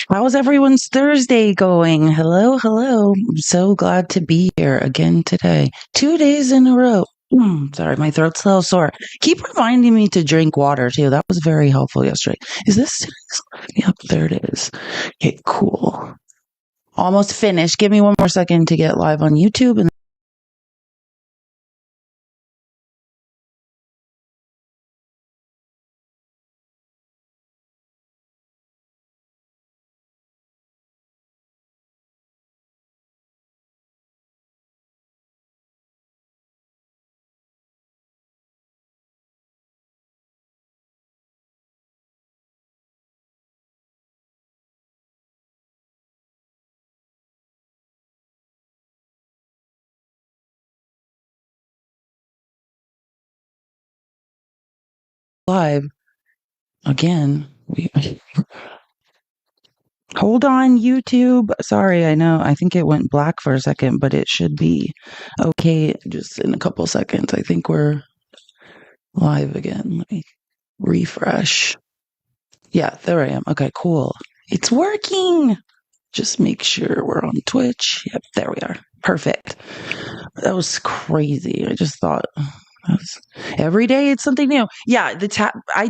How's everyone's Thursday going? Hello, hello. I'm so glad to be here again today. 2 days in a row. Sorry, my throat's a little sore. Keep reminding me to drink water too. That was very helpful yesterday. Is this? Yep, there it is. Okay, cool. Almost finished. Give me one more second to get live on YouTube and live again. Hold on, YouTube. Sorry, I know. I think it went black for a second, but it should be okay just in a couple seconds. I think we're live again. Let me refresh. Yeah, there I am. Okay, cool. It's working. Just make sure we're on Twitch. Yep, there we are. Perfect. That was crazy. I just thought that's, every day it's something new. Yeah, the tap. I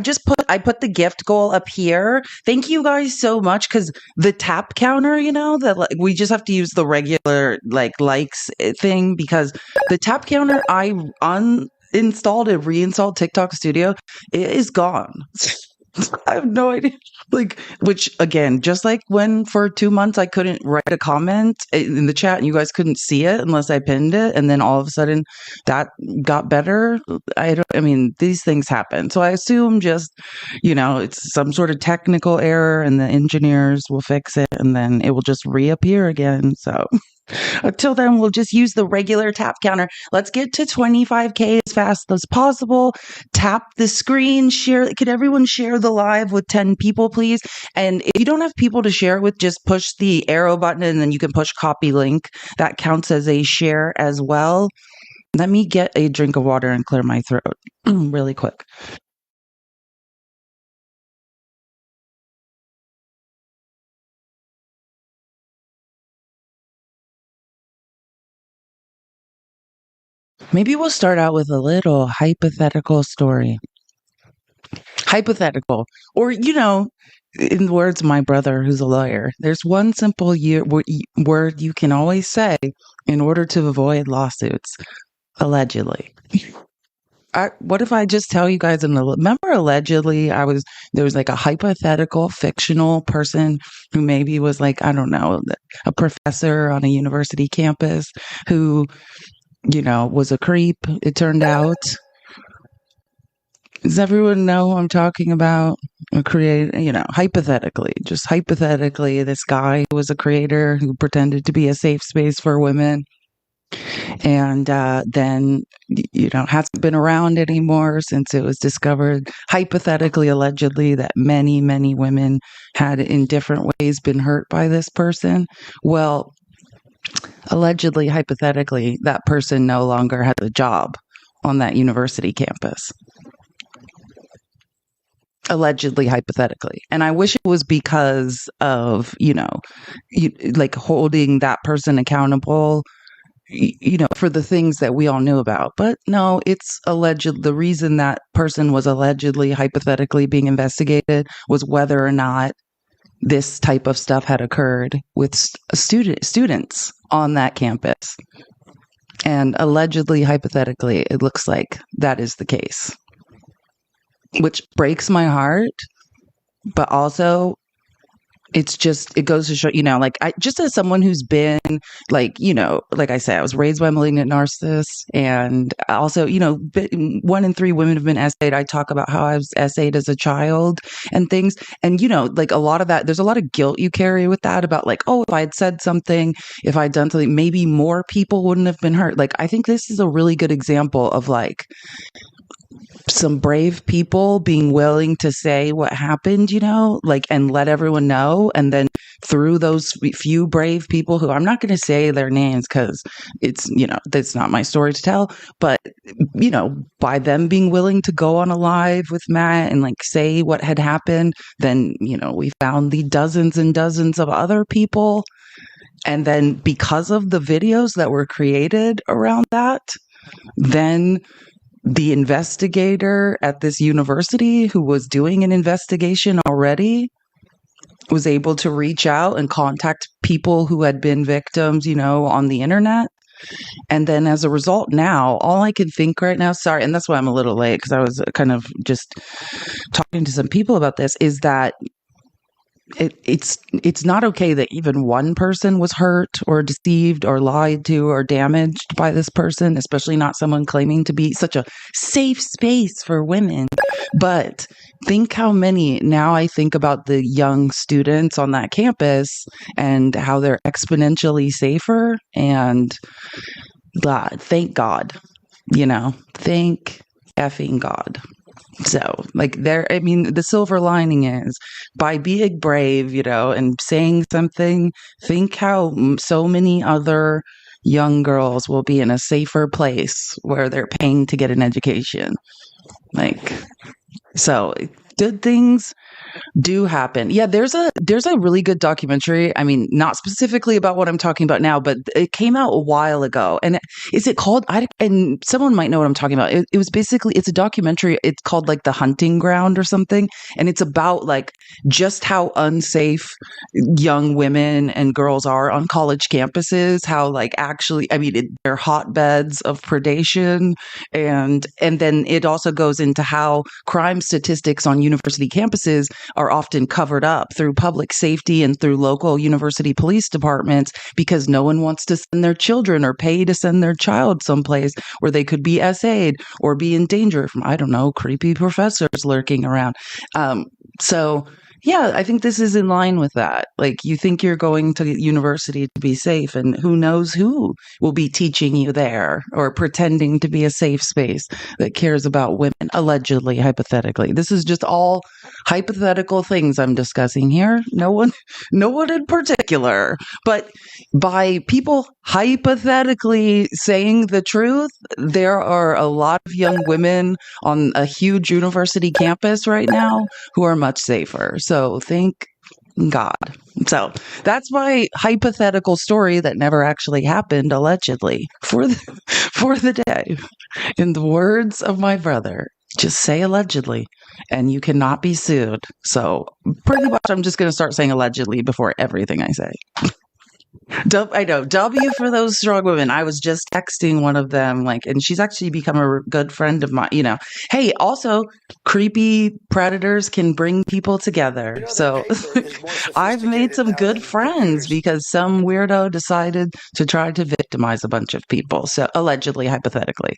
put the gift goal up here. Thank you guys so much because the tap counter, that like, we just have to use the regular like likes thing because the tap counter I uninstalled and reinstalled TikTok Studio. It is gone. I have no idea. Like, which again, just like when for 2 months I couldn't write a comment in the chat and you guys couldn't see it unless I pinned it, and then all of a sudden that got better. I mean, these things happen. So I assume just, it's some sort of technical error and the engineers will fix it and then it will just reappear again. So until then, we'll just use the regular tap counter. Let's get to 25K as fast as possible. Tap the screen, share. Could everyone share the live with 10 people, please? And if you don't have people to share with, just push the arrow button and then you can push copy link. That counts as a share as well. Let me get a drink of water and clear my throat really quick. Maybe we'll start out with a little hypothetical story. Hypothetical. Or, in the words of my brother, who's a lawyer, there's one simple word you can always say in order to avoid lawsuits. Allegedly. What if I just tell you guys, remember allegedly there was like a hypothetical fictional person who maybe was like, I don't know, a professor on a university campus who, was a creep, it turned out. Does everyone know who I'm talking about? Hypothetically, just hypothetically, this guy was a creator who pretended to be a safe space for women and then, hasn't been around anymore since it was discovered, hypothetically, allegedly, that many, many women had in different ways been hurt by this person. Well, allegedly, hypothetically, that person no longer had a job on that university campus. Allegedly, hypothetically. And I wish it was because of, like holding that person accountable, for the things that we all knew about. But no, it's alleged. The reason that person was allegedly, hypothetically being investigated was whether or not this type of stuff had occurred with students on that campus. And allegedly, hypothetically, it looks like that is the case. Which breaks my heart, but also it goes to show, just as someone who's been like, like I said, I was raised by a malignant narcissist, and also, 1 in 3 women have been essayed. I talk about how I was essayed as a child and things. And, like a lot of that, there's a lot of guilt you carry with that about like, oh, if I had said something, if I'd done something, maybe more people wouldn't have been hurt. Like, I think this is a really good example of like, some brave people being willing to say what happened, like, and let everyone know. And then through those few brave people who I'm not going to say their names because that's not my story to tell, but, by them being willing to go on a live with Matt and like say what had happened, then, we found the dozens and dozens of other people. And then because of the videos that were created around that, then the investigator at this university who was doing an investigation already was able to reach out and contact people who had been victims, on the internet. And then as a result, now all I can think right now, sorry, and that's why I'm a little late because I was kind of just talking to some people about this, is that it's not okay that even one person was hurt or deceived or lied to or damaged by this person, especially not someone claiming to be such a safe space for women. But think how many, now I think about the young students on that campus and how they're exponentially safer. And God, thank God, thank effing God. So, like, the silver lining is by being brave, and saying something, think how so many other young girls will be in a safer place where they're paying to get an education. Like, so good things do happen. Yeah, there's a really good documentary. I mean, not specifically about what I'm talking about now, but it came out a while ago. And is it called? And someone might know what I'm talking about. It was basically, it's a documentary. It's called like The Hunting Ground or something, and it's about like just how unsafe young women and girls are on college campuses. How like actually, I mean, they're hotbeds of predation, and then it also goes into how crime statistics on university campuses are often covered up through public safety and through local university police departments because no one wants to send their children or pay to send their child someplace where they could be SA'd or be in danger from, I don't know, creepy professors lurking around. So yeah, I think this is in line with that. Like, you think you're going to university to be safe, and who knows who will be teaching you there or pretending to be a safe space that cares about women, allegedly, hypothetically. This is just all hypothetical things I'm discussing here. No one in particular. But by people hypothetically saying the truth, there are a lot of young women on a huge university campus right now who are much safer. So thank God. So that's my hypothetical story that never actually happened, allegedly, for the day. In the words of my brother, just say allegedly, and you cannot be sued. So pretty much I'm just going to start saying allegedly before everything I say. I know, W for those strong women. I was just texting one of them, like, and she's actually become a good friend of mine. Hey, also, creepy predators can bring people together. So I've made some good friends because some weirdo decided to try to victimize a bunch of people. So allegedly, hypothetically.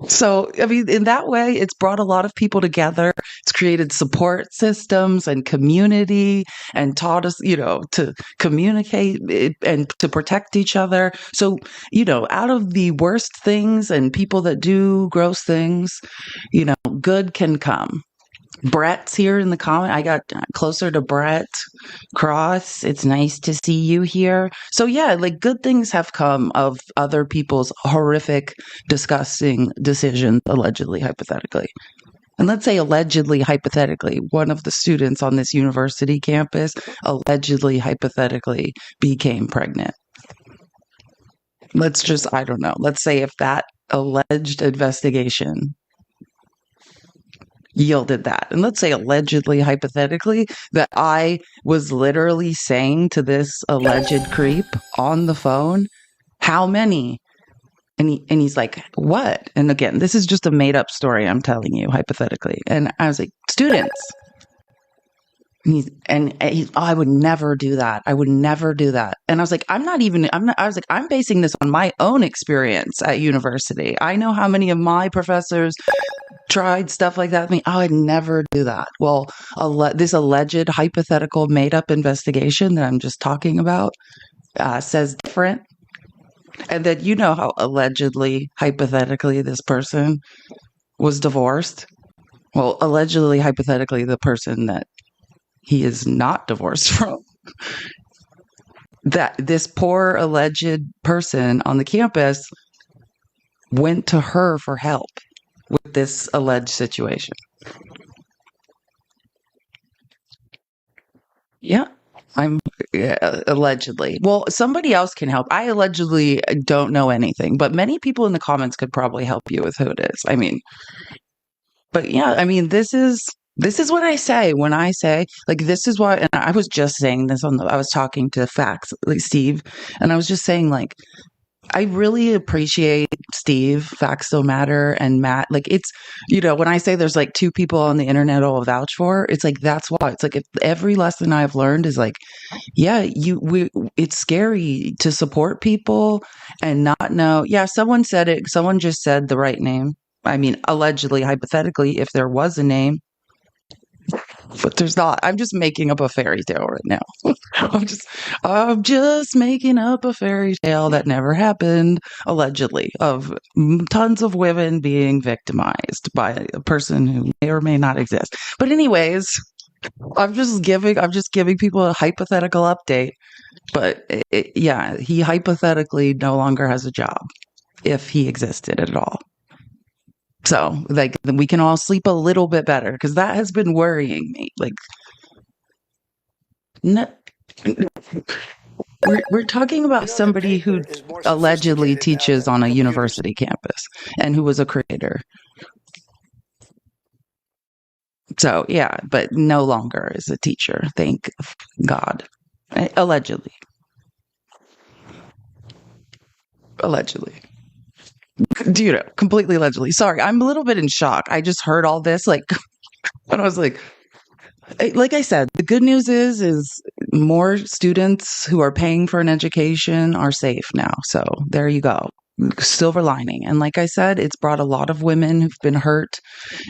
So, I mean, in that way, it's brought a lot of people together. It's created support systems and community and taught us, to communicate and to protect each other. So, out of the worst things and people that do gross things, good can come. Brett's here in the comment. I got closer to Brett Cross. It's nice to see you here. So yeah, like good things have come of other people's horrific, disgusting decisions, allegedly, hypothetically. And let's say allegedly, hypothetically, one of the students on this university campus allegedly, hypothetically became pregnant. Let's just, I don't know. Let's say if that alleged investigation yielded that. And let's say allegedly, hypothetically, that I was literally saying to this alleged creep on the phone, how many? And he's like, what? And again, this is just a made up story I'm telling you, hypothetically. And I was like, students. I would never do that. I would never do that. And I was like, I'm basing this on my own experience at university. I know how many of my professors tried stuff like that with me. I would never do that. Well, this alleged hypothetical made up investigation that I'm just talking about says different. And then how allegedly, hypothetically, this person was divorced. Well, allegedly, hypothetically, the person that he is not divorced from, that this poor alleged person on the campus went to her for help with this alleged situation. Yeah. I'm allegedly. Well, somebody else can help. I allegedly don't know anything, but many people in the comments could probably help you with who it is. I mean, but yeah, I mean, this is what I say when I say like this is why. And I was just saying this I was talking to Fax, like Steve, and I was just saying like I really appreciate Steve, Facts Don't Matter, and Matt. Like it's, when I say there's like two people on the internet I'll vouch for, it's like that's why. It's like if every lesson I've learned is like, yeah, it's scary to support people and not know. Yeah, someone said it. Someone just said the right name. I mean, allegedly, hypothetically, if there was a name, but there's not. I'm just making up a fairy tale right now. I'm just making up a fairy tale that never happened, allegedly, of tons of women being victimized by a person who may or may not exist. But anyways, I'm just giving people a hypothetical update. But yeah, he hypothetically no longer has a job if he existed at all. So, like, then we can all sleep a little bit better because that has been worrying me. Like, no, we're talking about somebody who allegedly teaches on a university campus and who was a creator. So, yeah, but no longer is a teacher. Thank God. Allegedly. Allegedly. Dude, completely allegedly. Sorry, I'm a little bit in shock. I just heard all this, like, and I was like I said, the good news is more students who are paying for an education are safe now. So there you go. Silver lining. And like I said, it's brought a lot of women who've been hurt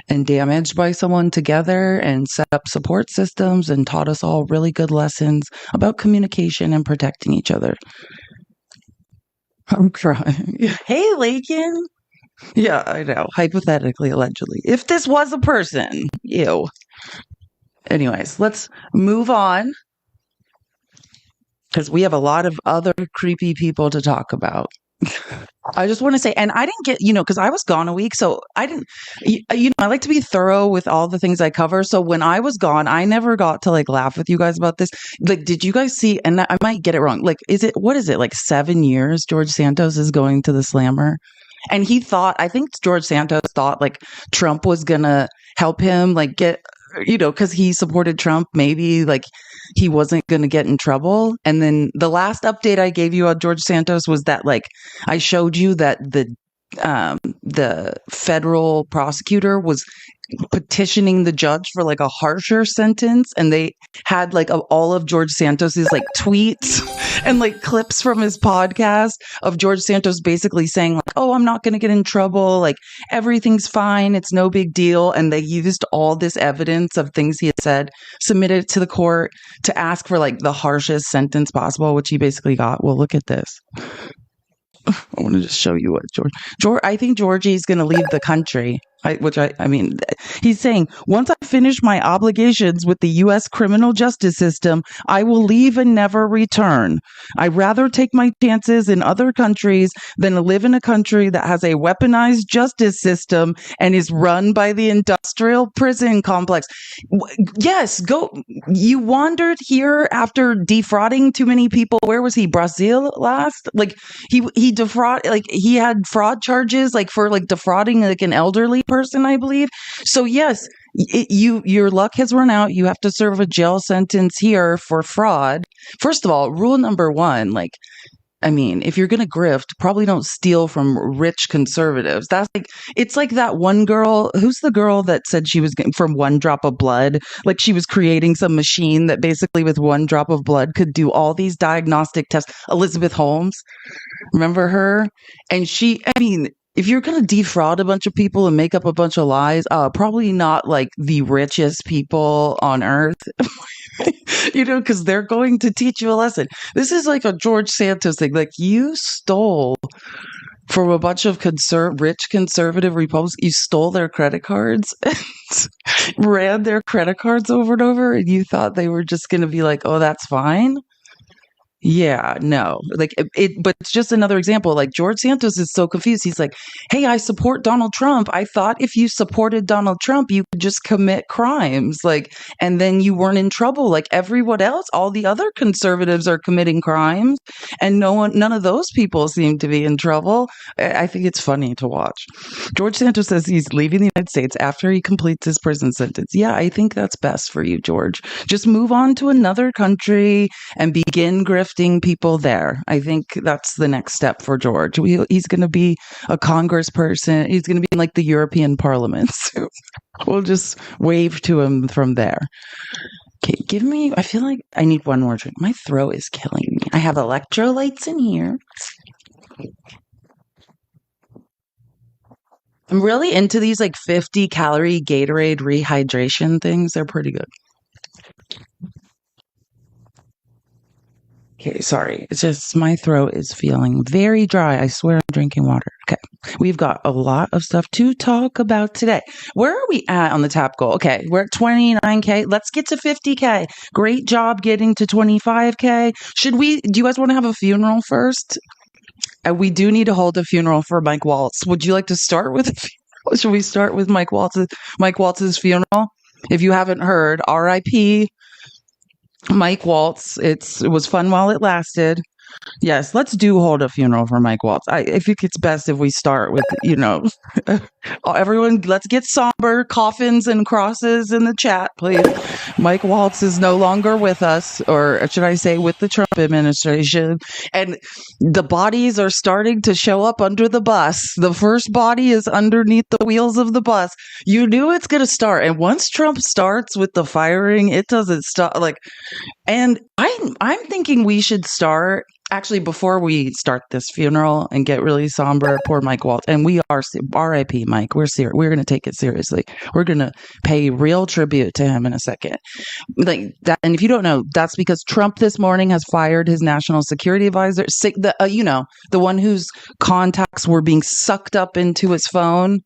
and damaged by someone together and set up support systems and taught us all really good lessons about communication and protecting each other. I'm crying. Hey, Lakin. Yeah, I know. Hypothetically, allegedly. If this was a person, ew. Anyways, let's move on because we have a lot of other creepy people to talk about. I just want to say, and I didn't get, because I was gone a week, so I didn't, I like to be thorough with all the things I cover. So when I was gone, I never got to like laugh with you guys about this. Like, did you guys see, and I might get it wrong, like, what is it, like 7 years George Santos is going to the Slammer? And I think George Santos thought like Trump was going to help him, like get, because he supported Trump, maybe like he wasn't going to get in trouble. And then the last update I gave you on George Santos was that like I showed you that the federal prosecutor was petitioning the judge for like a harsher sentence, and they had like all of George Santos's like tweets and like clips from his podcast of George Santos basically saying like, oh, I'm not going to get in trouble, like everything's fine, it's no big deal. And they used all this evidence of things he had said, submitted it to the court to ask for like the harshest sentence possible, which he basically got. Well, look at this. I want to just show you what George. I think Georgie's going to leave the country. I mean, he's saying, once I finish my obligations with the U.S. criminal justice system, I will leave and never return. I'd rather take my chances in other countries than live in a country that has a weaponized justice system and is run by the industrial prison complex. Yes, go. You wandered here after defrauding too many people. Where was he? Brazil last? Like he defraud, like he had fraud charges, like for like defrauding like an elderly person, I believe. So yes, your luck has run out. You have to serve a jail sentence here for fraud. First of all, rule number one, like, I mean, if you're going to grift, probably don't steal from rich conservatives. That's like, it's like that one girl. Who's the girl that said she was getting from one drop of blood? Like she was creating some machine that basically with one drop of blood could do all these diagnostic tests. Elizabeth Holmes. Remember her? And I mean, if you're going to defraud a bunch of people and make up a bunch of lies, probably not like the richest people on earth, because they're going to teach you a lesson. This is like a George Santos thing. Like you stole from a bunch of rich conservative Republicans. You stole their credit cards and ran their credit cards over and over, and you thought they were just going to be like, oh, that's fine. Yeah, no, like but it's just another example. Like George Santos is so confused. He's like, "Hey, I support Donald Trump. I thought if you supported Donald Trump, you could just commit crimes, like, and then you weren't in trouble. Like everyone else, all the other conservatives are committing crimes, and none of those people seem to be in trouble." I think it's funny to watch. George Santos says he's leaving the United States after he completes his prison sentence. Yeah, I think that's best for you, George. Just move on to another country and begin grifting people there. I think that's the next step for George. He's going to be a congressperson. He's going to be in like the European Parliament. So we'll just wave to him from there. Okay, I feel like I need one more drink. My throat is killing me. I have electrolytes in here. I'm really into these like 50 calorie Gatorade rehydration things. They're pretty good. Okay, sorry. It's just my throat is feeling very dry. I swear I'm drinking water. Okay. We've got a lot of stuff to talk about today. Where are we at on the tap goal? Okay, we're at 29K. Let's get to 50K. Great job getting to 25K. Do you guys want to have a funeral first? We do need to hold a funeral for Mike Waltz. Would you like to start with a funeral? Should we start with Mike Waltz's funeral? If you haven't heard, RIP Mike Waltz. It was fun while it lasted. Yes, let's hold a funeral for Mike Waltz. I think it's best if we start with, everyone, let's get somber, coffins and crosses in the chat, please. Mike Waltz is no longer with us, or should I say with the Trump administration. And the bodies are starting to show up under the bus. The first body is underneath the wheels of the bus. You knew it's going to start. And once Trump starts with the firing, it doesn't stop. And I'm thinking we should start actually before we start this funeral and get really somber. Poor Mike Waltz, and we are R.I.P. Mike. We're serious. We're going to take it seriously. We're going to pay real tribute to him in a second, like that. And if you don't know, that's because Trump this morning has fired his national security advisor, the one whose contacts were being sucked up into his phone.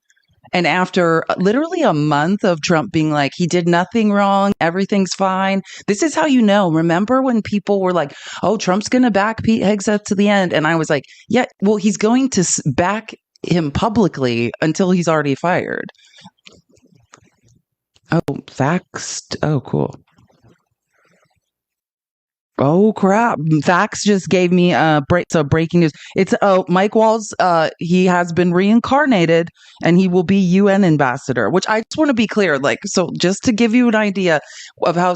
And after literally a month of Trump being like, he did nothing wrong, everything's fine. This is how you know. Remember when people were like, oh, Trump's going to back Pete Hegseth to the end? And I was like, yeah, well, he's going to back him publicly until he's already fired. Oh, facts. Oh, cool. Oh crap! Fax just gave me breaking news. It's Mike Waltz. He has been reincarnated, and he will be UN ambassador. Which I just want to be clear, so just to give you an idea of how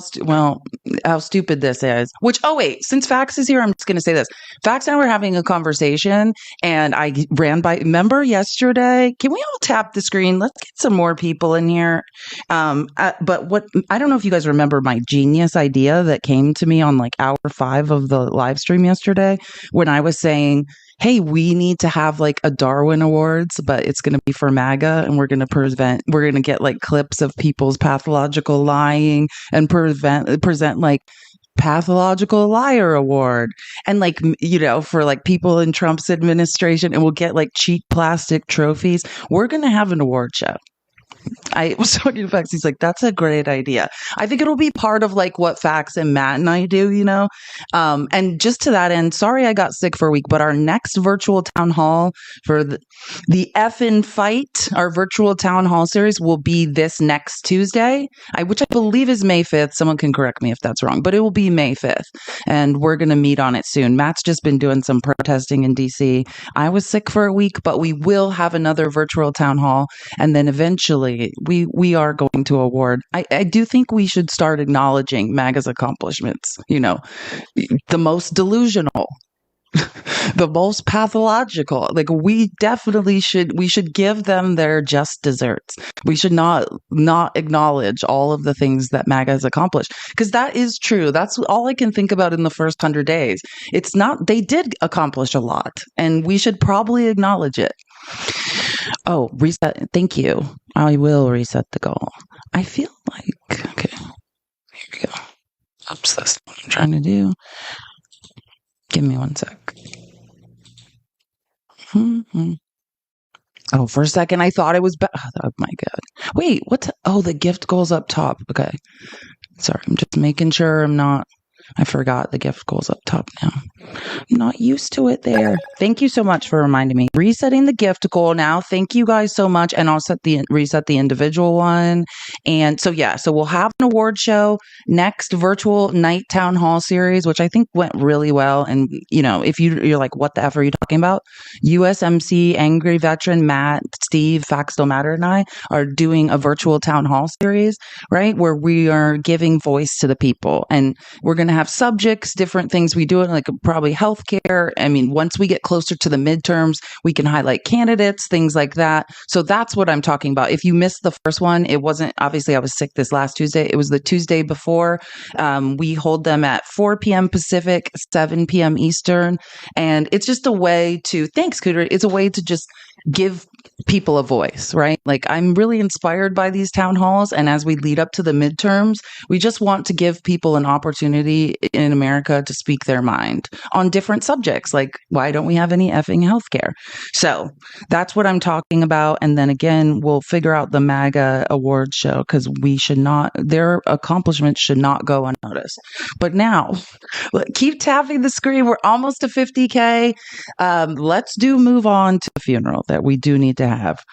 stupid this is. Which since Fax is here, I'm just going to say this. Fax and I were having a conversation, and I ran by. Remember yesterday? Can we all tap the screen? Let's get some more people in here. But what I don't know if you guys remember my genius idea that came to me on hour 5 of the live stream yesterday when I was saying, hey, we need to have a Darwin Awards, but it's going to be for MAGA, and we're going to get clips of people's pathological lying and present pathological liar award and for people in Trump's administration, and we'll get cheap plastic trophies. We're going to have an award show. I was talking to Fax. He's like, that's a great idea. I think it'll be part of what Fax and Matt and I do, and just to that end, sorry I got sick for a week, but our next virtual town hall for the Effin' Fight, our virtual town hall series will be this next Tuesday, which I believe is May 5th. Someone can correct me if that's wrong, but it will be May 5th, and we're going to meet on it soon. Matt's just been doing some protesting in DC. I was sick for a week, but we will have another virtual town hall, and then eventually we are going to award. I do think we should start acknowledging MAGA's accomplishments. The most delusional, the most pathological. We definitely should give them their just desserts. We should not acknowledge all of the things that MAGA has accomplished, because that is true. That's all I can think about in the first 100 days. It's not, they did accomplish a lot, and we should probably acknowledge it. Oh, reset. Thank you. I will reset the goal. I feel okay. Here we go. Oops, that's what I'm trying to do. Give me one sec. Oh, for a second, I thought it was. Oh my God. Wait, what's. Oh, the gift goes up top. Okay. Sorry, I'm just making sure I'm not. I forgot the gift goes up top now. I'm not used to it there. Thank you so much for reminding me. Resetting the gift goal now. Thank you guys so much. And I'll reset the individual one. And so, yeah, so we'll have an award show next virtual night town hall series, which I think went really well. And, if you're like, what the F are you talking about? USMC, Angry Veteran, Matt, Steve, Facts Don't Matter, and I are doing a virtual town hall series, right? Where we are giving voice to the people. And we're going to have subjects, different things we do it, like probably healthcare. I mean, once we get closer to the midterms, we can highlight candidates, things like that. So that's what I'm talking about. If you missed the first one, it wasn't, obviously I was sick this last Tuesday. It was the Tuesday before. We hold them at 4 p.m. Pacific, 7 p.m. Eastern. And it's just a way to, thanks, Cooter. It's a way to just give people a voice, right? Like, I'm really inspired by these town halls. And as we lead up to the midterms, we just want to give people an opportunity in America to speak their mind on different subjects. Like, why don't we have any effing healthcare? So that's what I'm talking about. And then again, we'll figure out the MAGA award show, because their accomplishments should not go unnoticed. But now, keep tapping the screen. We're almost to 50K. Let's move on to the funeral that we do need to have,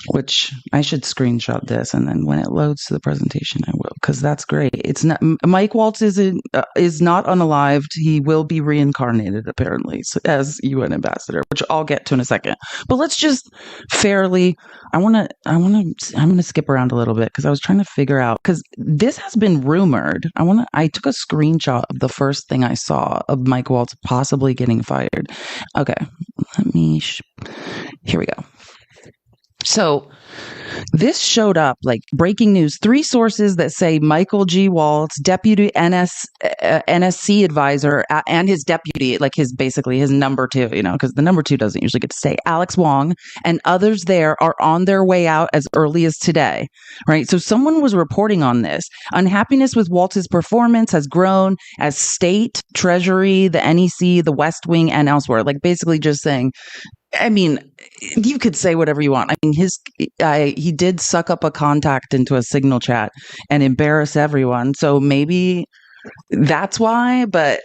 which I should screenshot this, and then when it loads to the presentation, I will, because that's great. It's not Mike Waltz is not unalived. He will be reincarnated apparently as UN ambassador, which I'll get to in a second. But let's just fairly. I'm gonna skip around a little bit because I was trying to figure out, because this has been rumored. I took a screenshot of the first thing I saw of Mike Waltz possibly getting fired. Okay, here we go. So this showed up like breaking news. 3 sources that say Michael G. Waltz, deputy NSC advisor, and his deputy, like his number 2, because the number 2 doesn't usually get to say, Alex Wong, and others there are on their way out as early as today, right? So someone was reporting on this. Unhappiness with Waltz's performance has grown as state, treasury, the NEC, the West Wing, and elsewhere. Like basically just saying, I mean, you could say whatever you want. I mean, he did suck up a contact into a Signal chat and embarrass everyone. So maybe that's why. But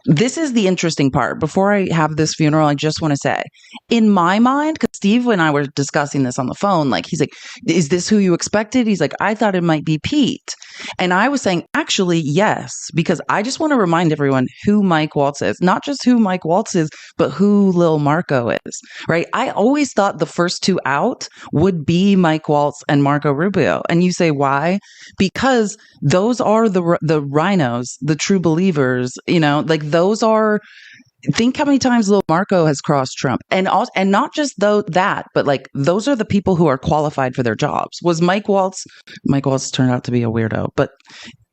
this is the interesting part. Before I have this funeral, I just want to say, in my mind, because Steve and I were discussing this on the phone, like he's like, is this who you expected? He's like, I thought it might be Pete. And I was saying, actually, yes, because I just want to remind everyone who Mike Waltz is, not just who Mike Waltz is, but who Lil Marco is, right? I always thought the first 2 out would be Mike Waltz and Marco Rubio. And you say, why? Because those are the rhinos, the true believers, like those are. Think how many times Lil Marco has crossed Trump, and not just that, but like those are the people who are qualified for their jobs. Was Mike Waltz? Mike Waltz turned out to be a weirdo, but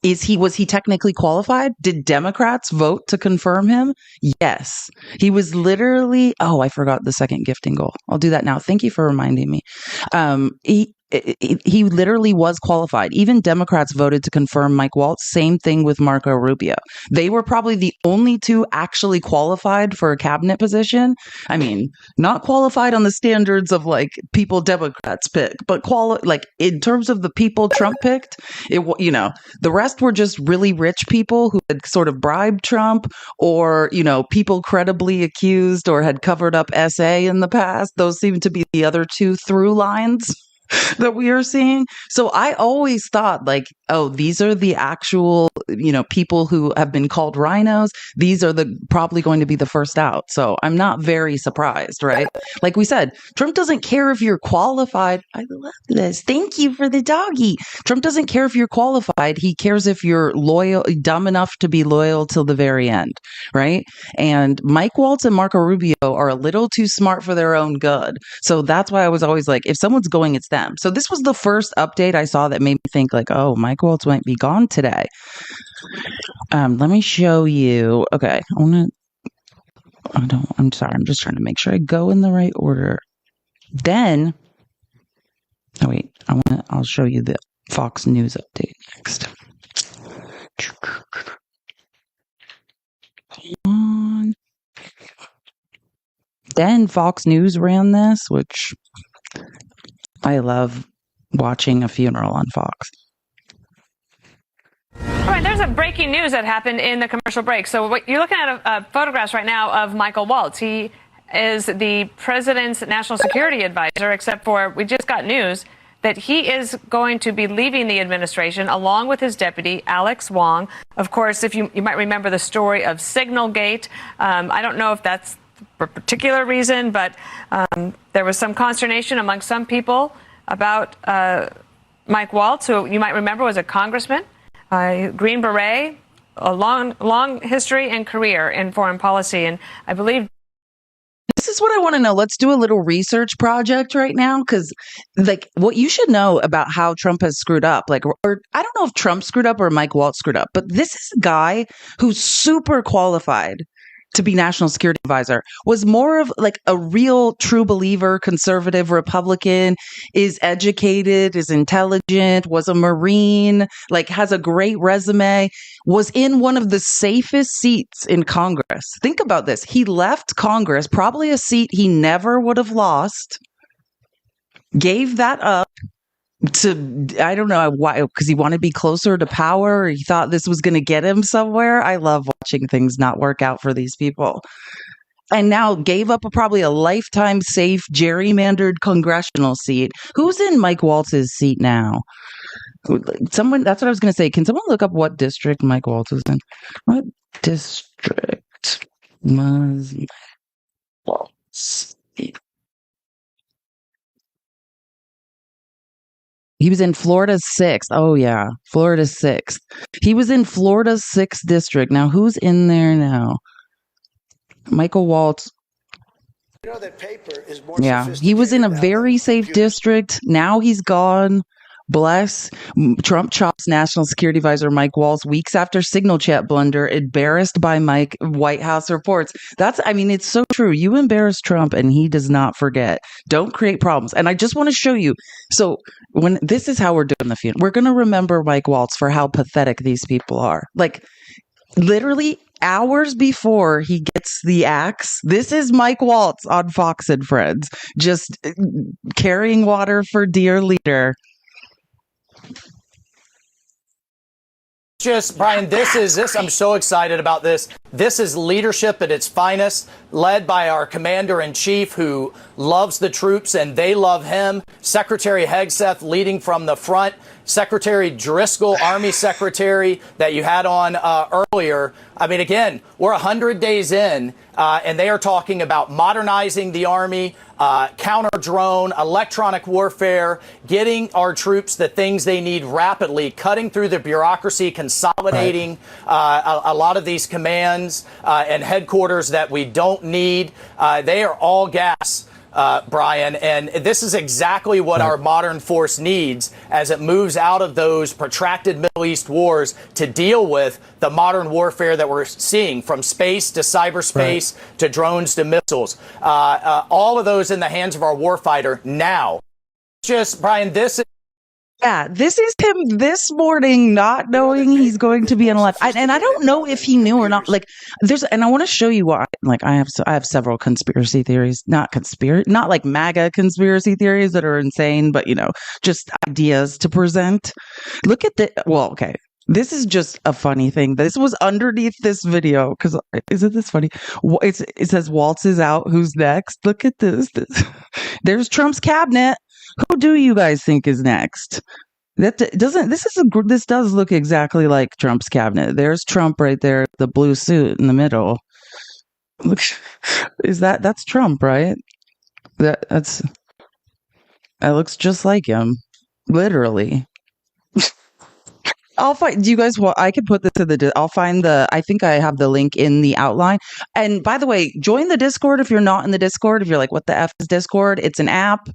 was he technically qualified? Did Democrats vote to confirm him? Yes. He was literally, oh, I forgot the second gifting goal. I'll do that now. Thank you for reminding me. He literally was qualified. Even Democrats voted to confirm Mike Waltz. Same thing with Marco Rubio. They were probably the only 2 actually qualified for a cabinet position. I mean, not qualified on the standards of like people Democrats pick, but like in terms of the people Trump picked, the rest were just really rich people who had sort of bribed Trump, or, people credibly accused or had covered up SA in the past. Those seem to be the other 2 through lines that we are seeing. So I always thought like, oh, these are the actual, people who have been called rhinos. These are probably going to be the first out. So I'm not very surprised, right? Like we said, Trump doesn't care if you're qualified. I love this. Thank you for the doggy. Trump doesn't care if you're qualified. He cares if you're loyal, dumb enough to be loyal till the very end, right? And Mike Waltz and Marco Rubio are a little too smart for their own good. So that's why I was always like, if someone's going, it's them. So this was the first update I saw that made me think like, oh, Mike Waltz might be gone today. Let me show you. Okay, I'm sorry. I'm just trying to make sure I go in the right order. Then, I'll show you the Fox News update next. Hold on. Then Fox News ran this, which I love watching a funeral on Fox. All right, there's a breaking news that happened in the commercial break. So what you're looking at photographs right now of Michael Waltz. He is the president's national security advisor, except for we just got news that he is going to be leaving the administration along with his deputy, Alex Wong. Of course, if you might remember the story of Signalgate. I don't know if that's for a particular reason, but there was some consternation among some people about Mike Waltz, who you might remember was a congressman, Green Beret, a long history and career in foreign policy. And I believe this is what I want to know. Let's do a little research project right now, because like what you should know about how Trump has screwed up, like, or I don't know if Trump screwed up or Mike Waltz screwed up, but this is a guy who's super qualified to be national security advisor, was more of like a real true believer, conservative Republican, is educated, is intelligent, was a Marine, like has a great resume, was in one of the safest seats in Congress. Think about this. He left Congress, probably a seat he never would have lost, gave that up to, I don't know why, because he wanted to be closer to power, or he thought this was going to get him somewhere. I love watching things not work out for these people. And now gave up probably a lifetime safe gerrymandered congressional seat. Who's in Mike Waltz's seat now? Someone, that's what I was going to say. Can someone look up what district Mike Waltz is in? What district was Mike Waltz in? He was in Florida's 6th. Oh, yeah. Florida's 6th. He was in Florida's 6th district. Now, who's in there now? Michael Waltz. You know, that paper is more he was in a very safe district. Now he's gone. Bless. Trump chops national security advisor Mike Waltz weeks after signal chat blunder, embarrassed by Mike, White House reports. It's so true. You embarrass Trump and he does not forget. Don't create problems. And I just want to show you. So this is how we're doing the funeral. We're going to remember Mike Waltz for how pathetic these people are. Like literally hours before he gets the axe, this is Mike Waltz on Fox and Friends, just carrying water for dear leader. Brian, I'm so excited about this. This is leadership at its finest, led by our commander-in-chief who loves the troops and they love him. Secretary Hegseth leading from the front. Secretary Driscoll, Army Secretary, that you had on earlier. I mean, again, we're 100 days in, and they are talking about modernizing the Army, counter-drone, electronic warfare, getting our troops the things they need rapidly, cutting through the bureaucracy, consolidating a lot of these commands and headquarters that we don't need. They are all gas. Brian, and this is exactly what our modern force needs as it moves out of those protracted Middle East wars to deal with the modern warfare that we're seeing, from space to cyberspace to drones to missiles. All of those in the hands of our warfighter now. Brian, this is him this morning, not knowing he's going to be in life. And I don't know if he knew or not. Like, and I want to show you why. Like, I have several conspiracy theories, not like MAGA conspiracy theories that are insane, but just ideas to present. Look at okay. This is just a funny thing. This was underneath this video because isn't this funny? It says Waltz is out. Who's next? Look at this. There's Trump's cabinet. Who do you guys think is next? This does look exactly like Trump's cabinet. There's Trump right there, the blue suit in the middle. Look, that's Trump, right? That looks just like him, literally. I'll find. Do you guys want? I could put this in the. I'll find I think I have the link in the outline. And by the way, join the Discord if you're not in the Discord. If you're like, what the F is Discord? It's an app.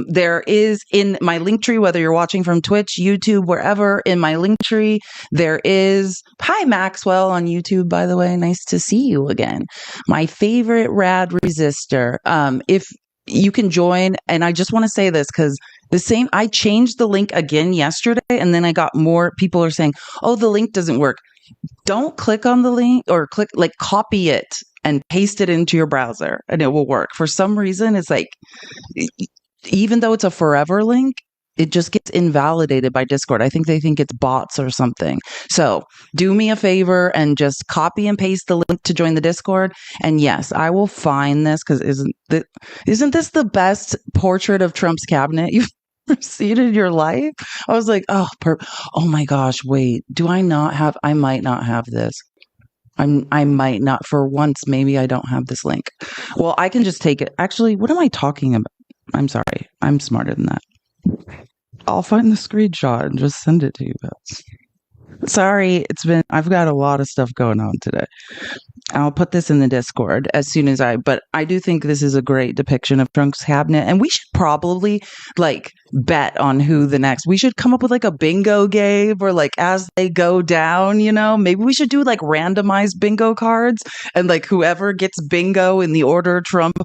There is in my link tree, whether you're watching from Twitch, YouTube, wherever. In my link tree, there is. Hi Maxwell on YouTube. By the way, nice to see you again. My favorite rad resistor. If you can join, and I just want to say this because. I changed the link again yesterday, and then I got more people are saying, oh, the link doesn't work. Don't click on the link or copy it and paste it into your browser and it will work. For some reason, it's like, even though it's a forever link, it just gets invalidated by Discord. I think they think it's bots or something. So do me a favor and just copy and paste the link to join the Discord. And yes, I will find this, because isn't this the best portrait of Trump's cabinet you've ever seen in your life? I was like, oh my gosh, wait, I might not have this. I might not, for once, maybe I don't have this link. Well, I can just take it. Actually, what am I talking about? I'm sorry. I'm smarter than that. I'll find the screenshot and just send it to you guys. Sorry, I've got a lot of stuff going on today. I'll put this in the Discord as soon as but I do think this is a great depiction of Trump's cabinet, and we should probably bet on who the next, we should come up with a bingo game, or as they go down, maybe we should do randomized bingo cards, and whoever gets bingo in the order Trump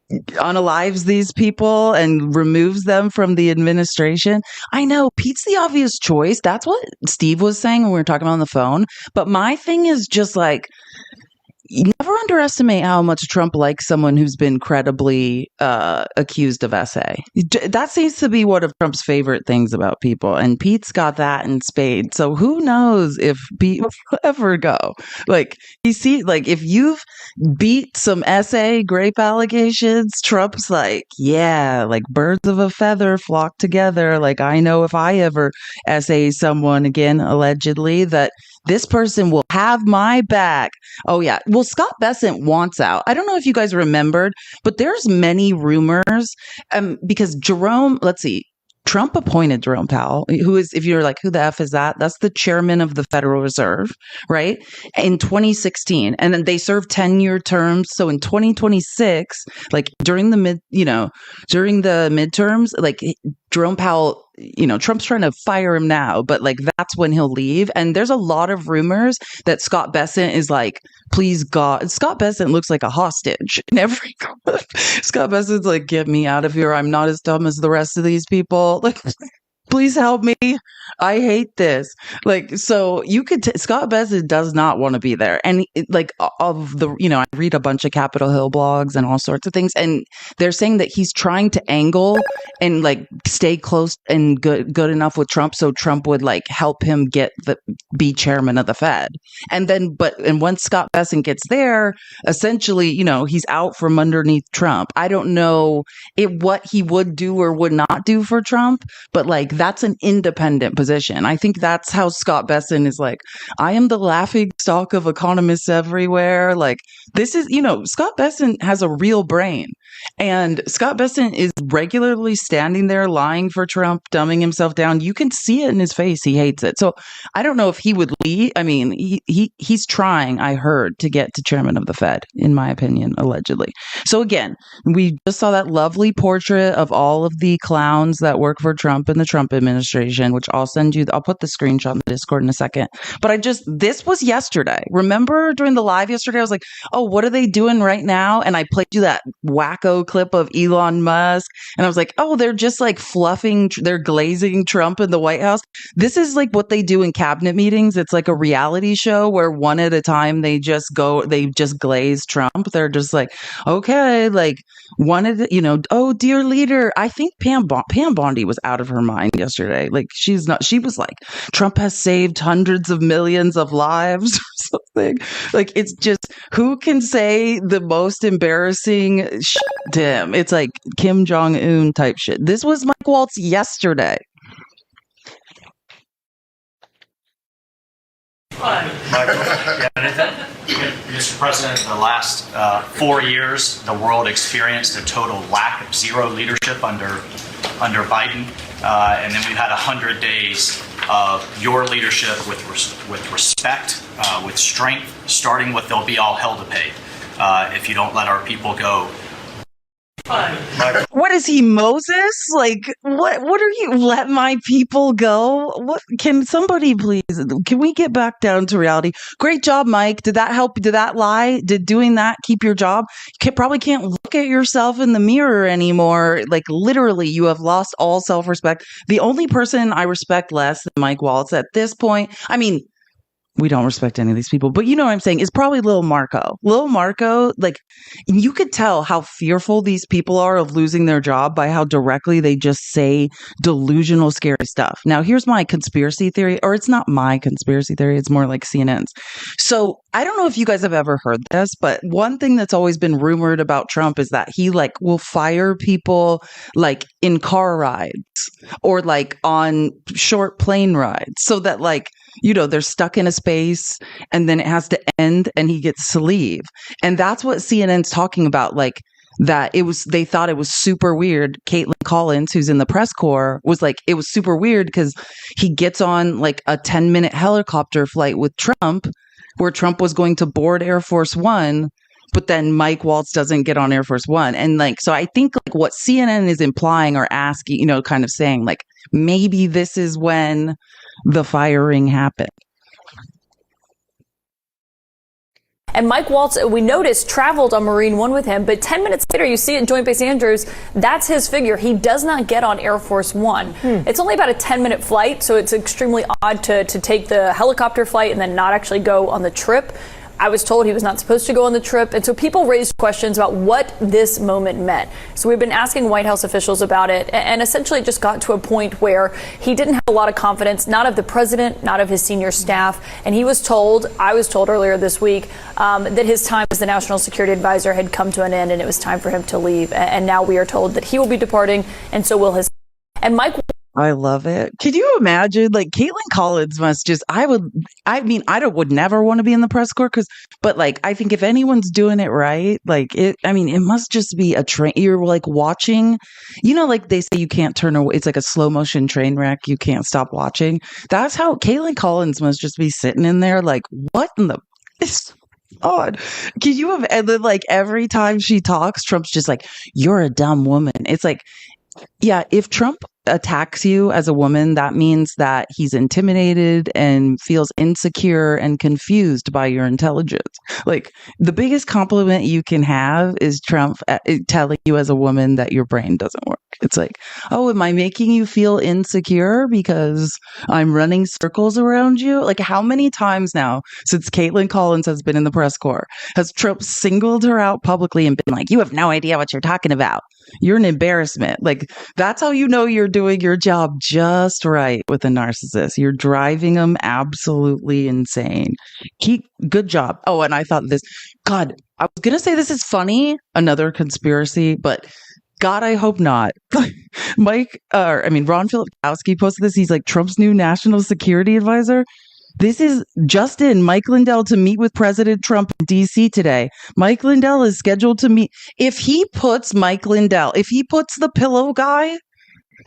unalives these people and removes them from the administration. I know Pete's the obvious choice. That's what Steve was saying when we were talking on the phone. But my thing is just you never underestimate how much Trump likes someone who's been credibly accused of SA. That seems to be one of Trump's favorite things about people. And Pete's got that in spades. So who knows if Pete will ever go. If you've beat some SA grape allegations, Trump's yeah, birds of a feather flock together. I know if I ever SA someone again, allegedly, that this person will have my back. Oh, yeah. Well, Scott Bessent wants out. I don't know if you guys remembered, but there's many rumors because Trump appointed Jerome Powell, who is, if you're who the F is that? That's the chairman of the Federal Reserve, right? In 2016. And then they served 10-year terms. So in 2026, during the midterms, Jerome Powell, Trump's trying to fire him now, but that's when he'll leave. And there's a lot of rumors that Scott Bessent is please God, Scott Bessent looks like a hostage in every clip. Scott Bessent's get me out of here. I'm not as dumb as the rest of these people. Please help me. I hate this. So you could, Scott Bessent does not want to be there. And I read a bunch of Capitol Hill blogs and all sorts of things. And they're saying that he's trying to angle and stay close and good enough with Trump. So Trump would help him be chairman of the Fed. And then, and once Scott Bessent gets there, essentially, he's out from underneath Trump. I don't know what he would do or would not do for Trump, but that's an independent position. I think that's how Scott Bessent is I am the laughing stock of economists everywhere. This is, Scott Bessent has a real brain. And Scott Bessent is regularly standing there lying for Trump, dumbing himself down. You can see it in his face. He hates it. So I don't know if he would leave. I mean, he's trying, I heard, to get to chairman of the Fed, in my opinion, allegedly. So again, we just saw that lovely portrait of all of the clowns that work for Trump and the Trump administration, which I'll send you. I'll put the screenshot in the Discord in a second. But this was yesterday. Remember during the live yesterday, I was oh, what are they doing right now? And I played you that wacko clip of Elon Musk. And I was oh, they're just fluffing, they're glazing Trump in the White House. This is what they do in cabinet meetings. It's a reality show where one at a time they just glaze Trump. They're just okay, one at oh, dear leader. I think Pam Bondi was out of her mind yesterday. She was Trump has saved hundreds of millions of lives or something. It's just, who can say the most embarrassing to him? It's Kim Jong-un type shit. This was Mike Waltz yesterday. Michael, yeah, Mr. President, the last 4 years, the world experienced a total lack of zero leadership under Biden, and then we've had 100 days of your leadership with respect, with strength, starting with there'll be all hell to pay if you don't let our people go. What is he, Moses? What are you? Let my people go? What? Can somebody please? Can we get back down to reality? Great job, Mike. Did that help? Did that lie? Did doing that keep your job? You probably can't look at yourself in the mirror anymore. Literally, you have lost all self-respect. The only person I respect less than Mike Waltz at this point, I mean, we don't respect any of these people. But you know what I'm saying? It's probably Lil Marco. Lil Marco, like, you could tell how fearful these people are of losing their job by how directly they just say delusional, scary stuff. Now, here's my conspiracy theory, or it's not my conspiracy theory, it's more like CNN's. So I don't know if you guys have ever heard this, but one thing that's always been rumored about Trump is that he like will fire people like in car rides or like on short plane rides so that like, you know, they're stuck in a space and then it has to end and he gets to leave. And that's what CNN's talking about. Like that they thought it was super weird. Caitlin Collins, who's in the press corps, was like, it was super weird because he gets on like a 10-minute helicopter flight with Trump where Trump was going to board Air Force One, but then Mike Waltz doesn't get on Air Force One. And like, so I think like what CNN is implying or asking, you know, kind of saying like, maybe this is when the firing happened. And Mike Waltz, we noticed, traveled on Marine One with him, but 10 minutes later, you see it in Joint Base Andrews, that's his figure. He does not get on Air Force One. It's only about a 10-minute flight, so it's extremely odd to take the helicopter flight and then not actually go on the trip. I was told he was not supposed to go on the trip. And so people raised questions about what this moment meant. So we've been asking White House officials about it, and essentially it just got to a point where he didn't have a lot of confidence, not of the president, not of his senior staff. And I was told earlier this week that his time as the national security advisor had come to an end and it was time for him to leave. And now we are told that he will be departing, and so will his. And Mike. I love it. Could you imagine? Like, Caitlin Collins must just, I would never want to be in the press corps but like, I think if anyone's doing it right, like it must just be a train. You're like watching, you know, like they say you can't turn away. It's like a slow motion train wreck. You can't stop watching. That's how Caitlin Collins must just be sitting in there. Like, what in the, it's odd. Can you have, and then like every time she talks, Trump's just like, you're a dumb woman. It's like, yeah, if Trump attacks you as a woman, that means that he's intimidated and feels insecure and confused by your intelligence. Like, the biggest compliment you can have is Trump telling you as a woman that your brain doesn't work. It's like, oh, am I making you feel insecure because I'm running circles around you? Like, how many times now since Caitlin Collins has been in the press corps has Trump singled her out publicly and been like, you have no idea what you're talking about. You're an embarrassment. Like, that's how you know you're doing your job just right with a narcissist. You're driving them absolutely insane. Good job. Oh, and I thought this, God, I was going to say this is funny, another conspiracy, but God, I hope not. Ron Filipkowski posted this. He's like, Trump's new national security advisor. This is Justin, Mike Lindell, to meet with President Trump in D.C. today. Mike Lindell is scheduled to meet. If he puts the pillow guy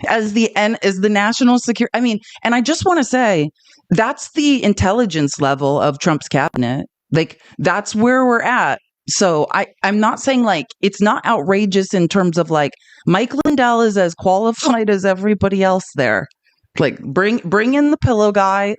as the national security, and I just want to say, that's the intelligence level of Trump's cabinet. Like, that's where we're at. So I'm not saying like it's not outrageous in terms of like Mike Lindell is as qualified as everybody else there. Like, bring in the pillow guy.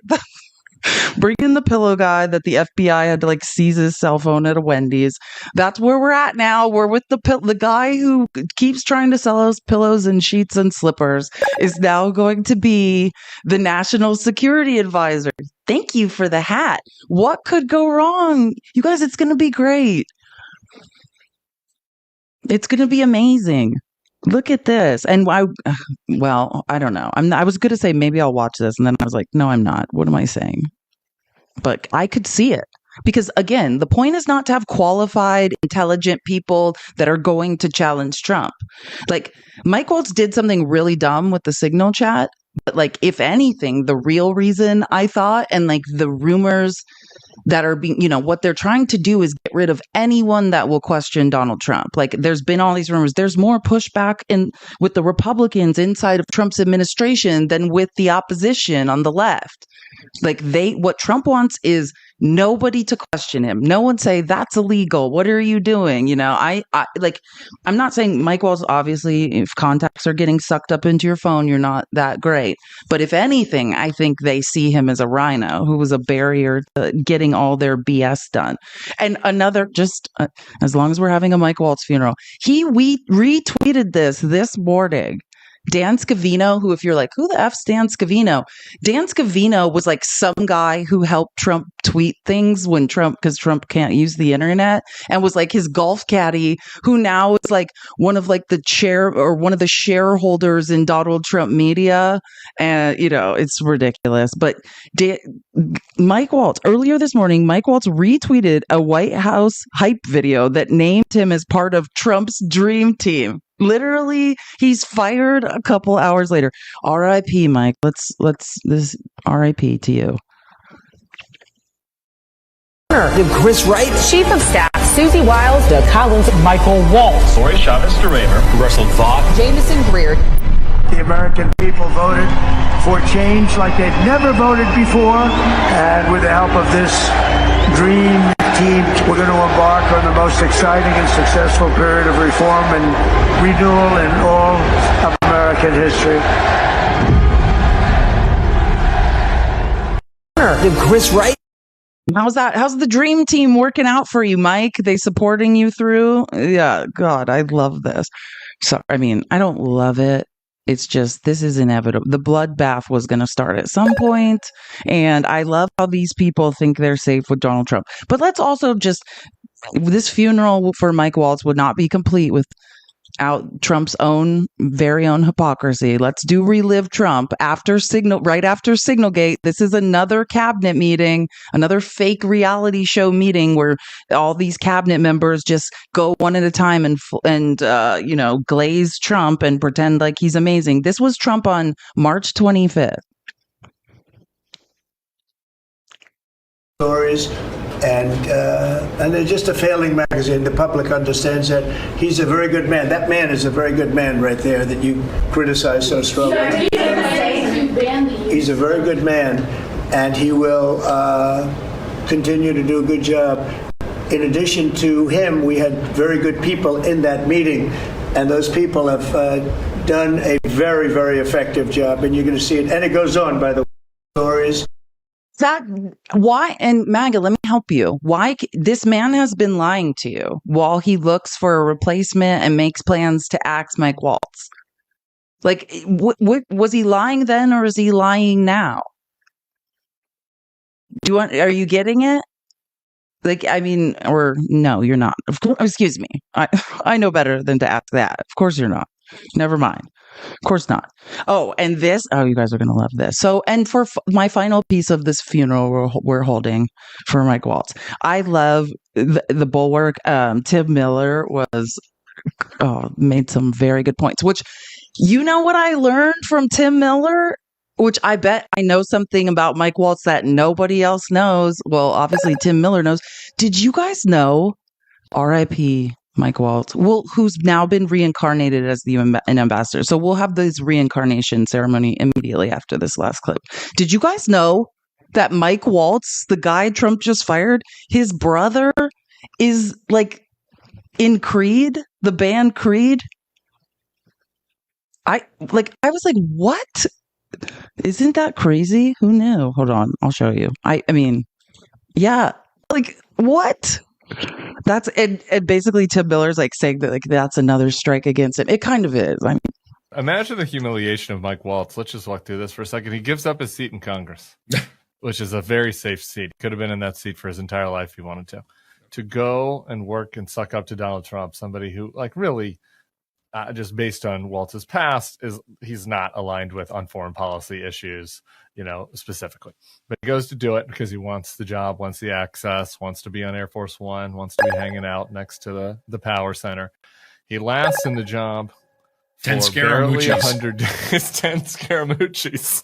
Bring in the pillow guy that the FBI had to like seize his cell phone at a Wendy's. That's where we're at now. We're with the guy who keeps trying to sell us pillows and sheets and slippers is now going to be the national security advisor. Thank you for the hat. What could go wrong? You guys, it's going to be great. It's going to be amazing. Look at this. And I don't know. I was going to say maybe I'll watch this. And then I was like, no, I'm not. What am I saying? But I could see it. Because again, the point is not to have qualified, intelligent people that are going to challenge Trump. Like, Mike Waltz did something really dumb with the Signal chat. But like, if anything, the real reason I thought, and like the rumors that are being, what they're trying to do is get rid of anyone that will question Donald Trump. Like, there's been all these rumors. There's more pushback with the Republicans inside of Trump's administration than with the opposition on the left. Like, what Trump wants is nobody to question him. No one say that's illegal. What are you doing? I'm not saying Mike Waltz, obviously, if contacts are getting sucked up into your phone, you're not that great. But if anything, I think they see him as a rhino who was a barrier to getting all their BS done. And another, as long as we're having a Mike Waltz funeral, we retweeted this morning. Dan Scavino, who, if you're like, who the F's Dan Scavino? Dan Scavino was like some guy who helped Trump tweet things because Trump can't use the internet, and was like his golf caddy, who now is like one of like one of the shareholders in Donald Trump media. And, it's ridiculous. But Mike Waltz, earlier this morning, Mike Waltz retweeted a White House hype video that named him as part of Trump's dream team. Literally, he's fired a couple hours later. R.I.P. Mike. This R.I.P. to you. Chris Wright, Chief of Staff Susie Wiles, Doug Collins, Michael Waltz, Lori Chavez DeRaymer, Russell Vaught, Jameson Greer. The American people voted for change like they've never voted before, and with the help of this dream team, we're going to embark on the most exciting and successful period of reform and renewal in all of American history. Chris Wright. How's that? How's the dream team working out for you, Mike? They supporting you through? Yeah, God, I love this. So, I don't love it. It's just, this is inevitable. The bloodbath was going to start at some point, and I love how these people think they're safe with Donald Trump. But let's also this funeral for Mike Waltz would not be complete without Trump's very own hypocrisy. Let's relive Trump right after Signalgate. This is another cabinet meeting, another fake reality show meeting where all these cabinet members just go one at a time and glaze Trump and pretend like he's amazing. This was Trump on March 25th. Stories. And they're just a failing magazine. The public understands that. He's a very good man. That man is a very good man right there that you criticize so strongly. He's a very good man, and he will continue to do a good job. In addition to him, we had very good people in that meeting, and those people have done a very, very effective job, and you're going to see it. And it goes on, by the way. Stories. Why? And MAGA, let me help you. Why? This man has been lying to you while he looks for a replacement and makes plans to axe Mike Waltz. Like, was he lying then, or is he lying now? Are you getting it? Like, or no, you're not. Excuse me. I know better than to ask that. Of course you're not. Never mind. Of course not. Oh, and you guys are going to love this. So, and for my final piece of this funeral we're holding for Mike Waltz, I love the Bulwark. Tim Miller made some very good points, which, what I learned from Tim Miller, which I bet I know something about Mike Waltz that nobody else knows. Well, obviously Tim Miller knows. Did you guys know, R.I.P. Mike Waltz, who's now been reincarnated as an ambassador. So we'll have this reincarnation ceremony immediately after this last clip. Did you guys know that Mike Waltz, the guy Trump just fired, his brother is like in Creed, the band Creed? I was like, what? Isn't that crazy? Who knew? Hold on, I'll show you. Yeah, like, what? That's it. Basically, Tim Miller's like saying that that's another strike against him. It kind of is. Imagine the humiliation of Mike Waltz. Let's just walk through this for a second. He gives up his seat in Congress, which is a very safe seat. Could have been in that seat for his entire life if he wanted to go and work and suck up to Donald Trump, somebody who really just based on Waltz's past he's not aligned with on foreign policy issues, specifically. But he goes to do it because he wants the job, wants the access, wants to be on Air Force One, wants to be hanging out next to the power center. He lasts in the job for 10 barely Scaramucci's. 100 days. 10 Scaramucci's.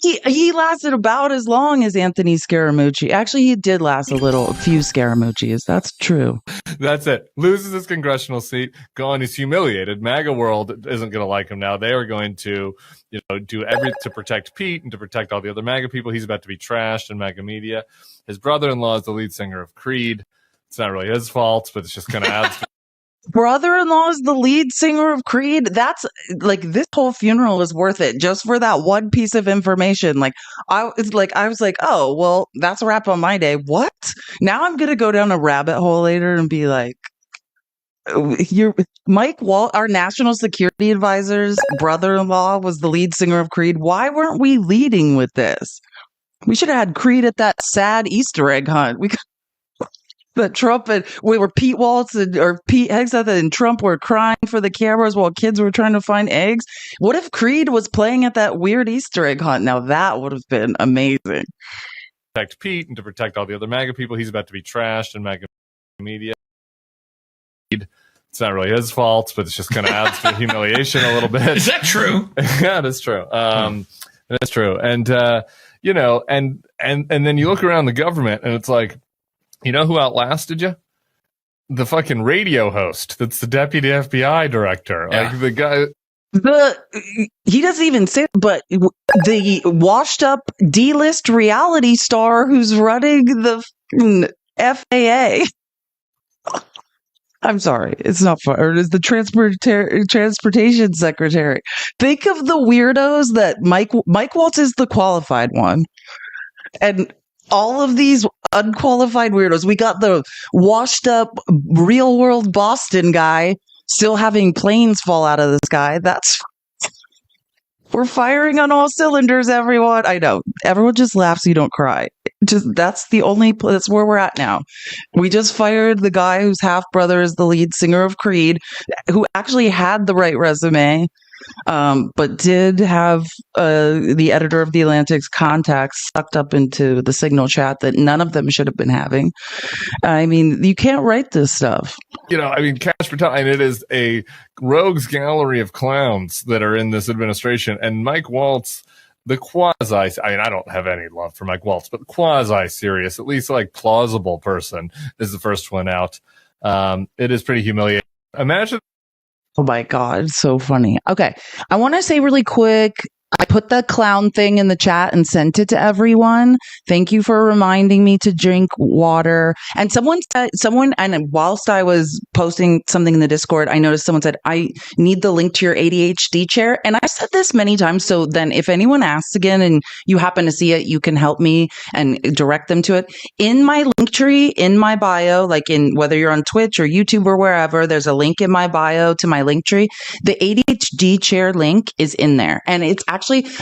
He lasted about as long as Anthony Scaramucci. Actually, he did last a few Scaramucci's. That's true. That's it. Loses his congressional seat. Gone. He's humiliated. MAGA world isn't going to like him now. They are going to, do everything to protect Pete and to protect all the other MAGA people. He's about to be trashed in MAGA media. His brother-in-law is the lead singer of Creed. It's not really his fault, but it's just kind of adds to Brother-in-law is the lead singer of Creed. That's this whole funeral is worth it just for that one piece of information. I was like, oh, well, that's a wrap on my day. What? Now I'm going to go down a rabbit hole later and be like, Mike Walt, our national security advisor's brother-in-law, was the lead singer of Creed. Why weren't we leading with this? We should have had Creed at that sad Easter egg hunt. That Trump and Pete Waltz or Pete Hegseth and Trump were crying for the cameras while kids were trying to find eggs. What if Creed was playing at that weird Easter egg hunt? Now that would have been amazing. Protect Pete and to protect all the other MAGA people. He's about to be trashed in MAGA media. It's not really his fault, but it's just kind of adds to the humiliation a little bit. Is that true? Yeah, that's true. That's true. And and then you look around the government and it's like, you know who outlasted you? The fucking radio host. That's the deputy FBI director. Yeah. Like the guy. He doesn't even say, but the washed up D-list reality star who's running the FAA. I'm sorry, it's not fun. Or is the transportation secretary? Think of the weirdos that Mike Waltz is the qualified one, and all of these unqualified weirdos. We got the washed up real world Boston guy still having planes fall out of the sky. We're firing on all cylinders, everyone. I know. Everyone just laughs so you don't cry. That's where we're at now. We just fired the guy whose half brother is the lead singer of Creed, who actually had the right resume, but did have the editor of The Atlantic's contacts sucked up into the Signal chat that none of them should have been having. I mean, you can't write this stuff. Cash for time. It is a rogues gallery of clowns that are in this administration. And Mike Waltz, the I don't have any love for Mike Waltz, but quasi-serious, at least like plausible person is the first one out. It is pretty humiliating. Imagine. Oh my God, so funny. Okay, I want to say really quick, I put the clown thing in the chat and sent it to everyone. Thank you for reminding me to drink water. And and whilst I was posting something in the Discord, I noticed someone said, I need the link to your ADHD chair. And I've said this many times. So then if anyone asks again and you happen to see it, you can help me and direct them to it. In my link tree, in my bio, like in whether you're on Twitch or YouTube or wherever, there's a link in my bio to my link tree. The ADHD chair link is in there. And it's actually,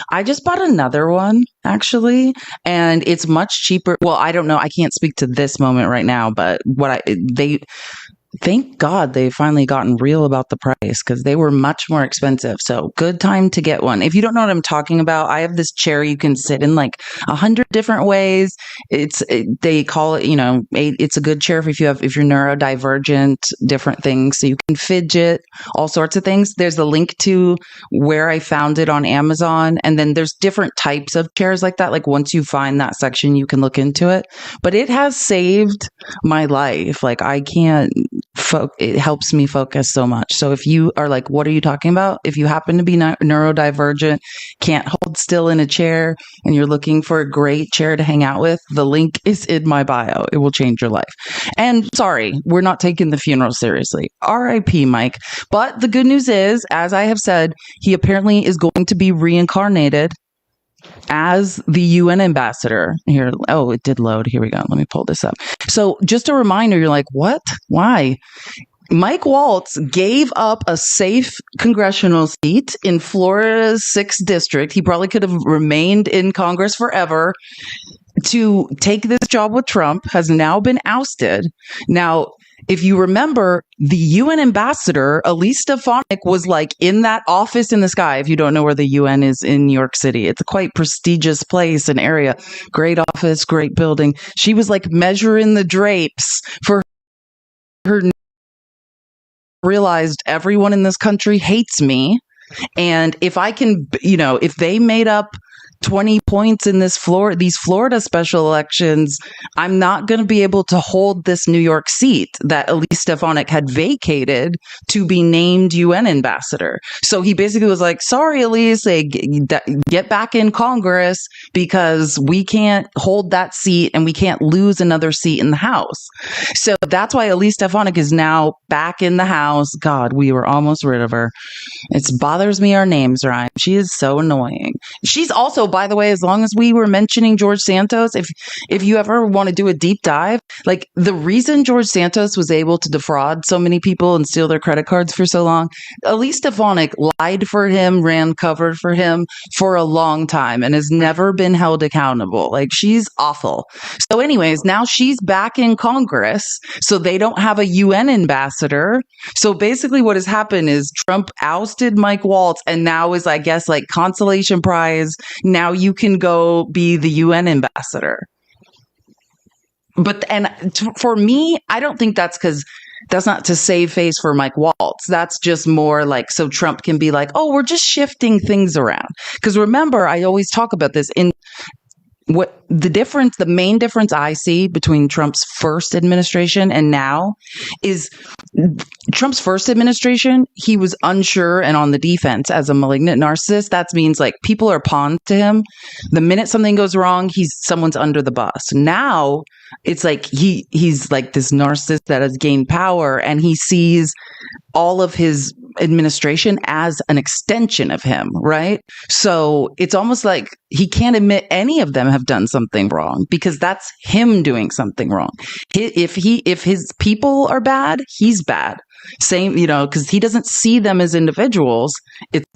I just bought another one, actually, and it's much cheaper. Well, I don't know. I can't speak to this moment right now, but thank God they finally gotten real about the price because they were much more expensive. So good time to get one. If you don't know what I'm talking about, I have this chair you can sit in like 100 different ways. They call it, it's a good chair if you're neurodivergent, different things. So you can fidget, all sorts of things. There's a link to where I found it on Amazon. And then there's different types of chairs like that. Like once you find that section, you can look into it. But it has saved my life. Like I can't. It helps me focus so much. So if you are like, what are you talking about? If you happen to be neurodivergent, can't hold still in a chair, and you're looking for a great chair to hang out with, the link is in my bio. It will change your life. And sorry, we're not taking the funeral seriously. R.I.P. Mike. But the good news is, as I have said, he apparently is going to be reincarnated as the UN ambassador here. Oh, it did load. Here we go. Let me pull this up. So just a reminder, you're like, what? Why? Mike Waltz gave up a safe congressional seat in Florida's 6th district. He probably could have remained in Congress forever to take this job with Trump, has now been ousted. Now, if you remember, the UN ambassador, Elise Stefanik, was like in that office in the sky. If you don't know where the UN is in New York City, it's a quite prestigious place and area. Great office, great building. She was like measuring the drapes for her. Realized everyone in this country hates me. And if I can, if they made up 20 points in these Florida special elections, I'm not going to be able to hold this New York seat that Elise Stefanik had vacated to be named UN ambassador. So he basically was like, sorry, Elise, get back in Congress because we can't hold that seat and we can't lose another seat in the House. So that's why Elise Stefanik is now back in the House. God, we were almost rid of her. It bothers me our names rhyme. She is so annoying. She's also by the way, as long as we were mentioning George Santos, if you ever want to do a deep dive, like the reason George Santos was able to defraud so many people and steal their credit cards for so long, Elise Stefanik lied for him, ran cover for him for a long time and has never been held accountable. Like, she's awful. So anyways, now she's back in Congress, so they don't have a UN ambassador. So basically what has happened is Trump ousted Mike Waltz, and now is, I guess, like consolation prize. Now you can go be the UN ambassador. But, for me, I don't think that's not to save face for Mike Waltz. That's just more like so Trump can be like, oh, we're just shifting things around. Because remember, I always talk about this in what the main difference I see between Trump's first administration and now is Trump's first administration, he was unsure and on the defense as a malignant narcissist. That means like people are pawns to him. The minute something goes wrong, someone's under the bus. Now it's like he's like this narcissist that has gained power, and he sees all of his administration as an extension of him, right? So it's almost like he can't admit any of them have done something wrong, because that's him doing something wrong. If his people are bad, he's bad. Same, because he doesn't see them as individuals.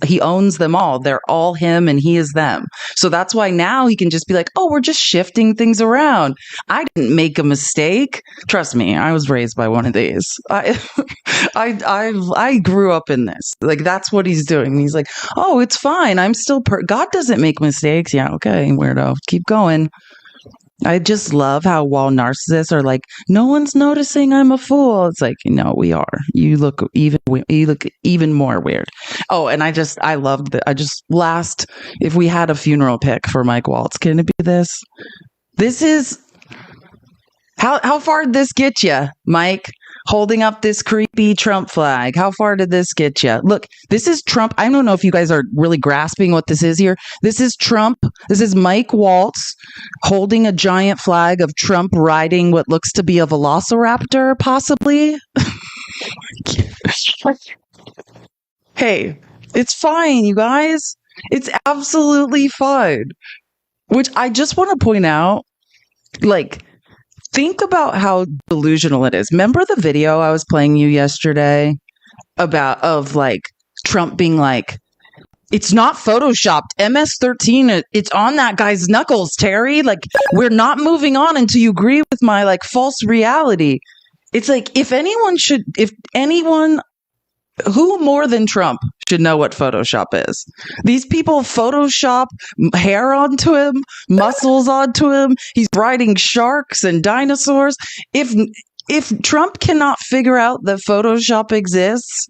He owns them all. They're all him and he is them. So that's why now he can just be like, oh, we're just shifting things around. I didn't make a mistake. Trust me, I was raised by one of these. I grew up in this. Like, that's what he's doing. He's like, oh, it's fine. I'm still God doesn't make mistakes. Yeah, okay, weirdo. Keep going. I just love how while narcissists are like, no one's noticing I'm a fool. It's like, no, we are. You look even more weird. Oh, and I loved that. If we had a funeral pic for Mike Waltz, can it be this? This is, how far did this get you, Mike? Holding up this creepy Trump flag. How far did this get you? Look, this is Trump. I don't know if you guys are really grasping what this is here. This is Trump. This is Mike Waltz holding a giant flag of Trump riding what looks to be a velociraptor, possibly. Hey, it's fine, you guys. It's absolutely fine. Which I just want to point out, like, think about how delusional it is. Remember the video I was playing you yesterday of like Trump being like, it's not photoshopped. MS-13, it's on that guy's knuckles, Terry. Like, we're not moving on until you agree with my like false reality. It's like, who more than Trump should know what Photoshop is? These people Photoshop hair onto him, muscles onto him. He's riding sharks and dinosaurs. If Trump cannot figure out that Photoshop exists,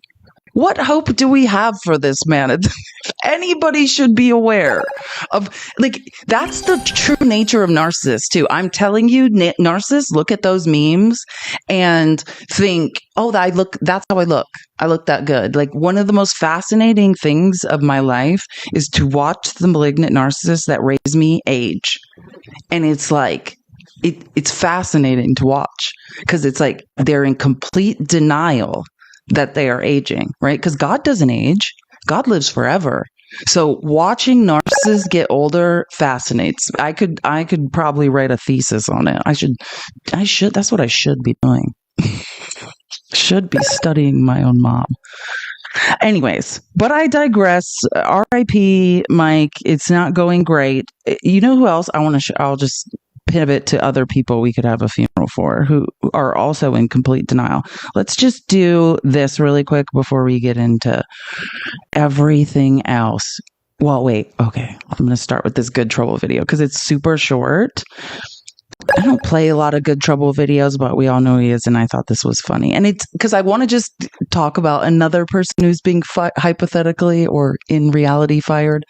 what hope do we have for this man? If anybody should be aware of, like, that's the true nature of narcissists too. I'm telling you, narcissists look at those memes and think, oh, that's how I look. I look that good. Like, one of the most fascinating things of my life is to watch the malignant narcissists that raise me age. And it's like, it's fascinating to watch, because it's like they're in complete denial that they are aging, right? Because God doesn't age. God lives forever. So watching narcissists get older fascinates. I could probably write a thesis on it. I should, that's what I should be doing. Should be studying my own mom. Anyways, but I digress. R.I.P. Mike. It's not going great. You know who else I'll just pivot to other people we could have a funeral for who are also in complete denial. Let's just do this really quick before we get into everything else. Well, wait. Okay. I'm going to start with this Good Trouble video because it's super short. I don't play a lot of Good Trouble videos, but we all know he is, and I thought this was funny. And it's because I want to just talk about another person who's being hypothetically or in reality fired,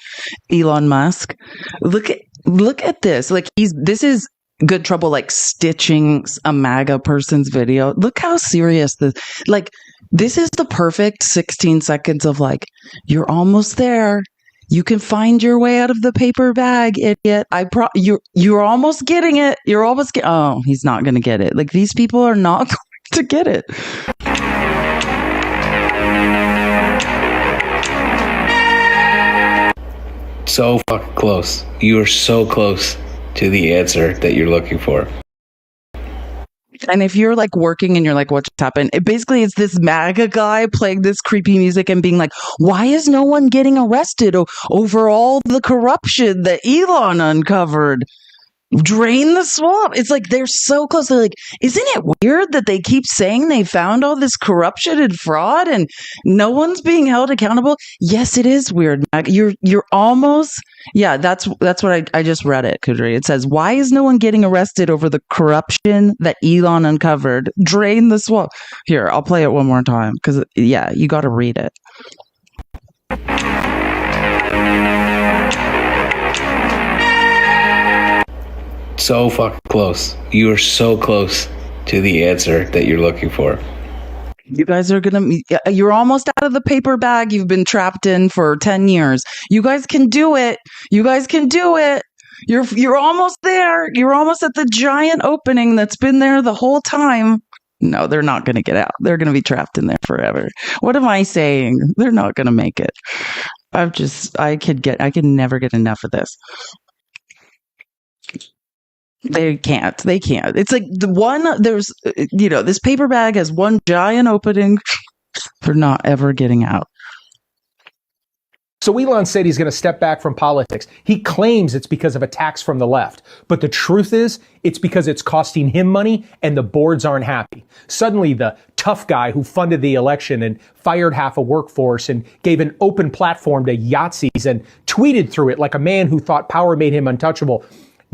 Elon Musk. Look at this. Like, this is Good Trouble, like stitching a MAGA person's video. Look how serious this is the perfect 16 seconds of like, you're almost there. You can find your way out of the paper bag, idiot. You're almost getting it. Oh, he's not going to get it. Like, these people are not going to get it. So fucking close. You are so close to the answer that you're looking for. And if you're like working and you're like, what just happened? It basically is this MAGA guy playing this creepy music and being like, why is no one getting arrested over all the corruption that Elon uncovered? Drain the swamp. It's like they're so close. They're like, isn't it weird that they keep saying they found all this corruption and fraud and no one's being held accountable? Yes, it is weird. You're almost, yeah. That's what I just read it, Kudri. It says, why is no one getting arrested over the corruption that Elon uncovered? Drain the swamp. Here, I'll play it one more time because yeah, you got to read it. So fucking close. You are so close to the answer that you're looking for. You guys are you're almost out of the paper bag you've been trapped in for 10 years. You guys can do it. You guys can do it. You're almost there. You're almost at the giant opening that's been there the whole time. No, they're not going to get out. They're going to be trapped in there forever. What am I saying? They're not going to make it. I can never get enough of this. They can't. It's like this paper bag has one giant opening. They're not ever getting out. So Elon said he's going to step back from politics. He claims it's because of attacks from the left. But the truth is, it's because it's costing him money and the boards aren't happy. Suddenly, the tough guy who funded the election and fired half a workforce and gave an open platform to Yahtzees and tweeted through it like a man who thought power made him untouchable.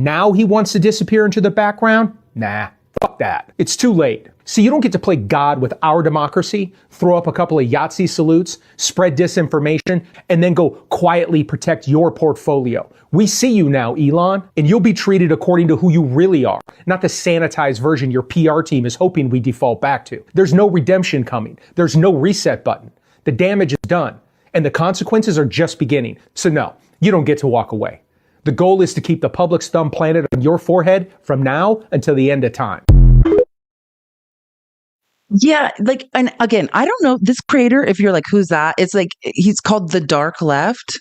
Now he wants to disappear into the background? Nah, fuck that. It's too late. See, you don't get to play God with our democracy, throw up a couple of Yahtzee salutes, spread disinformation, and then go quietly protect your portfolio. We see you now, Elon, and you'll be treated according to who you really are, not the sanitized version your PR team is hoping we default back to. There's no redemption coming. There's no reset button. The damage is done, and the consequences are just beginning. So no, you don't get to walk away. The goal is to keep the public's thumb planted on your forehead from now until the end of time. Yeah, and again, I don't know this creator, if you're like, who's that? It's like, he's called The Dark Left.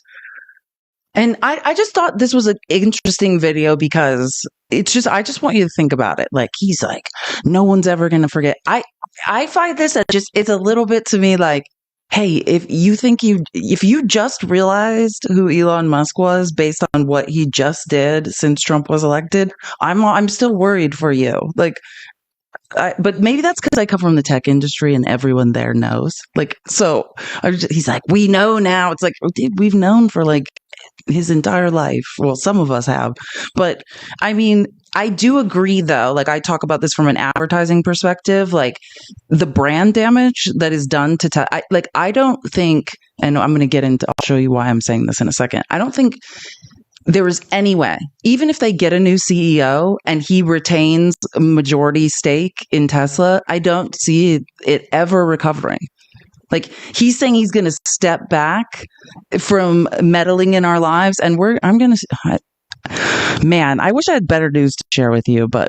And I just thought this was an interesting video because I just want you to think about it. Like, he's like, no one's ever going to forget. I find this it's a little bit to me like, hey, if you just realized who Elon Musk was based on what he just did since Trump was elected, I'm still worried for you. But maybe that's because I come from the tech industry and everyone there knows. He's like, we know now. It's like, we've known for like his entire life. Well, some of us have. But I mean, I do agree, though. Like, I talk about this from an advertising perspective, like the brand damage that is done to I don't think, and I'm going to I'll show you why I'm saying this in a second. I don't think there is any way, even if they get a new CEO and he retains a majority stake in Tesla, I don't see it ever recovering. Like, he's saying he's going to step back from meddling in our lives, and man, I wish I had better news to share with you, but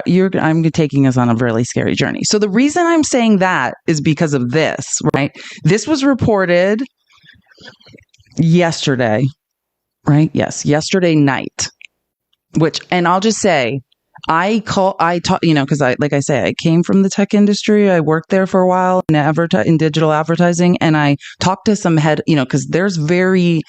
I'm taking us on a really scary journey. So the reason I'm saying that is because of this, right? This was reported yesterday, right? Yes, yesterday night, and I'll just say, because like I say, I came from the tech industry. I worked there for a while in digital advertising, and I talked to some because there's very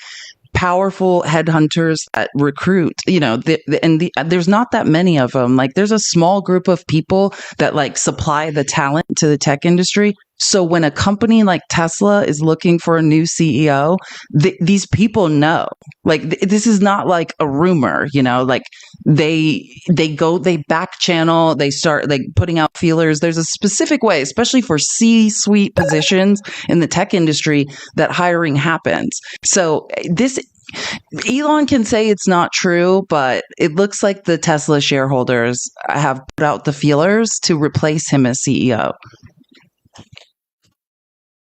powerful headhunters that recruit, there's not that many of them. Like, there's a small group of people that like supply the talent to the tech industry. So when a company like Tesla is looking for a new CEO, these people know, like, this is not like a rumor, like they back channel, they start like putting out feelers. There's a specific way, especially for C-suite positions in the tech industry, that hiring happens. So Elon can say it's not true, but it looks like the Tesla shareholders have put out the feelers to replace him as CEO.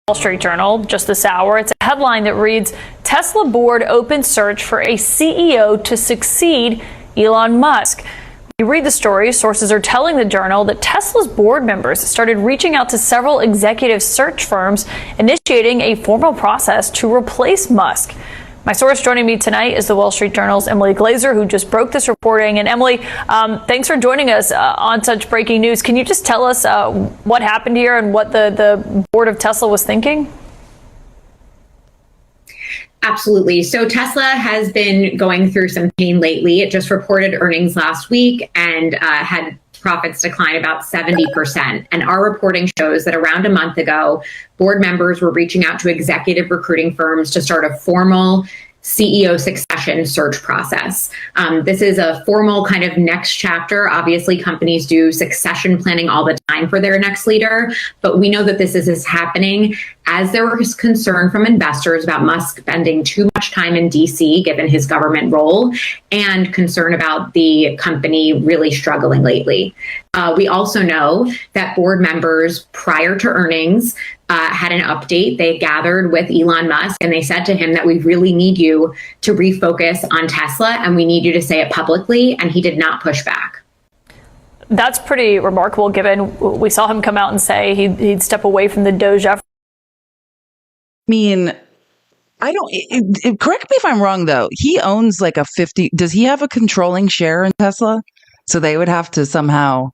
Wall Street Journal just this hour. It's a headline that reads, Tesla board opens search for a CEO to succeed Elon Musk. When you read the story, sources are telling the Journal that Tesla's board members started reaching out to several executive search firms, initiating a formal process to replace Musk. My source joining me tonight is the Wall Street Journal's Emily Glazer, who just broke this reporting. And Emily, thanks for joining us on such breaking news. Can you just tell us what happened here and what the board of Tesla was thinking? Absolutely. So Tesla has been going through some pain lately. It just reported earnings last week and had profits decline about 70%. And our reporting shows that around a month ago, board members were reaching out to executive recruiting firms to start a formal CEO succession search process. This is a formal kind of next chapter. Obviously, companies do succession planning all the time for their next leader, but we know that this is happening as there was concern from investors about Musk spending too much time in DC, given his government role, and concern about the company really struggling lately. We also know that board members prior to earnings had an update. They gathered with Elon Musk and they said to him that we really need you to refocus on Tesla and we need you to say it publicly. And he did not push back. That's pretty remarkable, given we saw him come out and say he'd step away from the Doge effort. I mean, I don't, correct me if I'm wrong though. He owns like a 50, does he have a controlling share in Tesla? So they would have to somehow,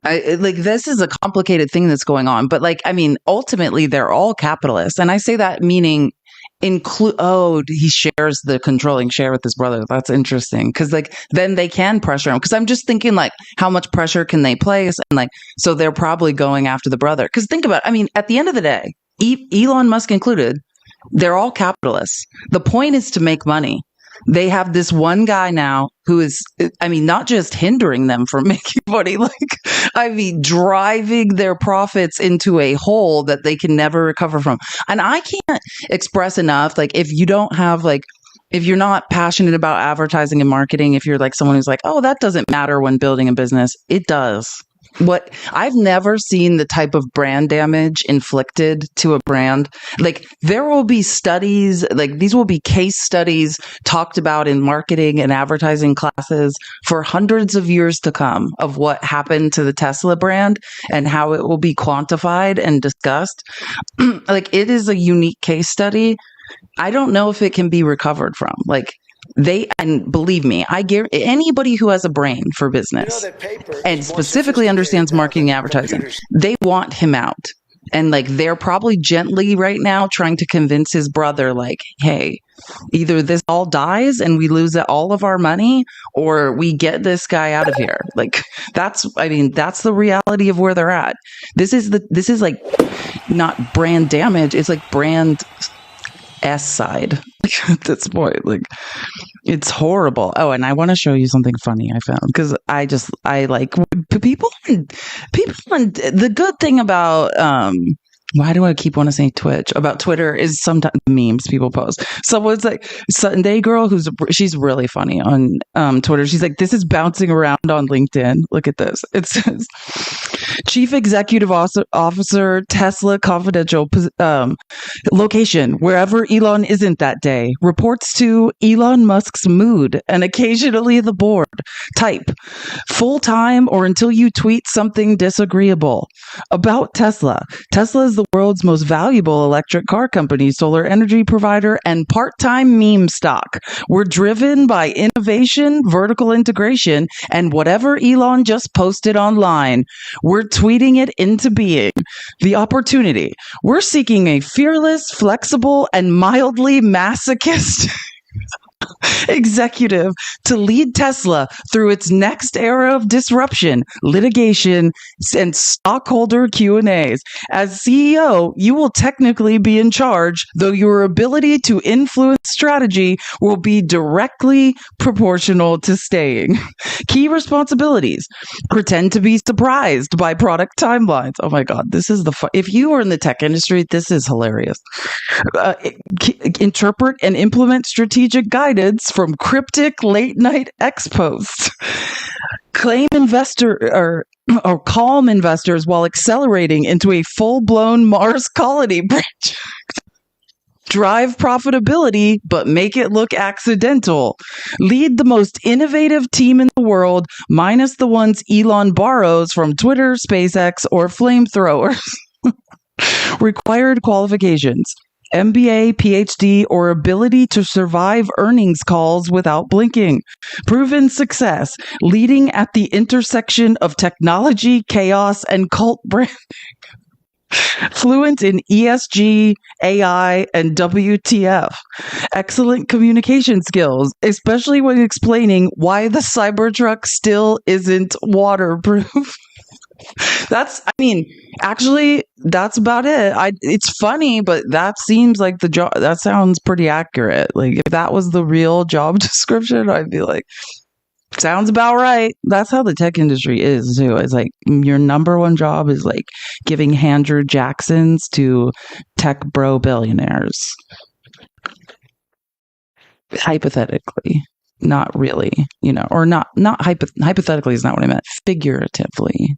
this is a complicated thing that's going on, but like, I mean, ultimately they're all capitalists. And I say that meaning he shares the controlling share with his brother. That's interesting. Cause like, then they can pressure him. Cause I'm just thinking like, how much pressure can they place? And like, so they're probably going after the brother. Cause think about it. I mean, at the end of the day, Elon Musk included, they're all capitalists. The point is to make money. They have this one guy now who is, I mean, not just hindering them from making money, like, I mean, driving their profits into a hole that they can never recover from. And I can't express enough, like, if you don't have, like, if you're not passionate about advertising and marketing, if you're like someone who's like, oh, that doesn't matter when building a business, it does. What I've never seen the type of brand damage inflicted to a brand. Like there will be studies, like these will be case studies talked about in marketing and advertising classes for hundreds of years to come of what happened to the Tesla brand and how it will be quantified and discussed. Like it is a unique case study. I don't know if it can be recovered from. Like and believe me, I guarantee anybody who has a brain for business and specifically understands marketing and advertising, they want him out. And like, they're probably gently right now trying to convince his brother, like, hey, either this all dies and we lose all of our money or we get this guy out of here. Like that's the reality of where they're at. This is like not brand damage. It's like brand S side at this point. Like it's horrible. Oh, and I want to show you something funny I found because I like people and the good thing about why do I keep wanting to say Twitch about Twitter is sometimes memes people post. Someone's like Sunday Girl, she's really funny on Twitter. She's like, this is bouncing around on LinkedIn. Look at this. It says, Chief Executive Officer, Tesla Confidential, location, wherever Elon isn't that day. Reports to Elon Musk's mood and occasionally the board. Type, full-time or until you tweet something disagreeable. About Tesla. Tesla is the world's most valuable electric car company, solar energy provider, and part-time meme stock. We're driven by innovation, vertical integration, and whatever Elon just posted online. We're tweeting it into being. The opportunity. We're seeking a fearless, flexible, and mildly masochist executive to lead Tesla through its next era of disruption, litigation, and stockholder Q&As. As CEO, you will technically be in charge, though your ability to influence strategy will be directly proportional to staying. Key responsibilities. Pretend to be surprised by product timelines. Oh my God, this is if you are in the tech industry, this is hilarious. Interpret and implement strategic guidance from cryptic late night X posts. Claim or calm investors while accelerating into a full-blown Mars colony project. Drive profitability, but make it look accidental. Lead the most innovative team in the world, minus the ones Elon borrows from Twitter, SpaceX, or flamethrowers. Required qualifications. MBA, PhD, or ability to survive earnings calls without blinking. Proven success, leading at the intersection of technology, chaos, and cult branding. Fluent in ESG, AI, and WTF. Excellent communication skills, especially when explaining why the Cybertruck still isn't waterproof. Actually, that's about it. It's funny, but that seems like the job. That sounds pretty accurate. Like, if that was the real job description, I'd be like, sounds about right. That's how the tech industry is too. It's like your number one job is like giving Andrew Jacksons to tech bro billionaires. Hypothetically, not really, or not hypothetically is not what I meant. Figuratively.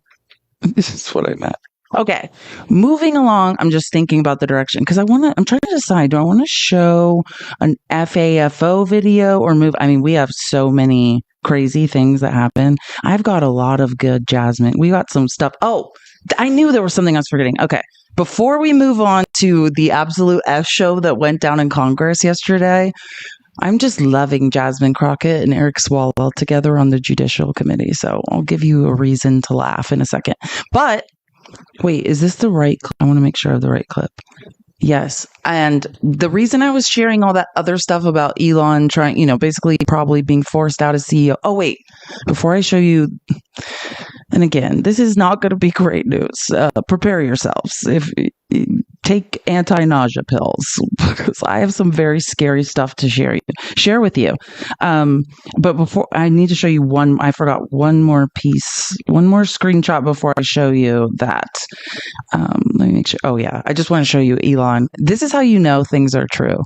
This is what I meant. Okay, moving along. I'm just thinking about the direction because I'm trying to decide, do I want to show an FAFO video or move? I mean, we have so many crazy things that happen. I've got a lot of good Jasmine. We got some stuff. Oh, I knew there was something I was forgetting. Okay, before we move on to the absolute F show that went down in Congress yesterday, I'm just loving Jasmine Crockett and Eric Swalwell together on the Judicial Committee. So I'll give you a reason to laugh in a second. But wait, is this the right clip? I want to make sure I have the right clip. Yes. And the reason I was sharing all that other stuff about Elon trying, basically probably being forced out as CEO. Oh, wait, before I show you. And again, this is not going to be great news. Prepare yourselves. Take anti-nausea pills because I have some very scary stuff to share with you. But before, I need to show you one. I forgot one more piece, one more screenshot before I show you that. Let me make sure. Oh yeah, I just want to show you Elon. This is how you know things are true.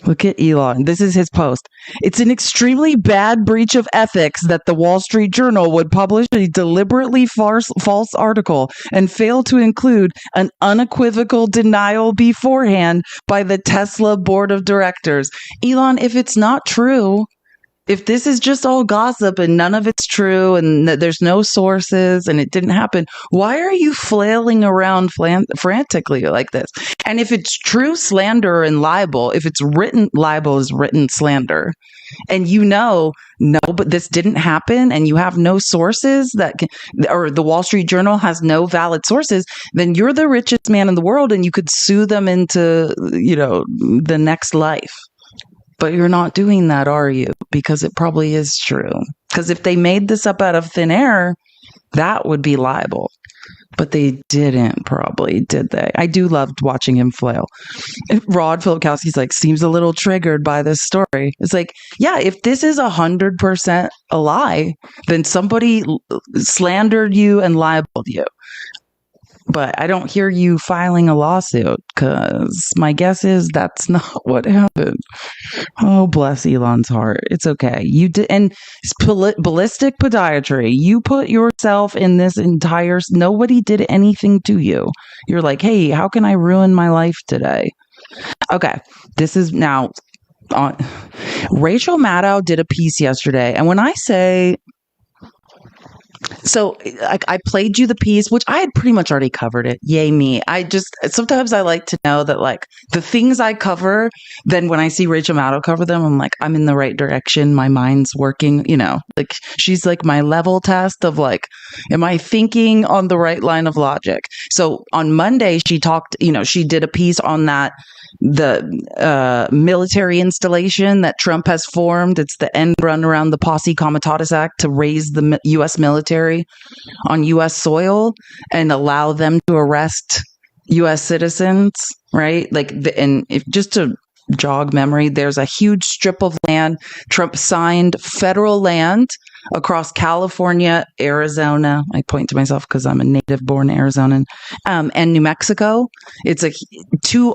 Look at Elon. This is his post. It's an extremely bad breach of ethics that the Wall Street Journal would publish a deliberately false article and fail to include an unequivocal denial beforehand by the Tesla board of directors. Elon, if it's not true, if this is just all gossip and none of it's true and there's no sources and it didn't happen, why are you flailing around frantically like this? And if it's true slander and libel, if it's written libel is written slander, and no, but this didn't happen, and you have no sources or the Wall Street Journal has no valid sources, then you're the richest man in the world and you could sue them into, the next life. But you're not doing that, are you? Because it probably is true. Because if they made this up out of thin air, that would be libel. But they didn't probably, did they? I do love watching him flail. Rod Filipkowski's like, seems a little triggered by this story. It's like, yeah, if this is 100% a lie, then somebody slandered you and libeled you. But I don't hear you filing a lawsuit because my guess is that's not what happened. Oh, bless Elon's heart. It's okay. You did, and ballistic podiatry. You put yourself in this entire. Nobody did anything to you. You're like, hey, how can I ruin my life today? Okay, this is now on. Rachel Maddow did a piece yesterday, and when I say. So I played you the piece, which I had pretty much already covered it. Yay me. Sometimes I like to know that like the things I cover, then when I see Rachel Maddow cover them, I'm like, I'm in the right direction. My mind's working, like she's like my level test of like, am I thinking on the right line of logic? So on Monday, she talked, she did a piece on the military installation that Trump has formed. It's the end run around the Posse Comitatus Act to raise the U.S. military on U.S. soil and allow them to arrest U.S. citizens, right? Just to jog memory, there's a huge strip of land. Trump signed federal land across California, Arizona. I point to myself because I'm a native-born Arizonan, and New Mexico. It's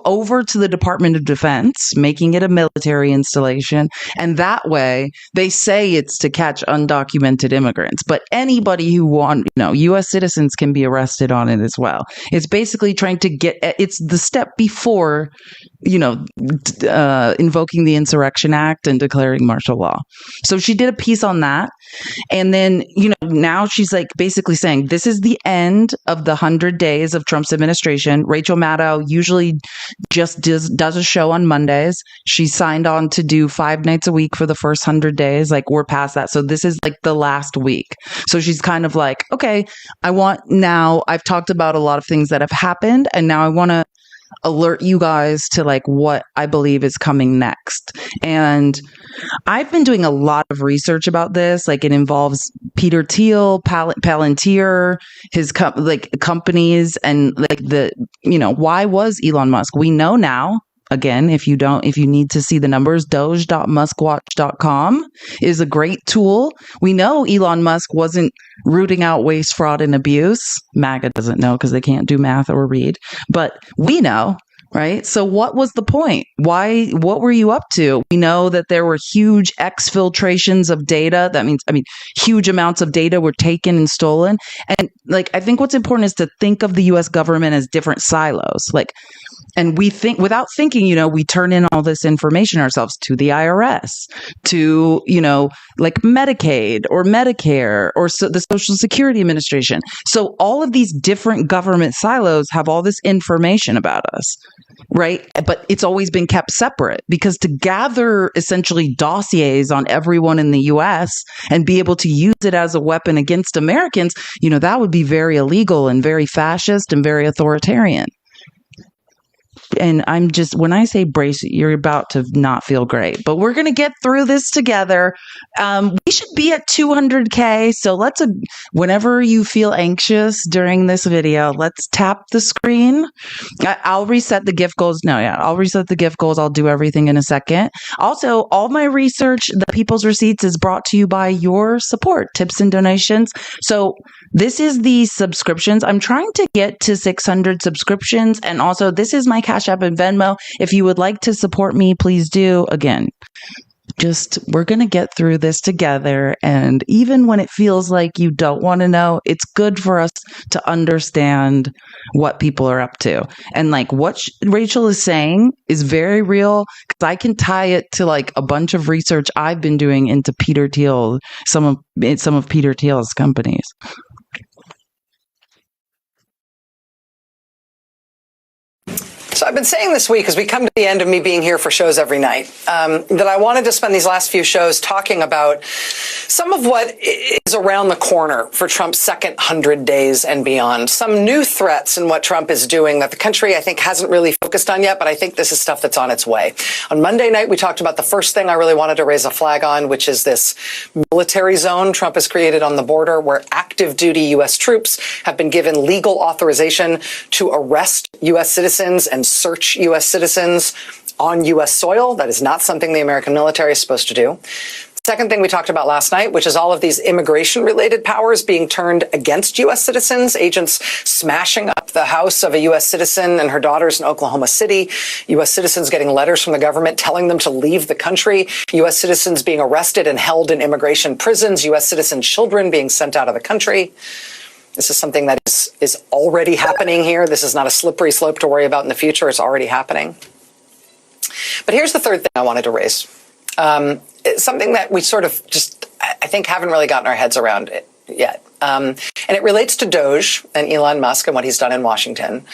over to the Department of Defense, making it a military installation. And that way, they say it's to catch undocumented immigrants. But anybody who U.S. citizens can be arrested on it as well. It's basically trying to it's the step before, invoking the Insurrection Act and declaring martial law. So she did a piece on that. And then, now she's like basically saying this is the end of the 100 days of Trump's administration. Rachel Maddow usually just does a show on Mondays. She signed on to do 5 nights a week for the first 100 days. Like, we're past that. So this is like the last week. So she's kind of like, okay, I've talked about a lot of things that have happened, and now I want to alert you guys to like what I believe is coming next. And I've been doing a lot of research about this. Like, it involves Peter Thiel, Palantir, his companies, and like why was Elon Musk? We know now. Again, if you need to see the numbers, doge.muskwatch.com is a great tool. We know Elon Musk wasn't rooting out waste, fraud, and abuse. MAGA doesn't know because they can't do math or read, but we know, right? So what was the point? What were you up to? We know that there were huge exfiltrations of data. That means, huge amounts of data were taken and stolen. And like, I think what's important is to think of the US government as different silos. Like, and we think, without thinking, we turn in all this information ourselves to the IRS, to, like Medicaid or Medicare or the Social Security Administration. So all of these different government silos have all this information about us, right? But it's always been kept separate, because to gather essentially dossiers on everyone in the US and be able to use it as a weapon against Americans, that would be very illegal and very fascist and very authoritarian. And when I say brace, you're about to not feel great, but we're going to get through this together. We should be at 200K. So whenever you feel anxious during this video, let's tap the screen. I'll reset the gift goals. I'll reset the gift goals. I'll do everything in a second. Also, all my research, the People's Receipts, is brought to you by your support, tips and donations. So this is the subscriptions. I'm trying to get to 600 subscriptions. And also, this is my Cash App and Venmo. If you would like to support me, please do. Again, we're going to get through this together. And even when it feels like you don't want to know, it's good for us to understand what people are up to. And like what Rachel is saying is very real, because I can tie it to like a bunch of research I've been doing into Peter Thiel, some of Peter Thiel's companies. So I've been saying this week, as we come to the end of me being here for shows every night, that I wanted to spend these last few shows talking about some of what is around the corner for Trump's second 100 days and beyond. Some new threats in what Trump is doing that the country, I think, hasn't really focused on yet, but I think this is stuff that's on its way. On Monday night, we talked about the first thing I really wanted to raise a flag on, which is this military zone Trump has created on the border, where active duty U.S. troops have been given legal authorization to arrest U.S. citizens and search U.S. citizens on U.S. soil. That is not something the American military is supposed to do. Second thing we talked about last night, which is all of these immigration-related powers being turned against U.S. citizens, agents smashing up the house of a U.S. citizen and her daughters in Oklahoma City, U.S. citizens getting letters from the government telling them to leave the country, U.S. citizens being arrested and held in immigration prisons, U.S. citizen children being sent out of the country. This is something that is already happening here. This is not a slippery slope to worry about in the future. It's already happening. But here's the third thing I wanted to raise. It's something that we sort of just, I think, haven't really gotten our heads around it yet. And it relates to Doge and Elon Musk and what he's done in Washington.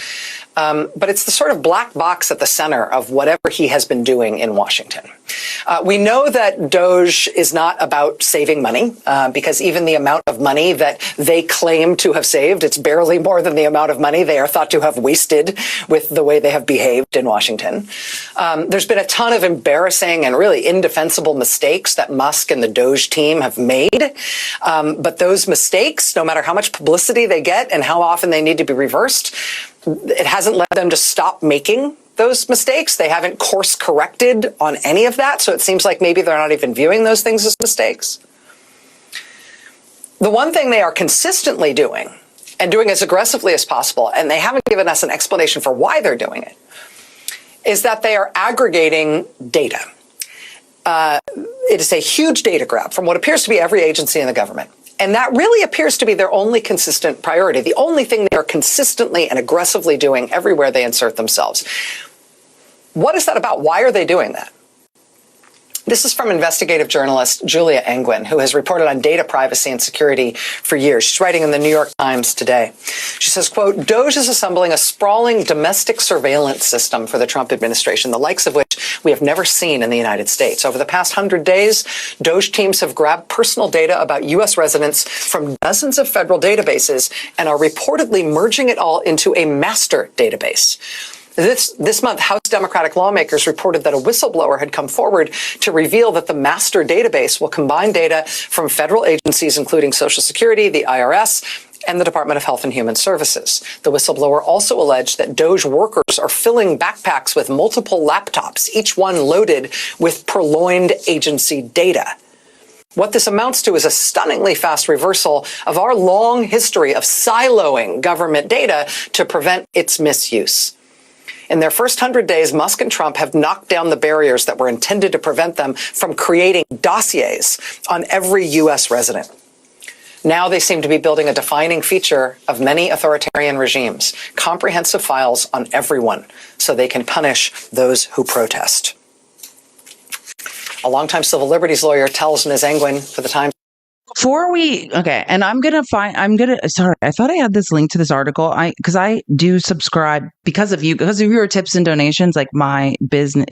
But it's the sort of black box at the center of whatever he has been doing in Washington. We know that Doge is not about saving money, because even the amount of money that they claim to have saved, it's barely more than the amount of money they are thought to have wasted with the way they have behaved in Washington. There's been a ton of embarrassing and really indefensible mistakes that Musk and the Doge team have made. But those mistakes, no matter how much publicity they get and how often they need to be reversed, it hasn't led them to stop making those mistakes. They haven't course corrected on any of that. So it seems like maybe they're not even viewing those things as mistakes. The one thing they are consistently doing, and doing as aggressively as possible, and they haven't given us an explanation for why they're doing it, is that they are aggregating data. It is a huge data grab from what appears to be every agency in the government. And that really appears to be their only consistent priority, the only thing they are consistently and aggressively doing everywhere they insert themselves. What is that about? Why are they doing that? This is from investigative journalist Julia Engwin, who has reported on data privacy and security for years. She's writing in the New York Times today. She says, quote, Doge is assembling a sprawling domestic surveillance system for the Trump administration, the likes of which we have never seen in the United States. Over the past 100 days, Doge teams have grabbed personal data about U.S. residents from dozens of federal databases and are reportedly merging it all into a master database. This month, House Democratic lawmakers reported that a whistleblower had come forward to reveal that the master database will combine data from federal agencies, including Social Security, the IRS, and the Department of Health and Human Services. The whistleblower also alleged that Doge workers are filling backpacks with multiple laptops, each one loaded with purloined agency data. What this amounts to is a stunningly fast reversal of our long history of siloing government data to prevent its misuse. In their first 100 days, Musk and Trump have knocked down the barriers that were intended to prevent them from creating dossiers on every U.S. resident. Now they seem to be building a defining feature of many authoritarian regimes, comprehensive files on everyone, so they can punish those who protest. A longtime civil liberties lawyer tells Ms. Engwin for the Times. Okay, and sorry, I thought I had this link to this article. Because I do subscribe because of your tips and donations, like my business,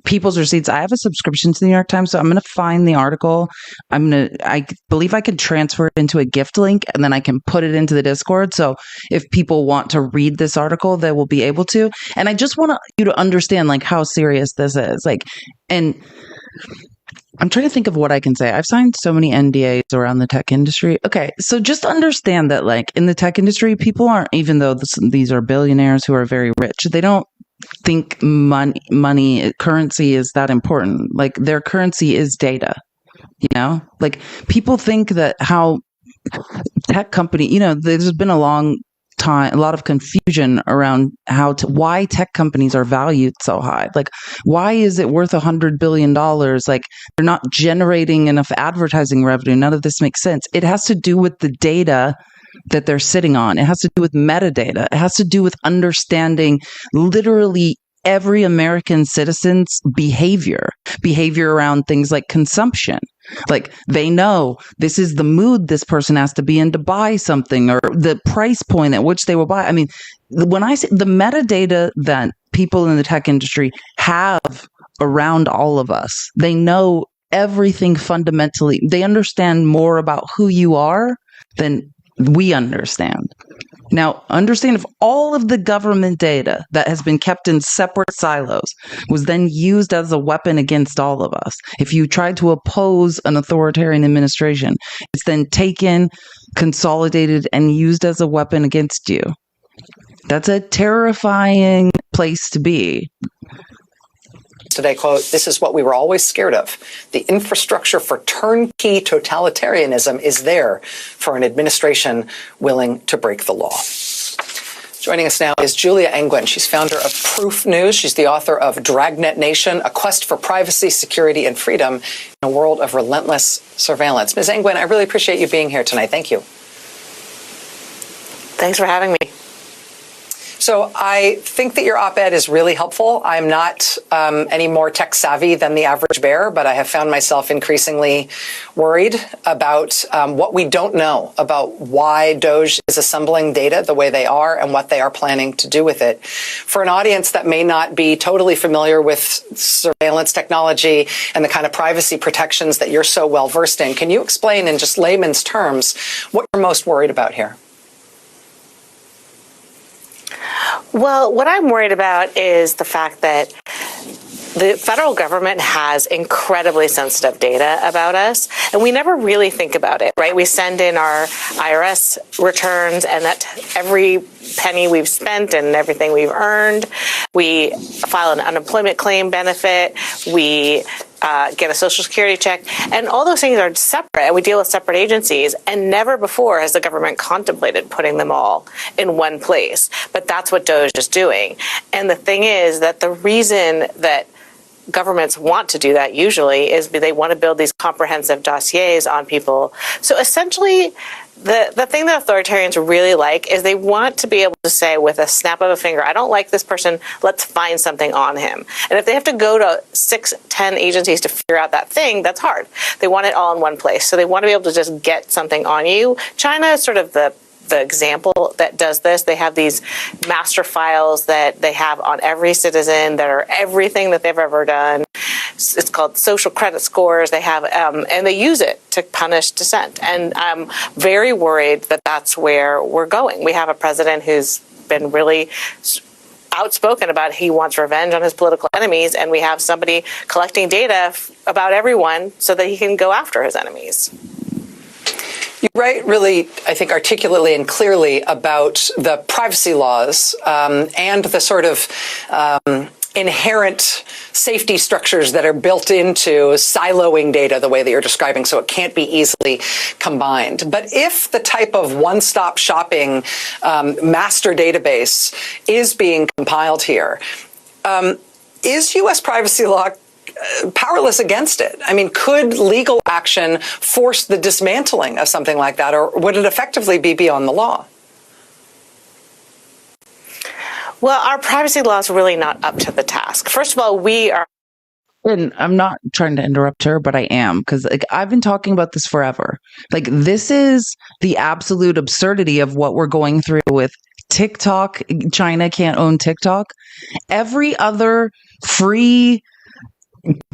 People's Receipts. I have a subscription to the New York Times, so I'm going to find the article. I believe I could transfer it into a gift link and then I can put it into the Discord. So if people want to read this article, they will be able to. And I just want you to understand like how serious this is. And I'm trying to think of what I can say. I've signed so many NDAs around the tech industry. Okay, so just understand that in the tech industry, people aren't, even though these are billionaires who are very rich, they don't think currency is that important. Their currency is data, people think that how tech company, there's been a long time, a lot of confusion around why tech companies are valued so high. Why is it worth $100 billion? They're not generating enough advertising revenue. None of this makes sense. It has to do with the data that they're sitting on. It has to do with metadata. It has to do with understanding literally every American citizen's behavior around things like consumption. They know this is the mood this person has to be in to buy something, or the price point at which they will buy. I mean, when I say the metadata that people in the tech industry have around all of us, they know everything fundamentally. They understand more about who you are than we understand. Now, understand if all of the government data that has been kept in separate silos was then used as a weapon against all of us. If you tried to oppose an authoritarian administration, it's then taken, consolidated, and used as a weapon against you. That's a terrifying place to be. Today, quote, this is what we were always scared of. The infrastructure for turnkey totalitarianism is there for an administration willing to break the law. Joining us now is Julia Engwin. She's founder of Proof News. She's the author of Dragnet Nation, A Quest for Privacy, Security, and Freedom in a World of Relentless Surveillance. Ms. Engwin, I really appreciate you being here tonight. Thank you. Thanks for having me. So I think that your op-ed is really helpful. I'm not any more tech savvy than the average bear, but I have found myself increasingly worried about what we don't know about why Doge is assembling data the way they are and what they are planning to do with it. For an audience that may not be totally familiar with surveillance technology and the kind of privacy protections that you're so well versed in, can you explain in just layman's terms what you're most worried about here? Well, what I'm worried about is the fact that the federal government has incredibly sensitive data about us, and we never really think about it, right? We send in our IRS returns, and that every penny we've spent and everything we've earned, we file an unemployment claim benefit, we get a Social Security check, and all those things are separate, and we deal with separate agencies, and never before has the government contemplated putting them all in one place. But that's what Doge is doing. And the thing is that the reason that governments want to do that usually is they want to build these comprehensive dossiers on people. So essentially, the thing that authoritarians really like is they want to be able to say with a snap of a finger, I don't like this person, let's find something on him. And if they have to go to 6-10 agencies to figure out that thing, that's hard. They want it all in one place. So they want to be able to just get something on you. China is sort of the example that does this. They have these master files that they have on every citizen that are everything that they've ever done. It's called social credit scores. They have, and they use it to punish dissent. And I'm very worried that that's where we're going. We have a president who's been really outspoken about he wants revenge on his political enemies, and we have somebody collecting data about everyone so that he can go after his enemies. You write really, I think, articulately and clearly about the privacy laws and the sort of inherent safety structures that are built into siloing data the way that you're describing, so it can't be easily combined. But if the type of one-stop shopping master database is being compiled here, is U.S. privacy law powerless against it? I mean, could legal action force the dismantling of something like that, or would it effectively be beyond the law? Well, our privacy law is really not up to the task. First of all, we are. And I'm not trying to interrupt her, but I am, because I've been talking about this forever. Like, this is the absolute absurdity of what we're going through with TikTok. China can't own TikTok. Every other free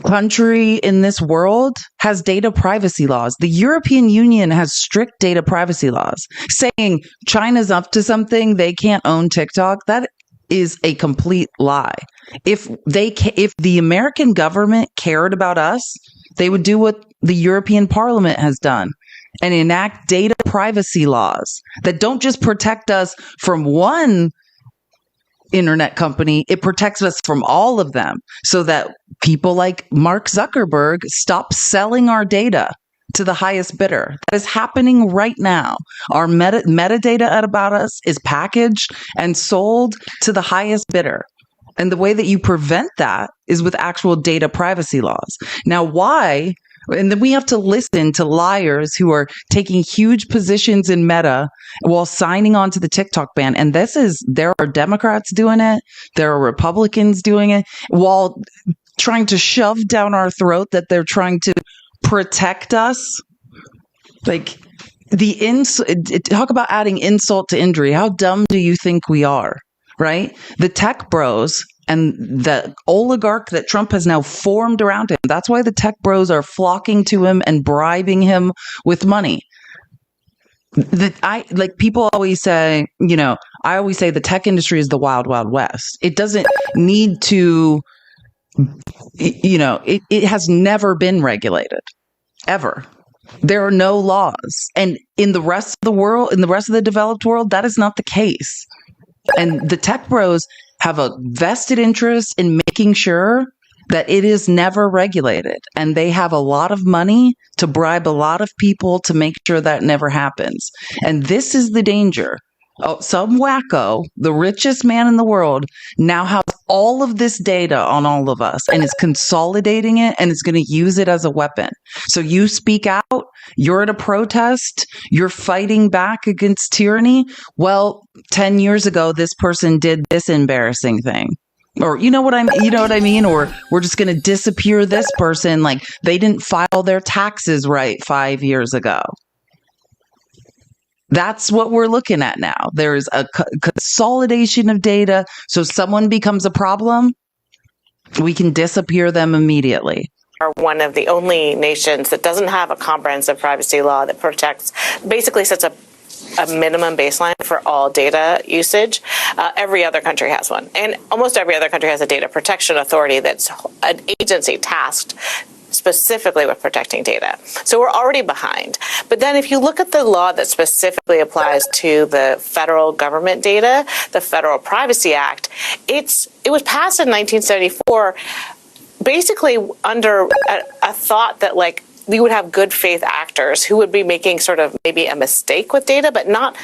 country in this world has data privacy laws. The European Union has strict data privacy laws. Saying China's up to something, they can't own TikTok, that is a complete lie. If the American government cared about us, they would do what the European Parliament has done and enact data privacy laws that don't just protect us from one internet company, it protects us from all of them, so that people like Mark Zuckerberg stop selling our data to the highest bidder. That is happening right now. Our metadata about us is packaged and sold to the highest bidder. And the way that you prevent that is with actual data privacy laws. Now, why? And then we have to listen to liars who are taking huge positions in Meta while signing on to the TikTok ban. And there are Democrats doing it. There are Republicans doing it while trying to shove down our throat that they're trying to protect us. Like, talk about adding insult to injury. How dumb do you think we are? Right? The tech bros and the oligarch that Trump has now formed around him. That's why the tech bros are flocking to him and bribing him with money. People always say, I always say the tech industry is the wild, wild west. It doesn't need to, it has never been regulated, ever. There are no laws. And in the rest of the world, in the rest of the developed world, that is not the case. And the tech bros have a vested interest in making sure that it is never regulated. And they have a lot of money to bribe a lot of people to make sure that never happens. And this is the danger. Some wacko, the richest man in the world, now has all of this data on all of us and is consolidating it and is going to use it as a weapon. So you speak out, you're at a protest, you're fighting back against tyranny. Well, 10 years ago, this person did this embarrassing thing. Or you know what I mean? Or we're just going to disappear this person like they didn't file their taxes right 5 years ago. That's what we're looking at now. There's a consolidation of data. So someone becomes a problem, we can disappear them immediately. Are one of the only nations that doesn't have a comprehensive privacy law that basically sets a minimum baseline for all data usage. Every other country has one. And almost every other country has a data protection authority that's an agency tasked specifically with protecting data. So we're already behind. But then if you look at the law that specifically applies to the federal government data, the Federal Privacy Act, it was passed in 1974 basically under a thought that you would have good faith actors who would be making sort of maybe a mistake with data, but not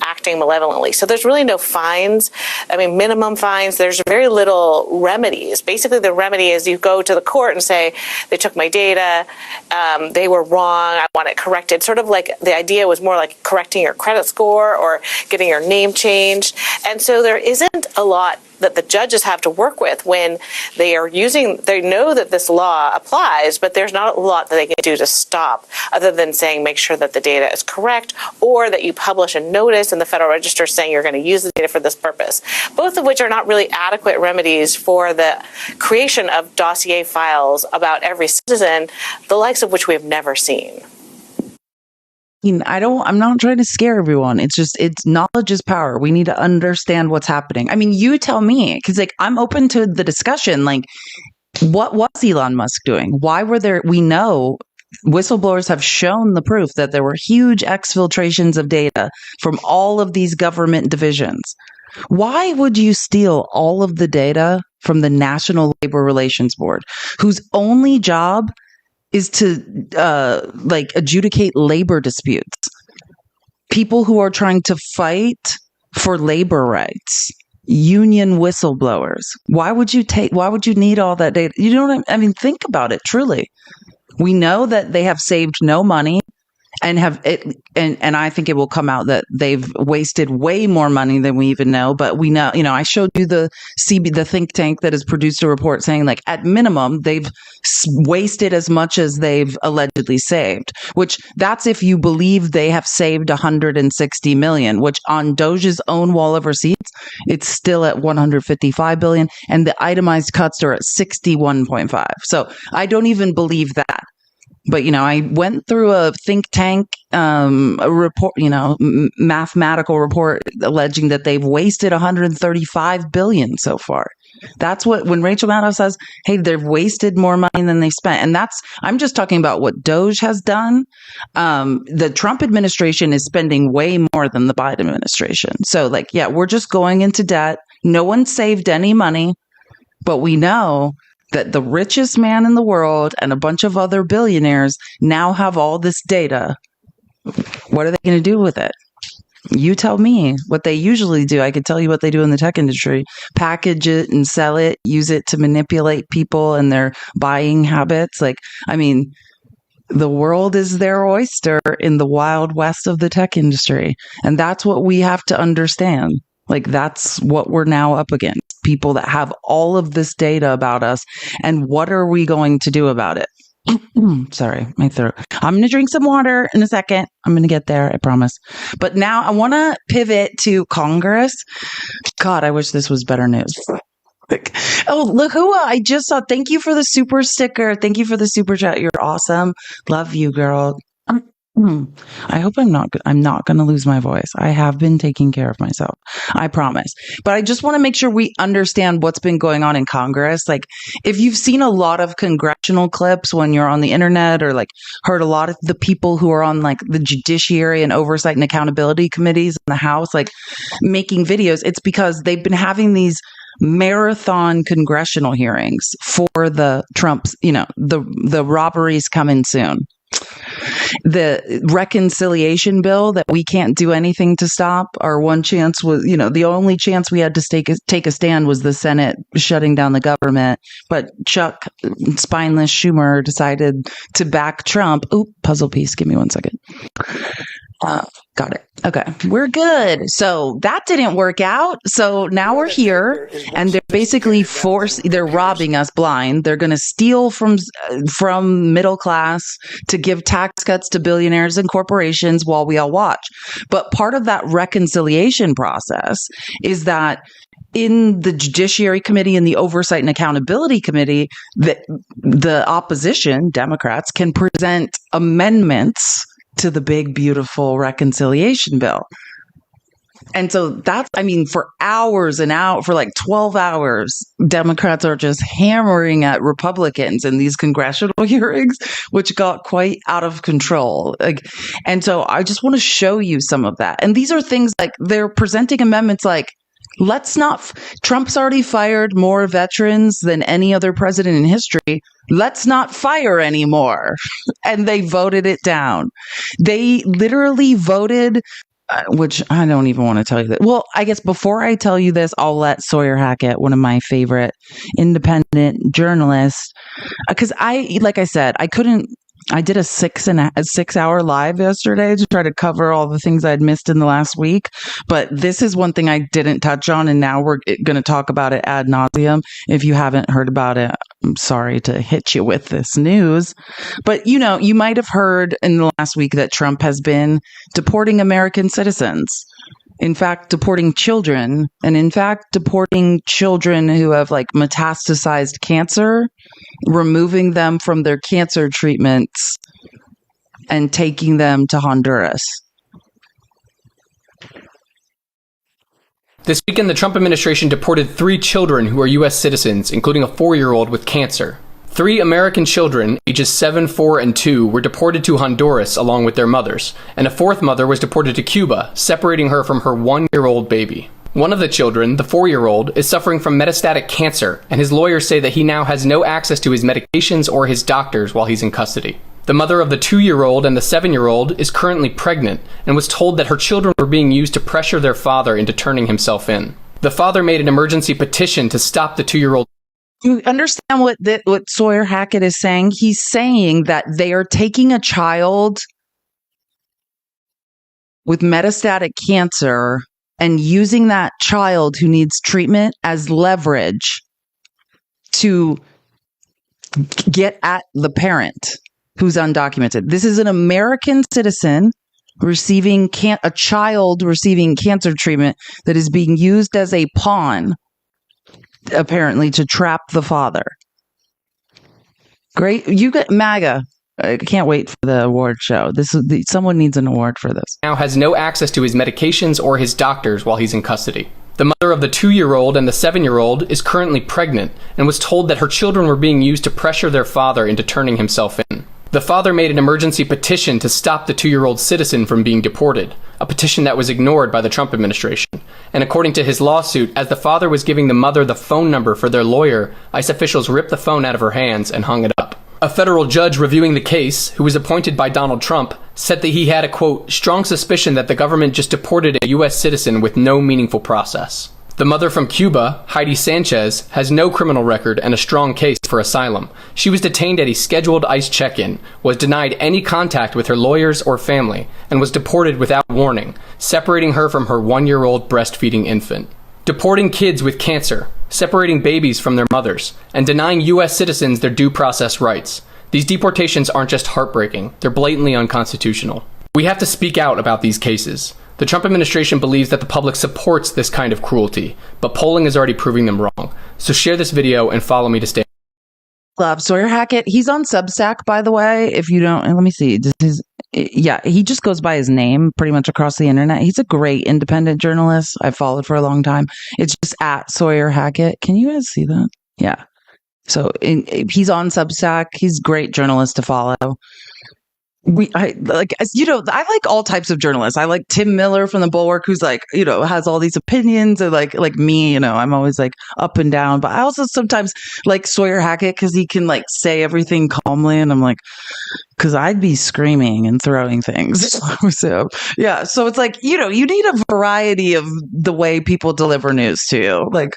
acting malevolently. So there's really no fines. I mean, minimum fines. There's very little remedies. Basically, the remedy is you go to the court and say, they took my data, they were wrong, I want it corrected. Sort of like the idea was more like correcting your credit score or getting your name changed. And so there isn't a lot that the judges have to work with when they know that this law applies, but there's not a lot that they can do to stop other than saying make sure that the data is correct, or that you publish a notice in the Federal Register saying you're going to use the data for this purpose, both of which are not really adequate remedies for the creation of dossier files about every citizen, the likes of which we have never seen. I'm not trying to scare everyone. It's knowledge is power. We need to understand what's happening. I mean, you tell me, because I'm open to the discussion. Like, what was Elon Musk doing? Why were there? We know whistleblowers have shown the proof that there were huge exfiltrations of data from all of these government divisions. Why would you steal all of the data from the National Labor Relations Board, whose only job is to adjudicate labor disputes? People who are trying to fight for labor rights, union whistleblowers. Why would you need all that data? You know what I mean? Think about it. Truly, we know that they have saved no money and and I think it will come out that they've wasted way more money than we even know. But we know, I showed you the think tank that has produced a report saying, like, at minimum, they've wasted as much as they've allegedly saved, which that's if you believe they have saved 160 million, which on Doge's own wall of receipts, it's still at 155 billion. And the itemized cuts are at 61.5. So I don't even believe that. But, I went through a think tank a report, mathematical report alleging that they've wasted 135 billion so far. That's when Rachel Maddow says, hey, they've wasted more money than they spent. And I'm just talking about what Doge has done. The Trump administration is spending way more than the Biden administration. So we're just going into debt. No one saved any money, but we know that the richest man in the world and a bunch of other billionaires now have all this data. What are they going to do with it? You tell me what they usually do. I could tell you what they do in the tech industry. Package it and sell it, use it to manipulate people and their buying habits. The world is their oyster in the wild west of the tech industry. And that's what we have to understand. That's what we're now up against. People that have all of this data about us. And what are we going to do about it? Sorry, my throat. I'm going to drink some water in a second. I'm going to get there, I promise. But now I want to pivot to Congress. God, I wish this was better news. Oh, Lahua, I just saw. Thank you for the super sticker. Thank you for the super chat. You're awesome. Love you, girl. I hope I'm not going to lose my voice. I have been taking care of myself. I promise. But I just want to make sure we understand what's been going on in Congress. If you've seen a lot of congressional clips when you're on the internet, or heard a lot of the people who are on the Judiciary and Oversight and Accountability committees in the House, making videos, it's because they've been having these marathon congressional hearings for the Trumps, the robberies coming soon. The reconciliation bill that we can't do anything to stop. Our one chance was, the only chance we had to take a stand was the Senate shutting down the government. But Chuck, spineless Schumer, decided to back Trump. Oop, puzzle piece. Give me 1 second. Got it. Okay, we're good. So that didn't work out. So now we're here, and they're basically they're robbing us blind. They're going to steal from middle class to give tax cuts to billionaires and corporations while we all watch. But part of that reconciliation process is that in the Judiciary Committee and the Oversight and Accountability Committee, the opposition, Democrats, can present amendments to the big, beautiful reconciliation bill. And so for hours and out, for 12 hours, Democrats are just hammering at Republicans in these congressional hearings, which got quite out of control. And so I just want to show you some of that. And these are things they're presenting amendments Trump's already fired more veterans than any other president in history. let's not fire anymore. And they voted it down. They literally voted, which I don't even want to tell you that. Well, I guess before I tell you this, I'll let Sawyer Hackett, one of my favorite independent journalists, because like I said, I did a 6 hour live yesterday to try to cover all the things I'd missed in the last week. But this is one thing I didn't touch on, and now we're going to talk about it ad nauseum. If you haven't heard about it, I'm sorry to hit you with this news. But, you might have heard in the last week that Trump has been deporting American citizens. In fact, deporting children, and in fact, deporting children who have metastasized cancer, removing them from their cancer treatments and taking them to Honduras. This weekend, the Trump administration deported 3 children who are U.S. citizens, including a 4-year-old with cancer. 3 American children, ages 7, 4, and 2, were deported to Honduras along with their mothers, and a 4th mother was deported to Cuba, separating her from her 1-year-old baby. One of the children, the 4-year-old, is suffering from metastatic cancer, and his lawyers say that he now has no access to his medications or his doctors while he's in custody. The mother of the 2-year-old and the 7-year-old is currently pregnant and was told that her children were being used to pressure their father into turning himself in. The father made an emergency petition to stop the 2-year-old. You understand what Sawyer Hackett is saying? He's saying that they are taking a child with metastatic cancer and using that child who needs treatment as leverage to get at the parent who's undocumented. This is an American citizen receiving a child receiving cancer treatment that is being used as a pawn, apparently, to trap the father. Great. You get MAGA. I can't wait for the award show. Someone needs an award for this. Now has no access to his medications or his doctors while he's in custody. The mother of the 2-year-old and the 7-year-old is currently pregnant and was told that her children were being used to pressure their father into turning himself in. The father made an emergency petition to stop the 2-year-old citizen from being deported, a petition that was ignored by the Trump administration. And according to his lawsuit, as the father was giving the mother the phone number for their lawyer, ICE officials ripped the phone out of her hands and hung it up. A federal judge reviewing the case, who was appointed by Donald Trump, said that he had a, quote, strong suspicion that the government just deported a U.S. citizen with no meaningful process. The mother from Cuba, Heidi Sanchez, has no criminal record and a strong case for asylum. She was detained at a scheduled ICE check-in, was denied any contact with her lawyers or family, and was deported without warning, separating her from her 1-year-old breastfeeding infant. Deporting kids with cancer, separating babies from their mothers, and denying U.S. citizens their due process rights. These deportations aren't just heartbreaking, they're blatantly unconstitutional. We have to speak out about these cases. The Trump administration believes that the public supports this kind of cruelty, but polling is already proving them wrong. So share this video and follow me to stay. Love Sawyer Hackett. He's on Substack, by the way. If you don't, let me see. He just goes by his name pretty much across the internet. He's a great independent journalist I've followed for a long time. It's just at Sawyer Hackett. Can you guys see that? Yeah. So he's on Substack. He's a great journalist to follow. I like all types of journalists. I like Tim Miller from the Bulwark, who's has all these opinions, and like me, I'm always up and down. But I also sometimes like Sawyer Hackett because he can say everything calmly, and I'm because I'd be screaming and throwing things. So yeah, so it's you need a variety of the way people deliver news to you.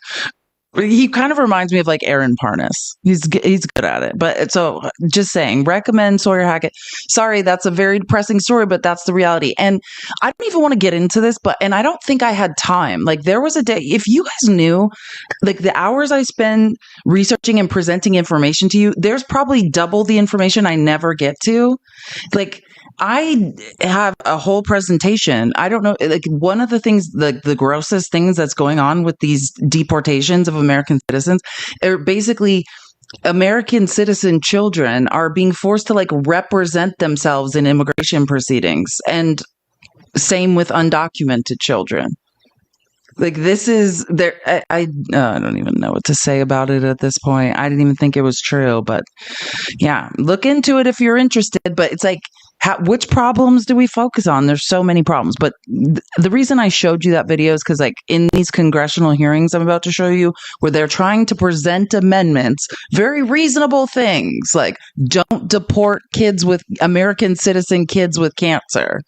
He kind of reminds me of Aaron Parnas. He's good at it. But so just saying, recommend Sawyer Hackett. Sorry, that's a very depressing story, but that's the reality. And I don't even want to get into this, and I don't think I had time. There was a day, if you guys knew, the hours I spend researching and presenting information to you, there's probably double the information I never get to. I have a whole presentation. I don't know, one of the things, the grossest things that's going on with these deportations of American citizens are basically American citizen children are being forced to represent themselves in immigration proceedings. And same with undocumented children. This is there. I don't even know what to say about it at this point. I didn't even think it was true, but yeah, look into it if you're interested. But it's which problems do we focus on? There's so many problems. But the reason I showed you that video is because, like, in these congressional hearings I'm about to show you, where they're trying to present amendments, very reasonable things, like don't deport American citizen kids with cancer.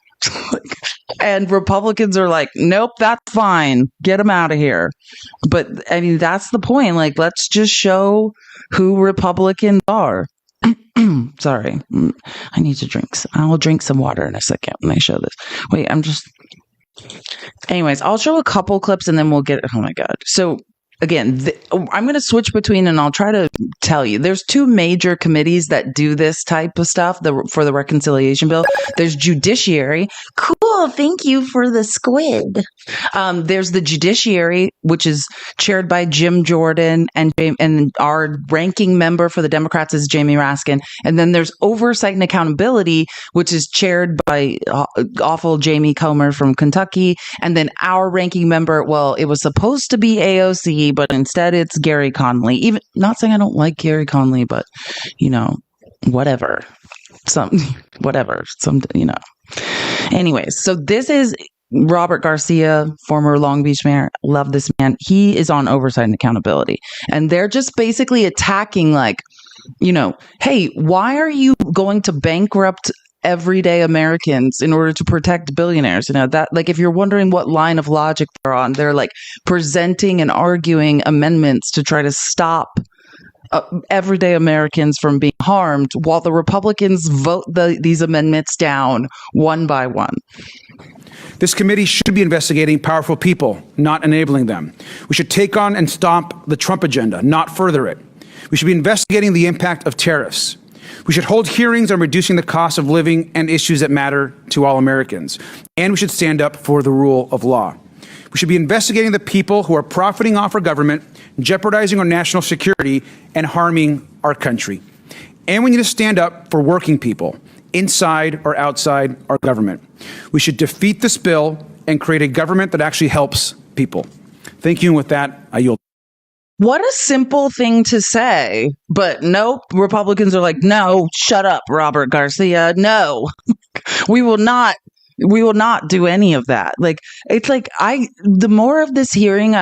And Republicans are like, nope, that's fine. Get them out of here. But I mean, that's the point. Like, let's just show who Republicans are. Sorry, I need to drink. I'll drink some water in a second when I show this. Wait, anyways, I'll show a couple clips and then we'll get. Oh my God. So again, I'm going to switch between, and I'll try to tell you. There's two major committees that do this type of stuff for the reconciliation bill. There's Judiciary. Cool. Thank you for the squid. There's the Judiciary, which is chaired by Jim Jordan, and our ranking member for the Democrats is Jamie Raskin. And then there's Oversight and Accountability, which is chaired by awful Jamie Comer from Kentucky. And then our ranking member, well, it was supposed to be AOC, but instead it's Gary Conley. Even not saying I don't like Gary Conley, but whatever. Anyways, so this is Robert Garcia, former Long Beach mayor. Love this man. He is on Oversight and Accountability. And they're just basically attacking, like, hey, why are you going to bankrupt everyday Americans in order to protect billionaires? That, like, if you're wondering what line of logic they're on, they're like presenting and arguing amendments to try to stop everyday Americans from being harmed, while the Republicans vote these amendments down one by one. This committee should be investigating powerful people, not enabling them. We should take on and stop the Trump agenda, not further it. We should be investigating the impact of tariffs. We should hold hearings on reducing the cost of living and issues that matter to all Americans. And we should stand up for the rule of law. We should be investigating the people who are profiting off our government, jeopardizing our national security, and harming our country. And we need to stand up for working people, inside or outside our government. We should defeat this bill and create a government that actually helps people. Thank you, and with that, I yield. What a simple thing to say, but nope, Republicans are like, no, shut up, Robert Garcia. No, we will not do any of that. Like, it's like the more of these hearings,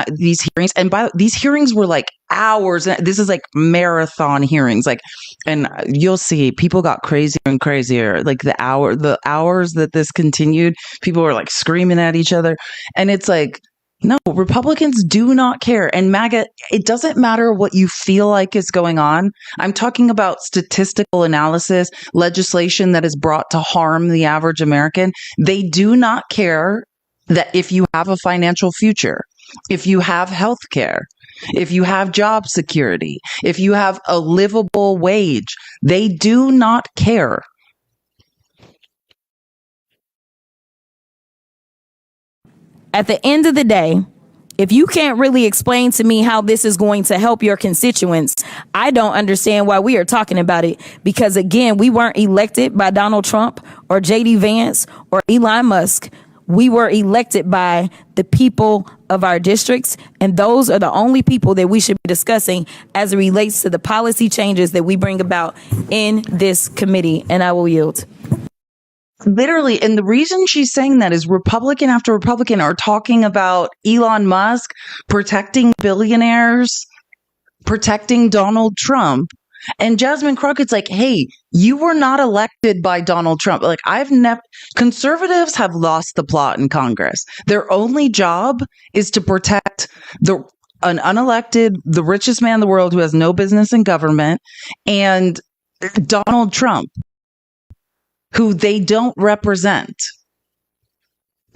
and these hearings were like hours. This is like marathon hearings. Like, and you'll see people got crazier and crazier. Like the hours that this continued, people were like screaming at each other. And it's like, no, Republicans do not care. And MAGA, it doesn't matter what you feel like is going on. I'm talking about statistical analysis, legislation that is brought to harm the average American. They do not care that if you have a financial future, if you have health care, if you have job security, if you have a livable wage, they do not care. At the end of the day, if you can't really explain to me how this is going to help your constituents, I don't understand why we are talking about it. Because again, we weren't elected by Donald Trump or JD Vance or Elon Musk. We were elected by the people of our districts, and those are the only people that we should be discussing as it relates to the policy changes that we bring about in this committee. And I will yield. Literally, and the reason she's saying that is Republican after Republican are talking about Elon Musk protecting billionaires, protecting Donald Trump. And Jasmine Crockett's like, hey, you were not elected by Donald Trump. Like, conservatives have lost the plot in Congress. Their only job is to protect the richest man in the world who has no business in government, and Donald Trump, who they don't represent.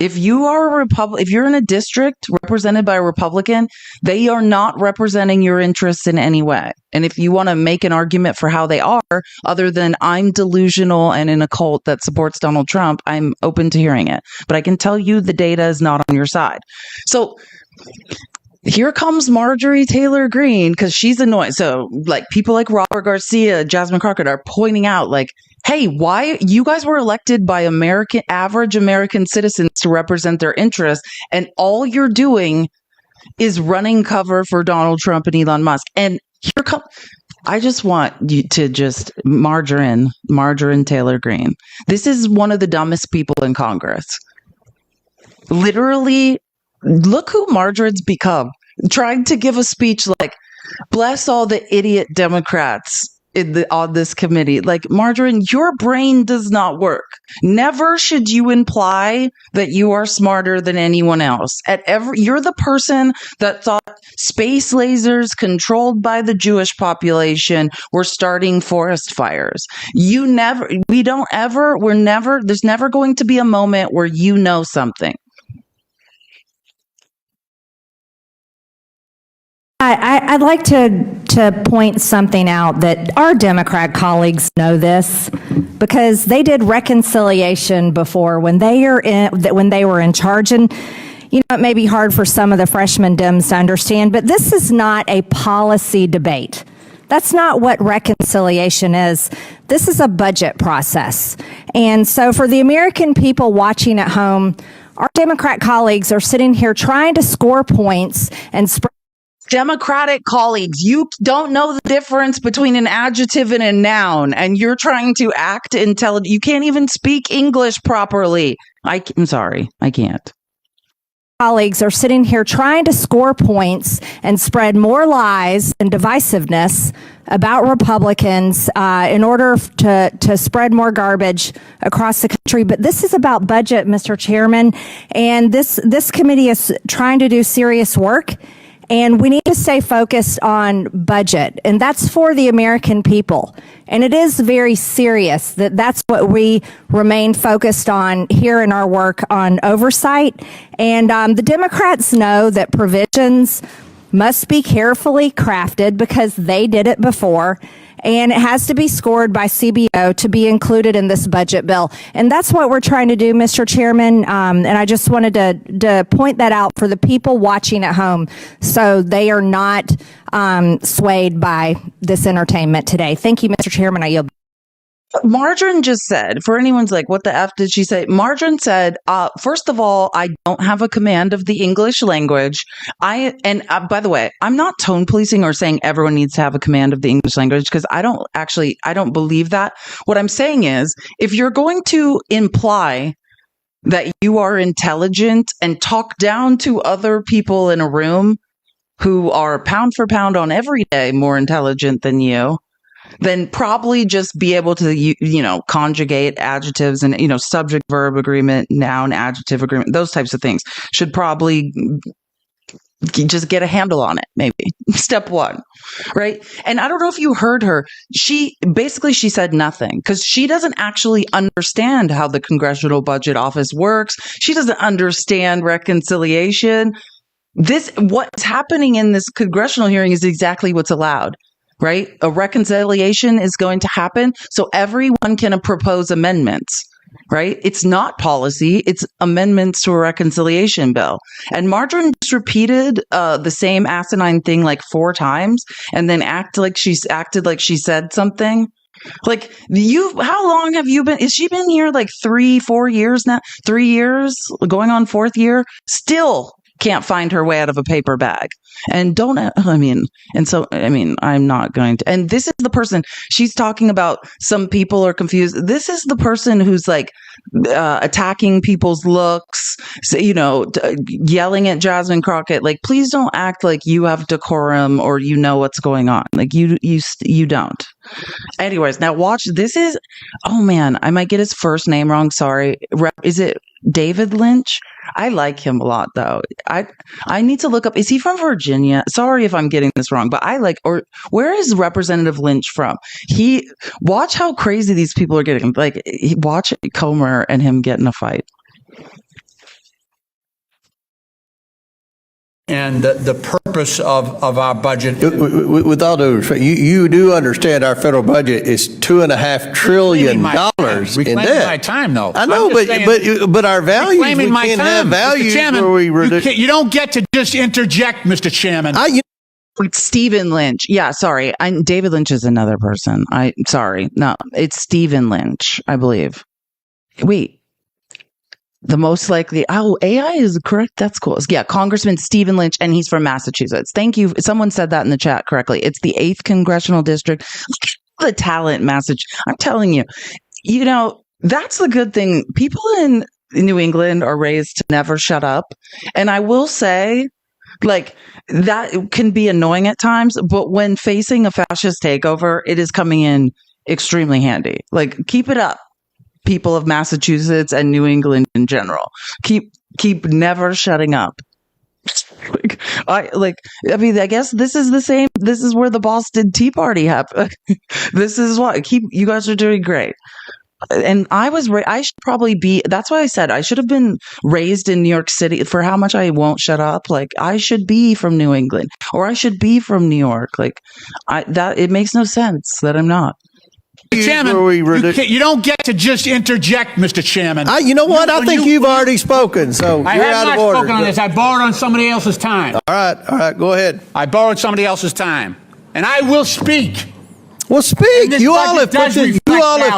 If you are if you're in a district represented by a Republican, they are not representing your interests in any way. And if you want to make an argument for how they are, other than I'm delusional and in a cult that supports Donald Trump, I'm open to hearing it. But I can tell you the data is not on your side. So here comes Marjorie Taylor Greene, because she's annoying. So like people like Robert Garcia, Jasmine Crockett are pointing out, like, hey, why you guys were elected by average American citizens to represent their interests, and all you're doing is running cover for Donald Trump and Elon Musk. And I just want you to just Margarine Taylor Greene. This is one of the dumbest people in Congress. Literally, look who Margarine's become. Trying to give a speech like, bless all the idiot Democrats on this committee. Like, Margarine, your brain does not work. Never should you imply that you are smarter than anyone else. You're the person that thought space lasers controlled by the Jewish population were starting forest fires. There's never going to be a moment where you know something. I'd like to point something out that our Democrat colleagues know this because they did reconciliation before when they were in charge, and it may be hard for some of the freshman Dems to understand, but this is not a policy debate. That's not what reconciliation is. This is a budget process. And so for the American people watching at home, our Democrat colleagues are sitting here trying to score points and spread. Democratic colleagues, you don't know the difference between an adjective and a noun, and you're trying to act intelligent. You can't even speak English properly. I'm sorry, I can't. Colleagues are sitting here trying to score points and spread more lies and divisiveness about Republicans in order to spread more garbage across the country. But this is about budget, Mr. Chairman, and this committee is trying to do serious work. And we need to stay focused on budget, and that's for the American people. And it is very serious that's what we remain focused on here in our work on oversight. And the Democrats know that provisions must be carefully crafted because they did it before, and it has to be scored by CBO to be included in this budget bill. And that's what we're trying to do, Mr. Chairman. And I just wanted to point that out for the people watching at home so they are not swayed by this entertainment today. Thank you, Mr. Chairman. I yield. Margarine just said, for anyone's like, what the F did she say? Margarine said, first of all, I don't have a command of the English language. By the way, I'm not tone policing or saying everyone needs to have a command of the English language because I don't believe that. What I'm saying is, if you're going to imply that you are intelligent and talk down to other people in a room who are pound for pound on every day more intelligent than you, then probably just be able to, conjugate adjectives and, subject verb agreement, noun adjective agreement, those types of things should probably just get a handle on it. Maybe step one. Right. And I don't know if you heard her. She said nothing because she doesn't actually understand how the Congressional Budget Office works. She doesn't understand reconciliation. What's happening in this congressional hearing is exactly what's allowed. Right? A reconciliation is going to happen. So everyone can propose amendments, right? It's not policy. It's amendments to a reconciliation bill. And Margarine just repeated the same asinine thing like 4 times and then acted like she said something. Like how long have you been? Has she been here like 3-4 years now? 3 years going on 4th year? Still can't find her way out of a paper bag. And I'm not going to. And this is the person she's talking about. Some people are confused. This is the person who's like attacking people's looks, yelling at Jasmine Crockett. Like, please don't act like you have decorum or you know what's going on. Like you don't. Anyways, now watch. This is, oh man, I might get his first name wrong. Sorry. Is it David Lynch? I like him a lot, though. I need to look up. Is he from Virginia? Sorry if I'm getting this wrong, but where is Representative Lynch from? Watch how crazy these people are getting. Like, watch Comer and him get in a fight. And the purpose of our budget. With all due respect, you do understand our federal budget is $2.5 trillion in debt. Reclaiming my time, though. I know, but our values, we can't have values Chairman, where we you don't get to just interject, Mr. Chairman. It's Stephen Lynch. Yeah, sorry. David Lynch is another person. Sorry. No, it's Stephen Lynch, I believe. Wait. The most likely, AI is correct. That's cool. Yeah, Congressman Stephen Lynch, and he's from Massachusetts. Thank you. Someone said that in the chat correctly. It's the 8th Congressional District. Look at the talent message. I'm telling you, that's the good thing. People in New England are raised to never shut up. And I will say, that can be annoying at times, but when facing a fascist takeover, it is coming in extremely handy. Keep it up, people of Massachusetts and New England in general. Keep never shutting up. I guess this is the same. This is where the Boston Tea Party happened. This is what you guys are doing great. And I should probably be, that's why I said I should have been raised in New York City for how much I won't shut up. I should be from New England, or I should be from New York. It makes no sense that I'm not. Chairman, you don't get to just interject, Mr. Chairman. You know what? I think you've already spoken, so I you're have out not of order. spoken on this. I borrowed on somebody else's time. All right, go ahead. I borrowed somebody else's time, and I will speak. Well, speak. You all have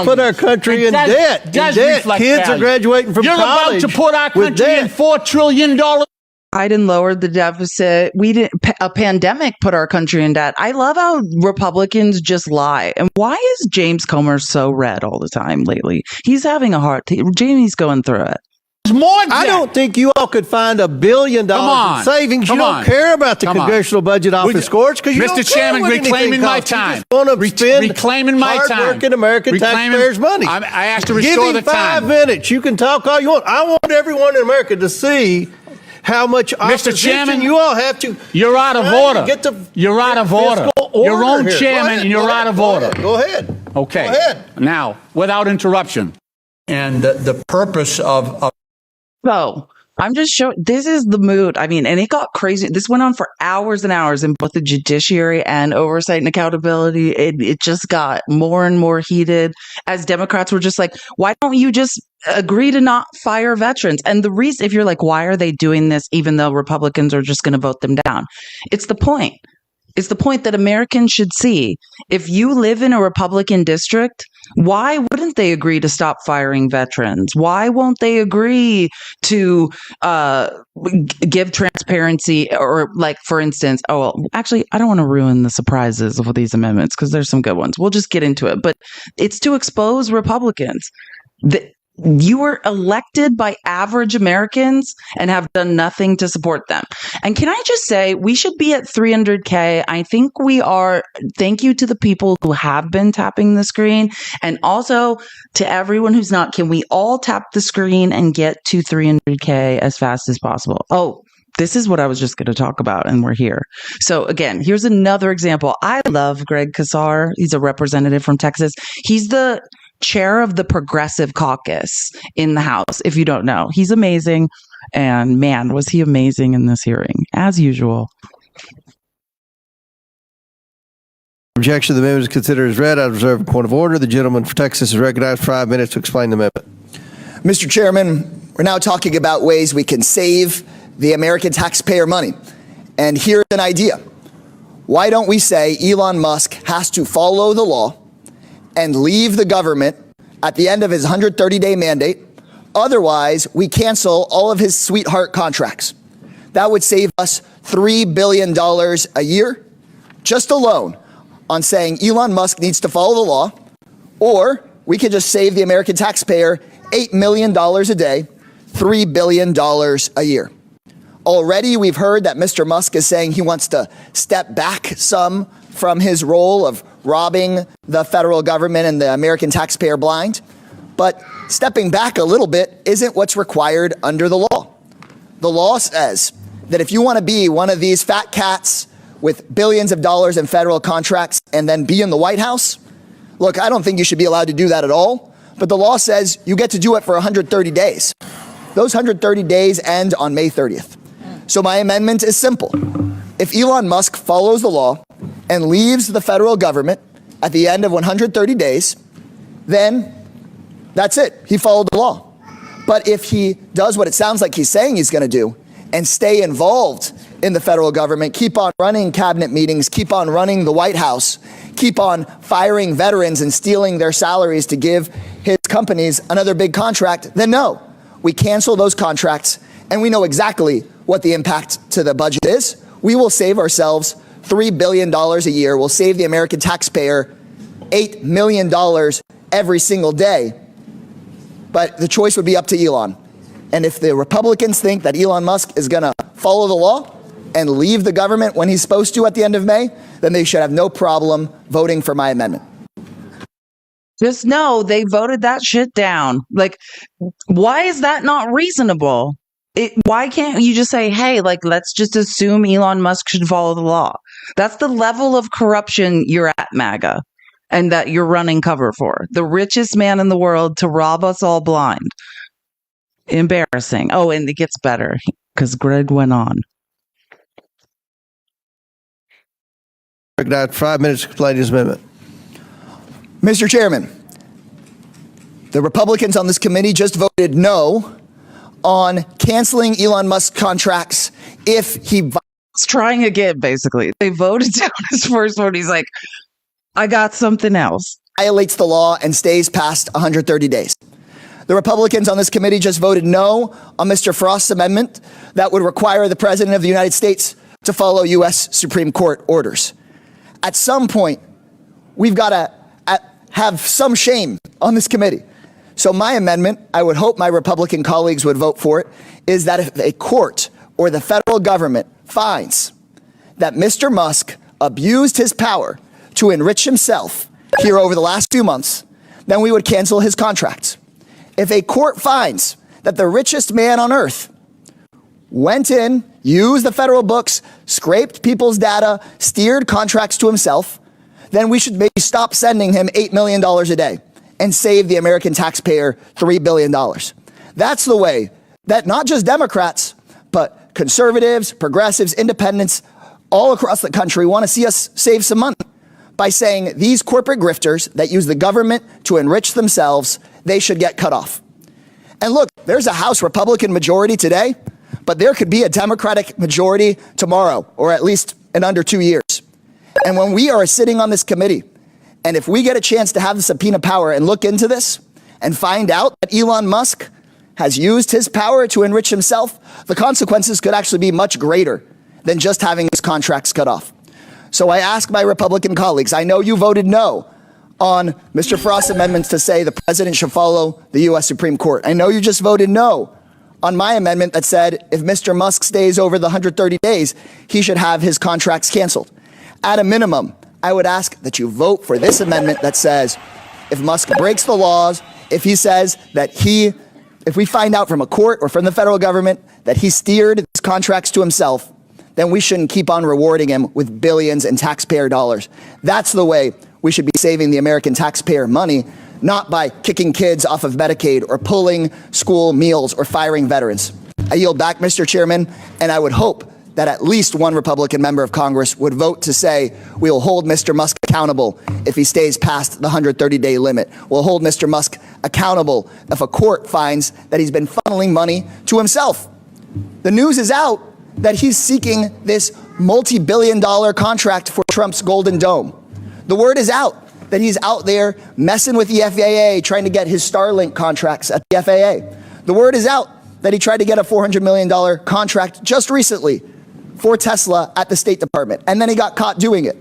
put our country in debt. Kids are graduating from college. You're about to put our country in $4 trillion. Biden lowered the deficit. A pandemic put our country in debt. I love how Republicans just lie. And why is James Comer so red all the time lately? He's having a hard time. Jamie's going through it. I don't think you all could find $1 billion in savings. You don't care about the Congressional Budget Office scores because you don't care Mr. Chairman, what reclaiming my anything time. You just want to spend reclaiming my time. Hard-working American taxpayers' money. I asked to restore the time. Give me 5 minutes. You can talk all you want. I want everyone in America to see how much Mr. Chairman, you all have to. You're out of order. You're out of order. Your own chairman, and you're out of order. Go ahead. Okay. Go ahead. Now, without interruption. And the purpose of So I'm just showing, this is the mood. I mean, and it got crazy. This went on for hours and hours in both the judiciary and oversight and accountability. It just got more and more heated as Democrats were just like, why don't you just agree to not fire veterans? And the reason, if you're like, why are they doing this even though Republicans are just going to vote them down? It's the point. It's the point that Americans should see. If you live in a Republican district, why wouldn't they agree to stop firing veterans? Why won't they agree to give transparency? Or for instance, actually, I don't want to ruin the surprises of these amendments because there's some good ones. We'll just get into it. But it's to expose Republicans. You were elected by average Americans and have done nothing to support them. And can I just say, we should be at 300K. I think we are. Thank you to the people who have been tapping the screen. And also to everyone who's not, can we all tap the screen and get to 300K as fast as possible? Oh, this is what I was just going to talk about, and we're here. So again, here's another example. I love Greg Casar. He's a representative from Texas. He's the chair of the Progressive Caucus in the House. If you don't know, he's amazing. And man, was he amazing in this hearing, as usual. Objection to the amendment is considered as read. I reserve a point of order. The gentleman for Texas is recognized for 5 minutes to explain the amendment. Mr. Chairman, we're now talking about ways we can save the American taxpayer money. And here's an idea. Why don't we say Elon Musk has to follow the law and leave the government at the end of his 130-day mandate? Otherwise, we cancel all of his sweetheart contracts. That would save us $3 billion a year, just alone, on saying Elon Musk needs to follow the law. Or we could just save the American taxpayer $8 million a day, $3 billion a year. Already, we've heard that Mr. Musk is saying he wants to step back some from his role of robbing the federal government and the American taxpayer blind. But stepping back a little bit isn't what's required under the law. The law says that if you want to be one of these fat cats with billions of dollars in federal contracts and then be in the White House, look, I don't think you should be allowed to do that at all. But the law says you get to do it for 130 days. Those 130 days end on May 30th. So my amendment is simple. If Elon Musk follows the law and leaves the federal government at the end of 130 days, then that's it. He followed the law. But if he does what it sounds like he's saying he's going to do and stay involved in the federal government, keep on running cabinet meetings, keep on running the White House, keep on firing veterans and stealing their salaries to give his companies another big contract, then no, we cancel those contracts, and we know exactly what the impact to the budget is. We will save ourselves $3 billion a year. We'll save the American taxpayer $8 million every single day. But the choice would be up to Elon. And if the Republicans think that Elon Musk is going to follow the law and leave the government when he's supposed to at the end of May, then they should have no problem voting for my amendment. Just know they voted that shit down. Like, why is that not reasonable? Why can't you just say, hey, like, let's just assume Elon Musk should follow the law? That's the level of corruption you're at, MAGA, and that you're running cover for. The richest man in the world to rob us all blind. Embarrassing. Oh, and it gets better because Greg went on. Greg, now 5 minutes to explain his amendment. Mr. Chairman, the Republicans on this committee just voted no on canceling Elon Musk's contracts if he... It's trying again, basically. They voted down his first one. He's like, I got something else. Violates the law and stays past 130 days. The Republicans on this committee just voted no on Mr. Frost's amendment that would require the President of the United States to follow U.S. Supreme Court orders. At some point, we've got to have some shame on this committee. So my amendment, I would hope my Republican colleagues would vote for it, is that if a court or the federal government finds that Mr. Musk abused his power to enrich himself here over the last few months, then we would cancel his contracts. If a court finds that the richest man on earth went in, used the federal books, scraped people's data, steered contracts to himself, then we should maybe stop sending him $8 million a day and save the American taxpayer $3 billion. That's the way that not just Democrats, but conservatives, progressives, independents all across the country want to see us save some money by saying these corporate grifters that use the government to enrich themselves, they should get cut off. And look, there's a House Republican majority today, but there could be a Democratic majority tomorrow, or at least in under 2 years. And when we are sitting on this committee, and if we get a chance to have the subpoena power and look into this and find out that Elon Musk has used his power to enrich himself, the consequences could actually be much greater than just having his contracts cut off. So I ask my Republican colleagues, I know you voted no on Mr. Frost's amendments to say the president should follow the U.S. Supreme Court. I know you just voted no on my amendment that said if Mr. Musk stays over the 130 days, he should have his contracts canceled. At a minimum, I would ask that you vote for this amendment that says if Musk breaks the laws, if he says that if we find out from a court or from the federal government that he steered his contracts to himself, then we shouldn't keep on rewarding him with billions in taxpayer dollars. That's the way we should be saving the American taxpayer money, not by kicking kids off of Medicaid or pulling school meals or firing veterans. I yield back, Mr. Chairman, and I would hope that at least one Republican member of Congress would vote to say we will hold Mr. Musk accountable if he stays past the 130-day limit. We'll hold Mr. Musk accountable if a court finds that he's been funneling money to himself. The news is out that he's seeking this multi-billion-dollar contract for Trump's Golden Dome. The word is out that he's out there messing with the FAA, trying to get his Starlink contracts at the FAA. The word is out that he tried to get a $400 million contract just recently for Tesla at the State Department, and then he got caught doing it.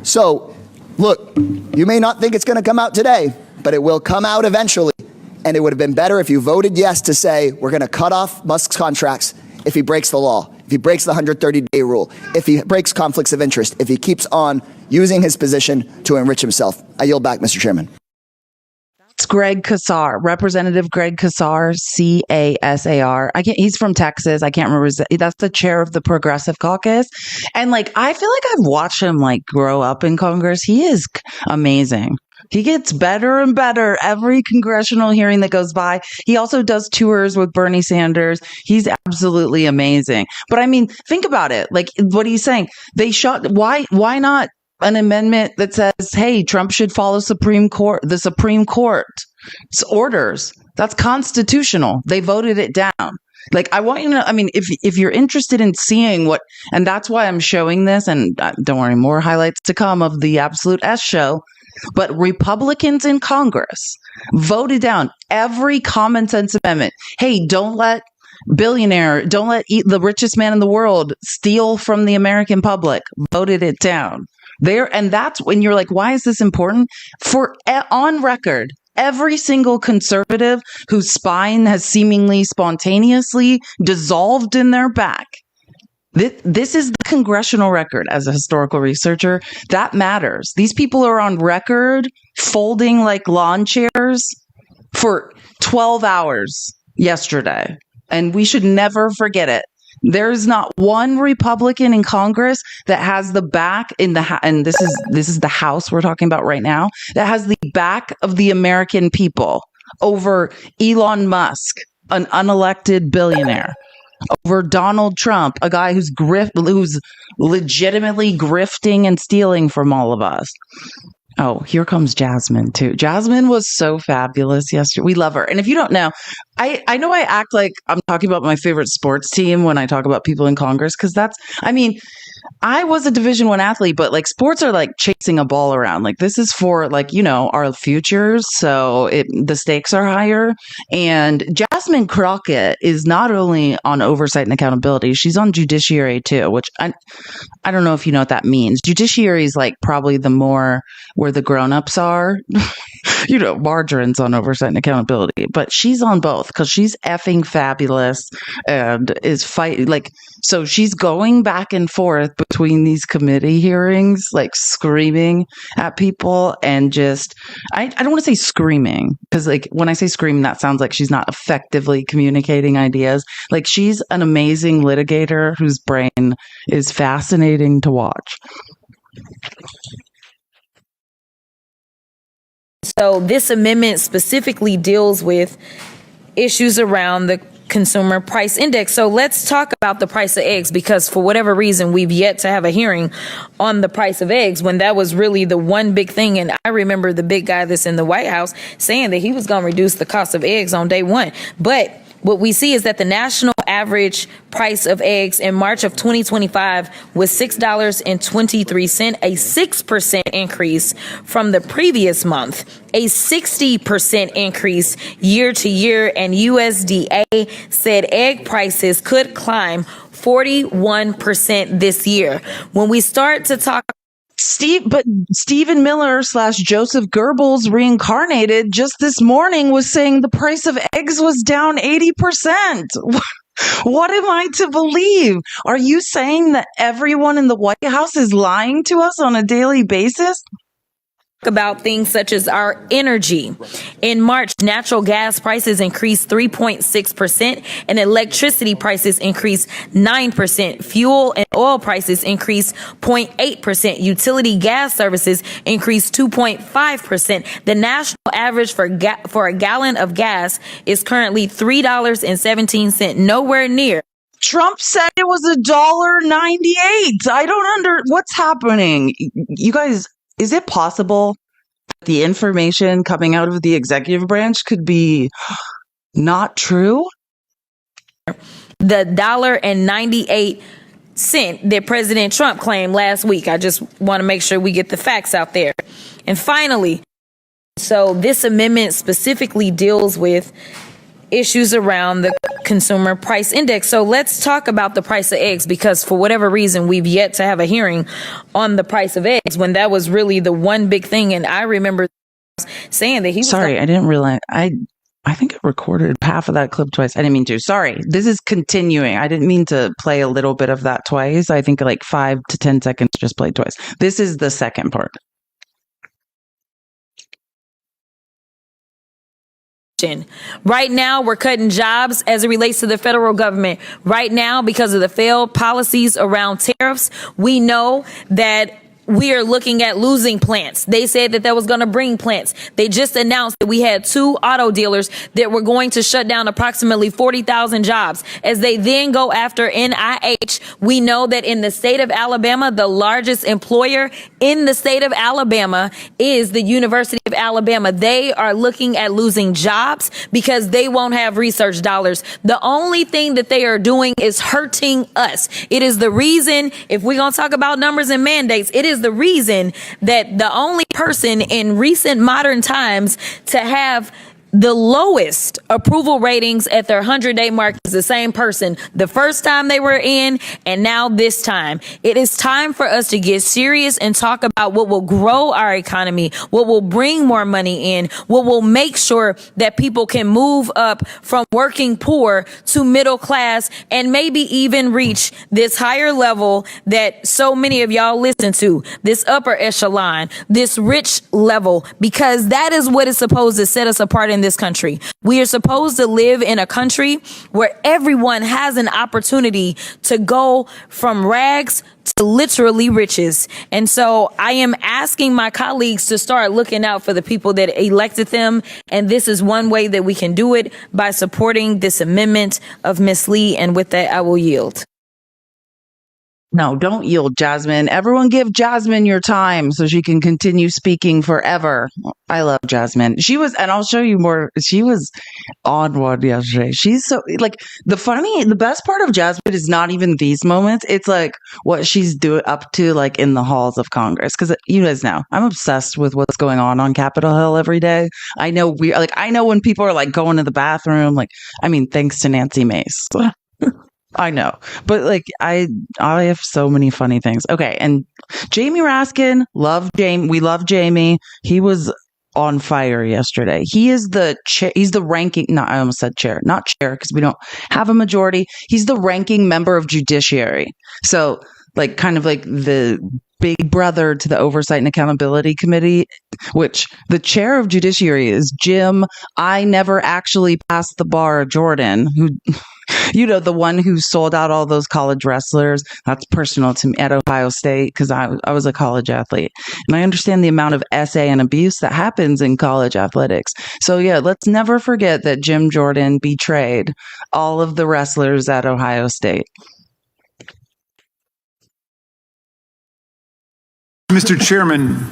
So, look, you may not think it's going to come out today, but it will come out eventually, and it would have been better if you voted yes to say we're going to cut off Musk's contracts if he breaks the law, if he breaks the 130-day rule, if he breaks conflicts of interest, if he keeps on using his position to enrich himself. I yield back, Mr. Chairman. It's Greg Casar, Representative Greg Casar, C-A-S-A-R. He's from Texas. I can't remember. That's the chair of the Progressive Caucus. And I feel like I've watched him grow up in Congress. He is amazing. He gets better and better every congressional hearing that goes by. He also does tours with Bernie Sanders. He's absolutely amazing. But think about it. What he's saying, why not an amendment that says, hey, Trump should follow the Supreme Court's orders? That's constitutional. They voted it down. I want you to know, if you're interested in seeing and that's why I'm showing this, and don't worry, more highlights to come of the Absolute S show. But Republicans in Congress voted down every common sense amendment. Hey, don't let the richest man in the world steal from the American public. Voted it down. And that's when you're like, why is this important? On record, every single conservative whose spine has seemingly spontaneously dissolved in their back. This is the congressional record. As a historical researcher, that matters. These people are on record folding like lawn chairs for 12 hours yesterday. And we should never forget it. There's not one Republican in Congress that has the back and this is the House we're talking about right now, that has the back of the American people over Elon Musk, an unelected billionaire, over Donald Trump, a guy who's legitimately grifting and stealing from all of us. Oh, here comes Jasmine too. Jasmine was so fabulous yesterday. We love her. And if you don't know, I know I act like I'm talking about my favorite sports team when I talk about people in Congress, because I was a Division I athlete, but like sports are like chasing a ball around. Like this is for our futures. So the stakes are higher. And Jasmine Crockett is not only on oversight and accountability, she's on judiciary too, which I don't know if you know what that means. Judiciary is like probably the more where the grown-ups are. Margarine's on oversight and accountability, but she's on both because she's effing fabulous and is fighting. So she's going back and forth between these committee hearings, like screaming at people and just, I don't want to say screaming because when I say screaming, that sounds like she's not effectively communicating ideas. Like she's an amazing litigator whose brain is fascinating to watch. So this amendment specifically deals with issues around the consumer price index. So let's talk about the price of eggs, because for whatever reason, we've yet to have a hearing on the price of eggs when that was really the one big thing. And I remember the big guy that's in the White House saying that he was going to reduce the cost of eggs on day one. But what we see is that the national average price of eggs in March of 2025 was $6.23, a 6% increase from the previous month, a 60% increase year to year. And USDA said egg prices could climb 41% this year. When we start to talk Stephen Miller / Joseph Goebbels reincarnated just this morning was saying the price of eggs was down 80%. What am I to believe? Are you saying that everyone in the White House is lying to us on a daily basis? About things such as our energy. In March, natural gas prices increased 3.6% and electricity prices increased 9%. Fuel and oil prices increased 0.8%. Utility gas services increased 2.5%. The national average for a gallon of gas is currently $3.17, nowhere near. Trump said it was $1.98. I don't what's happening. You guys, is it possible that the information coming out of the executive branch could be not true? The $1.98 that President Trump claimed last week. I just want to make sure we get the facts out there. And finally, so this amendment specifically deals with issues around the consumer price index. So let's talk about the price of eggs, because for whatever reason, we've yet to have a hearing on the price of eggs when that was really the one big thing. And I remember saying that he was... Sorry, I didn't realize. I think I recorded half of that clip twice. I didn't mean to. Sorry. This is continuing. I didn't mean to play a little bit of that twice. I think like 5 to 10 seconds just played twice. This is the second part. Right now, we're cutting jobs as it relates to the federal government. Right now, because of the failed policies around tariffs, we know that we are looking at losing plants. They said that was going to bring plants. They just announced that we had 2 auto dealers that were going to shut down approximately 40,000 jobs. As they then go after NIH, we know that in the state of Alabama, the largest employer in the state of Alabama is the University of Alabama. They are looking at losing jobs because they won't have research dollars. The only thing that they are doing is hurting us. It is the reason, if we're going to talk about numbers and mandates, it is is the reason that the only person in recent modern times to have the lowest approval ratings at their 100-day mark is the same person the first time they were in and now this time. It is time for us to get serious and talk about what will grow our economy, what will bring more money in, what will make sure that people can move up from working poor to middle class and maybe even reach this higher level that so many of y'all listen to, this upper echelon, this rich level, because that is what is supposed to set us apart in this country. We are supposed to live in a country where everyone has an opportunity to go from rags to literally riches. And so I am asking my colleagues to start looking out for the people that elected them. And this is one way that we can do it, by supporting this amendment of Ms. Lee. And with that, I will yield. No, don't yield, Jasmine. Everyone give Jasmine your time so she can continue speaking forever. I love Jasmine. She was, and I'll show you more. She was on one yesterday. She's so, like, the best part of Jasmine is not even these moments. It's like what she's up to, like, in the halls of Congress. Because you guys know, I'm obsessed with what's going on Capitol Hill every day. I know I know when people are like going to the bathroom, like, I mean, thanks to Nancy Mace. I know, but like I have so many funny things. Okay, and Jamie Raskin, we love Jamie. He was on fire yesterday. He is he's the ranking. No, I almost said chair, not chair, because we don't have a majority. He's the ranking member of Judiciary. So, like, kind of like the big brother to the Oversight and Accountability Committee, which the chair of Judiciary is Jim. I never actually passed the bar, Jordan, who. You know, the one who sold out all those college wrestlers. That's personal to me at Ohio State, because I was a college athlete. And I understand the amount of essay and abuse that happens in college athletics. So, yeah, let's never forget that Jim Jordan betrayed all of the wrestlers at Ohio State. Mr. Chairman,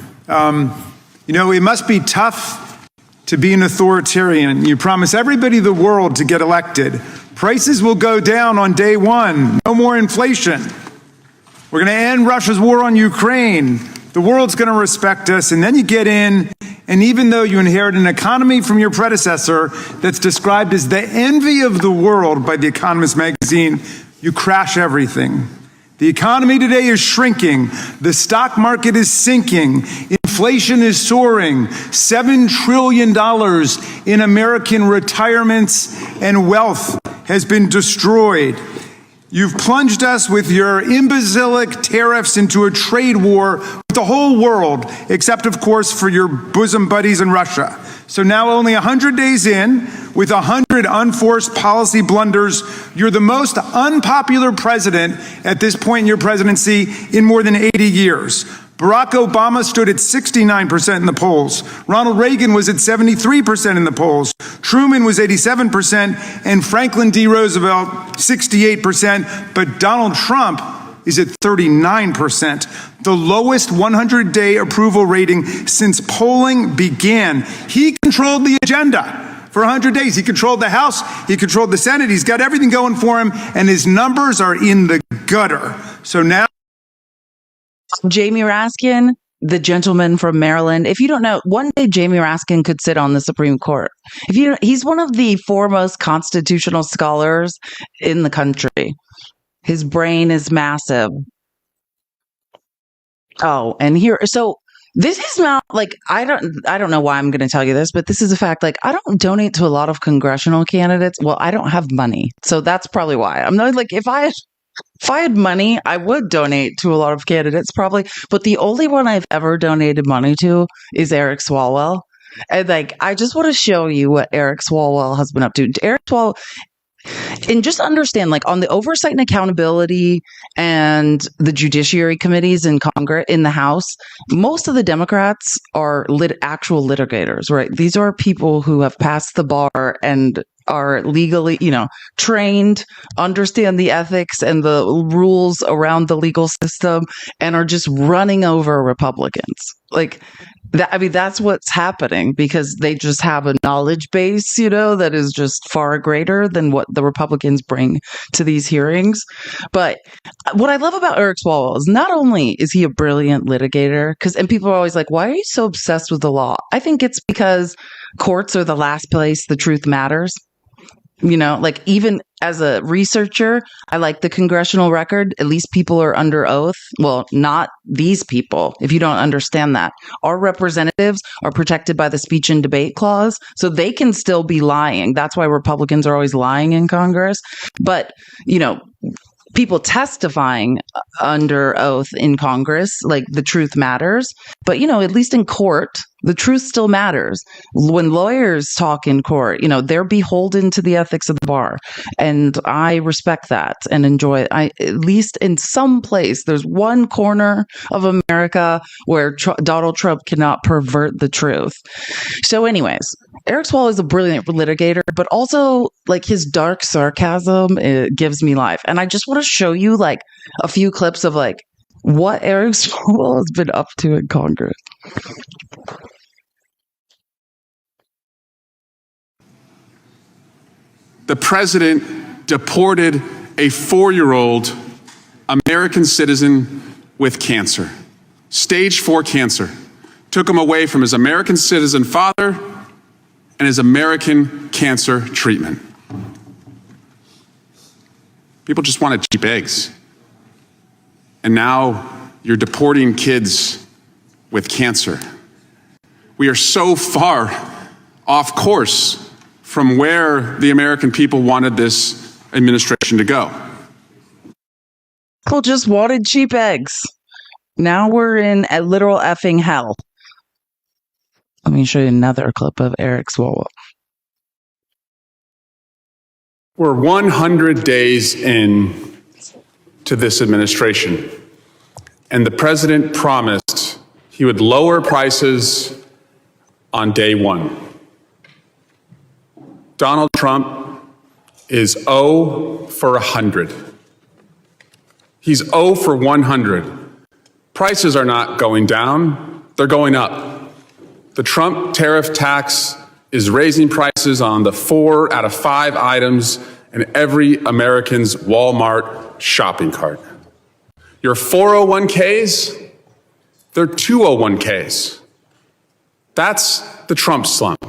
it must be tough to be an authoritarian. You promise everybody the world to get elected. Prices will go down on day one. No more inflation. We're going to end Russia's war on Ukraine. The world's going to respect us. And then you get in, and even though you inherit an economy from your predecessor that's described as the envy of the world by The Economist magazine, you crash everything. The economy today is shrinking. The stock market is sinking. Inflation is soaring. $7 trillion in American retirements and wealth has been destroyed. You've plunged us with your imbecilic tariffs into a trade war with the whole world, except, of course, for your bosom buddies in Russia. So now, only 100 days in, with 100 unforced policy blunders, you're the most unpopular president at this point in your presidency in more than 80 years. Barack Obama stood at 69% in the polls. Ronald Reagan was at 73% in the polls. Truman was 87%, and Franklin D. Roosevelt 68%. But Donald Trump is at 39%, the lowest 100-day approval rating since polling began. He controlled the agenda for 100 days. He controlled the House. He controlled the Senate. He's got everything going for him, and his numbers are in the gutter. So now, Jamie Raskin, the gentleman from Maryland. If you don't know, one day Jamie Raskin could sit on the Supreme Court. He's one of the foremost constitutional scholars in the country. His brain is massive. Oh, and this is not like, I don't know why I'm going to tell you this, but this is a fact. Like, I don't donate to a lot of congressional candidates. Well, I don't have money. So that's probably why. I'm not like, if I had money, I would donate to a lot of candidates probably. But the only one I've ever donated money to is Eric Swalwell. And like, I just want to show you what Eric Swalwell has been up to. Eric Swalwell, and just understand, like, on the Oversight and Accountability and the Judiciary Committees in Congress, in the House, most of the Democrats are actual litigators, right? These are people who have passed the bar and are legally, trained, understand the ethics and the rules around the legal system, and are just running over Republicans. Like, That's what's happening because they just have a knowledge base, that is just far greater than what the Republicans bring to these hearings. But what I love about Eric Swalwell is not only is he a brilliant litigator, and people are always like, why are you so obsessed with the law? I think it's because courts are the last place the truth matters. Like even as a researcher, I like the congressional record. At least people are under oath. Well, not these people, if you don't understand that. Our representatives are protected by the speech and debate clause, so they can still be lying. That's why Republicans are always lying in Congress. But, people testifying under oath in Congress, like the truth matters. But, at least in court, the truth still matters. When lawyers talk in court, they're beholden to the ethics of the bar. And I respect that and enjoy it. At least in some place, there's one corner of America where Donald Trump cannot pervert the truth. So anyways, Eric Swalwell is a brilliant litigator, but also like his dark sarcasm, it gives me life. And I just want to show you like a few clips of like what Eric Swalwell has been up to in Congress. The president deported a 4-year-old American citizen with cancer, stage 4 cancer, took him away from his American citizen father and his American cancer treatment. People just wanted cheap eggs. And now you're deporting kids with cancer. We are so far off course from where the American people wanted this administration to go. People just wanted cheap eggs. Now we're in a literal effing hell. Let me show you another clip of Eric Swalwell. We're 100 days in to this administration, and the president promised he would lower prices on day one. Donald Trump is 0 for 100. He's 0 for 100. Prices are not going down, they're going up. The Trump tariff tax is raising prices on the 4 out of 5 items in every American's Walmart shopping cart. Your 401ks, they're 201ks. That's the Trump slump.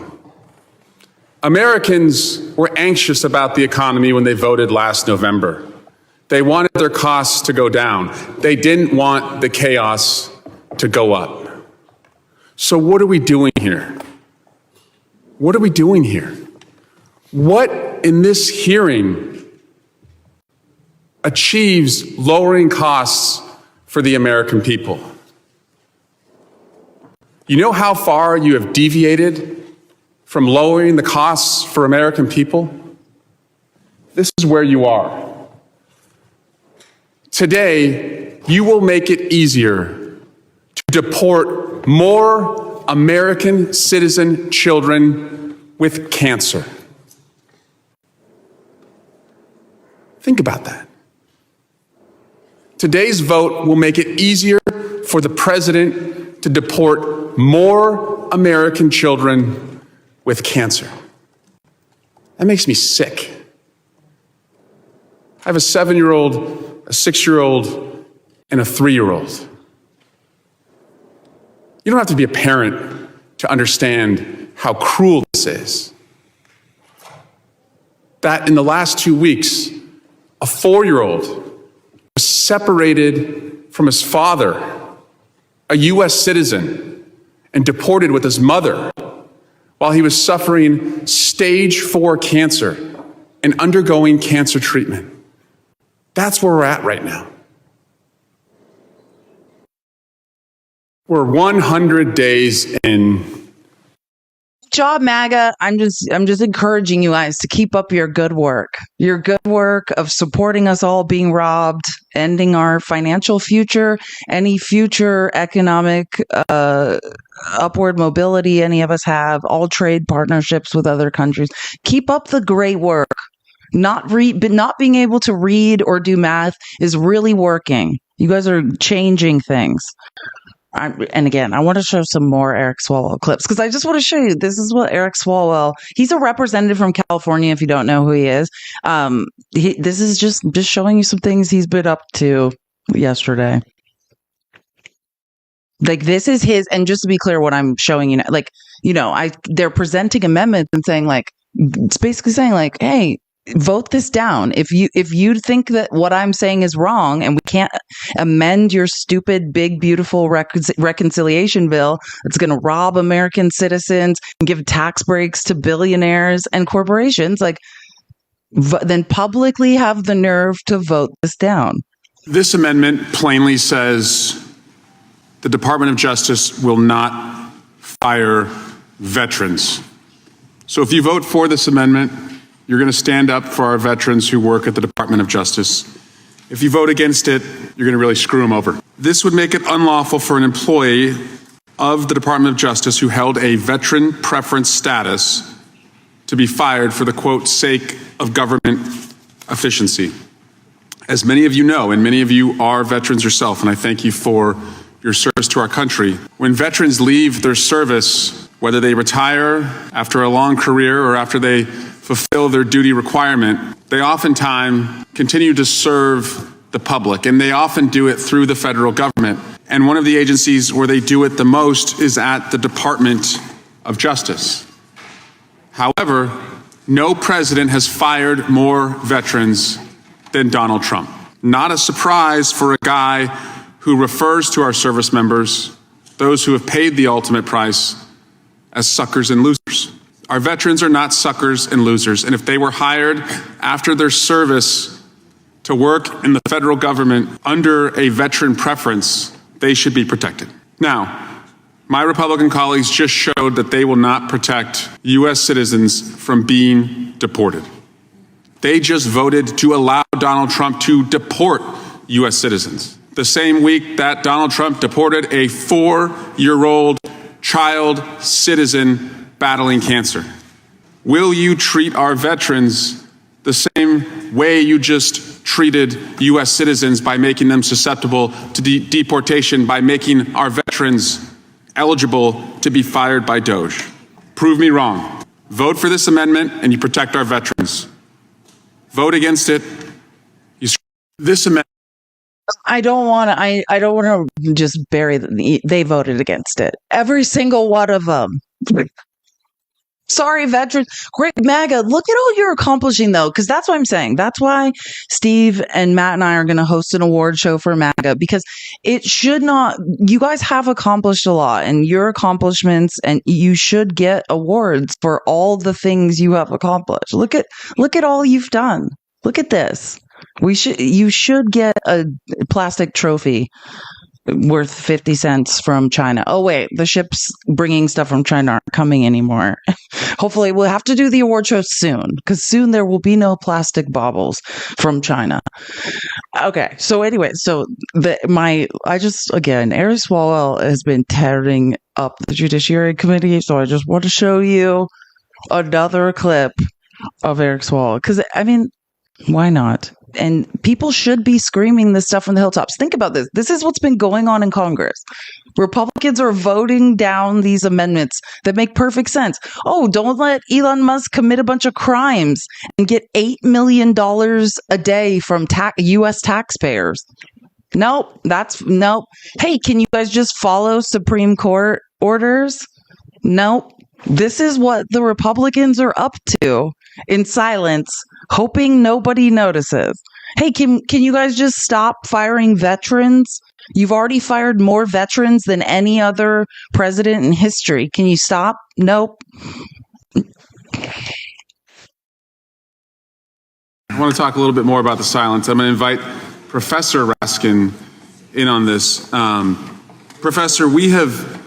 Americans were anxious about the economy when they voted last November. They wanted their costs to go down. They didn't want the chaos to go up. So what are we doing here? What are we doing here? What in this hearing achieves lowering costs for the American people? You know how far you have deviated from lowering the costs for American people? This is where you are. Today, you will make it easier to deport more American citizen children with cancer. Think about that. Today's vote will make it easier for the president to deport more American children with cancer. That makes me sick. I have a 7-year-old, a 6-year-old, and a 3-year-old. You don't have to be a parent to understand how cruel this is. That in the last 2 weeks, a 4-year-old was separated from his father, a U.S. citizen, and deported with his mother while he was suffering stage 4 cancer and undergoing cancer treatment. That's where we're at right now. We're 100 days in. Job, MAGA. I'm just encouraging you guys to keep up your good work. Your good work of supporting us all being robbed, ending our financial future, any future economic upward mobility any of us have, all trade partnerships with other countries. Keep up the great work. Not being able to read or do math is really working. You guys are changing things. And again, I want to show some more Eric Swalwell clips because I just want to show you. This is what Eric Swalwell. He's a representative from California. If you don't know who he is, this is just showing you some things he's been up to yesterday. Like this is his, and just to be clear, what I'm showing you, they're presenting amendments and saying it's basically saying hey, vote this down. If you think that what I'm saying is wrong and we can't amend your stupid, big, beautiful reconciliation bill that's going to rob American citizens and give tax breaks to billionaires and corporations, then publicly have the nerve to vote this down. This amendment plainly says the Department of Justice will not fire veterans. So if you vote for this amendment, you're going to stand up for our veterans who work at the Department of Justice. If you vote against it, you're going to really screw them over. This would make it unlawful for an employee of the Department of Justice who held a veteran preference status to be fired for the, quote, sake of government efficiency. As many of you know, and many of you are veterans yourself, and I thank you for your service to our country. When veterans leave their service, whether they retire after a long career or after they fulfill their duty requirement, they oftentimes continue to serve the public, and they often do it through the federal government. And one of the agencies where they do it the most is at the Department of Justice. However, no president has fired more veterans than Donald Trump. Not a surprise for a guy who refers to our service members, those who have paid the ultimate price, as suckers and losers. Our veterans are not suckers and losers, and if they were hired after their service to work in the federal government under a veteran preference, they should be protected. Now, my Republican colleagues just showed that they will not protect U.S. citizens from being deported. They just voted to allow Donald Trump to deport U.S. citizens. The same week that Donald Trump deported a 4-year-old child citizen battling cancer. Will you treat our veterans the same way you just treated U.S. citizens by making them susceptible to deportation, by making our veterans eligible to be fired by DOJ? Prove me wrong. Vote for this amendment and you protect our veterans. Vote against it. This amendment. I don't want to just bury they voted against it. Every single one of them. Sorry, veterans. Great, MAGA. Look at all you're accomplishing, though, because that's what I'm saying. That's why Steve and Matt and I are going to host an award show for MAGA, because it should not. You guys have accomplished a lot, and your accomplishments, and you should get awards for all the things you have accomplished. Look at all you've done. Look at this. You should get a plastic trophy worth 50 cents from China. Oh, wait, the ships bringing stuff from China aren't coming anymore. Hopefully we'll have to do the award show soon, because soon there will be no plastic baubles from China. Okay, so anyway, Eric Swalwell has been tearing up the Judiciary Committee, so I just want to show you another clip of Eric Swalwell, because, I mean, why not? And people should be screaming this stuff from the hilltops. Think about this. This is what's been going on in Congress. Republicans are voting down these amendments that make perfect sense. Oh, don't let Elon Musk commit a bunch of crimes and get $8 million a day from U.S. taxpayers. Nope. Nope. Hey, can you guys just follow Supreme Court orders? Nope. This is what the Republicans are up to in silence, hoping nobody notices. Hey, can you guys just stop firing veterans? You've already fired more veterans than any other president in history. Can you stop? Nope. I want to talk a little bit more about the silence. I'm going to invite Professor Raskin in on this. Professor, we have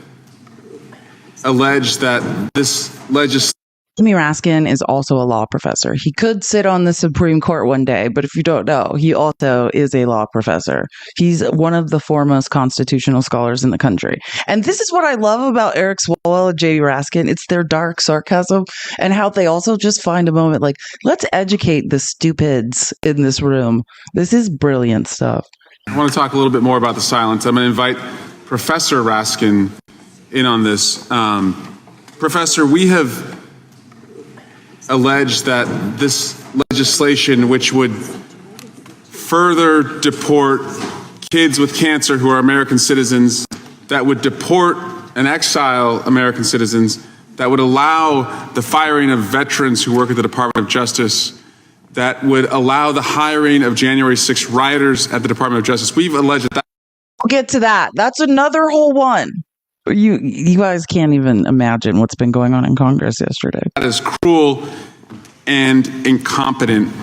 alleged that this legislation. Jimmy Raskin is also a law professor. He could sit on the Supreme Court one day, but if you don't know, he also is a law professor. He's one of the foremost constitutional scholars in the country. And this is what I love about Eric Swalwell and Jimmy Raskin. It's their dark sarcasm and how they also just find a moment like, let's educate the stupids in this room. This is brilliant stuff. I want to talk a little bit more about the silence. I'm going to invite Professor Raskin in on this. Professor, we have alleged that this legislation, which would further deport kids with cancer who are American citizens, that would deport and exile American citizens, that would allow the firing of veterans who work at the Department of Justice, that would allow the hiring of January 6th rioters at the Department of Justice. We've alleged that. We'll get to that. That's another whole one. You guys can't even imagine what's been going on in Congress yesterday. That is cruel and incompetent.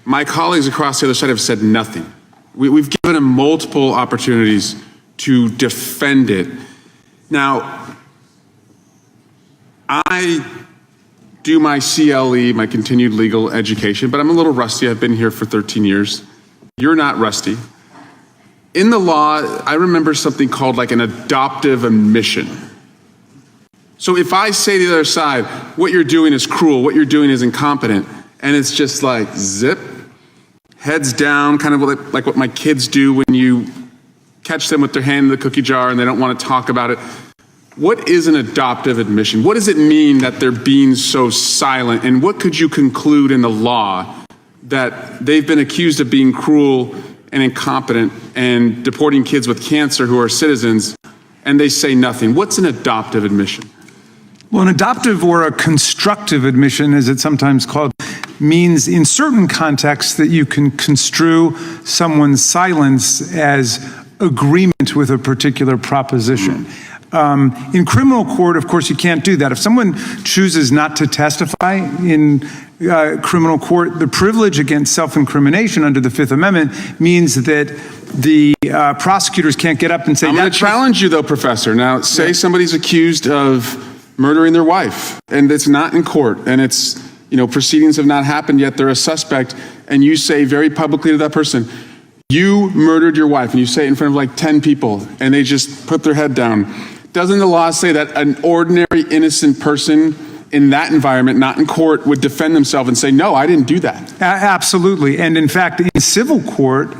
My colleagues across the other side have said nothing. We've given them multiple opportunities to defend it. Now, I do my CLE, my continued legal education, but I'm a little rusty. I've been here for 13 years. You're not rusty. In the law, I remember something called like an adoptive admission. So if I say to the other side, what you're doing is cruel, what you're doing is incompetent, and it's just like zip, heads down, kind of like what my kids do when you catch them with their hand in the cookie jar and they don't want to talk about it. What is an adoptive admission? What does it mean that they're being so silent? And what could you conclude in the law that they've been accused of being cruel and incompetent and deporting kids with cancer who are citizens, and they say nothing? What's an adoptive admission? Well, an adoptive or a constructive admission, as it's sometimes called, means in certain contexts that you can construe someone's silence as agreement with a particular proposition. In criminal court, of course, you can't do that. If someone chooses not to testify in criminal court, the privilege against self-incrimination under the Fifth Amendment means that the prosecutors can't get up and say, I'm going to challenge you, though, Professor. Now, say somebody's accused of murdering their wife, and it's not in court, and it's, proceedings have not happened yet, they're a suspect, and you say very publicly to that person, you murdered your wife, and you say it in front of like 10 people, and they just put their head down. Doesn't the law say that an ordinary innocent person in that environment, not in court, would defend themselves and say, no, I didn't do that? Absolutely. And in fact, in civil court,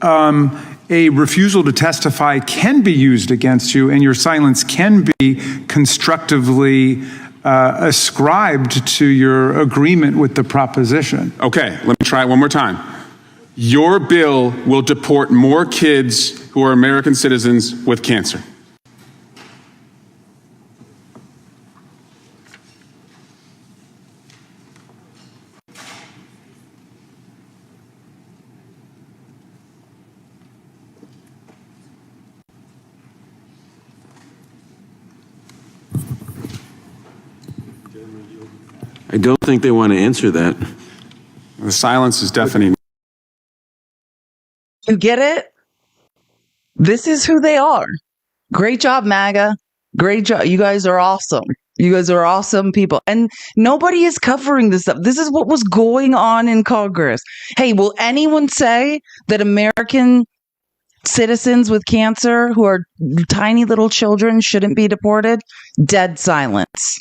a refusal to testify can be used against you, and your silence can be constructively ascribed to your agreement with the proposition. Okay, let me try it one more time. Your bill will deport more kids who are American citizens with cancer. I don't think they want to answer that. The silence is deafening. You get it? This is who they are. Great job, MAGA. Great job. You guys are awesome. You guys are awesome people. And nobody is covering this up. This is what was going on in Congress. Hey, will anyone say that American citizens with cancer who are tiny little children shouldn't be deported? Dead silence.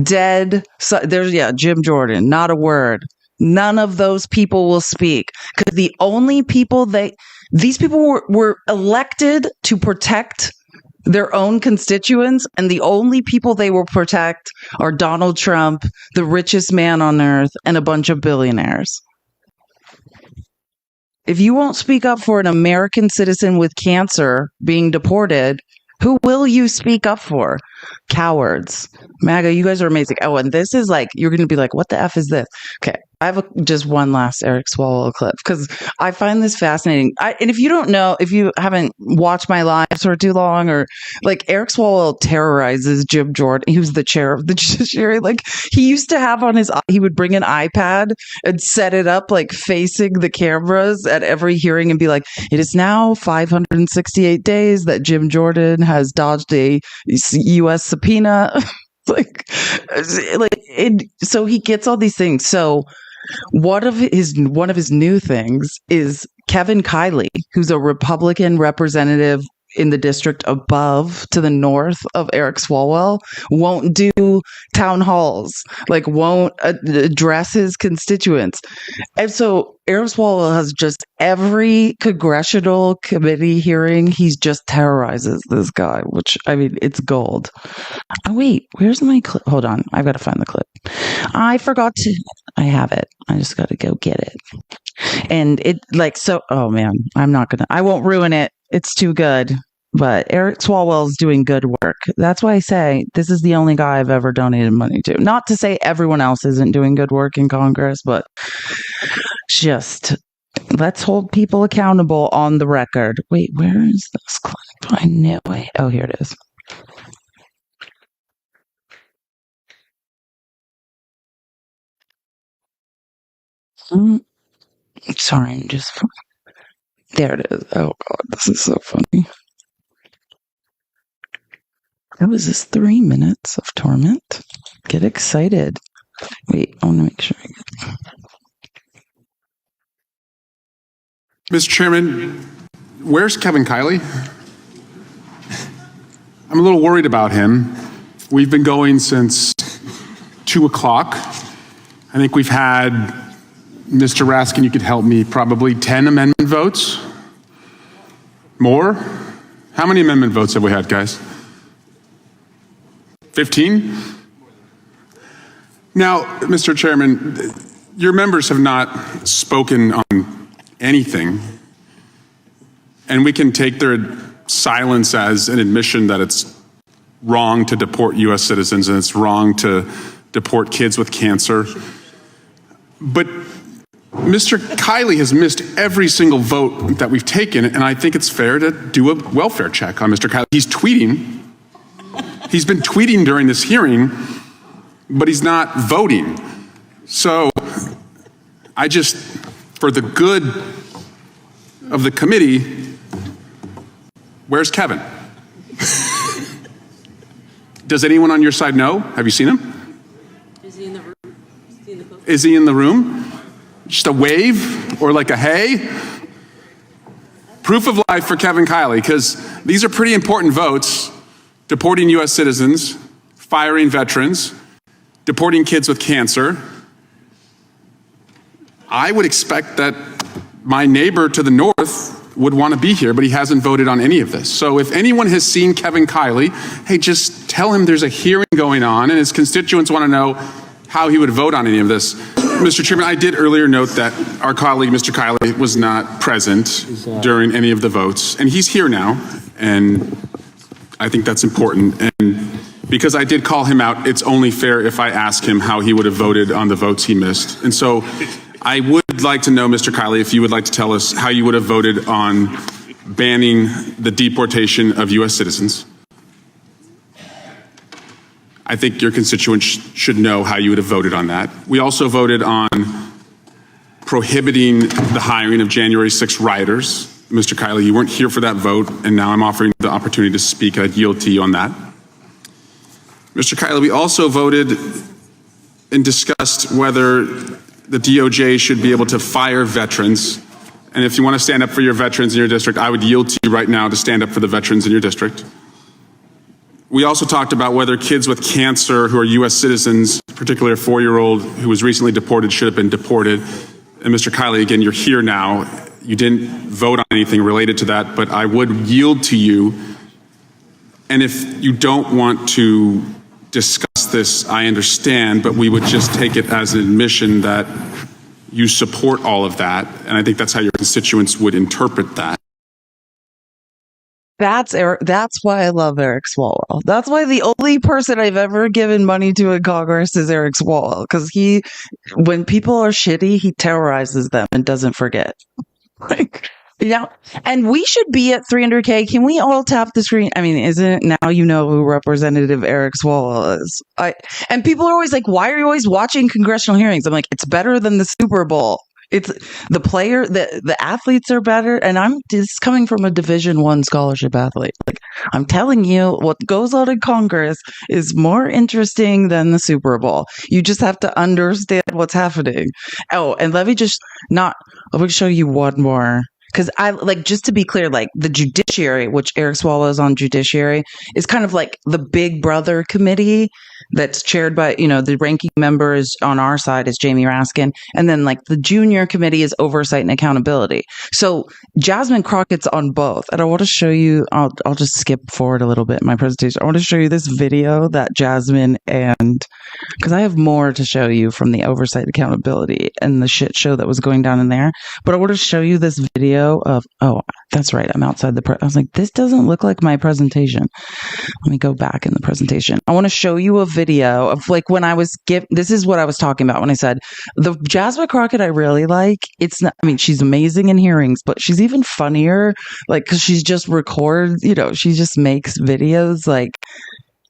Dead. So there's, Jim Jordan, not a word. None of those people will speak, because the only people these people were elected to protect their own constituents, and the only people they will protect are Donald Trump, the richest man on earth, and a bunch of billionaires. If you won't speak up for an American citizen with cancer being deported, who will you speak up for? Cowards. MAGA, you guys are amazing. Oh, and this is like, you're going to be like, what the F is this? Okay. I have just one last Eric Swalwell clip, because I find this fascinating. And if you don't know, if you haven't watched my lives for too long, or like, Eric Swalwell terrorizes Jim Jordan. He was the chair of the judiciary. Like, he used to have he would bring an iPad and set it up like facing the cameras at every hearing and be like, it is now 568 days that Jim Jordan has dodged a U.S. subpoena. So he gets all these things. So one of his new things is Kevin Kiley, who's a Republican representative in the district above to the north of Eric Swalwell won't do town halls, like won't address his constituents. And so Eric Swalwell has just every congressional committee hearing, he's just terrorizes this guy, which, I mean, it's gold. Oh, wait, where's my clip? Hold on. I've got to find the clip. I forgot to, I have it. I just got to go get it. And it like, so, oh man, I won't ruin it. It's too good. But Eric Swalwell's doing good work. That's why I say this is the only guy I've ever donated money to. Not to say everyone else isn't doing good work in Congress, but just let's hold people accountable on the record. Wait, where is this clip? I knew it. Oh, here it is. Sorry, I'm just... There it is. Oh, God, this is so funny. That was this 3 minutes of torment. Get excited. Wait, I want to make sure. Mr. Chairman, where's Kevin Kiley? I'm a little worried about him. We've been going since 2 o'clock. I think we've had, Mr. Raskin, you could help me, probably 10 amendment votes? More? How many amendment votes have we had, guys? 15? Now, Mr. Chairman, your members have not spoken on anything, and we can take their silence as an admission that it's wrong to deport U.S. citizens and it's wrong to deport kids with cancer. But Mr. Kiley has missed every single vote that we've taken, and I think it's fair to do a welfare check on Mr. Kiley. He's tweeting. He's been tweeting during this hearing, but he's not voting. So I just, for the good of the committee, where's Kevin? Does anyone on your side know? Have you seen him? Is he in the room? Is he in the room? Just a wave or like a hey? Proof of life for Kevin Kiley, because these are pretty important votes. Deporting U.S. citizens, firing veterans, deporting kids with cancer. I would expect that my neighbor to the north would want to be here, but he hasn't voted on any of this. So if anyone has seen Kevin Kiley, hey, just tell him there's a hearing going on and his constituents want to know how he would vote on any of this. Mr. Chairman, I did earlier note that our colleague, Mr. Kiley, was not present during any of the votes, and he's here now, and I think that's important. And because I did call him out, it's only fair if I ask him how he would have voted on the votes he missed. And so I would like to know, Mr. Kiley, if you would like to tell us how you would have voted on banning the deportation of U.S. citizens. I think your constituents should know how you would have voted on that. We also voted on prohibiting the hiring of January 6 rioters. Mr. Kiley, you weren't here for that vote, and now I'm offering the opportunity to speak. I'd yield to you on that. Mr. Kiley, we also voted and discussed whether the DOJ should be able to fire veterans. And if you want to stand up for your veterans in your district, I would yield to you right now to stand up for the veterans in your district. We also talked about whether kids with cancer who are U.S. citizens, particularly a 4-year-old who was recently deported, should have been deported. And Mr. Kiley, again, you're here now. You didn't vote on anything related to that, but I would yield to you. And if you don't want to discuss this, I understand, but we would just take it as an admission that you support all of that. And I think that's how your constituents would interpret that. That's why I love Eric Swalwell. That's why the only person I've ever given money to in Congress is Eric Swalwell. Because when people are shitty, he terrorizes them and doesn't forget. And we should be at 300K. Can we all tap the screen? I mean, isn't it now you know who Representative Eric Swalwell is? And people are always like, why are you always watching congressional hearings? I'm like, it's better than the Super Bowl. It's the player, the athletes are better. And this is coming from a Division I scholarship athlete. Like, I'm telling you, what goes on in Congress is more interesting than the Super Bowl. You just have to understand what's happening. Oh, and let me show you one more Because I like, just to be clear, like the judiciary, which Eric Swalwell is on judiciary, is kind of like the big brother committee that's chaired by, the ranking member is on our side is Jamie Raskin. And then like the junior committee is oversight and accountability. So Jasmine Crockett's on both. And I want to show you, I'll just skip forward a little bit in my presentation. I want to show you this video that Jasmine because I have more to show you from the oversight accountability and the shit show that was going down in there. But I want to show you this video of, oh, that's right. I'm outside I was like, this doesn't look like my presentation. Let me go back in the presentation. I want to show you a video of like when I was this is what I was talking about when I said the Jasmine Crockett I really like. It's not, I mean, she's amazing in hearings, but she's even funnier, like, because she's just records, she just makes videos like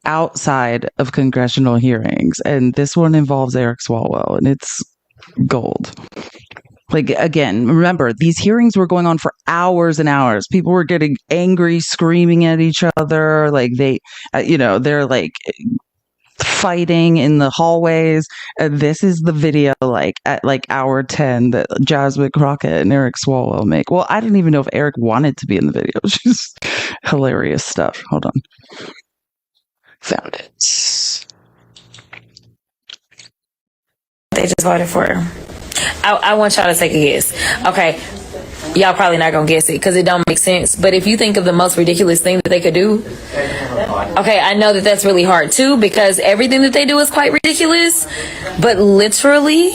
outside of congressional hearings. And this one involves Eric Swalwell, and it's gold. Like, again, remember, these hearings were going on for hours and hours. People were getting angry, screaming at each other. Like they're like fighting in the hallways. And this is the video, like at like hour 10 that Jasmine Crockett and Eric Swalwell make. Well, I didn't even know if Eric wanted to be in the video. It's just hilarious stuff. Hold on. Found it. They just voted for her. I want y'all to take a guess. Okay, y'all probably not gonna guess it because it don't make sense. But if you think of the most ridiculous thing that they could do, okay, I know that that's really hard too because everything that they do is quite ridiculous. But literally,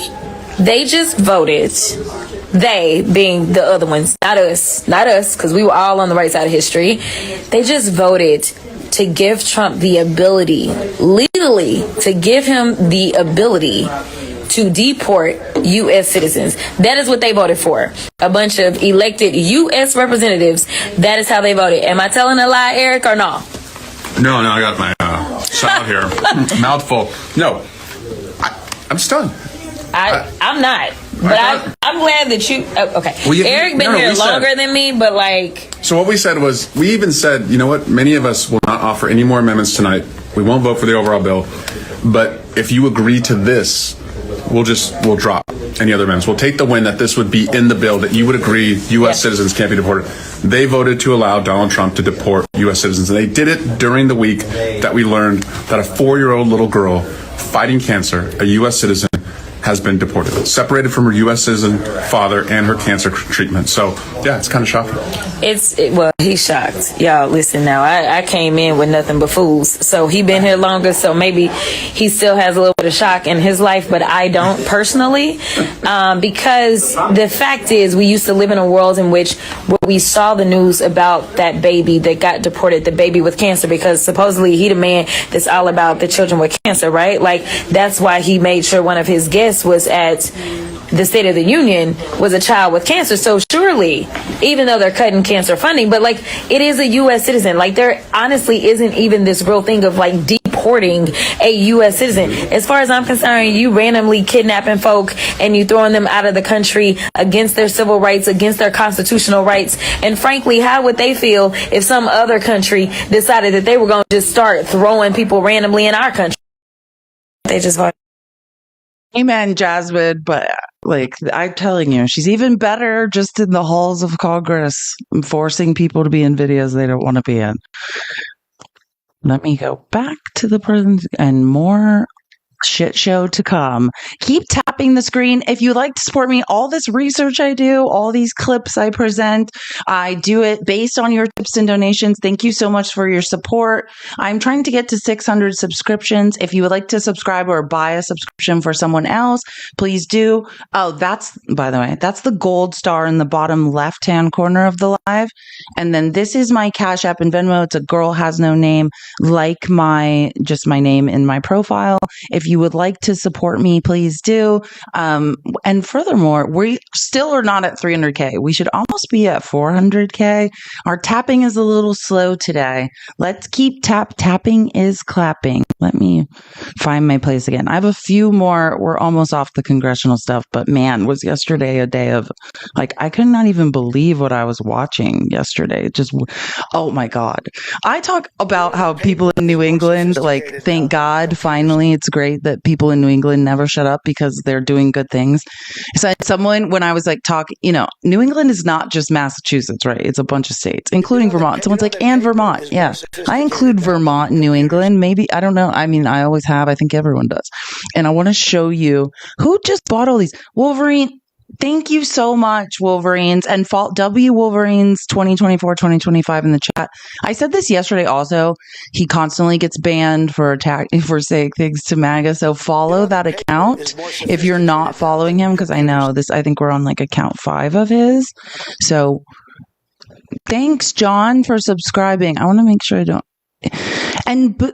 they just voted. They being the other ones, not us, because we were all on the right side of history. They just voted to give Trump the ability, legally, to give him the ability to deport U.S. citizens. That is what they voted for. A bunch of elected U.S. representatives. That is how they voted. Am I telling a lie, Eric, or no? No, I got my salad here. Mouthful. No, I'm stunned. I'm not. But I'm glad that you... okay. Well, Eric been here longer than me, but like... So what we said was, we even said, you know what? Many of us will not offer any more amendments tonight. We won't vote for the overall bill. But if you agree to this, we'll drop any other amendments. We'll take the win that this would be in the bill, that you would agree U.S. citizens can't be deported. They voted to allow Donald Trump to deport U.S. citizens. And they did it during the week that we learned that a 4-year-old little girl fighting cancer, a U.S. citizen, has been deported, separated from her U.S. citizen father and her cancer treatment. So, yeah, it's kind of shocking. Well, he's shocked. Y'all, listen now. I came in with nothing but fools. So he been here longer, so maybe he still has a little bit of shock in his life, but I don't personally. Because the fact is, we used to live in a world in which we saw the news about that baby that got deported, the baby with cancer, because supposedly he the man that's all about the children with cancer, right? Like, that's why he made sure one of his guests was at the State of the Union was a child with cancer. So surely, even though they're cutting cancer funding, but like, it is a U.S. citizen. Like, there honestly isn't even this real thing of like deporting a U.S. citizen. As far as I'm concerned, you randomly kidnapping folk and you throwing them out of the country against their civil rights, against their constitutional rights. And frankly, how would they feel if some other country decided that they were going to just start throwing people randomly in our country? They just voted. Amen, Jasmine. But like, I'm telling you, she's even better just in the halls of Congress, forcing people to be in videos they don't want to be in. Let me go back to the present and more shit show to come. Keep tapping the screen if you'd like to support me. All this research I do, all these clips I present, I do it based on your tips and donations. Thank you so much for your support. I'm trying to get to 600 subscriptions. If you would like to subscribe or buy a subscription for someone else, please do. Oh, that's, by the way, that's the gold star in the bottom left-hand corner of the live. And then this is my Cash App and Venmo. It's a girl has no name, like just my name in my profile. If you would like to support me, please do. And furthermore, we still are not at 300K. We should almost be at 400K. Our tapping is a little slow today. Let's keep tapping is clapping. Let me find my place again. I have a few more. We're almost off the congressional stuff, but man, was yesterday a day of like, I could not even believe what I was watching yesterday. Just, oh my God. I talk about how people in New England, like, thank God, finally, it's great say that people in New England never shut up because they're doing good things. So someone, when I was like talking, New England is not just Massachusetts, right? It's a bunch of states, including Vermont. Someone's like, and Vermont. Yeah. I include Vermont and New England. Maybe, I don't know. I mean, I always have. I think everyone does. And I want to show you who just bought all these. Wolverine. Thank you so much, Wolverines, and W Wolverines 2024, 2025 in the chat. I said this yesterday also. He constantly gets banned for saying things to MAGA. So follow that account if you're not following him, because I know this, I think we're on like account 5 of his. So thanks, John, for subscribing. I want to make sure I don't. And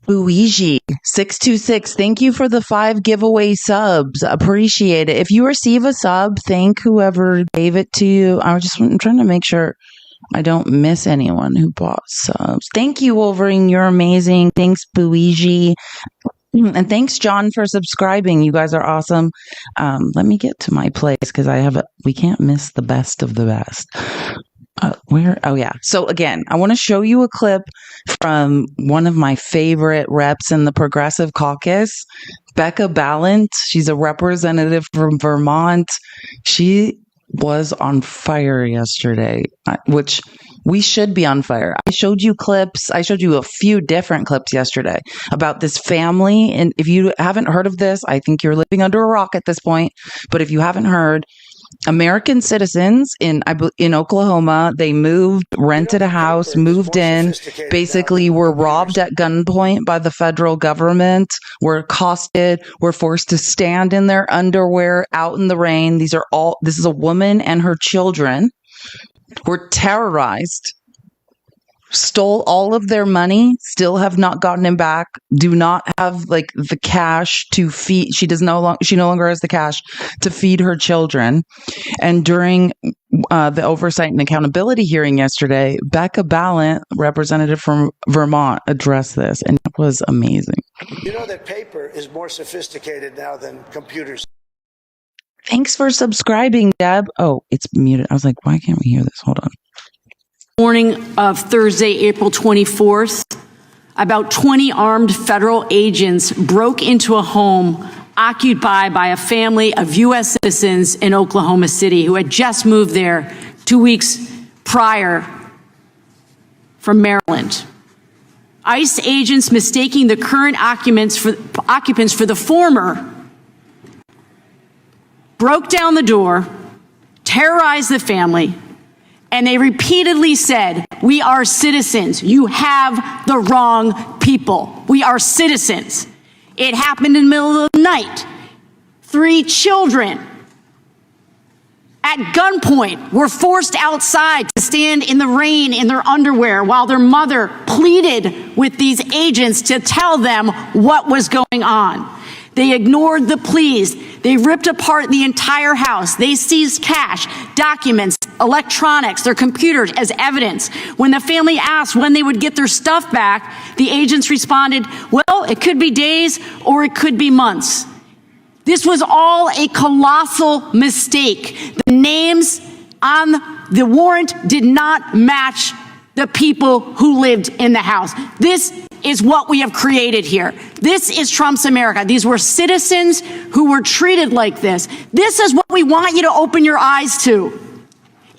Luigi 626, thank you for the 5 giveaway subs. Appreciate it. If you receive a sub, thank whoever gave it to you. I'm trying to make sure I don't miss anyone who bought subs. Thank you, Wolverine. You're amazing. Thanks, Luigi. And thanks, John, for subscribing. You guys are awesome. Let me get to my place because we can't miss the best of the best. Oh yeah. So again, I want to show you a clip from one of my favorite reps in the Progressive Caucus, Becca Balint. She's a representative from Vermont. She was on fire yesterday, which we should be on fire. I showed you clips. I showed you a few different clips yesterday about this family. And if you haven't heard of this, I think you're living under a rock at this point. But if you haven't heard, American citizens in Oklahoma, they moved, rented a house, moved in, basically were robbed at gunpoint by the federal government, were accosted, were forced to stand in their underwear out in the rain. This is a woman and her children, were terrorized, stole all of their money, still have not gotten it back, do not have like the cash to feed. She no longer has the cash to feed her children. And during the oversight and accountability hearing yesterday, Becca Balint, representative from Vermont, addressed this, and it was amazing. You know that paper is more sophisticated now than computers. Thanks for subscribing, Deb. Oh, it's muted. I was like, why can't we hear this? Hold on. Morning of Thursday, April 24th, about 20 armed federal agents broke into a home occupied by a family of U.S. citizens in Oklahoma City who had just moved there 2 weeks prior from Maryland. ICE agents, mistaking the current occupants for the former, broke down the door, terrorized the family, and they repeatedly said, "We are citizens. You have the wrong people. We are citizens." It happened in the middle of the night. 3 children at gunpoint were forced outside to stand in the rain in their underwear while their mother pleaded with these agents to tell them what was going on. They ignored the pleas. They ripped apart the entire house. They seized cash, documents, electronics, their computers as evidence. When the family asked when they would get their stuff back, the agents responded, "Well, it could be days or it could be months." This was all a colossal mistake. The names on the warrant did not match the people who lived in the house. This is what we have created here. This is Trump's America. These were citizens who were treated like this. This is what we want you to open your eyes to.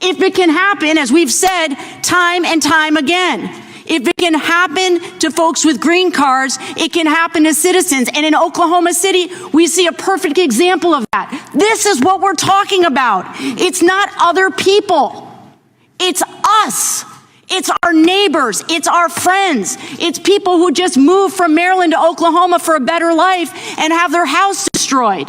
If it can happen, as we've said time and time again, if it can happen to folks with green cards, it can happen to citizens. And in Oklahoma City, we see a perfect example of that. This is what we're talking about. It's not other people. It's us. It's our neighbors. It's our friends. It's people who just moved from Maryland to Oklahoma for a better life and have their house destroyed.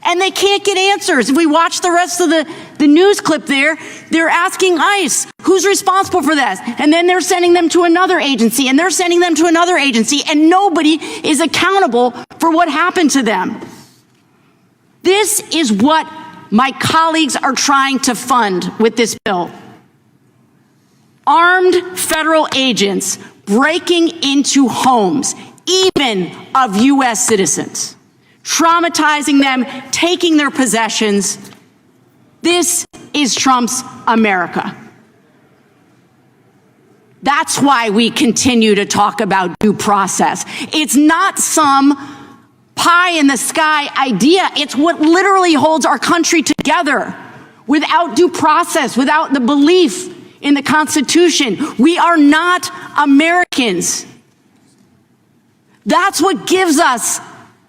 And they can't get answers. If we watch the rest of the news clip there, they're asking ICE, who's responsible for this? And then they're sending them to another agency, and they're sending them to another agency, and nobody is accountable for what happened to them. This is what my colleagues are trying to fund with this bill. Armed federal agents breaking into homes, even of U.S. citizens, traumatizing them, taking their possessions. This is Trump's America. That's why we continue to talk about due process. It's not some pie in the sky idea. It's what literally holds our country together. Without due process, without the belief in the Constitution, we are not Americans. That's what gives us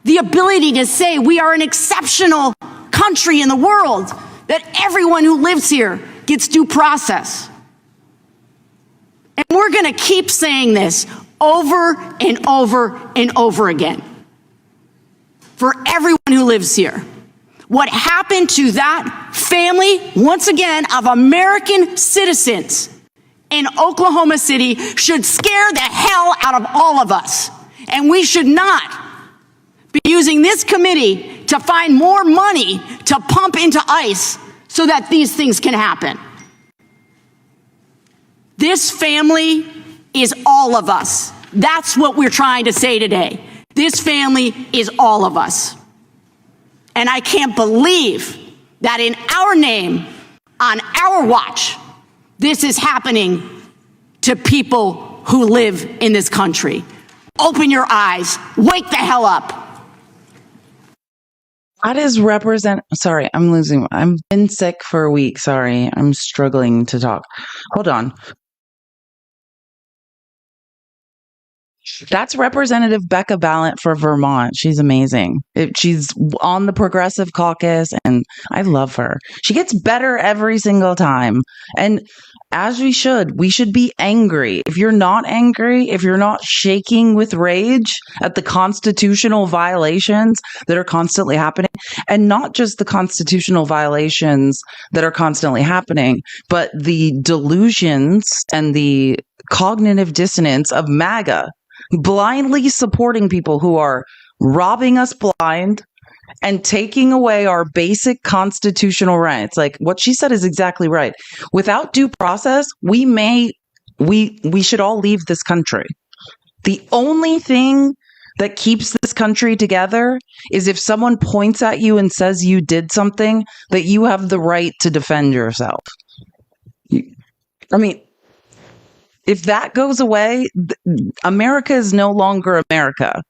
the ability to say we are an exceptional country in the world, that everyone who lives here gets due process. And we're going to keep saying this over and over and over again for everyone who lives here. What happened to that family, once again, of American citizens in Oklahoma City should scare the hell out of all of us. And we should not be using this committee to find more money to pump into ICE so that these things can happen. This family is all of us. That's what we're trying to say today. This family is all of us. And I can't believe that in our name, on our watch, this is happening to people who live in this country. Open your eyes. Wake the hell up. That is sorry, I've been sick for a week. Sorry, I'm struggling to talk. Hold on. That's Representative Becca Ballant for Vermont. She's amazing. She's on the Progressive Caucus, and I love her. She gets better every single time. And as we should be angry. If you're not angry, if you're not shaking with rage at the constitutional violations that are constantly happening, and not just the constitutional violations that are constantly happening, but the delusions and the cognitive dissonance of MAGA, blindly supporting people who are robbing us blind and taking away our basic constitutional rights. Like what she said is exactly right. Without due process, we should all leave this country. The only thing that keeps this country together is if someone points at you and says you did something, that you have the right to defend yourself. If that goes away, America is no longer America.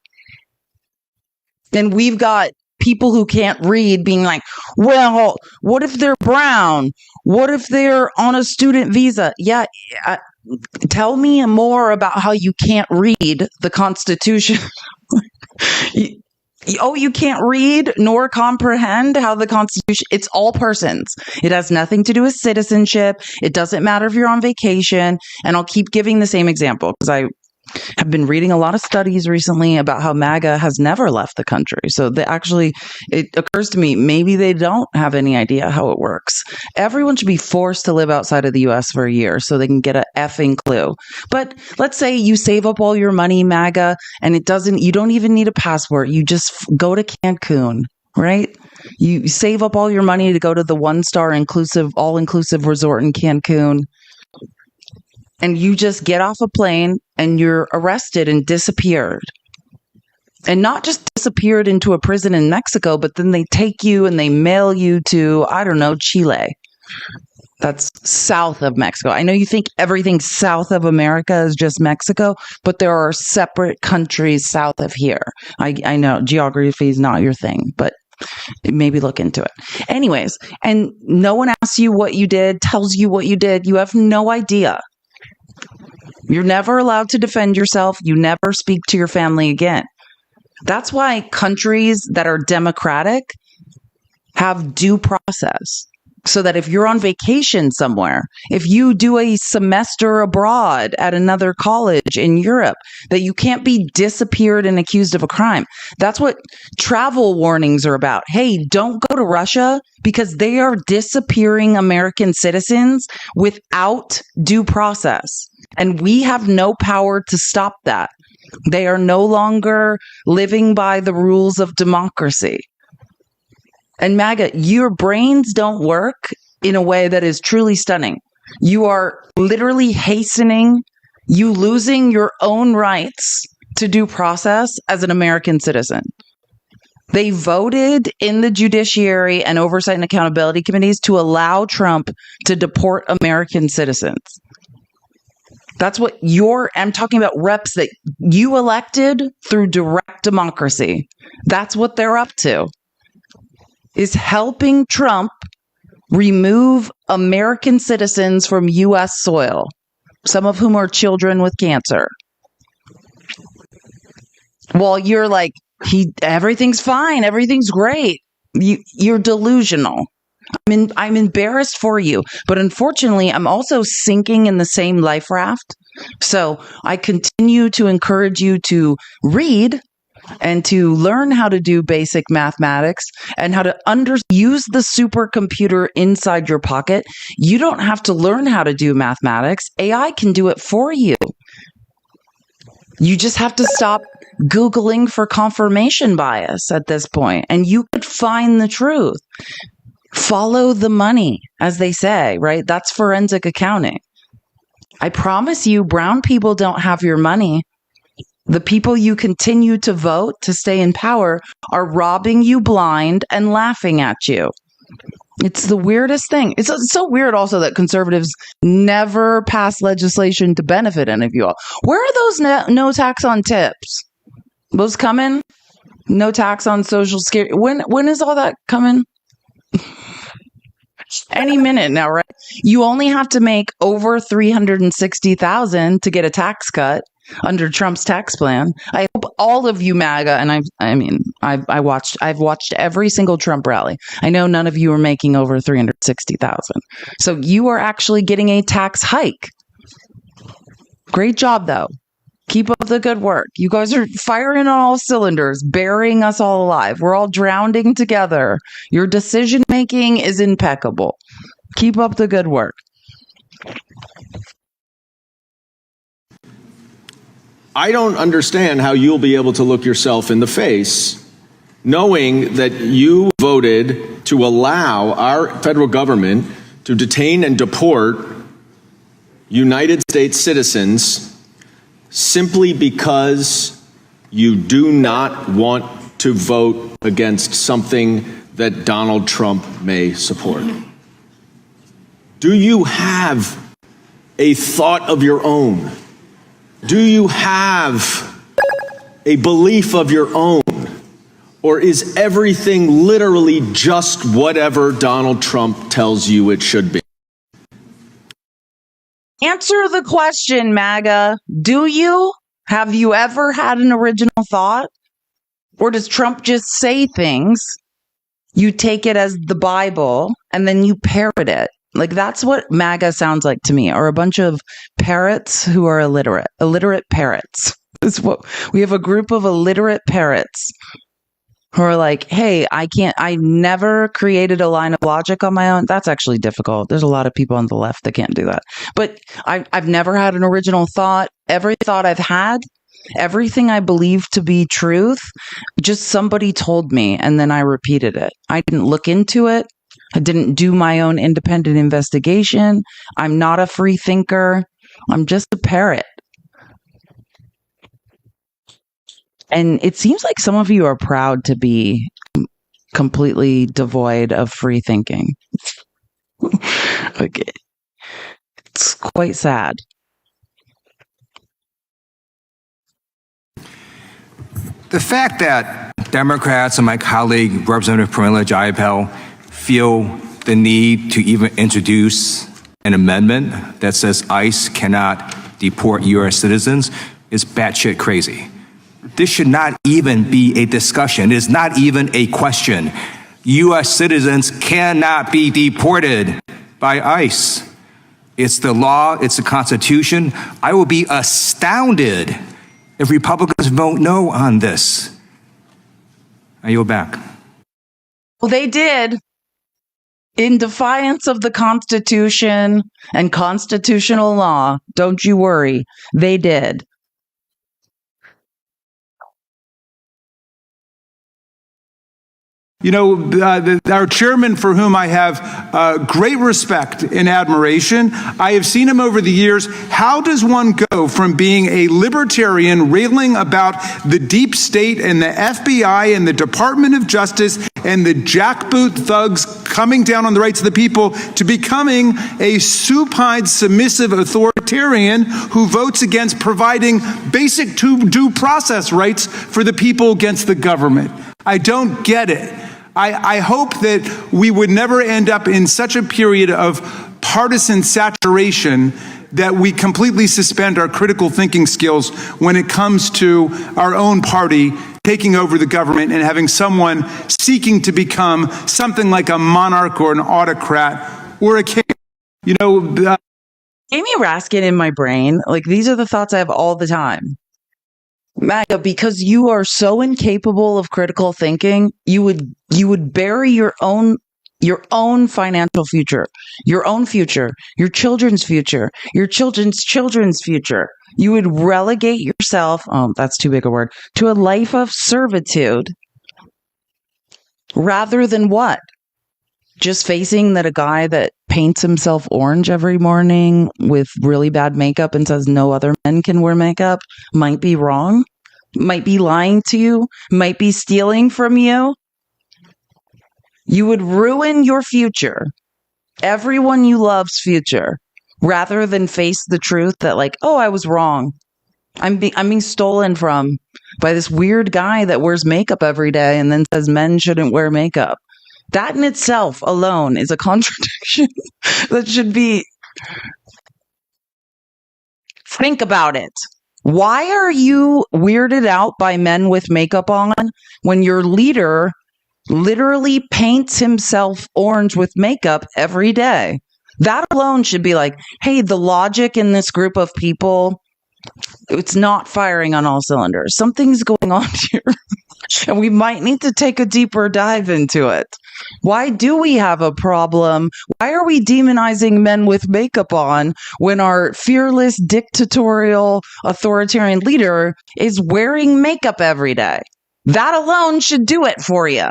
And we've got people who can't read being like, well, what if they're brown? What if they're on a student visa? Yeah, tell me more about how you can't read the Constitution. You can't read nor comprehend how the Constitution, it's all persons. It has nothing to do with citizenship. It doesn't matter if you're on vacation. And I'll keep giving the same example because I have been reading a lot of studies recently about how MAGA has never left the country. So it occurs to me, maybe they don't have any idea how it works. Everyone should be forced to live outside of the US for a year so they can get an effing clue. But let's say you save up all your money, MAGA, and you don't even need a passport. You just go to Cancun, right? You save up all your money to go to the 1-star all-inclusive resort in Cancun. And you just get off a plane and you're arrested and disappeared. And not just disappeared into a prison in Mexico, but then they take you and they mail you to, I don't know, Chile. That's south of Mexico. I know you think everything south of America is just Mexico, but there are separate countries south of here. I know geography is not your thing, but maybe look into it. Anyways, and no one asks you what you did, tells you what you did. You have no idea. You're never allowed to defend yourself. You never speak to your family again. That's why countries that are democratic have due process. So that if you're on vacation somewhere, if you do a semester abroad at another college in Europe, that you can't be disappeared and accused of a crime. That's what travel warnings are about. Hey, don't go to Russia because they are disappearing American citizens without due process. And we have no power to stop that. They are no longer living by the rules of democracy. And MAGA, your brains don't work in a way that is truly stunning. You are literally hastening you losing your own rights to due process as an American citizen. They voted in the Judiciary and Oversight and Accountability Committees to allow Trump to deport American citizens. That's what I'm talking about reps that you elected through direct democracy. That's what they're up to, is helping Trump remove American citizens from U.S. soil, some of whom are children with cancer. While you're like, everything's fine, everything's great. You're delusional. I'm embarrassed for you, but unfortunately, I'm also sinking in the same life raft. So I continue to encourage you to read and to learn how to do basic mathematics and how to use the supercomputer inside your pocket. You don't have to learn how to do mathematics. AI can do it for you. You just have to stop Googling for confirmation bias at this point, and you could find the truth. Follow the money, as they say, right? That's forensic accounting. I promise you, brown people don't have your money. The people you continue to vote to stay in power are robbing you blind and laughing at you. It's the weirdest thing. It's so weird also that conservatives never pass legislation to benefit any of you all. Where are those no tax on tips? Those coming? No tax on Social Security. When is all that coming? Any minute now, right? You only have to make over $360,000 to get a tax cut under Trump's tax plan. I hope all of you MAGA, and I've watched every single Trump rally. I know none of you are making over $360,000. So you are actually getting a tax hike. Great job though. Keep up the good work. You guys are firing on all cylinders, burying us all alive. We're all drowning together. Your decision making is impeccable. Keep up the good work. I don't understand how you'll be able to look yourself in the face knowing that you voted to allow our federal government to detain and deport United States citizens simply because you do not want to vote against something that Donald Trump may support. Do you have a thought of your own? Do you have a belief of your own? Or is everything literally just whatever Donald Trump tells you it should be? Answer the question, MAGA. Do you? Have you ever had an original thought? Or does Trump just say things, you take it as the Bible, and then you parrot it? Like, that's what MAGA sounds like to me, or a bunch of parrots who are illiterate parrots. That's what we have, a group of illiterate parrots who are like, hey, I never created a line of logic on my own. That's actually difficult. There's a lot of people on the left that can't do that. But I've never had an original thought. Every thought I've had, everything I believe to be truth, just somebody told me, and then I repeated it. I didn't look into it. I didn't do my own independent investigation. I'm not a free thinker. I'm just a parrot. And it seems like some of you are proud to be completely devoid of free thinking. Okay. It's quite sad. The fact that Democrats and my colleague, Representative Pramila Jayapal, feel the need to even introduce an amendment that says ICE cannot deport U.S. citizens is batshit crazy. This should not even be a discussion. It is not even a question. U.S. citizens cannot be deported by ICE. It's the law. It's the Constitution. I will be astounded if Republicans vote no on this. I yield back. Well, they did. In defiance of the Constitution and constitutional law. Don't you worry. They did. You know, our chairman, for whom I have great respect and admiration, I have seen him over the years. How does one go from being a libertarian railing about the deep state and the FBI and the Department of Justice and the jackboot thugs coming down on the rights of the people to becoming a supine, submissive, authoritarian authoritarian who votes against providing basic due process rights for the people against the government. I don't get it. I hope that we would never end up in such a period of partisan saturation that we completely suspend our critical thinking skills when it comes to our own party taking over the government and having someone seeking to become something like a monarch or an autocrat or a king. You know, Amy Raskin in my brain, like these are the thoughts I have all the time. MAGA, because you are so incapable of critical thinking, you would bury your own financial future, your own future, your children's future, your children's children's future. You would relegate yourself, oh, that's too big a word, to a life of servitude rather than what? Just facing that a guy that paints himself orange every morning with really bad makeup and says no other men can wear makeup might be wrong, might be lying to you, might be stealing from you. You would ruin your future, everyone you love's future, rather than face the truth that like, oh, I was wrong. I'm being stolen from by this weird guy that wears makeup every day and then says men shouldn't wear makeup. That in itself alone is a contradiction that should be. Think about it. Why are you weirded out by men with makeup on when your leader literally paints himself orange with makeup every day? That alone should be like, hey, the logic in this group of people, it's not firing on all cylinders. Something's going on here. And we might need to take a deeper dive into it. Why do we have a problem? Why are we demonizing men with makeup on when our fearless, dictatorial, authoritarian leader is wearing makeup every day? That alone should do it for you.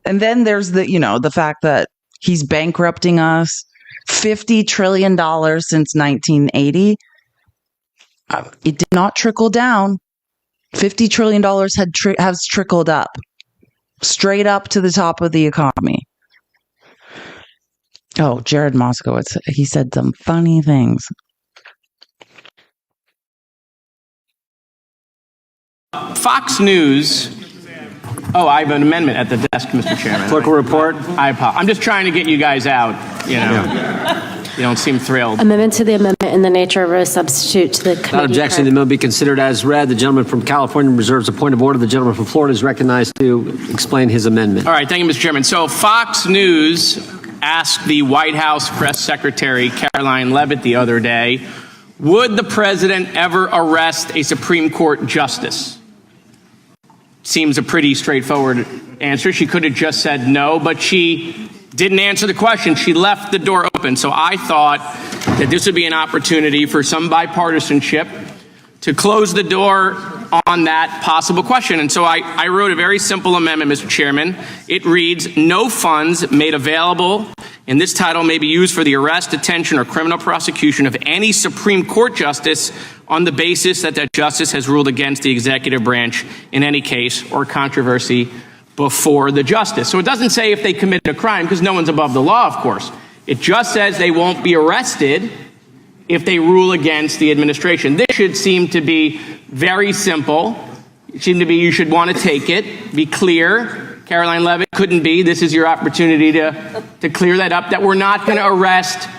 And then there's the fact that he's bankrupting us. $50 trillion since 1980. It did not trickle down. $50 trillion has trickled up, straight up to the top of the economy. Oh, Jared Moskowitz, he said some funny things. Fox News. Oh, I have an amendment at the desk, Mr. Chairman. Clerk will report. I'm just trying to get you guys out, you know. Yeah. You don't seem thrilled. Amendment to the amendment in the nature of a substitute to the committee. Without objection, the amendment be considered as read. The gentleman from California reserves a point of order. The gentleman from Florida is recognized to explain his amendment. All right, thank you, Mr. Chairman. So Fox News asked the White House press secretary, Caroline Leavitt, the other day, would the president ever arrest a Supreme Court justice? Seems a pretty straightforward answer. She could have just said no, but she didn't answer the question. She left the door open. So I thought that this would be an opportunity for some bipartisanship to close the door on that possible question. And so I wrote a very simple amendment, Mr. Chairman. It reads, no funds made available in this title may be used for the arrest, detention, or criminal prosecution of any Supreme Court justice on the basis that that justice has ruled against the executive branch in any case or controversy before the justice. So it doesn't say if they committed a crime, because no one's above the law, of course. It just says they won't be arrested if they rule against the administration. This should seem to be very simple. It seemed to be you should want to take it, be clear. Caroline Leavitt couldn't be. This is your opportunity to clear that up, that we're not going to arrest,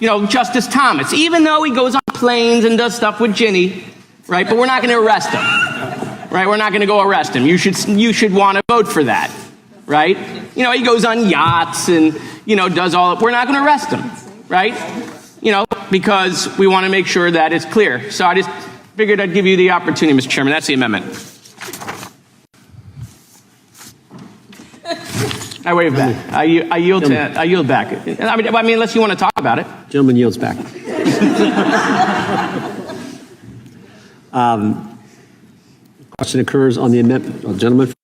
Justice Thomas, even though he goes on planes and does stuff with Ginny, right? But we're not going to arrest him. Right, we're not going to go arrest him. You should want to vote for that, right? He goes on yachts and does all. We're not going to arrest him, right? Because we want to make sure that it's clear. So I just figured I'd give you the opportunity, Mr. Chairman. That's the amendment. I wave back. I yield back. I mean, unless you want to talk about it. Gentleman yields back. Question occurs on the amendment. Gentlemen.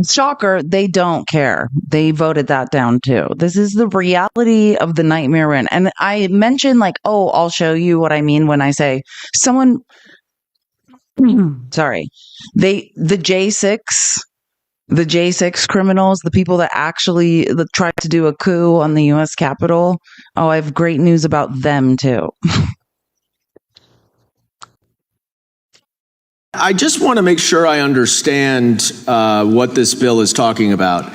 Shocker, they don't care. They voted that down too. This is the reality of the nightmare we're in. And I mentioned I'll show you what I mean when I say someone, sorry, the J6 criminals, the people that actually tried to do a coup on the U.S. Capitol. Oh, I have great news about them too. I just want to make sure I understand what this bill is talking about.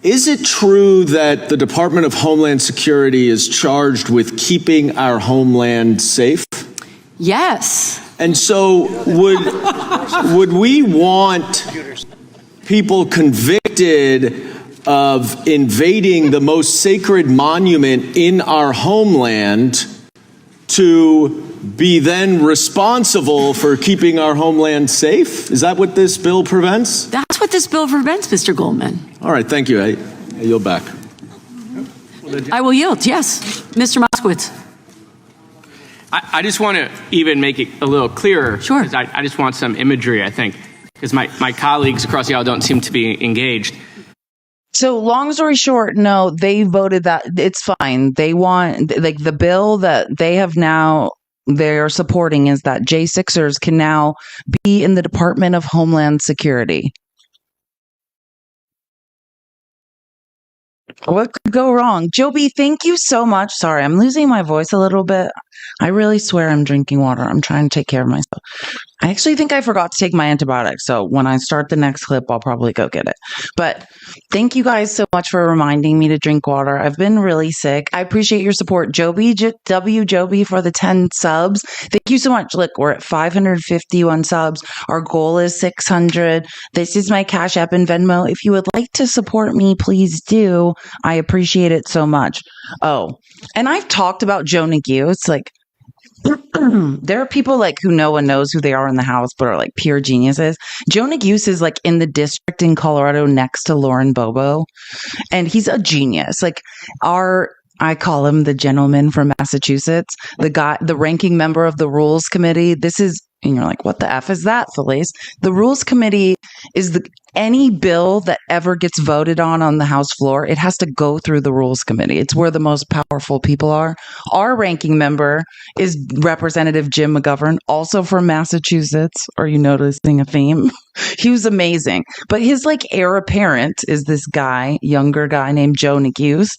Is it true that the Department of Homeland Security is charged with keeping our homeland safe? Yes. And so would we want people convicted of invading the most sacred monument in our homeland to be then responsible for keeping our homeland safe? Is that what this bill prevents? That's what this bill prevents, Mr. Goldman. All right, thank you. I yield back. I will yield, yes. Mr. Moskowitz. I just want to even make it a little clearer. Sure. I just want some imagery, I think, because my colleagues across the aisle don't seem to be engaged. So long story short, no, they voted that it's fine. They want, like, the bill that they have now, they're supporting is that J6ers can now be in the Department of Homeland Security. What could go wrong? Joby, thank you so much. Sorry, I'm losing my voice a little bit. I really swear I'm drinking water. I'm trying to take care of myself. I actually think I forgot to take my antibiotics. So when I start the next clip, I'll probably go get it. But thank you guys so much for reminding me to drink water. I've been really sick. I appreciate your support. Joby, Joby for the 10 subs. Thank you so much. Look, we're at 551 subs. Our goal is 600. This is my Cash App and Venmo. If you would like to support me, please do. I appreciate it so much. Oh, and I've talked about Joe Neguse. It's like, there are people like who no one knows who they are in the House, but are like pure geniuses. Joe Neguse is like in the district in Colorado next to Lauren Bobo, and he's a genius. Like I call him the gentleman from Massachusetts, the ranking member of the Rules Committee. And you're like, what the F is that, Felice? The Rules Committee is any bill that ever gets voted on the House floor, it has to go through the Rules Committee. It's where the most powerful people are. Our ranking member is Representative Jim McGovern, also from Massachusetts. Are you noticing a theme? He was amazing. But his like heir apparent is this guy, younger guy named Joe Neguse,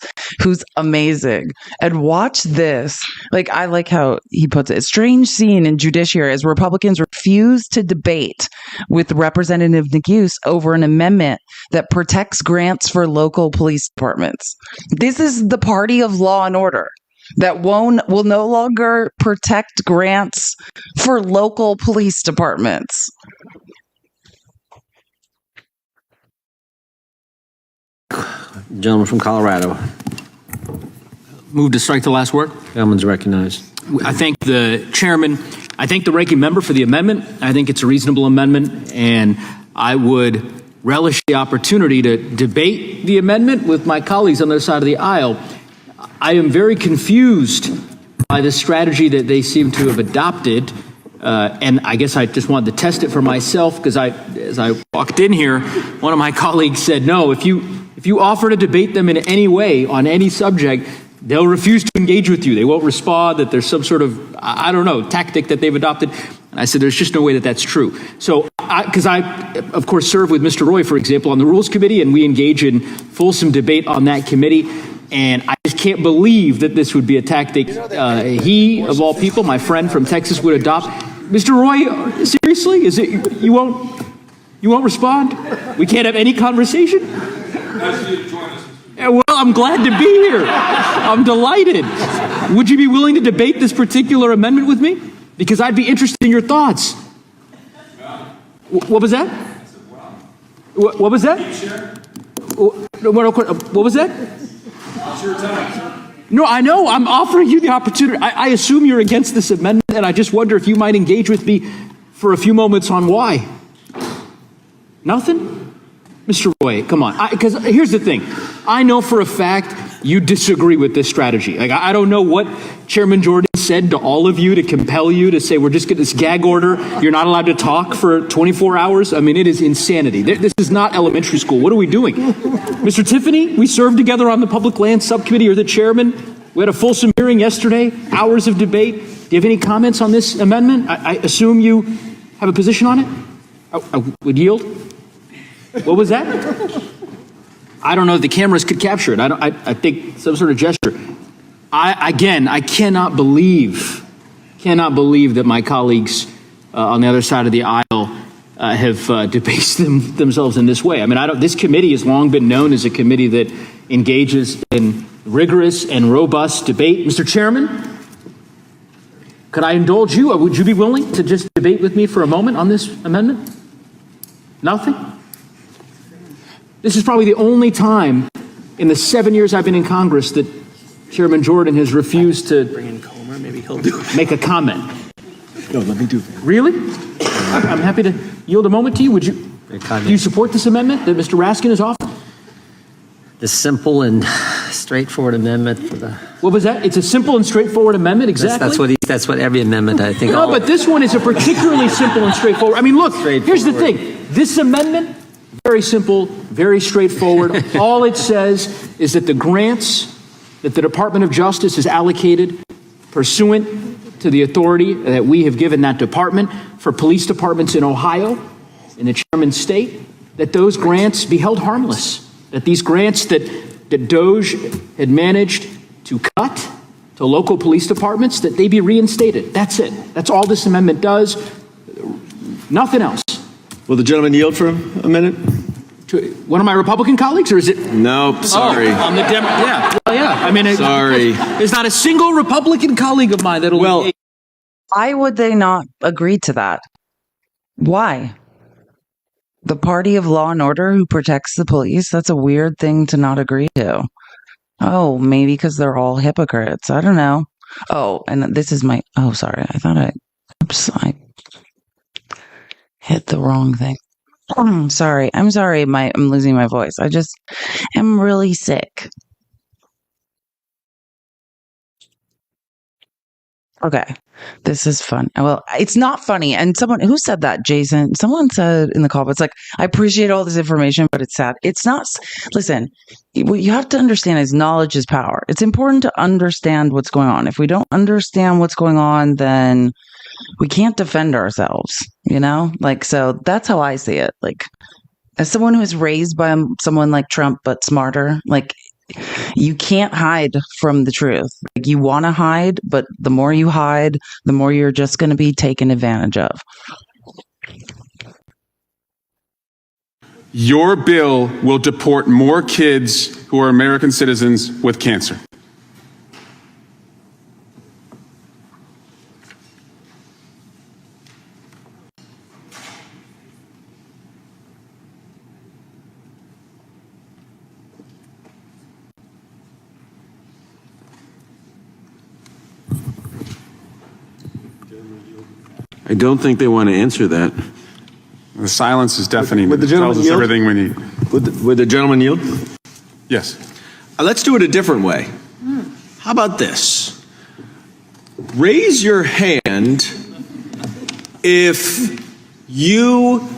who's amazing. And watch this. Like, I like how he puts it. A strange scene in judiciary as Republicans refuse to debate with Representative Neguse over an amendment that protects grants for local police departments. This is the party of law and order that will no longer protect grants for local police departments. Gentleman from Colorado. Move to strike the last word. Gentleman's recognized. I thank the chairman. I thank the ranking member for the amendment. I think it's a reasonable amendment, and I would relish the opportunity to debate the amendment with my colleagues on the other side of the aisle. I am very confused by the strategy that they seem to have adopted, and I guess I just wanted to test it for myself because as I walked in here, one of my colleagues said, no, if you offer to debate them in any way on any subject, they'll refuse to engage with you. They won't respond, that there's some sort of, I don't know, tactic that they've adopted. And I said, there's just no way that that's true. So, because I, of course, serve with Mr. Roy, for example, on the Rules Committee, and we engage in fulsome debate on that committee. And I just can't believe that this would be a tactic he, of all people, my friend from Texas, would adopt. Mr. Roy, seriously? Is it, you won't respond? We can't have any conversation? Well, I'm glad to be here. I'm delighted. Would you be willing to debate this particular amendment with me? Because I'd be interested in your thoughts. What was that? What was that? What was that? No, I know. I'm offering you the opportunity. I assume you're against this amendment, and I just wonder if you might engage with me for a few moments on why. Nothing? Mr. Roy, come on. Because here's the thing. I know for a fact you disagree with this strategy. Like, I don't know what Chairman Jordan said to all of you to compel you to say, we're just getting this gag order. You're not allowed to talk for 24 hours. I mean, it is insanity. This is not elementary school. What are we doing? Mr. Tiffany, we served together on the Public Lands Subcommittee. You're the chairman. We had a fulsome hearing yesterday, hours of debate. Do you have any comments on this amendment? I assume you have a position on it? I would yield. What was that? I don't know if the cameras could capture it. I think some sort of gesture. I cannot believe that my colleagues on the other side of the aisle have debased themselves in this way. I mean, this committee has long been known as a committee that engages in rigorous and robust debate. Mr. Chairman, could I indulge you? Would you be willing to just debate with me for a moment on this amendment? Nothing? This is probably the only time in the 7 years I've been in Congress that Chairman Jordan has refused to make a comment. No, let me do it. Really? I'm happy to yield a moment to you. Do you support this amendment that Mr. Raskin has offered? The simple and straightforward amendment. What was that? It's a simple and straightforward amendment, exactly? That's what every amendment, I think. No, but this one is a particularly simple and straightforward. I mean, look, here's the thing. This amendment, very simple, very straightforward. All it says is that the grants that the Department of Justice has allocated pursuant to the authority that we have given that department for police departments in Ohio, in the chairman's state, that those grants be held harmless. That these grants that Doge had managed to cut to local police departments, that they be reinstated. That's it. That's all this amendment does. Nothing else. Will the gentleman yield for a minute? To one of my Republican colleagues, or is it? Nope, sorry. On the yeah. Well, yeah. I mean, sorry. There's not a single Republican colleague of mine that'll. Well, why would they not agree to that? Why? The party of law and order who protects the police? That's a weird thing to not agree to. Oh, maybe because they're all hypocrites. I don't know. Oh, and this is my. Oh, sorry. I thought I hit the wrong thing. Sorry. I'm sorry. I'm losing my voice. I just am really sick. Okay. This is fun. Well, it's not funny. And who said that, Jason? Someone said in the comments, like, I appreciate all this information, but it's sad. It's not. Listen, what you have to understand is knowledge is power. It's important to understand what's going on. If we don't understand what's going on, then we can't defend ourselves, Like, so that's how I see it. Like, as someone who is raised by someone like Trump, but smarter, like, you can't hide from the truth. Like, you want to hide, but the more you hide, the more you're just going to be taken advantage of. Your bill will deport more kids who are American citizens with cancer. I don't think they want to answer that. The silence is deafening. Would the It gentleman tells us yield? everything we need. Would the gentleman yield? Yes. Let's do it a different way. How about this? Raise your hand if you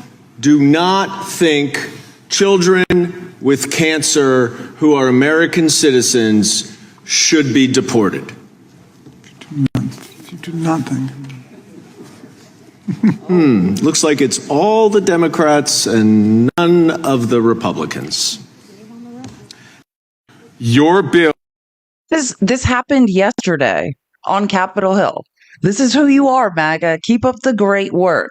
do not think children with cancer who are American citizens should be deported. You do not think. Looks like it's all the Democrats and none of the Republicans. Your bill. This happened yesterday on Capitol Hill. This is who you are, MAGA. Keep up the great work,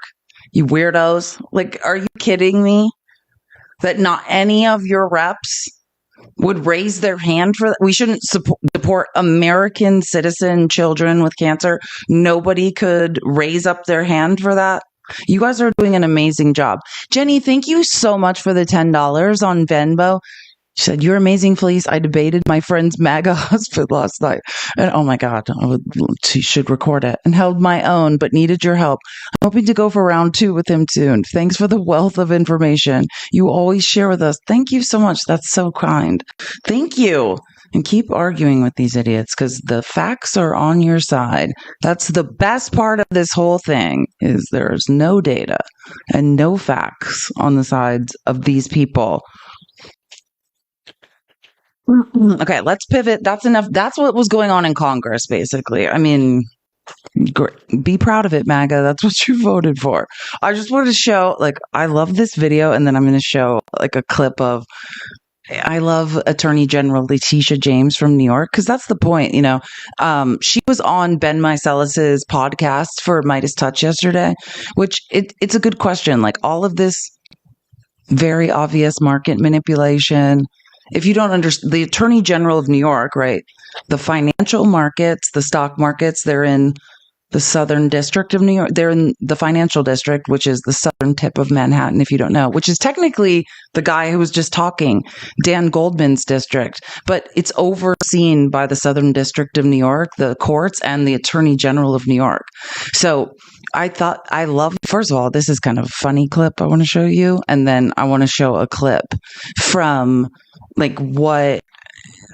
you weirdos. Like, are you kidding me? That not any of your reps would raise their hand for that? We shouldn't deport American citizen children with cancer. Nobody could raise up their hand for that. You guys are doing an amazing job. Jenny, thank you so much for the $10 on Venmo. She said, "You're amazing, Felice. I debated my friend's MAGA husband last night. And oh my God, she should record it. And held my own, but needed your help. I'm hoping to go for round 2 with him soon. Thanks for the wealth of information you always share with us." Thank you so much. That's so kind. Thank you. And keep arguing with these idiots because the facts are on your side. That's the best part of this whole thing is there's no data and no facts on the sides of these people. Okay, let's pivot. That's enough. That's what was going on in Congress, basically. I mean, be proud of it, MAGA. That's what you voted for. I just wanted to show, like, I love this video, and then I'm going to show, like, a clip of I love Attorney General Letitia James from New York, because that's the point. She was on Ben Meiselas's podcast for Midas Touch yesterday, which it's a good question. Like, all of this very obvious market manipulation. If you don't understand, the Attorney General of New York, right? The financial markets, the stock markets, they're in the Southern District of New York. They're in the financial district, which is the southern tip of Manhattan, if you don't know, which is technically the guy who was just talking, Dan Goldman's district. But it's overseen by the Southern District of New York, the courts, and the Attorney General of New York. So first of all, this is kind of a funny clip I want to show you. And then I want to show a clip from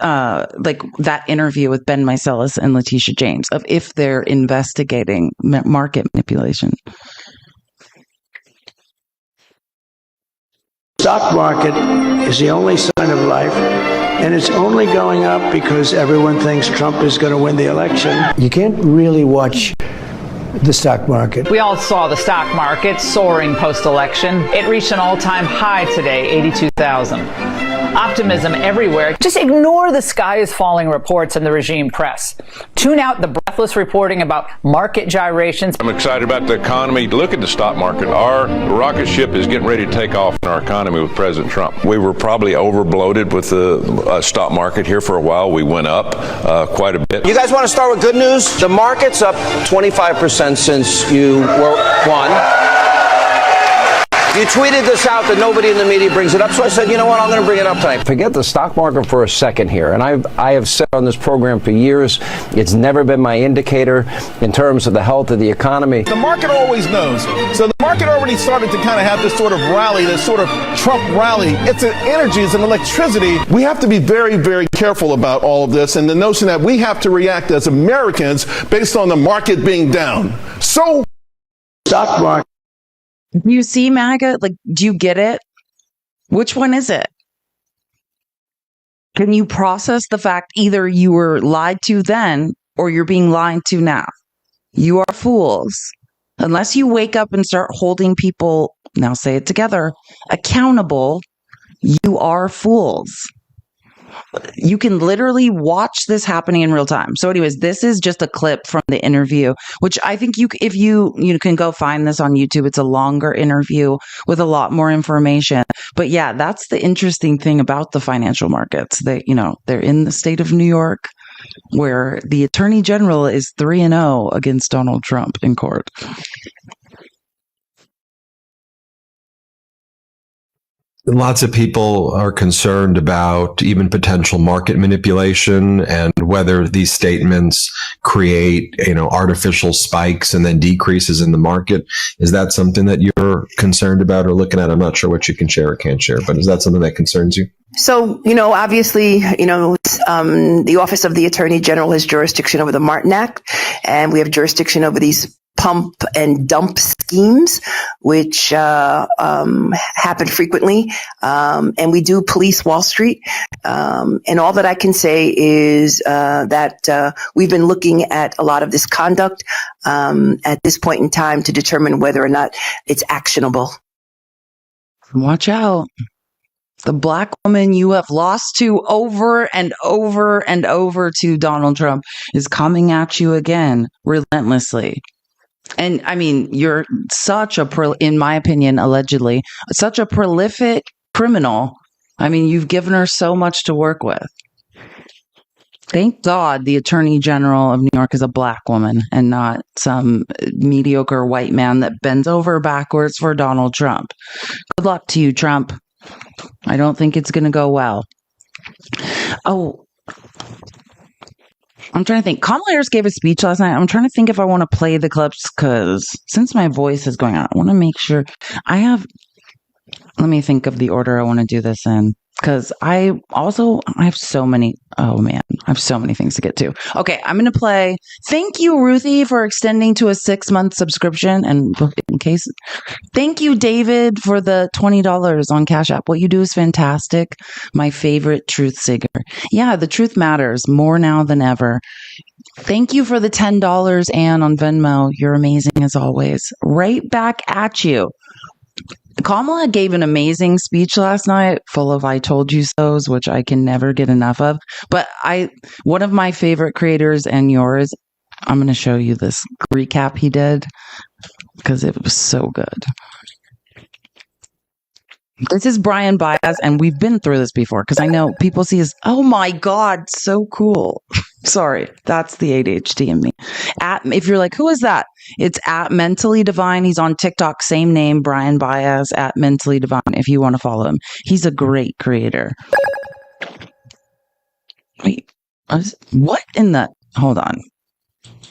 that interview with Ben Meiselas and Letitia James of if they're investigating market manipulation. Stock market is the only sign of life, and it's only going up because everyone thinks Trump is going to win the election. You can't really watch the stock market. We all saw the stock market soaring post-election. It reached an all-time high today, 82,000. Optimism everywhere. Just ignore the sky is falling reports in the regime press. Tune out the breathless reporting about market gyrations. I'm excited about the economy. Look at the stock market. Our rocket ship is getting ready to take off in our economy with President Trump. We were probably overbloated with the stock market here for a while. We went up quite a bit. You guys want to start with good news? The market's up 25% since you won. You tweeted this out that nobody in the media brings it up, so I said, you know what, I'm going to bring it up tonight. Forget the stock market for a second here, and I have said on this program for years, it's never been my indicator in terms of the health of the economy. The market always knows. So the market already started to kind of have this sort of rally, this sort of Trump rally. It's an energy, it's an electricity. We have to be very, very careful about all of this, and the notion that we have to react as Americans based on the market being down. So, stock market. Do you see, MAGA? Like, do you get it? Which one is it? Can you process the fact either you were lied to then or you're being lied to now? You are fools. Unless you wake up and start holding people, now say it together, accountable, you are fools. You can literally watch this happening in real time. So anyways, this is just a clip from the interview, which I think if you can go find this on YouTube. It's a longer interview with a lot more information. But yeah, that's the interesting thing about the financial markets. They're in the state of New York, where the Attorney General is 3-0 against Donald Trump in court. Lots of people are concerned about even potential market manipulation and whether these statements create, artificial spikes and then decreases in the market. Is that something that you're concerned about or looking at? I'm not sure what you can share or can't share, but is that something that concerns you? So, obviously, the Office of the Attorney General has jurisdiction over the Martin Act, and we have jurisdiction over these pump and dump schemes, which happen frequently. And we do police Wall Street. And all that I can say is that we've been looking at a lot of this conduct at this point in time to determine whether or not it's actionable. Watch out. The black woman you have lost to over and over and over to Donald Trump is coming at you again relentlessly. And I mean, you're such in my opinion, allegedly, such a prolific criminal. I mean, you've given her so much to work with. Thank God the Attorney General of New York is a black woman and not some mediocre white man that bends over backwards for Donald Trump. Good luck to you, Trump. I don't think it's going to go well. Oh, I'm trying to think. Kamala Harris gave a speech last night. I'm trying to think if I want to play the clips because since my voice is going out, I want to make sure let me think of the order I want to do this in. Because I have so many, I have so many things to get to. Okay, I'm going to play. Thank you, Ruthie, for extending to a 6-month subscription. And in case, thank you, David, for the $20 on Cash App. What you do is fantastic. My favorite truth seeker. Yeah, the truth matters more now than ever. Thank you for the $10, Anne, on Venmo. You're amazing as always. Right back at you. Kamala gave an amazing speech last night, full of "I told you so's," which I can never get enough of. But one of my favorite creators and yours, I'm going to show you this recap he did because it was so good. This is Brian Baez, and we've been through this before because I know people see as, oh my God, so cool. Sorry, that's the ADHD in me. If you're like, who is that? It's at Mentally Divine. He's on TikTok, same name, Brian Baez, at Mentally Divine, if you want to follow him. He's a great creator. Wait, what in the, hold on.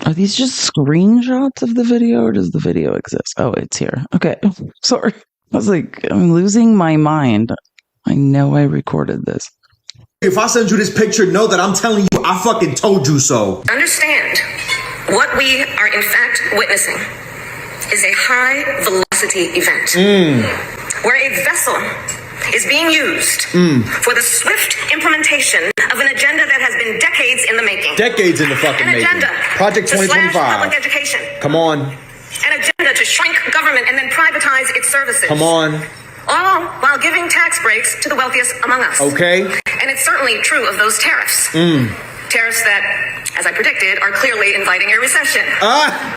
Are these just screenshots of the video, or does the video exist? Oh, it's here. Okay, sorry. I was like, I'm losing my mind. I know I recorded this. If I send you this picture, know that I'm telling you I fucking told you so. Understand, what we are in fact witnessing is a high velocity event where a vessel is being used for the swift implementation of an agenda that has been decades in the making. Decades in the fucking making. An agenda Project to slash 2025. public education. Come on. An agenda to shrink government and then privatize its services. Come on. All while giving tax breaks to the wealthiest among us. Okay. And it's certainly true of those tariffs. Tariffs that, as I predicted, are clearly inviting a recession.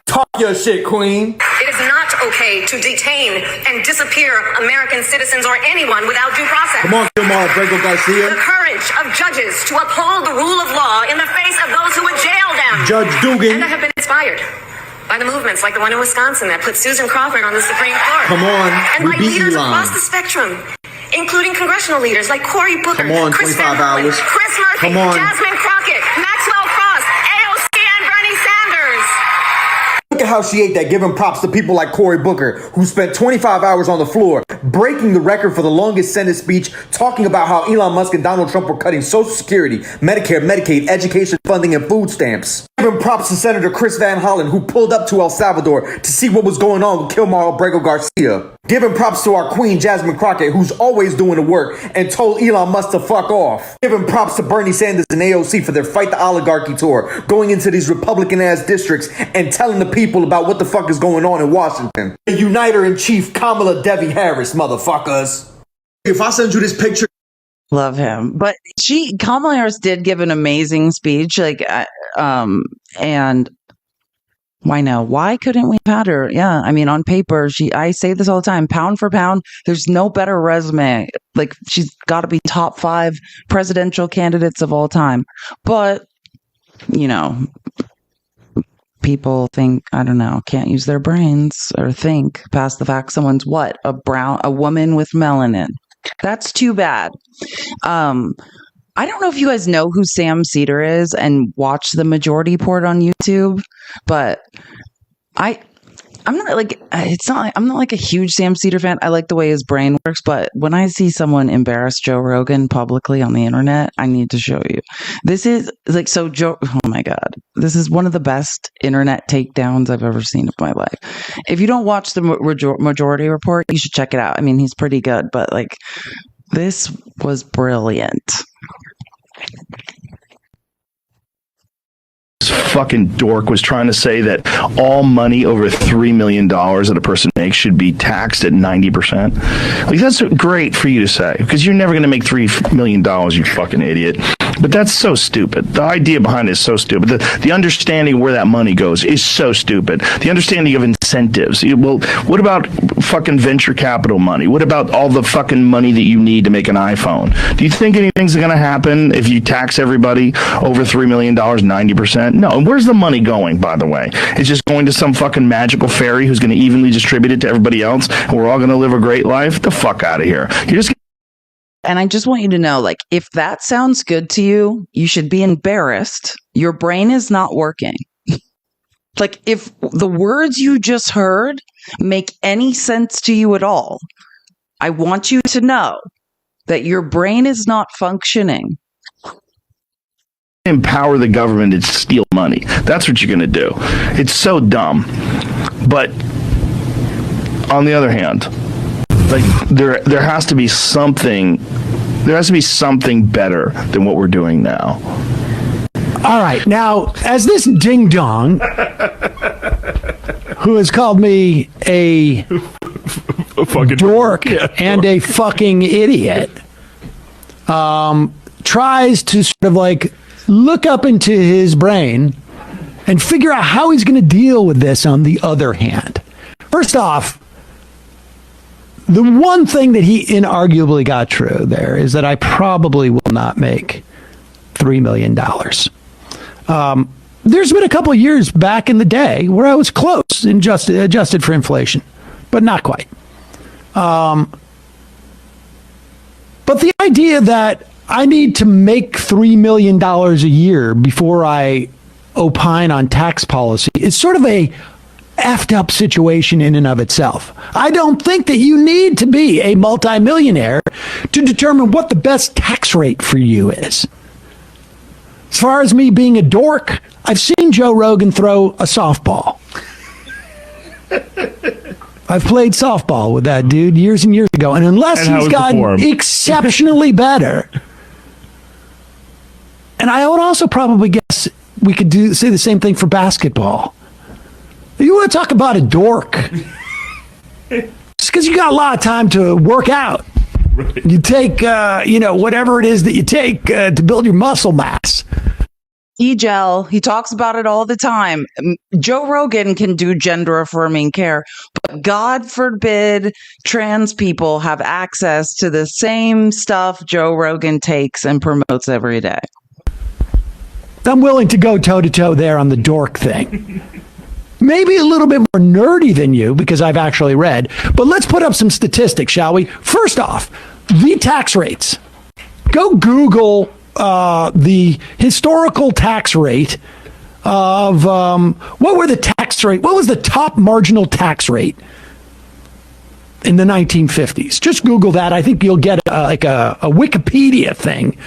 Talk your shit, queen. It is not okay to detain and disappear American citizens or anyone without due process. Come on, Gilmar Brego Garcia. The courage of judges to uphold the rule of law in the face of those who would jail them. Judge Dugan. And I have been inspired by the movements like the one in Wisconsin that put Susan Crawford on the Supreme Court. Come on. And by leaders across the spectrum, including congressional leaders like Cory Booker, Come on, Chris 25 Van Hollen, hours. Chris Murphy, Come on. Jasmine Crockett, Maxwell Cross, AOC, and Bernie Sanders. Look at how she ate that, giving props to people like Cory Booker, who spent 25 hours on the floor, breaking the record for the longest Senate speech, talking about how Elon Musk and Donald Trump were cutting Social Security, Medicare, Medicaid, education funding, and food stamps. Giving props to Senator Chris Van Hollen, who pulled up to El Salvador to see what was going on with Gilmar Brego Garcia. Giving props to our queen, Jasmine Crockett, who's always doing the work and told Elon Musk to fuck off. Giving props to Bernie Sanders and AOC for their Fight the Oligarchy tour, going into these Republican-ass districts and telling the people about what the fuck is going on in Washington. The Uniter-in-Chief Kamala Devi Harris, motherfuckers. If I send you this picture... Love him. But Kamala Harris did give an amazing speech, and why no? Why couldn't we have had her? Yeah, I mean, on paper, I say this all the time, pound for pound, there's no better resume. Like, she's got to be top 5 presidential candidates of all time. But, you know, people think, I don't know, can't use their brains or think past the fact someone's what? A woman with melanin. That's too bad. I don't know if you guys know who Sam Cedar is and watch the Majority Report on YouTube, but I'm not like a huge Sam Cedar fan. I like the way his brain works, but when I see someone embarrass Joe Rogan publicly on the internet, I need to show you. This is like, so Joe, oh my God, this is one of the best internet takedowns I've ever seen of my life. If you don't watch the Majority Report, you should check it out. I mean, he's pretty good, but like, this was brilliant. Fucking dork was trying to say that all money over $3 million that a person makes should be taxed at 90%. Like, that's great for you to say, because you're never going to make $3 million, you fucking idiot. But that's so stupid. The idea behind it is so stupid. The understanding where that money goes is so stupid. The understanding of incentives. Well, what about fucking venture capital money? What about all the fucking money that you need to make an iPhone? Do you think anything's going to happen if you tax everybody over $3 million 90%? No. And where's the money going, by the way? It's just going to some fucking magical fairy who's going to evenly distribute it to everybody else, and we're all going to live a great life? Get the fuck out of here. You're just. And I just want you to know, like, if that sounds good to you, you should be embarrassed. Your brain is not working. Like, if the words you just heard make any sense to you at all, I want you to know that your brain is not functioning. Empower the government to steal money. That's what you're going to do. It's so dumb. But on the other hand, like, there has to be something better than what we're doing now. All right. Now, as this ding dong, who has called me a dork and a fucking idiot tries to sort of like look up into his brain and figure out how he's going to deal with this on the other hand. First off, the one thing that he inarguably got true there is that I probably will not make $3 million. There's been a couple of years back in the day where I was close and adjusted for inflation, but not quite. But the idea that I need to make $3 million a year before I opine on tax policy is sort of a effed up situation in and of itself. I don't think that you need to be a multimillionaire to determine what the best tax rate for you is. As far as me being a dork, I've seen Joe Rogan throw a softball. I've played softball with that dude years and years ago, and unless he's gotten exceptionally better, and I would also probably guess we could say the same thing for basketball. You want to talk about a dork? Just because you got a lot of time to work out. Right. You take, whatever it is that you take to build your muscle mass. E-gel, he talks about it all the time. Joe Rogan can do gender affirming care, but God forbid trans people have access to the same stuff Joe Rogan takes and promotes every day. I'm willing to go toe to toe there on the dork thing. Maybe a little bit more nerdy than you because I've actually read, but let's put up some statistics, shall we? First off, the tax rates. Go Google the historical tax rate of what was the top marginal tax rate in the 1950s? Just Google that. I think you'll get a Wikipedia thing.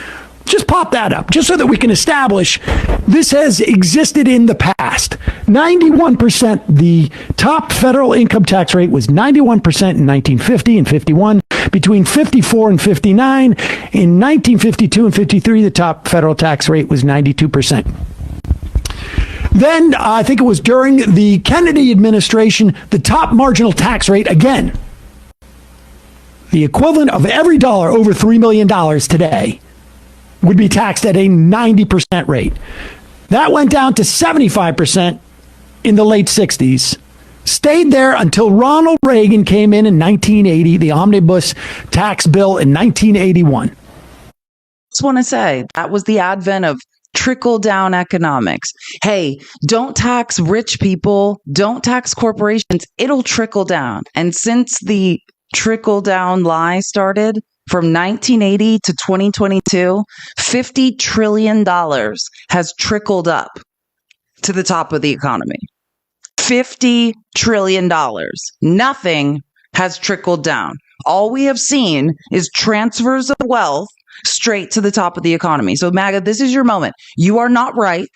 Just pop that up, just so that we can establish this has existed in the past. 91%, the top federal income tax rate was 91% in 1950 and 51. Between 54 and 59, in 1952 and 53, the top federal tax rate was 92%. Then, I think it was during the Kennedy administration, the top marginal tax rate, again, the equivalent of every dollar over $3 million today, would be taxed at a 90% rate. That went down to 75% in the late 60s. Stayed there until Ronald Reagan came in 1980, the omnibus tax bill in 1981. Just want to say that was the advent of trickle-down economics. Hey, don't tax rich people, don't tax corporations, it'll trickle down. And since the trickle-down lie started, from 1980 to 2022, $50 trillion has trickled up to the top of the economy. $50 trillion. Nothing has trickled down. All we have seen is transfers of wealth straight to the top of the economy. So, MAGA, this is your moment. You are not right.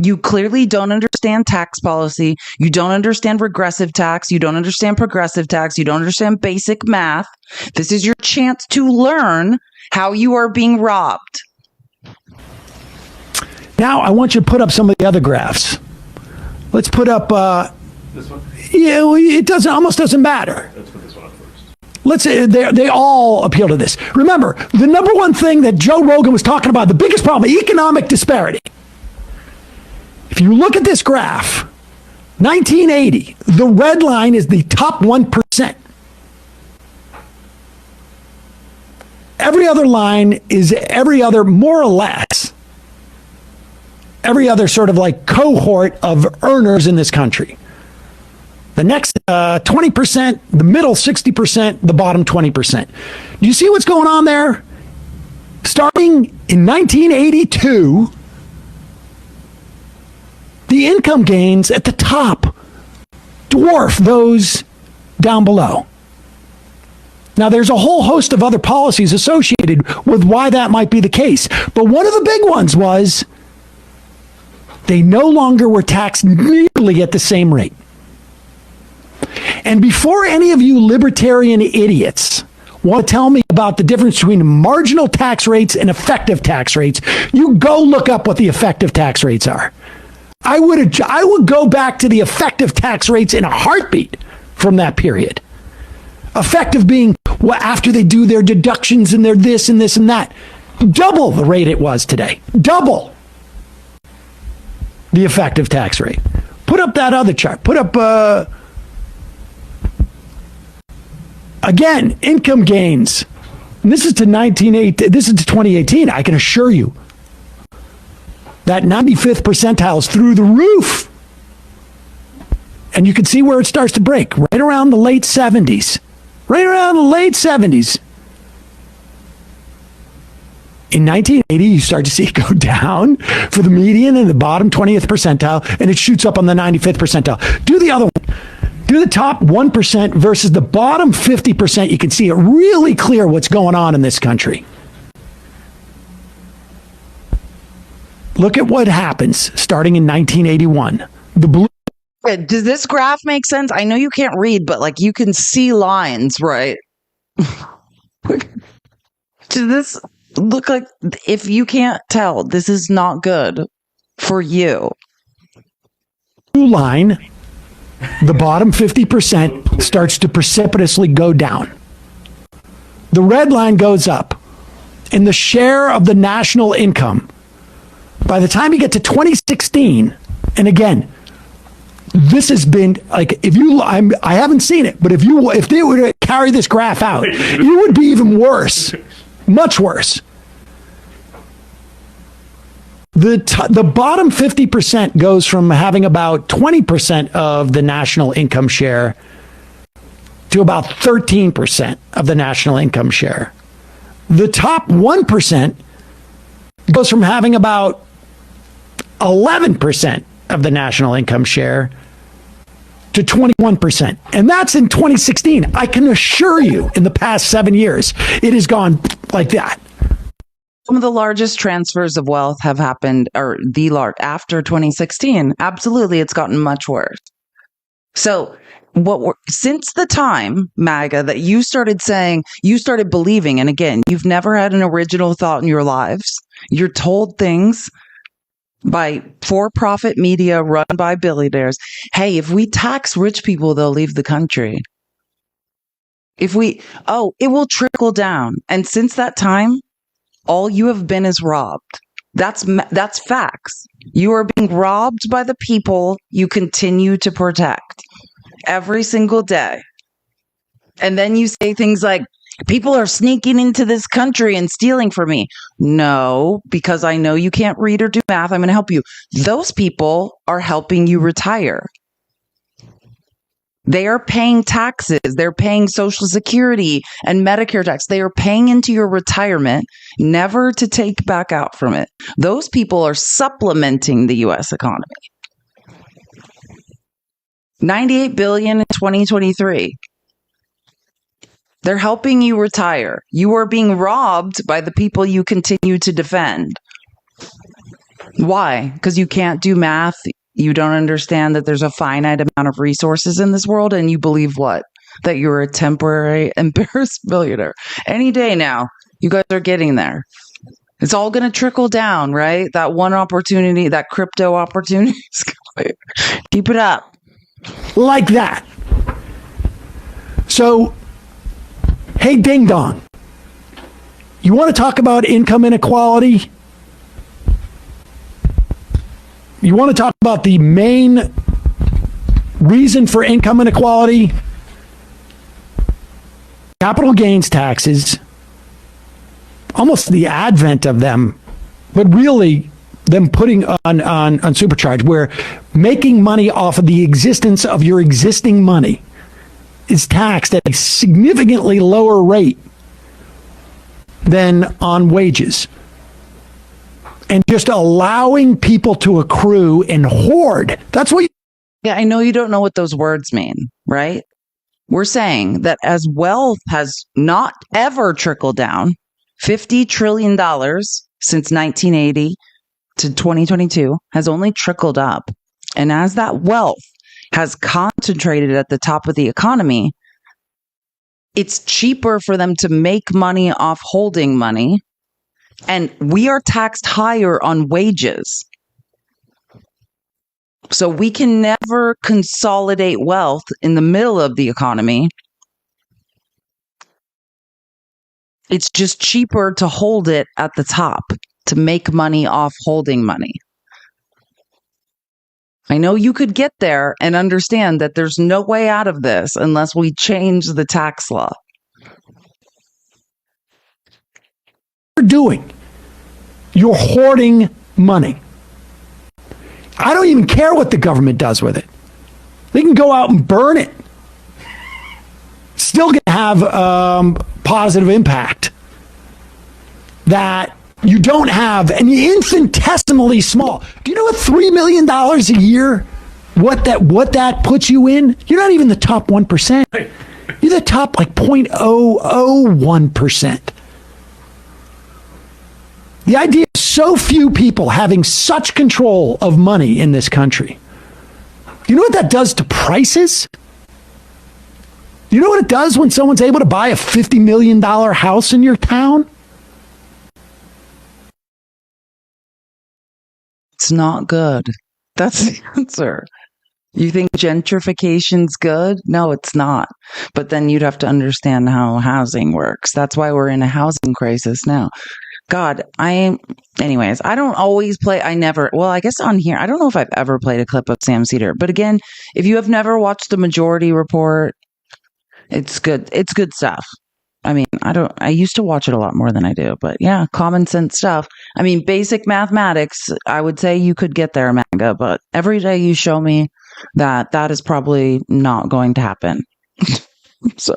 You clearly don't understand tax policy. You don't understand regressive tax. You don't understand progressive tax. You don't understand basic math. This is your chance to learn how you are being robbed. Now, I want you to put up some of the other graphs. Let's put up, this one? Yeah, it almost doesn't matter. Let's put this one up first. Let's say they all appeal to this. Remember, the number one thing that Joe Rogan was talking about, the biggest problem, economic disparity. If you look at this graph, 1980, the red line is the top 1%. Every other line is every other, more or less, every other sort of like cohort of earners in this country. The next 20%, the middle 60%, the bottom 20%. Do you see what's going on there? Starting in 1982, the income gains at the top dwarf those down below. Now, there's a whole host of other policies associated with why that might be the case. But one of the big ones was they no longer were taxed nearly at the same rate. And before any of you libertarian idiots want to tell me about the difference between marginal tax rates and effective tax rates, you go look up what the effective tax rates are. I would go back to the effective tax rates in a heartbeat from that period. Effective being after they do their deductions and their this and this and that. Double the rate it was today. Double the effective tax rate. Put up that other chart. Put up, again, income gains. And this is to 2018. I can assure you that 95th percentile is through the roof. And you can see where it starts to break, right around the late 70s. Right around the late 70s. In 1980, you start to see it go down for the median and the bottom 20th percentile, and it shoots up on the 95th percentile. Do the other one. Do the top 1% versus the bottom 50%. You can see it really clear what's going on in this country. Look at what happens starting in 1981. The blue. Does this graph make sense? I know you can't read, but like you can see lines, right? Does this look like, if you can't tell, this is not good for you? Blue line, the bottom 50% starts to precipitously go down. The red line goes up, and the share of the national income, by the time you get to 2016, and again, this has been like, I haven't seen it, but if they were to carry this graph out, it would be even worse, much worse. The bottom 50% goes from having about 20% of the national income share to about 13% of the national income share. The top 1% goes from having about 11% of the national income share to 21%. And that's in 2016. I can assure you, in the past 7 years, it has gone like that. Some of the largest transfers of wealth have happened, or after 2016. Absolutely, it's gotten much worse. So since the time, MAGA, that you started believing, and again, you've never had an original thought in your lives. You're told things by for-profit media run by billionaires. Hey, if we tax rich people, they'll leave the country. It will trickle down. And since that time, all you have been is robbed. That's facts. You are being robbed by the people you continue to protect every single day. And then you say things like, people are sneaking into this country and stealing from me. No, because I know you can't read or do math. I'm going to help you. Those people are helping you retire. They are paying taxes. They're paying Social Security and Medicare tax. They are paying into your retirement, never to take back out from it. Those people are supplementing the U.S. economy. $98 billion in 2023. They're helping you retire. You are being robbed by the people you continue to defend. Why? Because you can't do math. You don't understand that there's a finite amount of resources in this world, and you believe what? That you're a temporary, embarrassed billionaire. Any day now, you guys are getting there. It's all going to trickle down, right? That one opportunity, that crypto opportunity. Keep it up. Like that. So, hey, ding dong. You want to talk about income inequality? You want to talk about the main reason for income inequality? Capital gains taxes, almost the advent of them, but really them putting on supercharge, where making money off of the existence of your existing money is taxed at a significantly lower rate than on wages. And just allowing people to accrue and hoard. That's what Yeah, I know you don't know what those words mean, right? We're saying that as wealth has not ever trickled down, $50 trillion since 1980 to 2022 has only trickled up. And as that wealth has concentrated at the top of the economy, it's cheaper for them to make money off holding money. And we are taxed higher on wages. So we can never consolidate wealth in the middle of the economy It's just cheaper to hold it at the top, to make money off holding money. I know you could get there and understand that there's no way out of this unless we change the tax law. You're doing. You're hoarding money. I don't even care what the government does with it. They can go out and burn it. Still going to have positive impact that you don't have an infinitesimally small. Do you know what $3 million a year, what that puts you in? You're not even the top 1%. You're the top like 0.001%. The idea of so few people having such control of money in this country. You know what that does to prices? You know what it does when someone's able to buy a $50 million house in your town? It's not good. That's the answer. You think gentrification's good? No, it's not. But then you'd have to understand how housing works. That's why we're in a housing crisis now. God, anyways, I don't always play. I guess on here, I don't know if I've ever played a clip of Sam Cedar. But again, if you have never watched the Majority Report, it's good. It's good stuff. I mean, I used to watch it a lot more than I do, but yeah, common sense stuff. I mean, basic mathematics, I would say you could get there, MAGA, but every day you show me that is probably not going to happen. So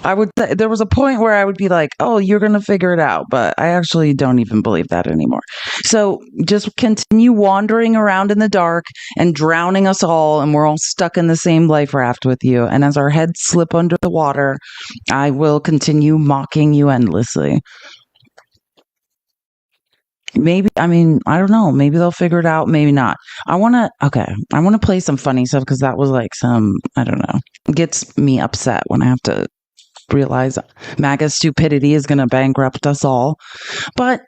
I would say there was a point where I would be like, oh, you're going to figure it out. But I actually don't even believe that anymore. So just continue wandering around in the dark and drowning us all. And we're all stuck in the same life raft with you. And as our heads slip under the water, I will continue mocking you endlessly. Maybe, I don't know. Maybe they'll figure it out. Maybe not. I want to play some funny stuff because that was like I don't know. It gets me upset when I have to realize MAGA stupidity is going to bankrupt us all. But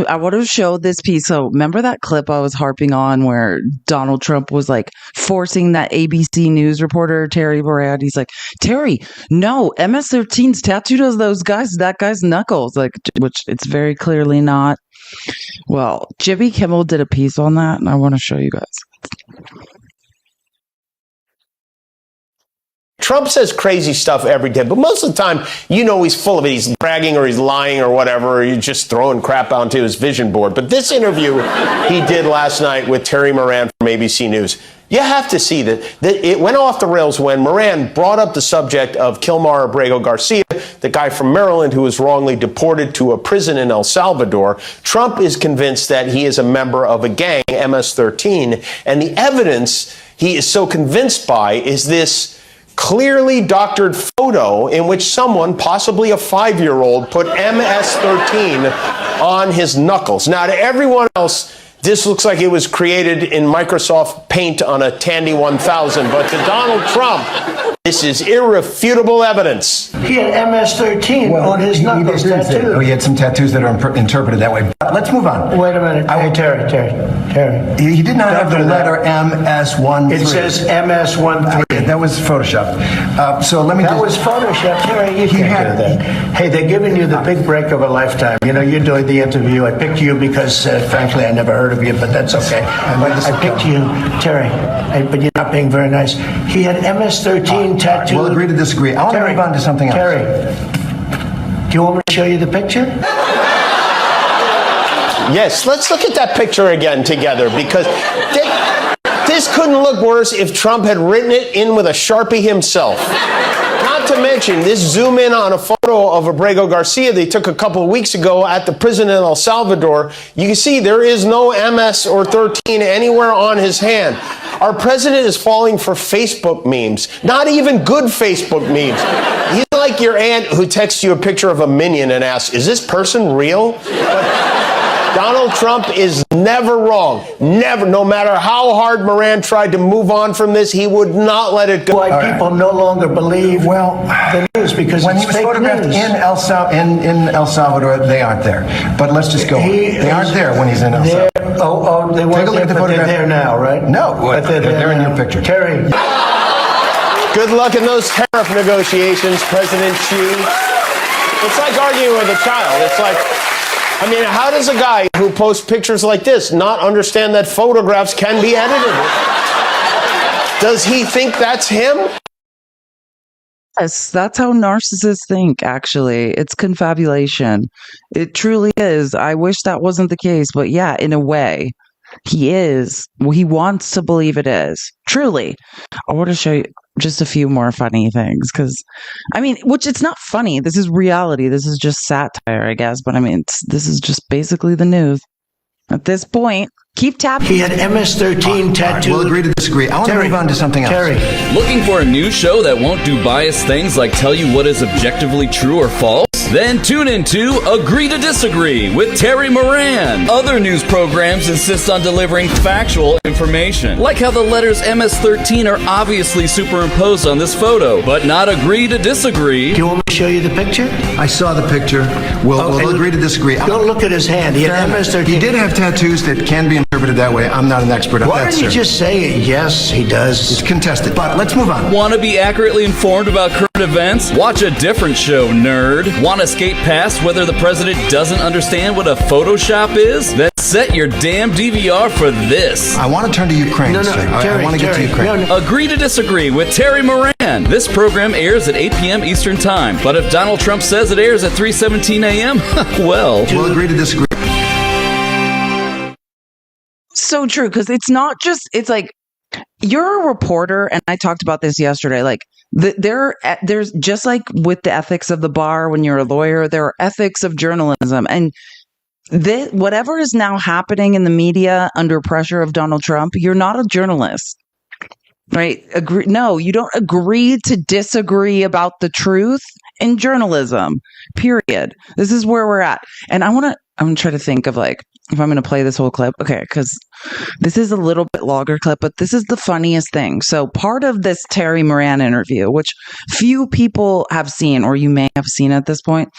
I want to show this piece. So remember that clip I was harping on where Donald Trump was like forcing that ABC News reporter, Terry Moran. He's like, Terry, no, MS-13's tattooed as that guy's knuckles. Like, which it's very clearly not. Well, Jimmy Kimmel did a piece on that, and I want to show you guys. Trump says crazy stuff every day, but most of the time, he's full of it. He's bragging or he's lying or whatever, or he's just throwing crap onto his vision board. But this interview he did last night with Terry Moran from ABC News, you have to see that it went off the rails when Moran brought up the subject of Kilmar Abrego Garcia, the guy from Maryland who was wrongly deported to a prison in El Salvador. Trump is convinced that he is a member of a gang, MS-13, and the evidence he is so convinced by is this clearly doctored photo in which someone, possibly a 5-year-old, put MS-13 on his knuckles. Now, to everyone else, this looks like it was created in Microsoft Paint on a Tandy 1000, but to Donald Trump, this is irrefutable evidence. He had MS-13 on his knuckles tattooed. He had some tattoos that are interpreted that way. But let's move on. Wait a minute. Hey, Terry. He did not have the letter MS-13. It says MS-13. That was Photoshopped. So let me That was Photoshopped. Terry, you can't do that. Hey, they're giving you the big break of a lifetime. You're doing the interview. I picked you because, frankly, I never heard of you, but that's okay. I picked you, Terry, but you're not being very nice. He had MS-13 tattooed. We'll agree to disagree. I want to move on to something else. Terry, do you want me to show you the picture? Yes, let's look at that picture again together, because this couldn't look worse if Trump had written it in with a Sharpie himself. Not to mention, this zoom in on a photo of Abrego Garcia they took a couple of weeks ago at the prison in El Salvador. You can see there is no MS or 13 anywhere on his hand. Our president is falling for Facebook memes, not even good Facebook memes. He's like your aunt who texts you a picture of a minion and asks, is this person real? Donald Trump is never wrong. Never. No matter how hard Moran tried to move on from this, he would not let it go. Why people no longer believe the news because when it's he was fake photographed news. in El Salvador, they aren't there. But let's just go on. They aren't there when he's in El Salvador. They weren't Take a look there, at the but photograph. they're there now, right? No, but they're in your picture. Terry. Good luck in those tariff negotiations, President Xi. It's like arguing with a child. It's like, I mean, how does a guy who posts pictures like this not understand that photographs can be edited? Does he think that's him? Yes, that's how narcissists think, actually. It's confabulation. It truly is. I wish that wasn't the case, but yeah, in a way, he is. Well, he wants to believe it is. Truly. I want to show you just a few more funny things because, I mean, which it's not funny. This is reality. This is just satire, I guess. But I mean, this is just basically the news. At this point, keep tapping. He had MS-13 tattooed. We'll agree to disagree. I want to move on to something else. Terry. Looking for a news show that won't do biased things like tell you what is objectively true or false? Then tune into Agree to Disagree with Terry Moran. Other news programs insist on delivering factual information, like how the letters MS-13 are obviously superimposed on this photo, but not Agree to Disagree. Do you want me to show you the picture? I saw the picture. We'll agree to disagree. Don't look at his hand. He had MS-13. He did have tattoos that can be interpreted that way. I'm not an expert on that, Why didn't you just say it? Yes, he does. It's contested. But let's move on. Want to be accurately informed about current events? Watch a different show, nerd. Want to skate past whether the president doesn't understand what a Photoshop is? Then set your damn DVR for this. I want to turn to Ukraine. No, Terry, Terry, I want to get to Ukraine. No. Agree to Disagree with Terry Moran. This program airs at 8 p.m. Eastern Time. But if Donald Trump says it airs at 3:17 a.m., well... We'll agree to disagree. So true, because it's not just, it's like, you're a reporter, and I talked about this yesterday, like, there's just like with the ethics of the bar when you're a lawyer, there are ethics of journalism. And whatever is now happening in the media under pressure of Donald Trump, you're not a journalist. Right? No, you don't agree to disagree about the truth in journalism. Period. This is where we're at. And I'm going to try to think of like, if I'm going to play this whole clip. Okay, because this is a little bit longer clip, but this is the funniest thing. So part of this Terry Moran interview, which few people have seen, or you may have seen at this point,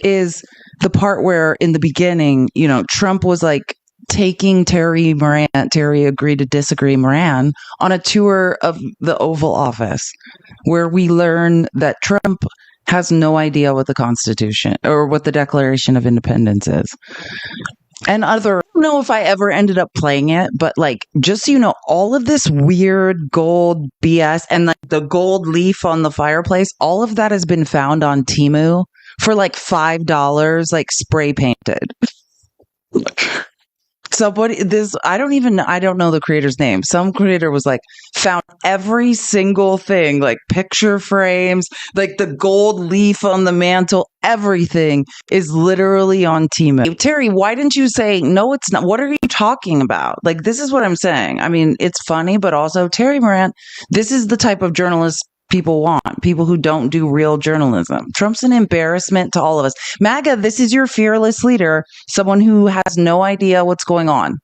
is the part where in the beginning, you know, Trump was like taking Terry Agree to Disagree Moran on a tour of the Oval Office, where we learn that Trump has no idea what the Constitution or what the Declaration of Independence is. And I don't know if I ever ended up playing it, but like, just so you know, all of this weird gold BS and like the gold leaf on the fireplace, all of that has been found on Temu for like $5, like spray painted. Somebody, I don't know the creator's name. Some creator was like, found every single thing, like picture frames, like the gold leaf on the mantle, everything is literally on Temu. Terry, why didn't you say, no, it's not? What are you talking about? Like, this is what I'm saying. I mean, it's funny, but also Terry Moran, this is the type of journalist people want, people who don't do real journalism. Trump's an embarrassment to all of us. MAGA, this is your fearless leader, someone who has no idea what's going on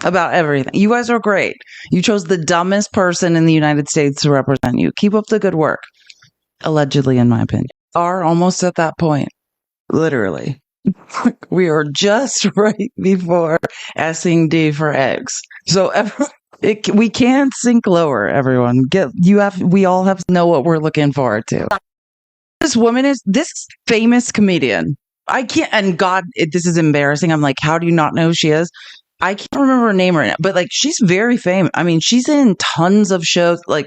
about everything. You guys are great. You chose the dumbest person in the United States to represent you. Keep up the good work. Allegedly, in my opinion. Are almost at that point. Literally. We are just right before S-ing D for eggs. So we can't sink lower, everyone. We all have to know what we're looking forward to. This woman is this famous comedian. I can't, and God, this is embarrassing. I'm like, how do you not know who she is? I can't remember her name right now, but like, she's very famous. I mean, she's in tons of shows. Like,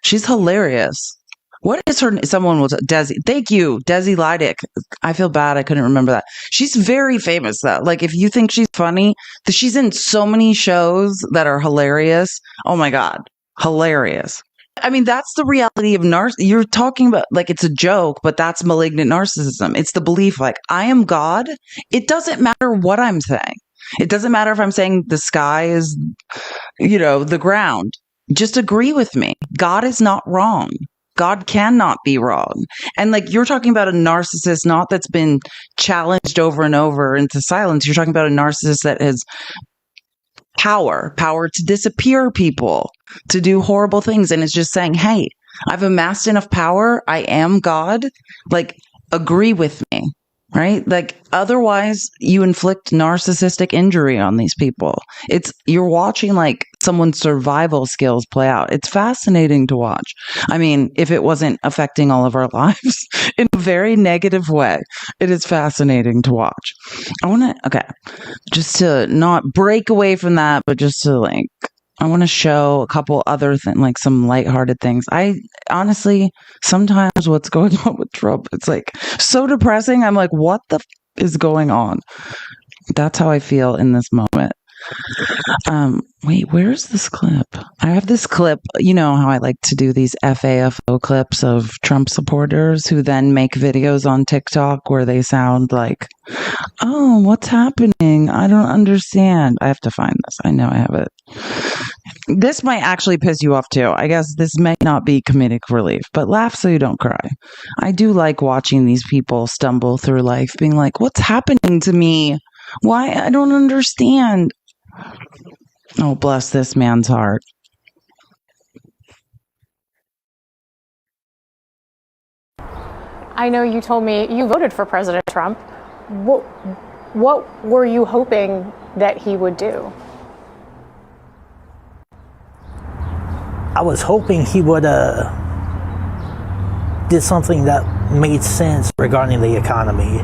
she's hilarious. What is her name? Someone was Desi. Thank you, Desi Lydic. I feel bad. I couldn't remember that. She's very famous though. Like, if you think she's funny, she's in so many shows that are hilarious. Oh my God. Hilarious. I mean, that's the reality of you're talking about like it's a joke, but that's malignant narcissism. It's the belief like I am God. It doesn't matter what I'm saying. It doesn't matter if I'm saying the sky is, the ground. Just agree with me. God is not wrong. God cannot be wrong. And like, you're talking about a narcissist, not that's been challenged over and over into silence. You're talking about a narcissist that has power to disappear people, to do horrible things. And it's just saying, hey, I've amassed enough power. I am God. Like, agree with me. Right? Like, otherwise you inflict narcissistic injury on these people. You're watching like someone's survival skills play out. It's fascinating to watch. I mean, if it wasn't affecting all of our lives in a very negative way, it is fascinating to watch. Just to not break away from that, but just to I want to show a couple other things, like some lighthearted things. I honestly, sometimes what's going on with Trump, it's so depressing. I'm like, what the is going on? That's how I feel in this moment. Wait, where's this clip? I have this clip. You know how I like to do these FAFO clips of Trump supporters who then make videos on TikTok where they sound like, oh, what's happening? I don't understand. I have to find this. I know I have it. This might actually piss you off too. I guess this may not be comedic relief, but laugh so you don't cry. I do like watching these people stumble through life being like, what's happening to me? Why? I don't understand. Oh, bless this man's heart. I know you told me you voted for President Trump. What were you hoping that he would do? I was hoping he would did something that made sense regarding the economy,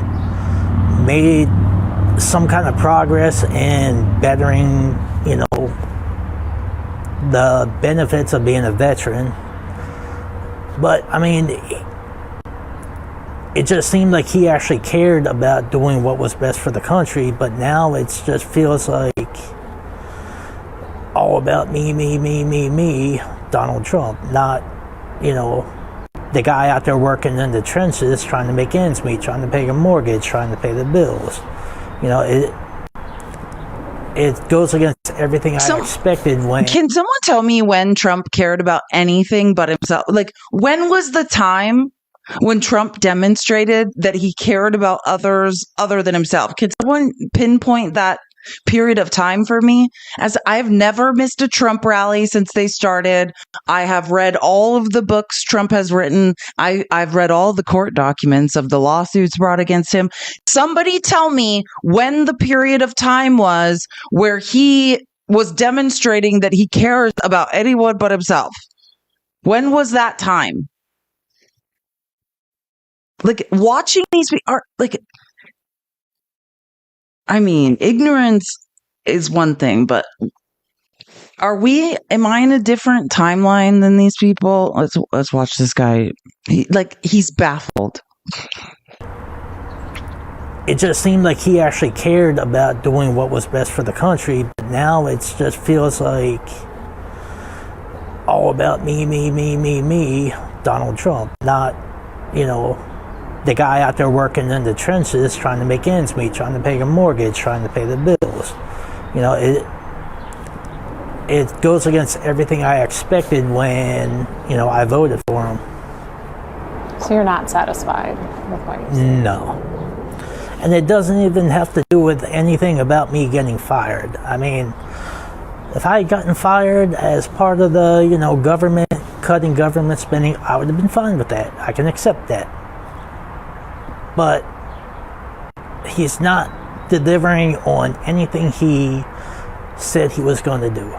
made some kind of progress in bettering, the benefits of being a veteran. But I mean, it just seemed like he actually cared about doing what was best for the country, but now it just feels like all about me, Donald Trump, not, the guy out there working in the trenches trying to make ends meet, trying to pay a mortgage, trying to pay the bills. It goes against everything I expected when... Can someone tell me when Trump cared about anything but himself? When was the time when Trump demonstrated that he cared about others other than himself? Can someone pinpoint that period of time for me? As I've never missed a Trump rally since they started. I have read all of the books Trump has written. I've read all the court documents of the lawsuits brought against him. Somebody tell me when the period of time was where he was demonstrating that he cares about anyone but himself. When was that time? Watching these are ignorance is one thing, but am I in a different timeline than these people? Let's watch this guy. He's baffled. It just seemed like he actually cared about doing what was best for the country, but now it just feels like all about me, Donald Trump, not, the guy out there working in the trenches trying to make ends meet, trying to pay a mortgage, trying to pay the bills. It goes against everything I expected when, I voted for him. So you're not satisfied with what you see? No. And it doesn't even have to do with anything about me getting fired. I mean, if I had gotten fired as part of the, government, cutting government spending, I would have been fine with that. I can accept that. But he's not delivering on anything he said he was going to do.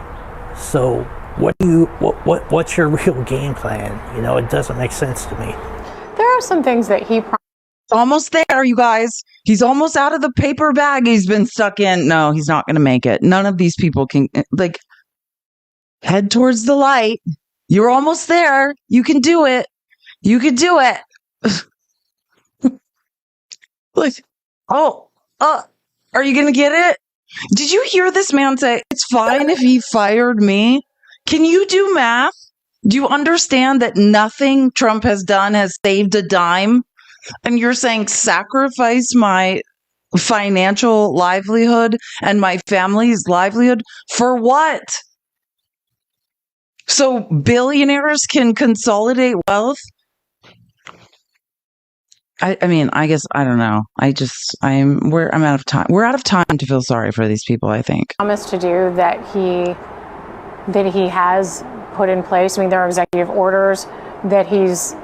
So what's your real game plan? It doesn't make sense to me. There are some things that he almost there, you guys. He's almost out of the paper bag he's been stuck in. No, he's not going to make it. None of these people can head towards the light. You're almost there. You can do it. You can do it. Are you going to get it? Did you hear this man say, it's fine if he fired me? Can you do math? Do you understand that nothing Trump has done has saved a dime? And you're saying sacrifice my financial livelihood and my family's livelihood for what? So billionaires can consolidate wealth? I guess, I don't know. I'm out of time. We're out of time to feel sorry for these people, I think. Promised to do that he has put in place. I mean, there are executive orders that he's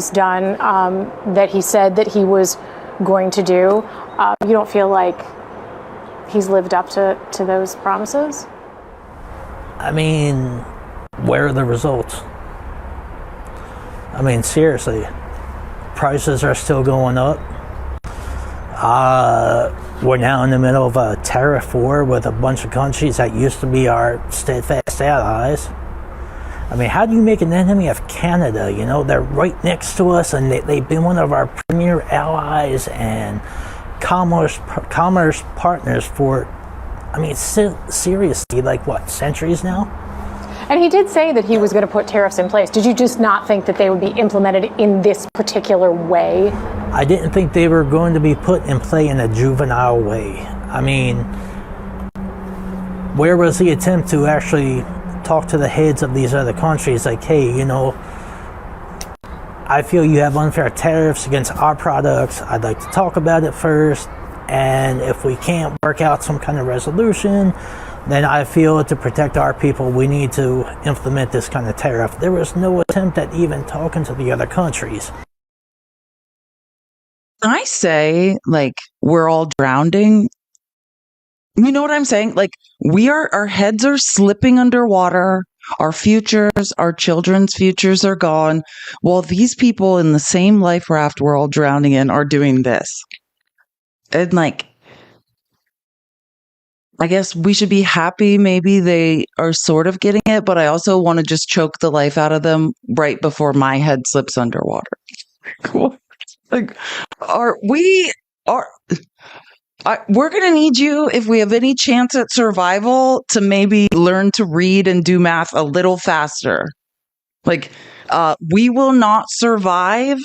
done, that he said that he was going to do. You don't feel like he's lived up to those promises? I mean, where are the results? I mean, seriously, prices are still going up. We're now in the middle of a tariff war with a bunch of countries that used to be our steadfast allies. I mean, how do you make an enemy of Canada? You know, they're right next to us, and they've been one of our premier allies and commerce partners for, I mean, seriously, like what, centuries now? And he did say that he was going to put tariffs in place. Did you just not think that they would be implemented in this particular way? I didn't think they were going to be put in play in a juvenile way. I mean, where was the attempt to actually talk to the heads of these other countries like, hey, you know, I feel you have unfair tariffs against our products. I'd like to talk about it first. And if we can't work out some kind of resolution, then I feel to protect our people, we need to implement this kind of tariff. There was no attempt at even talking to the other countries. I say, like, we're all drowning. You know what I'm saying? Like, our heads are slipping underwater. Our futures, our children's futures are gone. While these people in the same life raft we're all drowning in are doing this. And, like, I guess we should be happy maybe they are sort of getting it, but I also want to just choke the life out of them right before my head slips underwater. Like, we're going to need you, if we have any chance at survival, to maybe learn to read and do math a little faster. Like, we will not survive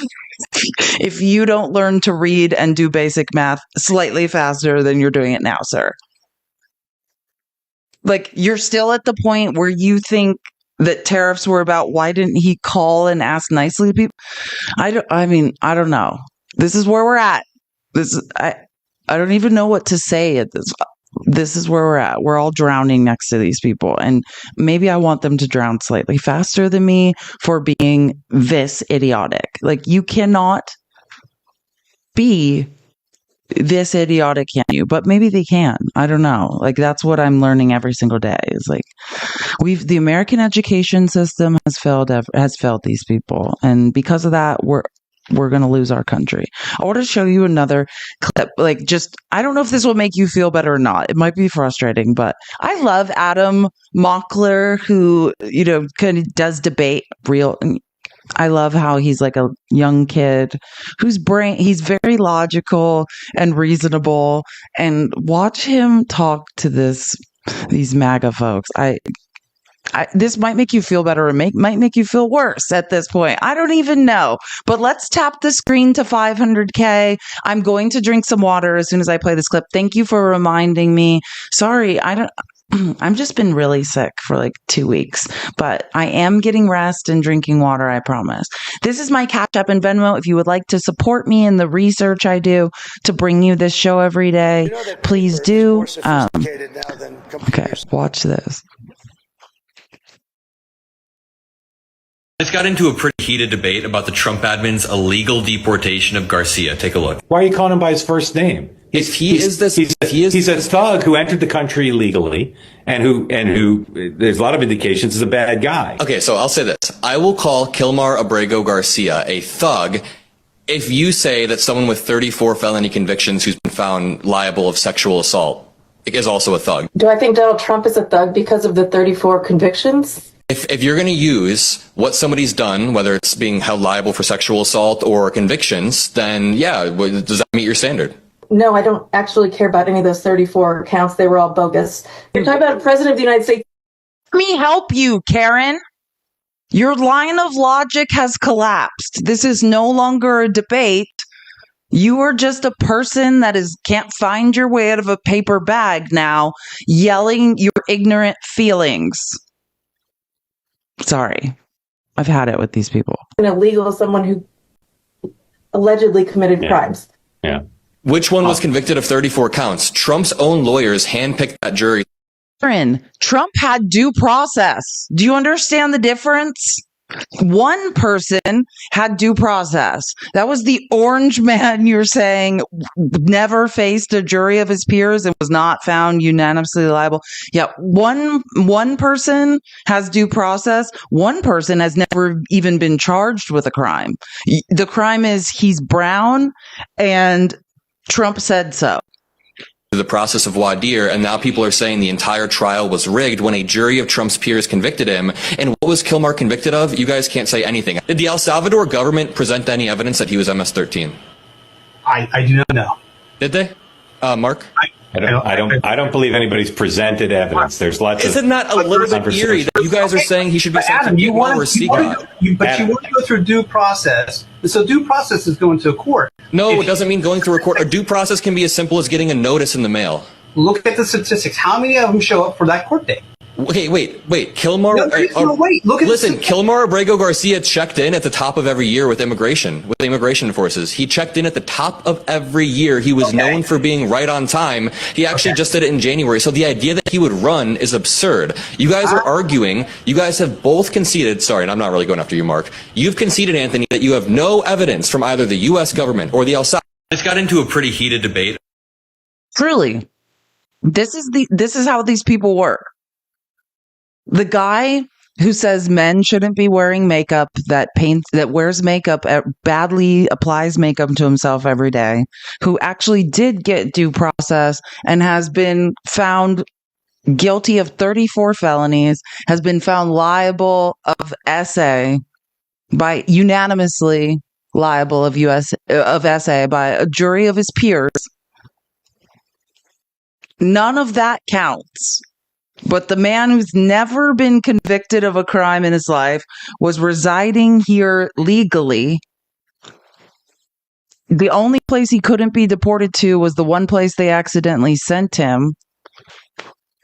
if you don't learn to read and do basic math slightly faster than you're doing it now, sir. Like, you're still at the point where you think that tariffs were about why didn't he call and ask nicely to people? I don't know. This is where we're at. I don't even know what to say at this. This is where we're at. We're all drowning next to these people. And maybe I want them to drown slightly faster than me for being this idiotic. Like, you cannot be this idiotic, can you? But maybe they can. I don't know. Like, that's what I'm learning every single day is like, the American education system has failed these people. And because of that, we're going to lose our country. I want to show you another clip. Like, just, I don't know if this will make you feel better or not. It might be frustrating, but I love Adam Mockler, who, you know, kind of does debate I love how he's like a young kid he's very logical and reasonable, and watch him talk to these MAGA folks. This might make you feel better or might make you feel worse at this point. I don't even know. But let's tap the screen to 500K. I'm going to drink some water as soon as I play this clip. Thank you for reminding me. Sorry, I've just been really sick for like 2 weeks, but I am getting rest and drinking water, I promise. This is my Cash App and Venmo. If you would like to support me in the research I do to bring you this show every day, please do. Okay, watch this. It's got into a pretty heated debate about the Trump admin's illegal deportation of Garcia. Take a look. Why are you calling him by his first name? He's a thug who entered the country illegally and who there's a lot of indications is a bad guy. Okay, so I'll say this. I will call Kilmar Abrego Garcia a thug if you say that someone with 34 felony convictions who's been found liable of sexual assault is also a thug. Do I think Donald Trump is a thug because of the 34 convictions? If you're going to use what somebody's done, whether it's being held liable for sexual assault or convictions, then yeah, does that meet your standard? No, I don't actually care about any of those 34 counts. They were all bogus. You're talking about a president of the United States. Let me help you, Karen. Your line of logic has collapsed. This is no longer a debate. You are just a person that can't find your way out of a paper bag now, yelling your ignorant feelings. Sorry. I've had it with these people. Illegal, someone who allegedly committed crimes. Yeah. Which one was convicted of 34 counts? Trump's own lawyers handpicked that jury. Trump had due process. Do you understand the difference? One person had due process. That was the orange man you're saying never faced a jury of his peers and was not found unanimously liable. Yeah, one person has due process. One person has never even been charged with a crime. The crime is he's brown and Trump said so. The process of voir dire, and now people are saying the entire trial was rigged when a jury of Trump's peers convicted him. And what was Kilmar convicted of? You guys can't say anything. Did the El Salvador government present any evidence that he was MS-13? I do not know. Did they? Mark? I don't believe anybody's presented evidence. There's lots of. Isn't that a little bit eerie that you guys are saying he should be sent to want to go through due process. So due process is going to a court. No, it doesn't mean going through a court. A due process can be as simple as getting a notice in the mail. Look at the statistics. How many of them show up for that court date? Okay, wait. Kilmar. Wait. Look at Kilmar Abrego Garcia checked in at the top of every year with immigration forces. He checked in at the top of every year. He was known for being right on time. He actually just did it in January. So the idea that he would run is absurd. You guys are arguing. You guys have both conceded. Sorry, and I'm not really going after you, Mark. You've conceded, Anthony, that you have no evidence from either the U.S. government or the El Salvador. It's got into a pretty heated debate. Truly, this is how these people work. The guy who says men shouldn't be wearing makeup, that wears makeup, badly applies makeup to himself every day, who actually did get due process and has been found guilty of 34 felonies, has been found liable of SA by unanimously liable of SA by a jury of his peers. None of that counts. But the man who's never been convicted of a crime in his life was residing here legally. The only place he couldn't be deported to was the one place they accidentally sent him.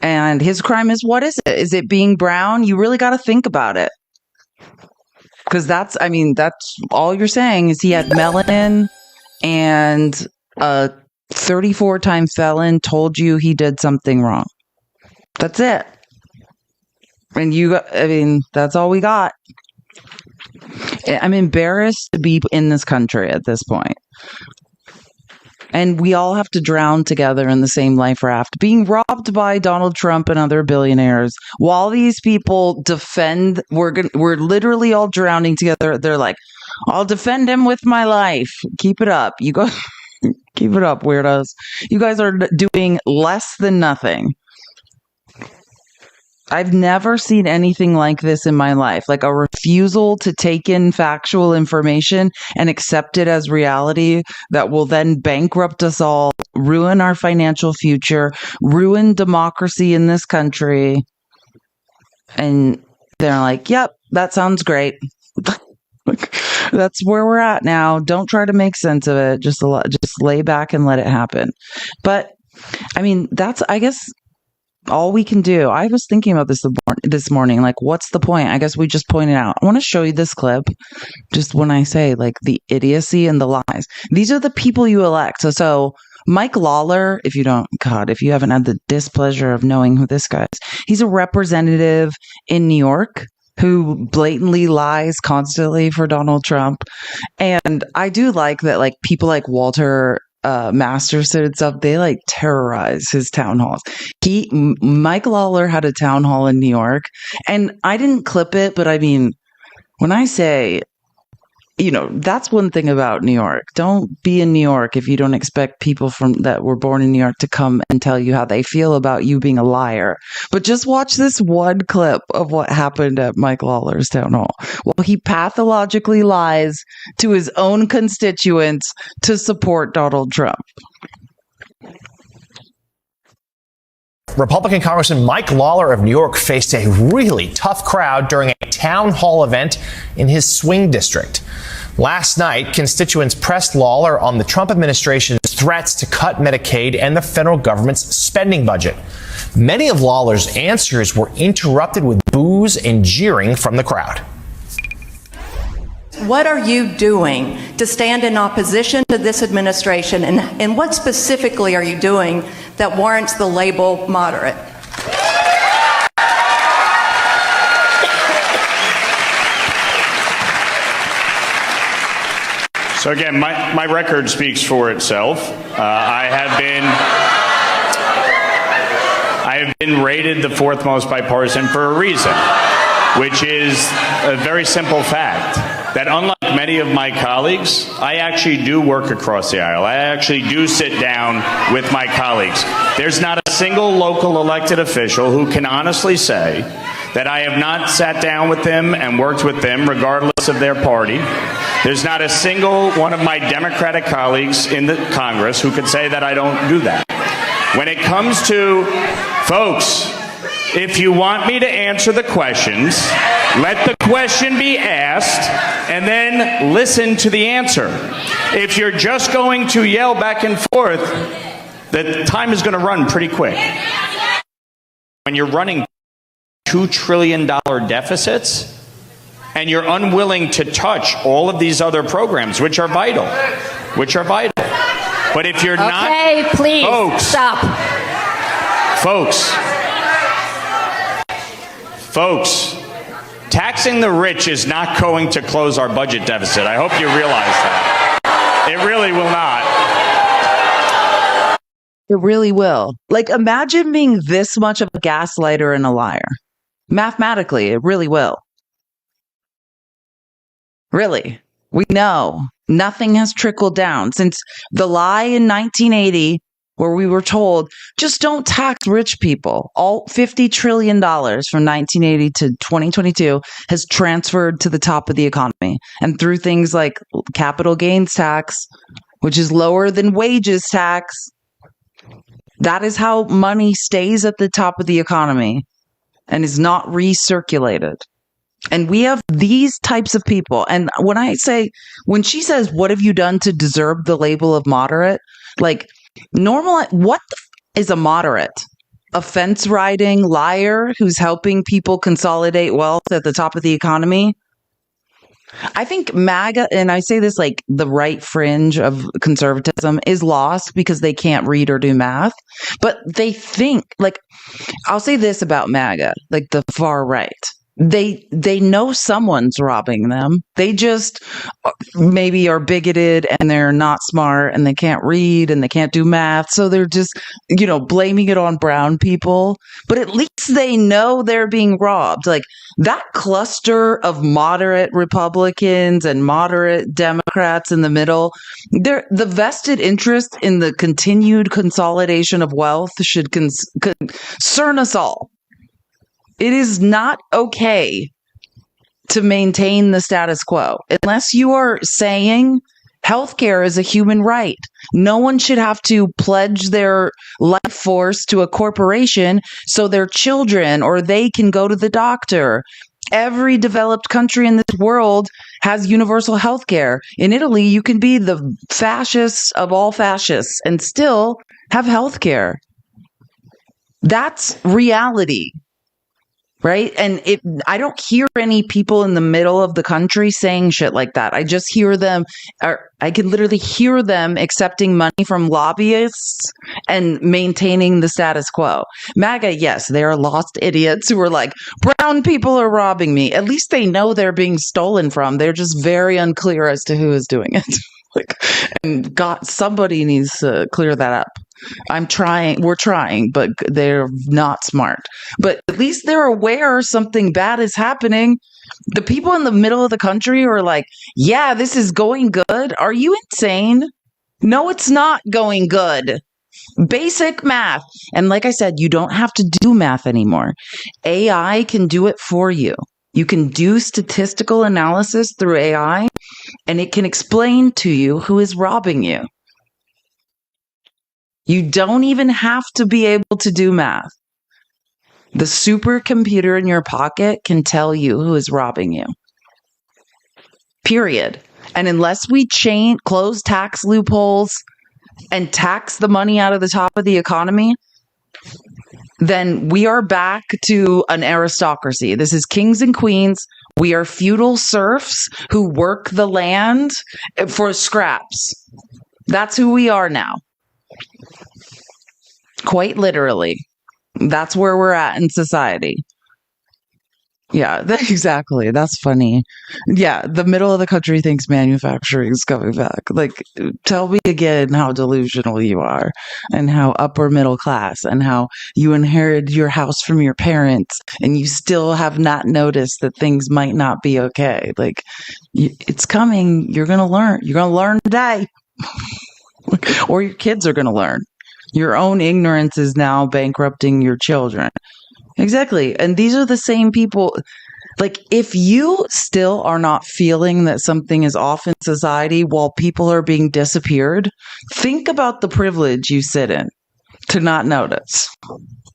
And his crime is, what is it? Is it being brown? You really got to think about it. Because that's all you're saying is he had melanin and a 34-time felon told you he did something wrong. That's it. And that's all we got. I'm embarrassed to be in this country at this point. And we all have to drown together in the same life raft, being robbed by Donald Trump and other billionaires. While these people defend, we're literally all drowning together. They're like, I'll defend him with my life. Keep it up. You go, keep it up, weirdos. You guys are doing less than nothing. I've never seen anything like this in my life, like a refusal to take in factual information and accept it as reality that will then bankrupt us all, ruin our financial future, ruin democracy in this country. And they're like, yep, that sounds great. That's where we're at now. Don't try to make sense of it. Just lay back and let it happen. But that's, I guess, all we can do. I was thinking about this morning, like, what's the point? I guess we just pointed out. I want to show you this clip. Just when I say, like, the idiocy and the lies. These are the people you elect. So Mike Lawler, if you haven't had the displeasure of knowing who this guy is, he's a representative in New York who blatantly lies constantly for Donald Trump. And I do like that, like, people like Walter Masterson and stuff, they like terrorize his town halls. Mike Lawler had a town hall in New York, and I didn't clip it, but when I say, that's one thing about New York. Don't be in New York if you don't expect people that were born in New York to come and tell you how they feel about you being a liar. But just watch this one clip of what happened at Mike Lawler's town hall. Well, he pathologically lies to his own constituents to support Donald Trump. Republican Congressman Mike Lawler of New York faced a really tough crowd during a town hall event in his swing district. Last night, constituents pressed Lawler on the Trump administration's threats to cut Medicaid and the federal government's spending budget. Many of Lawler's answers were interrupted with boos and jeering from the crowd. What are you doing to stand in opposition to this administration, and what specifically are you doing that warrants the label moderate? So again, my record speaks for itself. I have been rated the fourth most bipartisan for a reason, which is a very simple fact that unlike many of my colleagues, I actually do work across the aisle. I actually do sit down with my colleagues. There's not a single local elected official who can honestly say that I have not sat down with them and worked with them regardless of their party. There's not a single one of my Democratic colleagues in the Congress who could say that I don't do that. When it comes to, folks, if you want me to answer the questions, let the question be asked and then listen to the answer. If you're just going to yell back and forth, the time is going to run pretty quick. When you're running $2 trillion deficits and you're unwilling to touch all of these other programs, which are vital. But if you're not... Okay, please, stop. Folks, taxing the rich is not going to close our budget deficit. I hope you realize that. It really will not. It really will. Like, imagine being this much of a gaslighter and a liar. Mathematically, it really will. Really. We know nothing has trickled down since the lie in 1980 where we were told, just don't tax rich people. All $50 trillion from 1980 to 2022 has transferred to the top of the economy. And through things like capital gains tax, which is lower than wages tax, that is how money stays at the top of the economy and is not recirculated. And we have these types of people. And when she says, what have you done to deserve the label of moderate? Like, what is a moderate? A fence riding liar who's helping people consolidate wealth at the top of the economy? I think MAGA, and I say this like the right fringe of conservatism, is lost because they can't read or do math. But they think, like, I'll say this about MAGA, like the far right. They know someone's robbing them. They just maybe are bigoted and they're not smart and they can't read and they can't do math. So they're just, blaming it on brown people. But at least they know they're being robbed. Like that cluster of moderate Republicans and moderate Democrats in the middle, the vested interest in the continued consolidation of wealth should concern us all. It is not okay to maintain the status quo unless you are saying healthcare is a human right. No one should have to pledge their life force to a corporation so their children or they can go to the doctor. Every developed country in this world has universal healthcare. In Italy, you can be the fascist of all fascists and still have healthcare. That's reality. Right. And I don't hear any people in the middle of the country saying shit like that. I just hear them, or I can literally hear them accepting money from lobbyists and maintaining the status quo. MAGA, yes, they are lost idiots who are like, brown people are robbing me. At least they know they're being stolen from. They're just very unclear as to who is doing it. Somebody needs to clear that up. We're trying, but they're not smart. But at least they're aware something bad is happening. The people in the middle of the country are like, yeah, this is going good. Are you insane? No, it's not going good. Basic math. And like I said, you don't have to do math anymore. AI can do it for you. You can do statistical analysis through AI, and it can explain to you who is robbing you. You don't even have to be able to do math. The supercomputer in your pocket can tell you who is robbing you. Period. And unless we close tax loopholes and tax the money out of the top of the economy, then we are back to an aristocracy. This is kings and queens. We are feudal serfs who work the land for scraps. That's who we are now. Quite literally. That's where we're at in society. Yeah, exactly. That's funny. Yeah, the middle of the country thinks manufacturing is coming back. Like, tell me again how delusional you are, and how upper middle class, and how you inherited your house from your parents, and you still have not noticed that things might not be okay. Like, it's coming. You're gonna learn. You're gonna learn today, or your kids are gonna learn. Your own ignorance is now bankrupting your children. Exactly. And these are the same people. Like, if you still are not feeling that something is off in society while people are being disappeared, think about the privilege you sit in to not notice.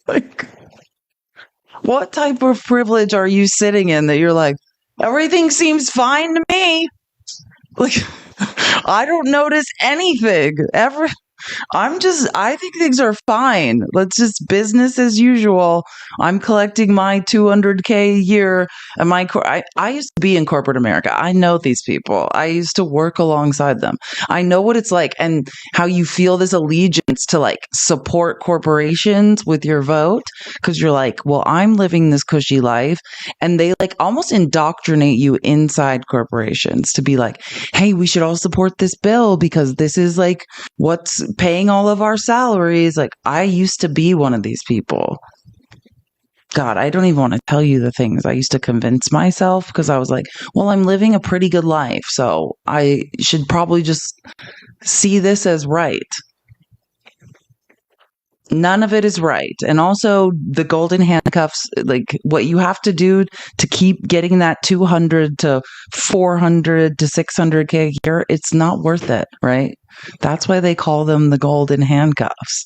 Like, what type of privilege are you sitting in that you're like, everything seems fine to me? Like, I don't notice anything. I think things are fine. Let's just business as usual. I'm collecting my $200K a year, and I used to be in corporate America. I know these people. I used to work alongside them. I know what it's like, and how you feel this allegiance to like support corporations with your vote, because you're like, well, I'm living this cushy life, and they like almost indoctrinate you inside corporations to be like, hey, we should all support this bill because this is like what's paying all of our salaries. Like, I used to be one of these people. God, I don't even want to tell you the things I used to convince myself, because I was like, well, I'm living a pretty good life, so I should probably just see this as right. None of it is right. And also the golden handcuffs, like what you have to do to keep getting that 200 to 400 to 600K a year, it's not worth it, right? That's why they call them the golden handcuffs.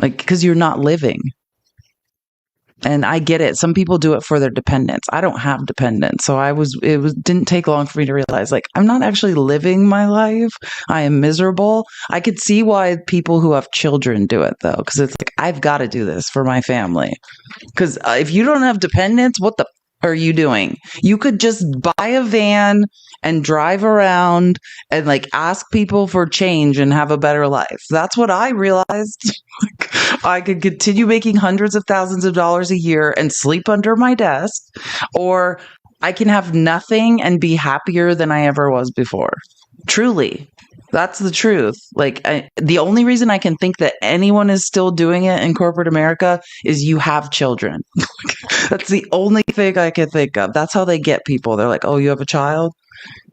Like, because you're not living. And I get it. Some people do it for their dependents. I don't have dependents. So didn't take long for me to realize, like, I'm not actually living my life. I am miserable. I could see why people who have children do it, though. Because it's like, I've got to do this for my family. Because if you don't have dependents, what the are you doing? You could just buy a van and drive around and like ask people for change and have a better life. That's what I realized. I could continue making hundreds of thousands of dollars a year and sleep under my desk, or I can have nothing and be happier than I ever was before. Truly. That's the truth. Like, the only reason I can think that anyone is still doing it in corporate America is you have children. That's the only thing I can think of. That's how they get people. They're like, oh, you have a child?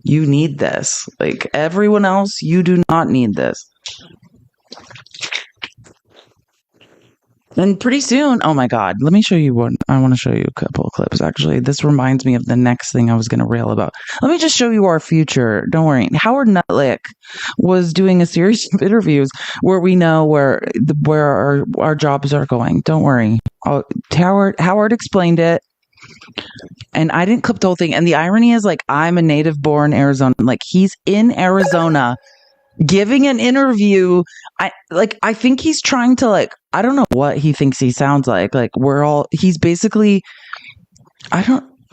You need this. Like, everyone else, you do not need this. And pretty soon, oh my God, let me show you one. I want to show you a couple of clips, actually. This reminds me of the next thing I was going to rail about. Let me just show you our future. Don't worry. Howard Nutlick was doing a series of interviews where we know where our jobs are going. Don't worry. Howard explained it. And I didn't clip the whole thing. And the irony is, like, I'm a native born Arizona. Like, he's in Arizona giving an interview. I think he's trying to, like, I don't know what he thinks he sounds like. Like, he's basically,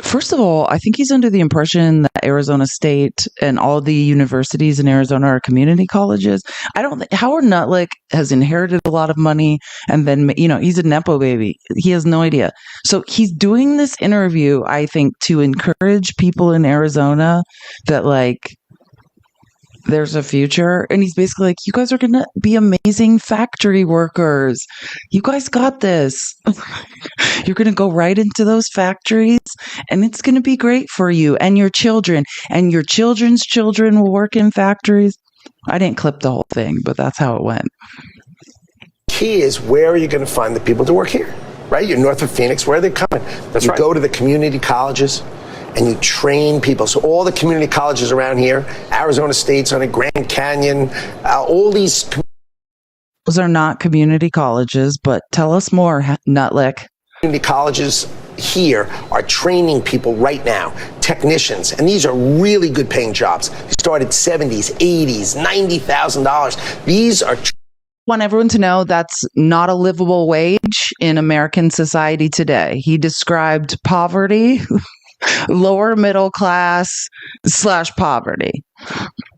first of all, I think he's under the impression that Arizona State and all the universities in Arizona are community colleges. I don't think Howard Nutlick has inherited a lot of money, and then, he's a Nepo baby. He has no idea. So he's doing this interview, I think, to encourage people in Arizona that, like, there's a future. And he's basically like, you guys are going to be amazing factory workers. You guys got this. You're going to go right into those factories, and it's going to be great for you and your children, and your children's children will work in factories. I didn't clip the whole thing, but that's how it went. Key is, where are you going to find the people to work here? Right? You're north of Phoenix. Where are they coming? That's right. You go to the community colleges and you train people. So all the community colleges around here, Arizona State's on it, Grand Canyon, all these. Those are not community colleges, but tell us more, Nutlick. Community colleges here are training people right now, technicians, and these are really good paying jobs. They start at 70s, 80s, $90,000. These are. Want everyone to know that's not a livable wage in American society today. He described poverty, lower middle class / poverty.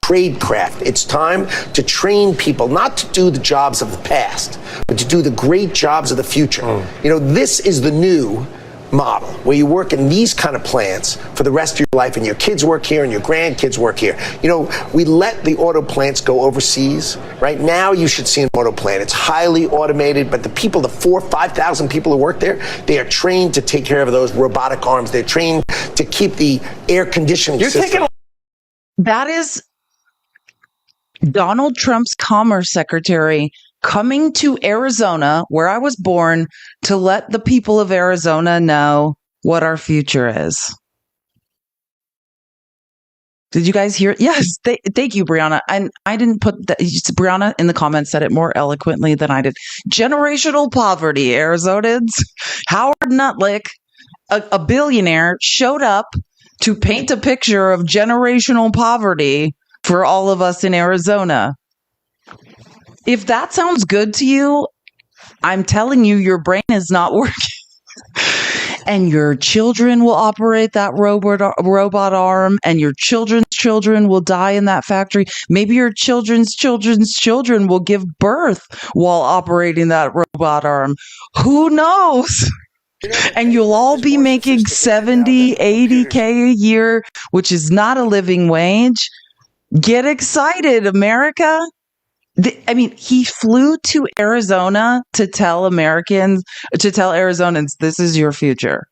Tradecraft. It's time to train people not to do the jobs of the past, but to do the great jobs of the future. This is the new model where you work in these kind of plants for the rest of your life and your kids work here and your grandkids work here. You know, we let the auto plants go overseas. Right now, you should see an auto plant. It's highly automated, but the people, the 4,000, 5,000 people who work there, they are trained to take care of those robotic arms. They're trained to keep the air conditioning system. That is Donald Trump's Commerce Secretary coming to Arizona, where I was born, to let the people of Arizona know what our future is. Did you guys hear it? Yes. Thank you, Brianna. And I didn't put that. Brianna in the comments said it more eloquently than I did. Generational poverty, Arizonans. Howard Nutlick, a billionaire, showed up to paint a picture of generational poverty for all of us in Arizona. If that sounds good to you, I'm telling you, your brain is not working. And your children will operate that robot arm, and your children's children will die in that factory. Maybe your children's children will give birth while operating that robot arm. Who knows? And you'll all be making 70, 80K a year, which is not a living wage. Get excited, America. I mean, he flew to Arizona to tell Arizonans, this is your future.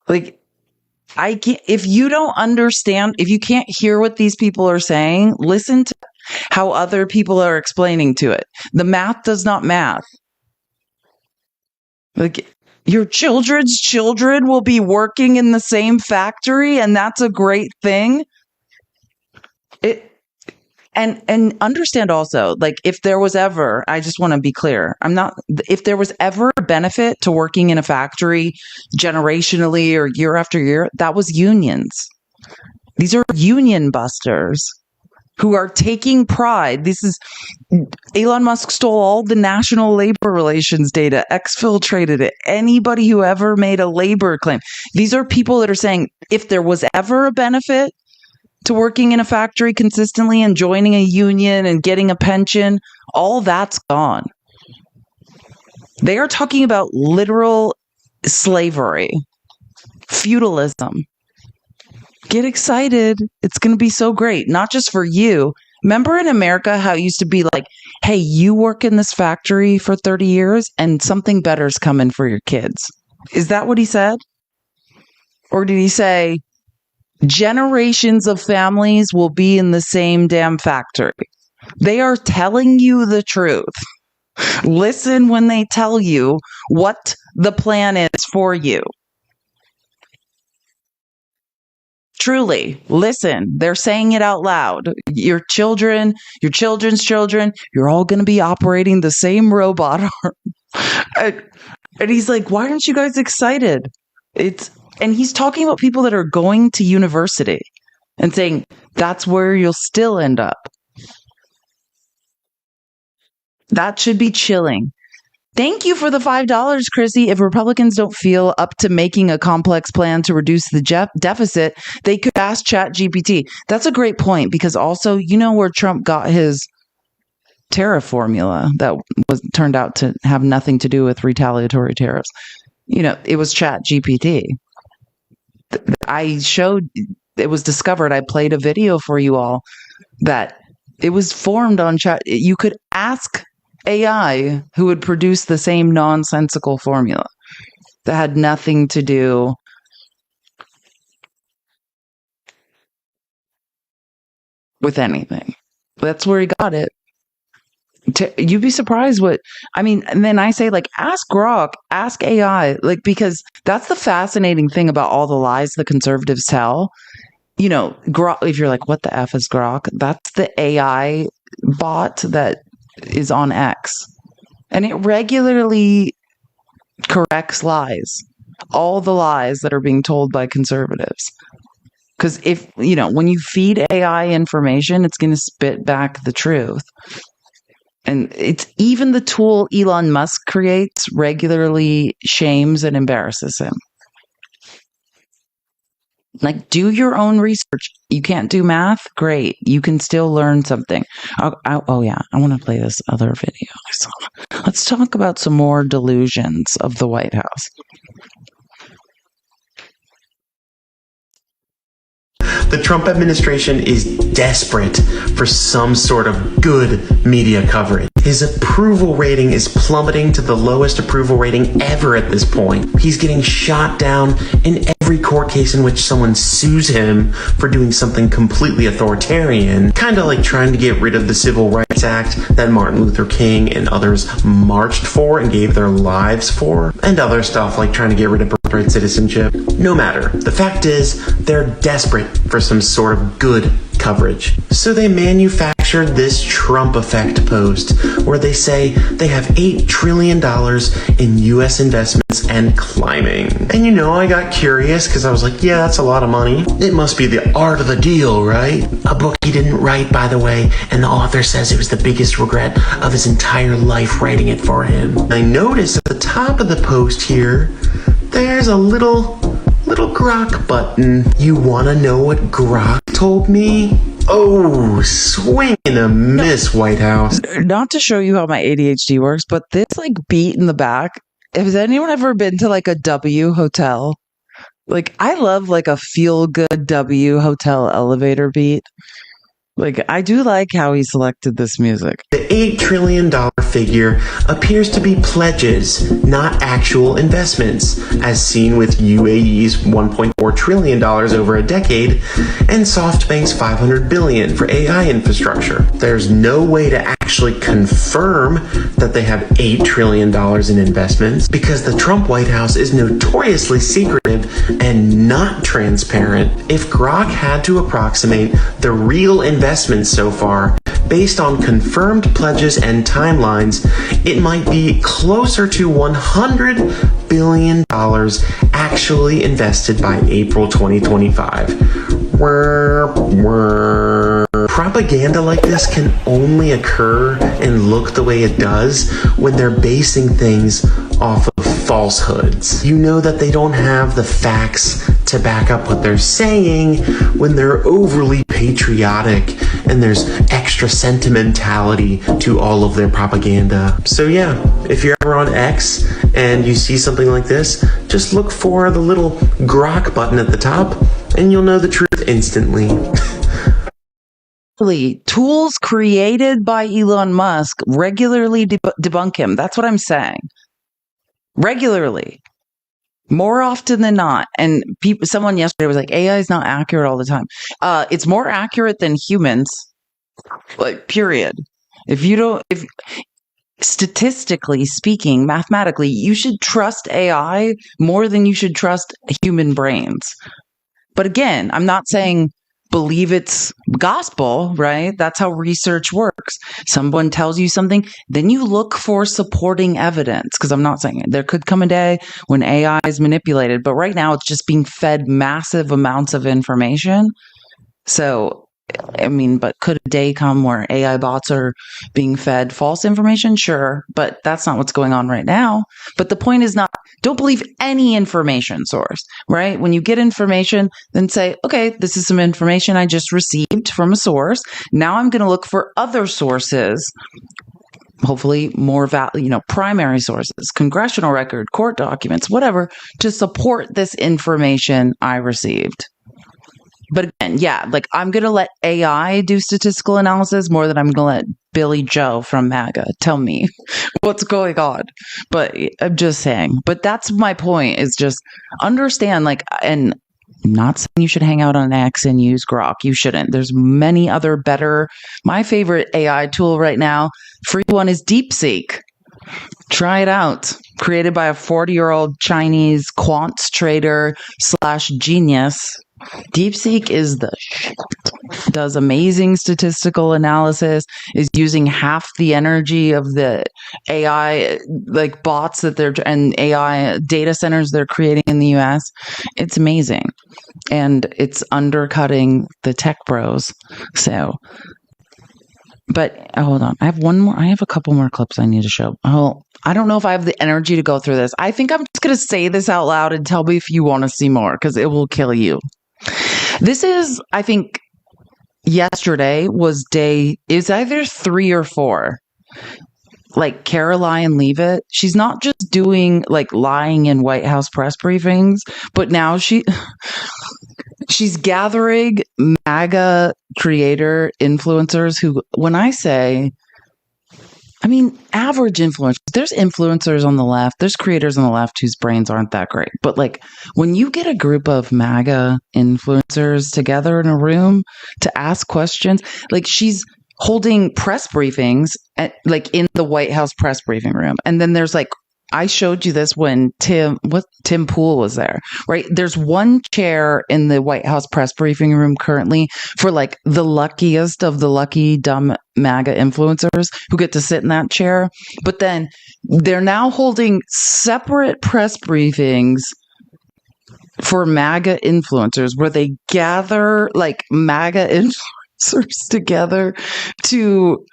Like, I can't, if you don't understand, if you can't hear what these people are saying, listen to how other people are explaining to it. The math does not math. Like, your children's children will be working in the same factory, and that's a great thing. And understand also, like, if there was ever, I just want to be clear, if there was ever a benefit to working in a factory generationally or year after year, that was unions. These are union busters who are taking pride. Elon Musk stole all the national labor relations data, exfiltrated it. Anybody who ever made a labor claim. These are people that are saying, if there was ever a benefit to working in a factory consistently and joining a union and getting a pension, all that's gone. They are talking about literal slavery, feudalism. Get excited. It's going to be so great. Not just for you. Remember in America how it used to be like, hey, you work in this factory for 30 years and something better's coming for your kids. Is that what he said? Or did he say, generations of families will be in the same damn factory? They are telling you the truth. Listen when they tell you what the plan is for you. Truly, listen. They're saying it out loud. Your children, your children's children, you're all going to be operating the same robot arm. And he's like, why aren't you guys excited? And he's talking about people that are going to university and saying that's where you'll still end up. That should be chilling. Thank you for the $5, Chrissy. If Republicans don't feel up to making a complex plan to reduce the deficit, they could ask ChatGPT. That's a great point, because also, you know where Trump got his tariff formula that turned out to have nothing to do with retaliatory tariffs. You know, it was ChatGPT. It was discovered. I played a video for you all that it was formed on chat. You could ask AI who would produce the same nonsensical formula that had nothing to do with anything. That's where he got it. You'd be surprised and then I say, like, ask Grok, ask AI, like, because that's the fascinating thing about all the lies the conservatives tell. You know, Grok, if you're like, what the F is Grok? That's the AI bot that is on X. And it regularly corrects lies. All the lies that are being told by conservatives. Because when you feed AI information, it's going to spit back the truth. And it's even the tool Elon Musk creates regularly shames and embarrasses him. Like, do your own research. You can't do math? Great. You can still learn something. I want to play this other video. Let's talk about some more delusions of the White House. The Trump administration is desperate for some sort of good media coverage. His approval rating is plummeting to the lowest approval rating ever at this point. He's getting shot down in every court case in which someone sues him for doing something completely authoritarian, kind of like trying to get rid of the Civil Rights Act that Martin Luther King and others marched for and gave their lives for, and other stuff like trying to get rid of birthright citizenship. No matter. The fact is, they're desperate for some sort of good coverage. So they manufactured this Trump effect post where they say they have $8 trillion in U.S. investments and climbing. And you know, I got curious because I was like, yeah, that's a lot of money. It must be the art of the deal, right? A book he didn't write, by the way, and the author says it was the biggest regret of his entire life writing it for him. I noticed at the top of the post here, there's a little Grok button. You wanna know what Grok told me? Oh, swing and a miss, White House. Not to show you how my ADHD works, but this like beat in the back. Has anyone ever been to like a W hotel? Like I love like a feel good W hotel elevator beat. Like, I do like how he selected this music. The $8 trillion figure appears to be pledges, not actual investments, as seen with UAE's $1.4 trillion over a decade and SoftBank's $500 billion for AI infrastructure. There's no way to actually confirm that they have $8 trillion in investments because the Trump White House is notoriously secretive and not transparent. If Grok had to approximate the real investments so far, based on confirmed pledges and timelines, it might be closer to $100 billion actually invested by April 2025. Propaganda like this can only occur and look the way it does when they're basing things off of falsehoods. You know that they don't have the facts to back up what they're saying when they're overly patriotic and there's extra sentimentality to all of their propaganda. So yeah, if you're ever on X and you see something like this, just look for the little Grok button at the top and you'll know the truth instantly. Tools created by Elon Musk regularly debunk him. That's what I'm saying. Regularly. More often than not. And someone yesterday was like, AI is not accurate all the time. It's more accurate than humans. Like, period. If statistically speaking, mathematically, you should trust AI more than you should trust human brains. But again, I'm not saying believe it's gospel, right? That's how research works. Someone tells you something, then you look for supporting evidence. Because I'm not saying it. There could come a day when AI is manipulated, but right now it's just being fed massive amounts of information. So, I mean, but could a day come where AI bots are being fed false information? Sure, but that's not what's going on right now. But the point is not, don't believe any information source, right? When you get information, then say, okay, this is some information I just received from a source. Now I'm going to look for other sources, hopefully more primary sources, congressional record, court documents, whatever, to support this information I received. But again, yeah, like I'm going to let AI do statistical analysis more than I'm going to let Billy Joe from MAGA tell me what's going on. But I'm just saying, but that's my point, is just understand, like, and I'm not saying you should hang out on X and use Grok. You shouldn't. There's many other better. My favorite AI tool right now, free one, is DeepSeek. Try it out. Created by a 40-year-old Chinese quants trader / genius. DeepSeek is the shit. Does amazing statistical analysis, is using half the energy of the AI like bots that and AI data centers they're creating in the US. It's amazing. And it's undercutting the tech bros. So, but hold on. I have a couple more clips I need to show. Oh, I don't know if I have the energy to go through this. I think I'm just going to say this out loud and tell me if you want to see more, because it will kill you. This is, I think, yesterday was is either 3 or 4. like Caroline Leavitt, she's not just doing like lying in White House press briefings, but now she's gathering MAGA creator influencers who, when I say, I mean, average influencers, there's influencers on the left, there's creators on the left whose brains aren't that great. But like when you get a group of MAGA influencers together in a room to ask questions, like she's holding press briefings like in the White House press briefing room. And then there's like, I showed you this when Tim Pool was there, right? There's one chair in the White House press briefing room currently for like the luckiest of the lucky dumb MAGA influencers who get to sit in that chair. But then they're now holding separate press briefings for MAGA influencers where they gather like MAGA influencers together to,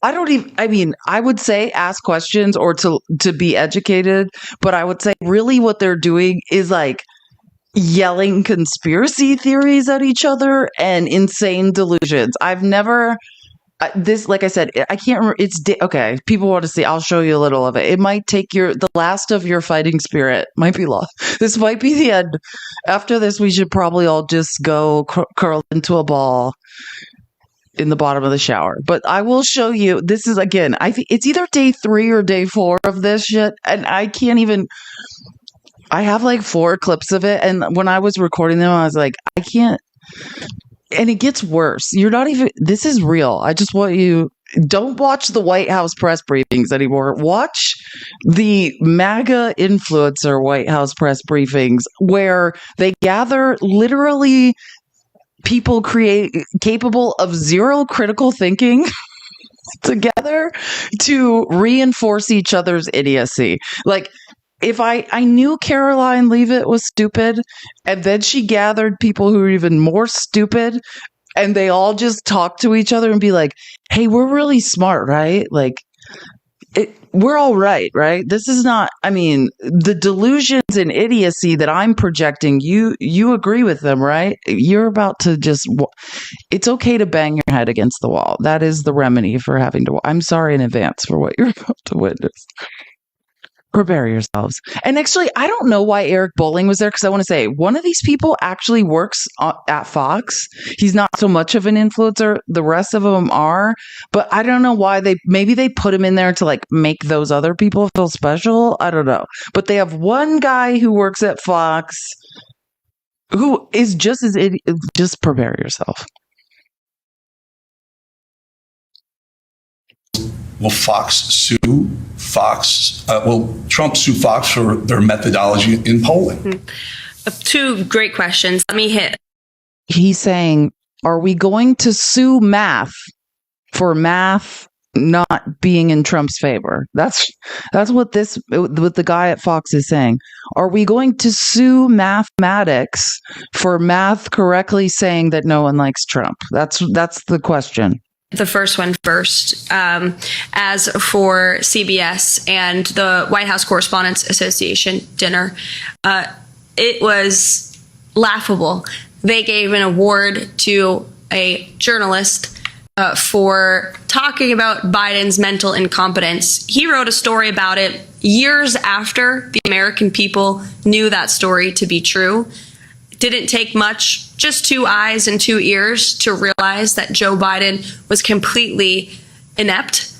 I would say ask questions or to be educated, but I would say really what they're doing is like yelling conspiracy theories at each other and insane delusions. I've never, like I said, I can't remember. Okay. People want to see, I'll show you a little of it. It might take the last of your fighting spirit might be lost. This might be the end. After this, we should probably all just go curl into a ball in the bottom of the shower. But I will show you, this is again, I think it's either day 3 or day 4 of this shit. And I have like 4 clips of it. And when I was recording them, I was like, I can't, and it gets worse. This is real. I just want you, don't watch the White House press briefings anymore. Watch the MAGA influencer White House press briefings where they gather literally people capable of zero critical thinking together to reinforce each other's idiocy. Like, if I knew Caroline Leavitt was stupid, and then she gathered people who are even more stupid, and they all just talk to each other and be like, hey, we're really smart, right? Like, we're all right? This is not, the delusions and idiocy that I'm projecting, you agree with them, right? You're about to it's okay to bang your head against the wall. That is the remedy for having to, I'm sorry in advance for what you're about to witness. Prepare yourselves. And actually, I don't know why Eric Bolling was there, because I want to say one of these people actually works at Fox. He's not so much of an influencer. The rest of them are, but I don't know why maybe they put him in there to like make those other people feel special. I don't know. But they have one guy who works at Fox who is just just prepare yourself. Will Trump sue Fox for their methodology in polling? 2 great questions. Let me hit. He's saying, are we going to sue math for math not being in Trump's favor? That's what the guy at Fox is saying. Are we going to sue mathematics for math correctly saying that no one likes Trump? That's the question. The first one first. As for CBS and the White House Correspondents Association dinner, it was laughable. They gave an award to a journalist for talking about Biden's mental incompetence. He wrote a story about it years after the American people knew that story to be true. Didn't take much, just 2 eyes and 2 ears to realize that Joe Biden was completely inept,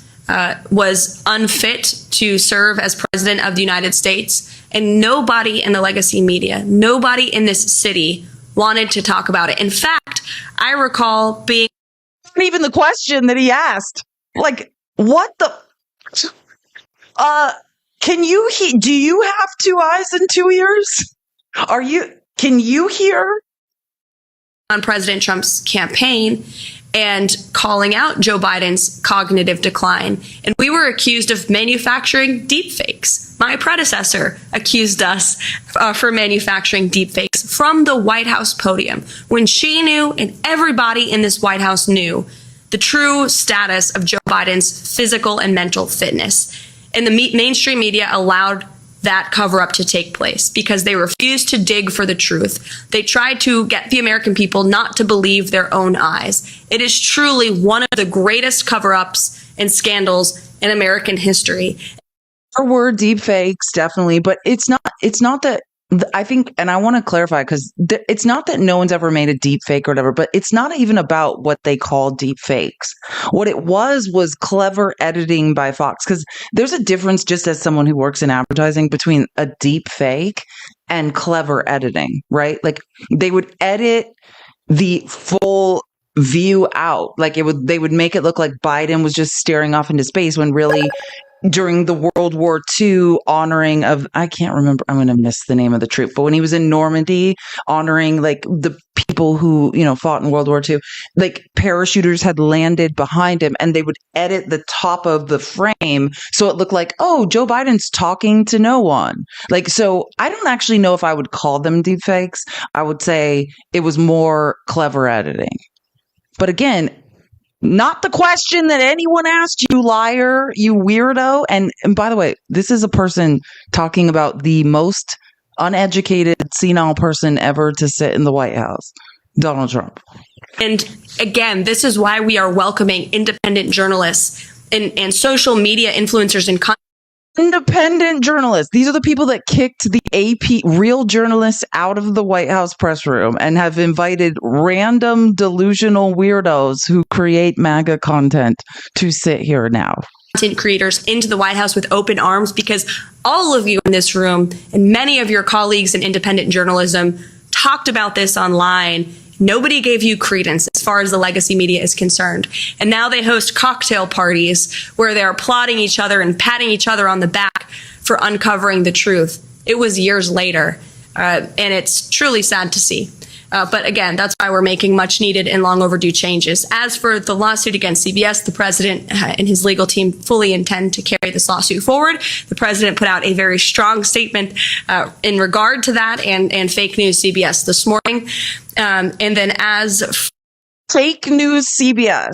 was unfit to serve as president of the United States. And nobody in the legacy media, nobody in this city wanted to talk about it. In fact, I recall being... Not even the question that he asked. Like, what the... do you have 2 eyes and 2 ears? Can you hear? On President Trump's campaign and calling out Joe Biden's cognitive decline. And we were accused of manufacturing deepfakes. My predecessor accused us for manufacturing deepfakes from the White House podium when she knew and everybody in this White House knew the true status of Joe Biden's physical and mental fitness. And the mainstream media allowed that cover up to take place because they refused to dig for the truth. They tried to get the American people not to believe their own eyes. It is truly one of the greatest cover ups and scandals in American history. There were deep fakes, definitely, but it's not that. I think, and I want to clarify, because it's not that no one's ever made a deep fake or whatever, but it's not even about what they call deep fakes. What it was clever editing by Fox, because there's a difference, just as someone who works in advertising, between a deep fake and clever editing, right? Like, they would edit the full view out. Like, they would make it look like Biden was just staring off into space, when really during the World War II honoring of, I can't remember, I'm going to miss the name of the troop, but when he was in Normandy honoring like the people who, fought in World War II, like parachuters had landed behind him, and they would edit the top of the frame so it looked like, oh, Joe Biden's talking to no one. Like, so I don't actually know if I would call them deep fakes. I would say it was more clever editing. But again, not the question that anyone asked, you liar, you weirdo. And by the way, this is a person talking about the most uneducated, senile person ever to sit in the White House, Donald Trump. And again, this is why we are welcoming independent journalists and social media influencers and independent journalists. These are the people that kicked the AP real journalists out of the White House press room and have invited random delusional weirdos who create MAGA content to sit here now. Content creators into the White House with open arms, because all of you in this room and many of your colleagues in independent journalism talked about this online. Nobody gave you credence as far as the legacy media is concerned. And now they host cocktail parties where they're applauding each other and patting each other on the back for uncovering the truth. It was years later, and it's truly sad to see. But again, that's why we're making much needed and long overdue changes. As for the lawsuit against CBS, the president and his legal team fully intend to carry this lawsuit forward. The president put out a very strong statement in regard to that and fake news CBS this morning. And then as fake news CBS.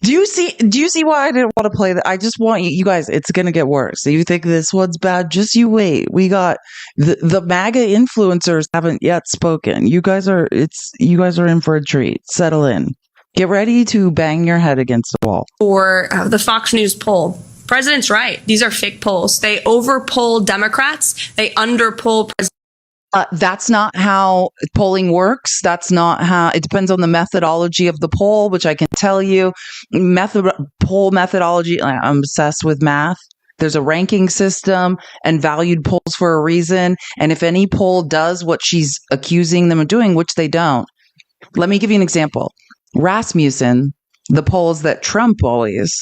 Do you see why I didn't want to play that? I just want you guys, it's going to get worse. So you think this one's bad? Just you wait. We got the MAGA influencers haven't yet spoken. You guys are in for a treat. Settle in. Get ready to bang your head against the wall. For the Fox News poll, president's right. These are fake polls. They overpoll Democrats. They underpoll presidents. That's not how polling works. That's not how it depends on the methodology of the poll, which I can tell you. Poll methodology. I'm obsessed with math. There's a ranking system and valued polls for a reason. And if any poll does what she's accusing them of doing, which they don't, let me give you an example. Rasmussen, the polls that Trump always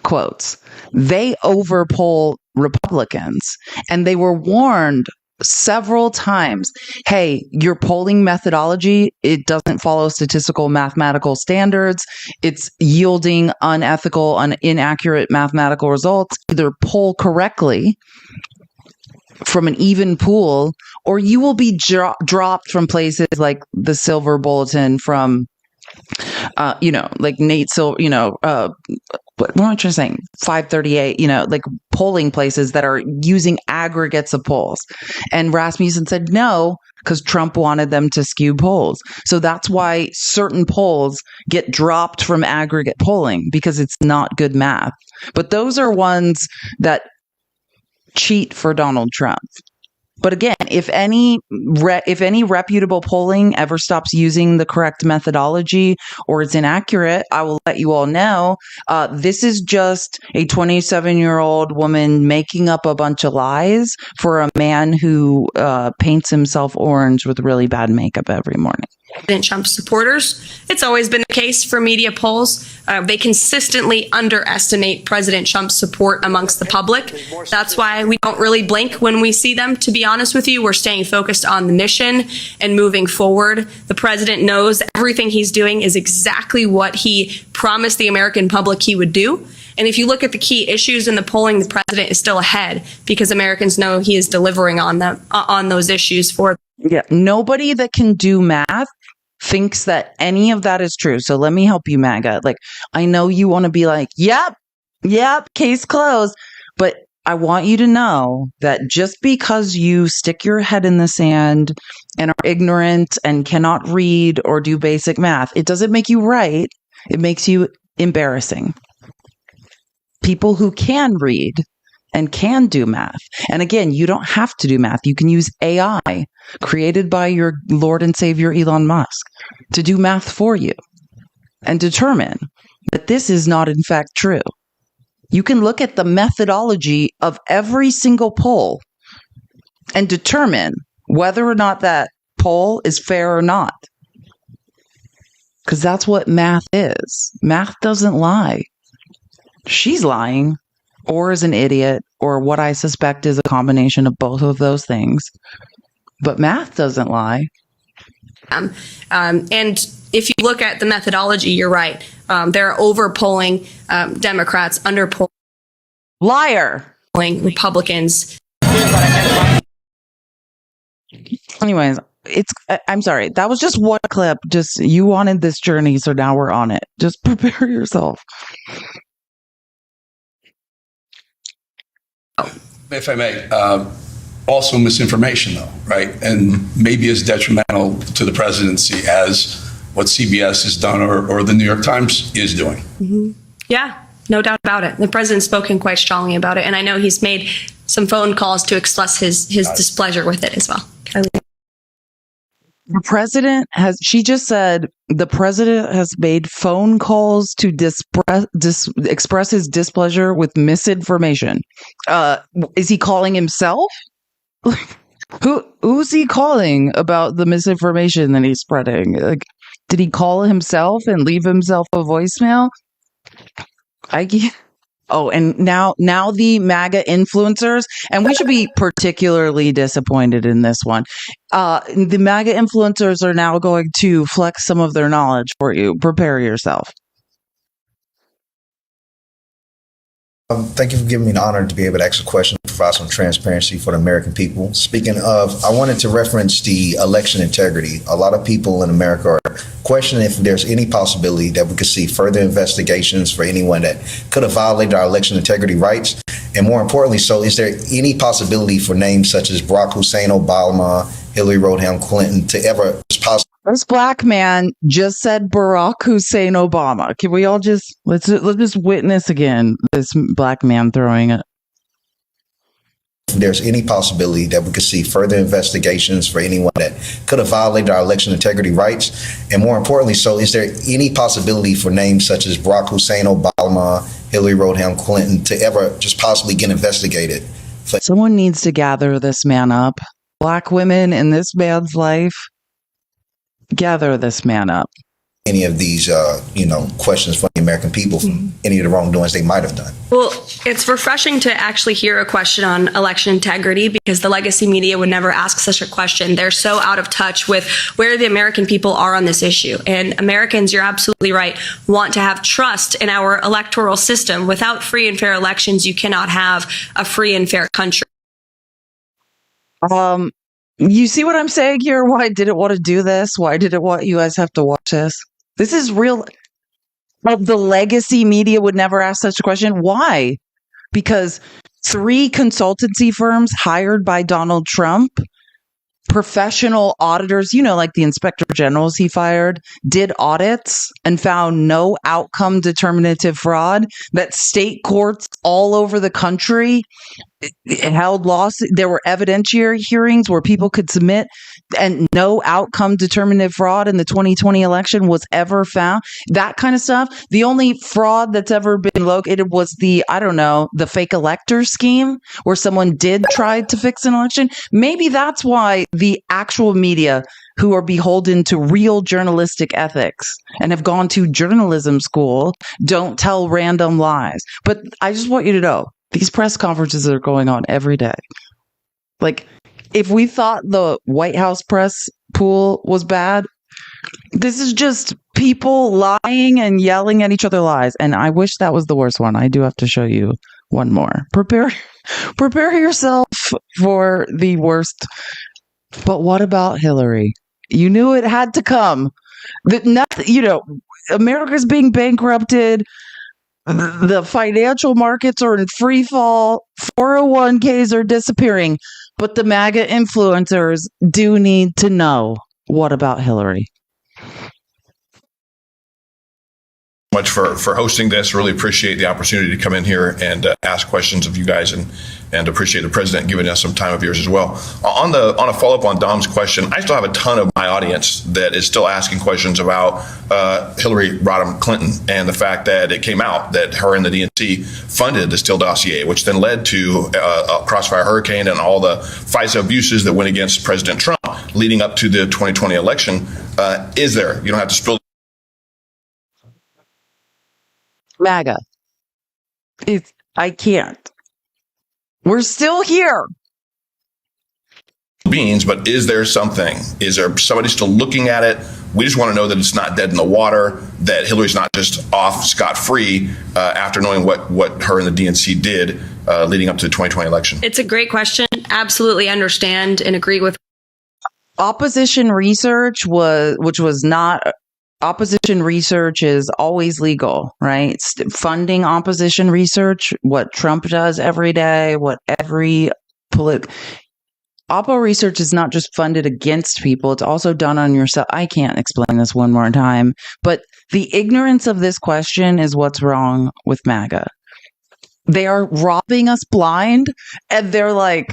quotes, they overpoll Republicans, and they were warned several times, hey, your polling methodology, it doesn't follow statistical mathematical standards. It's yielding unethical, inaccurate mathematical results. Either poll correctly from an even pool, or you will be dropped from places like the Silver Bulletin from, like Nate Silver, what am I trying to say? 538, like polling places that are using aggregates of polls. And Rasmussen said no, because Trump wanted them to skew polls. So that's why certain polls get dropped from aggregate polling, because it's not good math. But those are ones that cheat for Donald Trump. But again, if any reputable polling ever stops using the correct methodology or it's inaccurate, I will let you all know. This is just a 27-year-old woman making up a bunch of lies for a man who paints himself orange with really bad makeup every morning. President Trump supporters. It's always been the case for media polls. They consistently underestimate President Trump's support amongst the public. That's why we don't really blink when we see them, to be honest with you. We're staying focused on the mission and moving forward. The president knows everything he's doing is exactly what he promised the American public he would do. And if you look at the key issues in the polling, the president is still ahead because Americans know he is delivering on them, on those issues for them. Yeah, nobody that can do math thinks that any of that is true. So let me help you, MAGA. Like, I know you want to be like, yep, case closed. But I want you to know that just because you stick your head in the sand and are ignorant and cannot read or do basic math, it doesn't make you right. It makes you embarrassing. people who can read and can do math. And again, you don't have to do math. You can use AI created by your Lord and Savior Elon Musk to do math for you and determine that this is not in fact true. You can look at the methodology of every single poll and determine whether or not that poll is fair or not. Because that's what math is. Math doesn't lie. She's lying, or is an idiot, or what I suspect is a combination of both of those things. But math doesn't lie. And if you look at the methodology, you're right. They're over-polling Democrats, under-polling liar Republicans. Anyways, I'm sorry. That was just one clip. Just, you wanted this journey, so now we're on it. Just prepare yourself. If I may, also misinformation, though, right? And maybe as detrimental to the presidency as what CBS has done or the New York Times is doing. Mm-hmm. Yeah, no doubt about it. The president's spoken quite strongly about it, and I know he's made some phone calls to express his displeasure with it as well. The president has, she just said, the president has made phone calls to express his displeasure with misinformation. Is he calling himself? Who's he calling about the misinformation that he's spreading? Like, did he call himself and leave himself a voicemail? Oh, and now the MAGA influencers, and we should be particularly disappointed in this one. The MAGA influencers are now going to flex some of their knowledge for you. Prepare yourself. Thank you for giving me the honor to be able to ask a question, provide some transparency for the American people. Speaking of, I wanted to reference the election integrity. A lot of people in America are questioning if there's any possibility that we could see further investigations for anyone that could have violated our election integrity rights. And more importantly, so is there any possibility for names such as Barack Hussein Obama, Hillary Rodham Clinton to ever possibly? This black man just said Barack Hussein Obama. Can we all just let's just witness again this black man throwing it? If there's any possibility that we could see further investigations for anyone that could have violated our election integrity rights, and more importantly, so is there any possibility for names such as Barack Hussein Obama, Hillary Rodham Clinton to ever just possibly get investigated? Someone needs to gather this man up. Black women in this man's life. Gather this man up. Any of these, questions from the American people from any of the wrongdoings they might have done. Well, it's refreshing to actually hear a question on election integrity because the legacy media would never ask such a question. They're so out of touch with where the American people are on this issue. And Americans, you're absolutely right, want to have trust in our electoral system. Without free and fair elections, you cannot have a free and fair country. You see what I'm saying here? Why did it want to do this? Why did it want you guys have to watch this? This is real. The legacy media would never ask such a question. Why? Because 3 consultancy firms hired by Donald Trump, professional auditors, like the inspector generals he fired, did audits and found no outcome determinative fraud, that state courts all over the country held lawsuits. There were evidentiary hearings where people could submit and no outcome determinative fraud in the 2020 election was ever found. That kind of stuff. The only fraud that's ever been located was the fake elector scheme where someone did try to fix an election. Maybe that's why the actual media, who are beholden to real journalistic ethics and have gone to journalism school, don't tell random lies. But I just want you to know, these press conferences are going on every day. Like, if we thought the White House press pool was bad, this is just people lying and yelling at each other lies. And I wish that was the worst one. I do have to show you one more. Prepare yourself for the worst. But what about Hillary? You knew it had to come. America's being bankrupted. The financial markets are in free fall. 401ks are disappearing. But the MAGA influencers do need to know. What about Hillary? much for hosting this. Really appreciate the opportunity to come in here and ask questions of you guys, and appreciate the president giving us some time of yours as well. On a follow-up on Dom's question, I still have a ton of my audience that is still asking questions about Hillary Rodham Clinton and the fact that it came out that her and the DNC funded the Steele dossier, which then led to a Crossfire Hurricane and all the FISA abuses that went against President Trump leading up to the 2020 election. Is there? You don't have to spill. MAGA. I can't. We're still here. Beans, but is there something? Is there somebody still looking at it? We just want to know that it's not dead in the water, that Hillary's not just off scot-free after knowing what her and the DNC did leading up to the 2020 election. It's a great question. Absolutely understand and agree with. Opposition research opposition research is always legal, right? Funding opposition research, what Trump does every day, what every Oppo research is not just funded against people, it's also done on yourself. I can't explain this one more time, but the ignorance of this question is what's wrong with MAGA. They are robbing us blind, and they're like,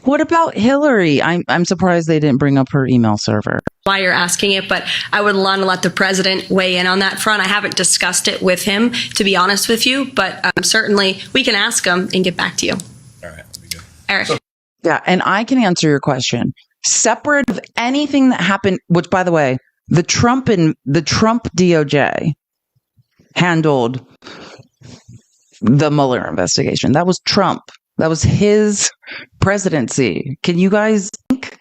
what about Hillary? I'm surprised they didn't bring up her email server. Why you're asking it, but I would want to let the president weigh in on that front. I haven't discussed it with him, to be honest with you, but certainly we can ask him and get back to you. All right, that'd be good. Eric. Yeah, and I can answer your question. Separate of anything that happened, which, by the way, the Trump DOJ handled the Mueller investigation. That was Trump. That was his presidency. Can you guys think?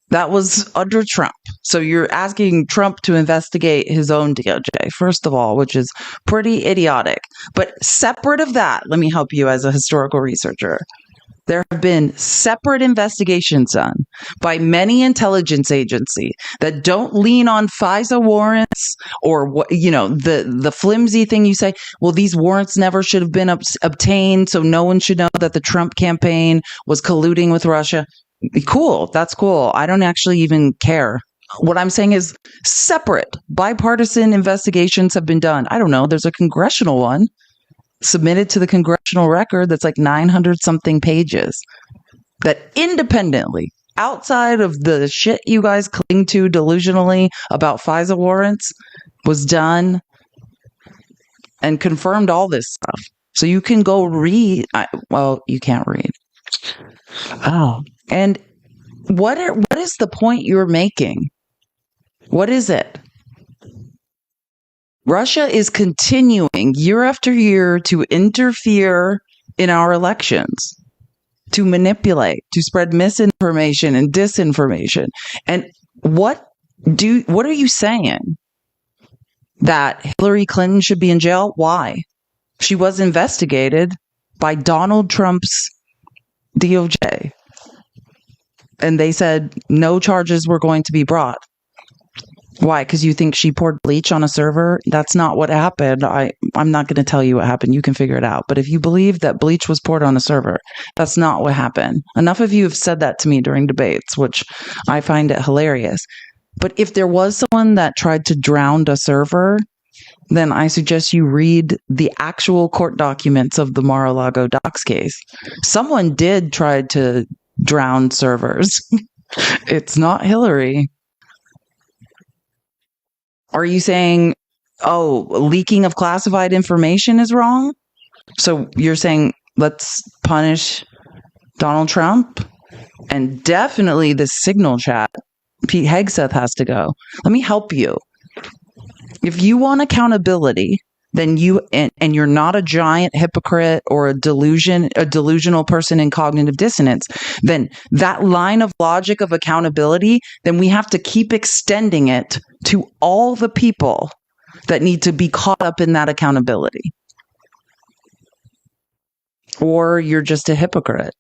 That was under Trump. So you're asking Trump to investigate his own DOJ, first of all, which is pretty idiotic. But separate of that, let me help you as a historical researcher. There have been separate investigations done by many intelligence agencies that don't lean on FISA warrants or what, the flimsy thing you say, well, these warrants never should have been obtained, so no one should know that the Trump campaign was colluding with Russia. Cool. That's cool. I don't actually even care. What I'm saying is separate bipartisan investigations have been done. I don't know. There's a congressional one submitted to the congressional record that's like 900 something pages that independently, outside of the shit you guys cling to delusionally about FISA warrants, was done and confirmed all this stuff. So you can go read. You can't read. Oh, and what is the point you're making? What is it? Russia is continuing year after year to interfere in our elections, to manipulate, to spread misinformation and disinformation. And what are you saying? That Hillary Clinton should be in jail? Why? She was investigated by Donald Trump's DOJ. And they said no charges were going to be brought. Why? Because you think she poured bleach on a server? That's not what happened. I'm not going to tell you what happened. You can figure it out. But if you believe that bleach was poured on a server, that's not what happened. Enough of you have said that to me during debates, which I find it hilarious. But if there was someone that tried to drown a server, then I suggest you read the actual court documents of the Mar-a-Lago docs case. Someone did try to drown servers. It's not Hillary. Are you saying, leaking of classified information is wrong? So you're saying let's punish Donald Trump? And definitely the Signal chat. Pete Hegseth has to go. Let me help you. If you want accountability, then and you're not a giant hypocrite or a delusional person in cognitive dissonance, then that line of logic of accountability, then we have to keep extending it to all the people that need to be caught up in that accountability. Or you're just a hypocrite.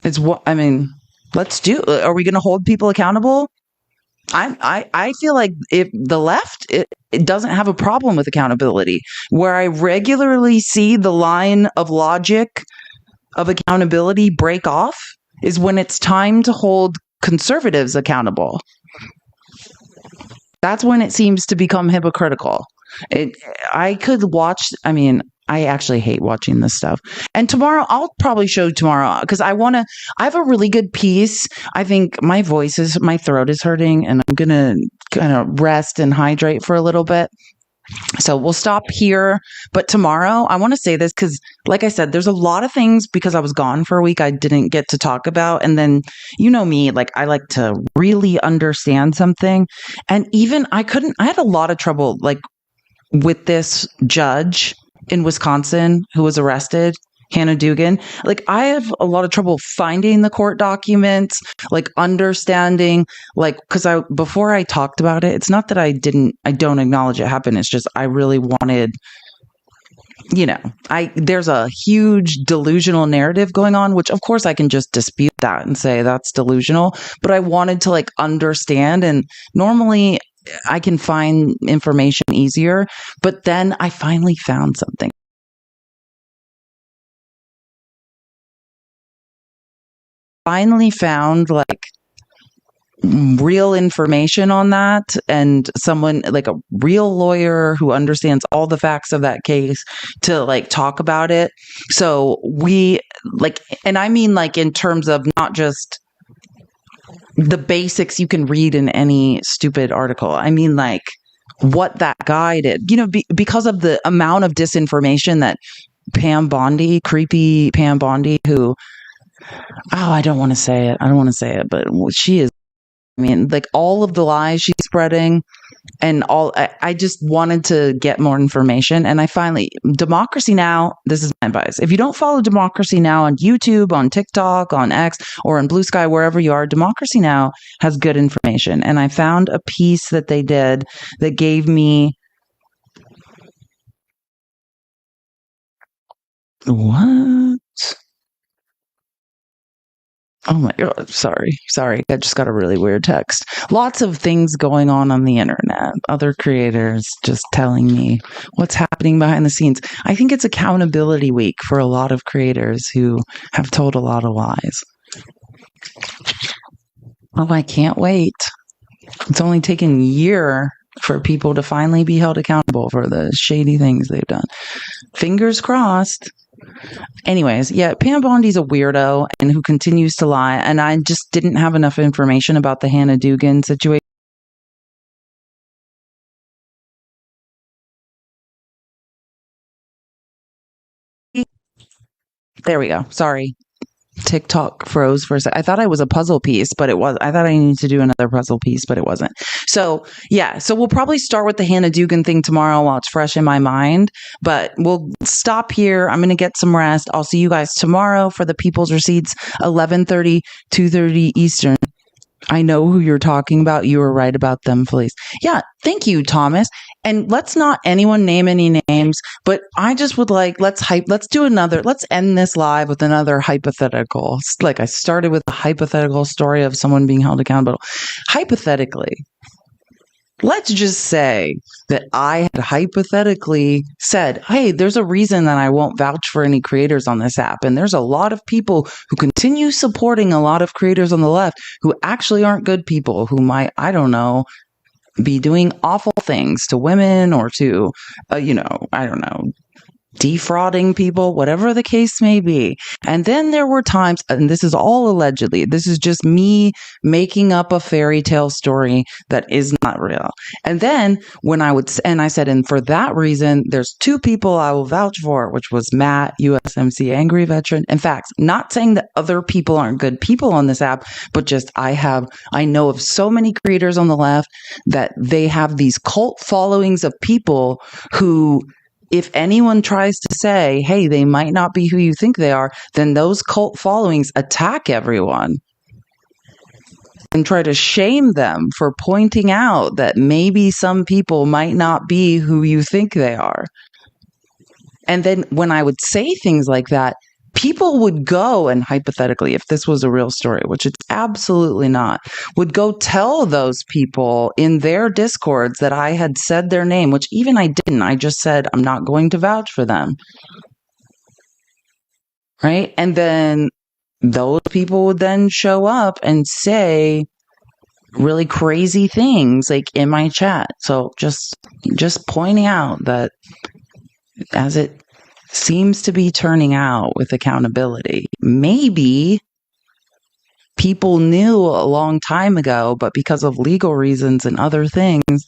Let's do. Are we going to hold people accountable? I feel like if the left, it doesn't have a problem with accountability. Where I regularly see the line of logic of accountability break off is when it's time to hold conservatives accountable. That's when it seems to become hypocritical. I could watch, I mean, I actually hate watching this stuff. And tomorrow, I'll probably show tomorrow because I have a really good piece. I think my throat is hurting and I'm going to kind of rest and hydrate for a little bit. So we'll stop here. But tomorrow, I want to say this because, like I said, there's a lot of things because I was gone for a week I didn't get to talk about. And then, you know me, like I like to really understand something. And even I had a lot of trouble, like with this judge in Wisconsin who was arrested, Hannah Dugan. Like I have a lot of trouble finding the court documents, like understanding, like, because before I talked about it, it's not that I don't acknowledge it happened. It's just I really wanted, there's a huge delusional narrative going on, which of course I can just dispute that and say that's delusional, but I wanted to like understand. And normally I can find information easier, but then I finally found something. Finally found like real information on that, and someone like a real lawyer who understands all the facts of that case to like talk about it. So we like, and I mean like in terms of not just the basics you can read in any stupid article. I mean like what that guy did, because of the amount of disinformation that creepy Pam Bondi, who, I don't want to say it, but she is, I mean, like all of the lies she's spreading and I just wanted to get more information. And I finally, Democracy Now!, this is my advice. If you don't follow Democracy Now! On YouTube, on TikTok, on X, or on Blue Sky, wherever you are, Democracy Now! Has good information. And I found a piece that they did that gave me what? Oh my God. Sorry. I just got a really weird text. Lots of things going on the internet. Other creators just telling me what's happening behind the scenes. I think it's accountability week for a lot of creators who have told a lot of lies. Oh, I can't wait. It's only taken a year for people to finally be held accountable for the shady things they've done. Fingers crossed. Anyways, yeah, Pam Bondi's a weirdo and who continues to lie. And I just didn't have enough information about the Hannah Dugan situation. There we go. Sorry. TikTok froze for a second. I thought I was a puzzle piece, but it was. I thought I needed to do another puzzle piece, but it wasn't. So yeah, so we'll probably start with the Hannah Dugan thing tomorrow while it's fresh in my mind, but we'll stop here. I'm going to get some rest. I'll see you guys tomorrow for the People's Receipts, 11:30, 2:30 Eastern. I know who you're talking about. You were right about them, please. Yeah, thank you, Thomas. And let's not anyone name any names, but I just would like, let's end this live with another hypothetical. Like I started with a hypothetical story of someone being held accountable. Hypothetically, let's just say that I had hypothetically said, hey, there's a reason that I won't vouch for any creators on this app. And there's a lot of people who continue supporting a lot of creators on the left who actually aren't good people, who might, I don't know, be doing awful things to women or to, I don't know, defrauding people, whatever the case may be. And then there were times, and this is all allegedly, this is just me making up a fairy tale story that is not real. And then I said, and for that reason, there's two people I will vouch for, which was Matt, USMC angry veteran. In fact, not saying that other people aren't good people on this app, but just I know of so many creators on the left that they have these cult followings of people who, if anyone tries to say, hey, they might not be who you think they are, then those cult followings attack everyone and try to shame them for pointing out that maybe some people might not be who you think they are. And then when I would say things like that, people would go and hypothetically, if this was a real story, which it's absolutely not, would go tell those people in their discords that I had said their name, which even I didn't. I just said, I'm not going to vouch for them. Right? And then those people would then show up and say, really crazy things like in my chat. So just pointing out that as it seems to be turning out with accountability, maybe people knew a long time ago, but because of legal reasons and other things,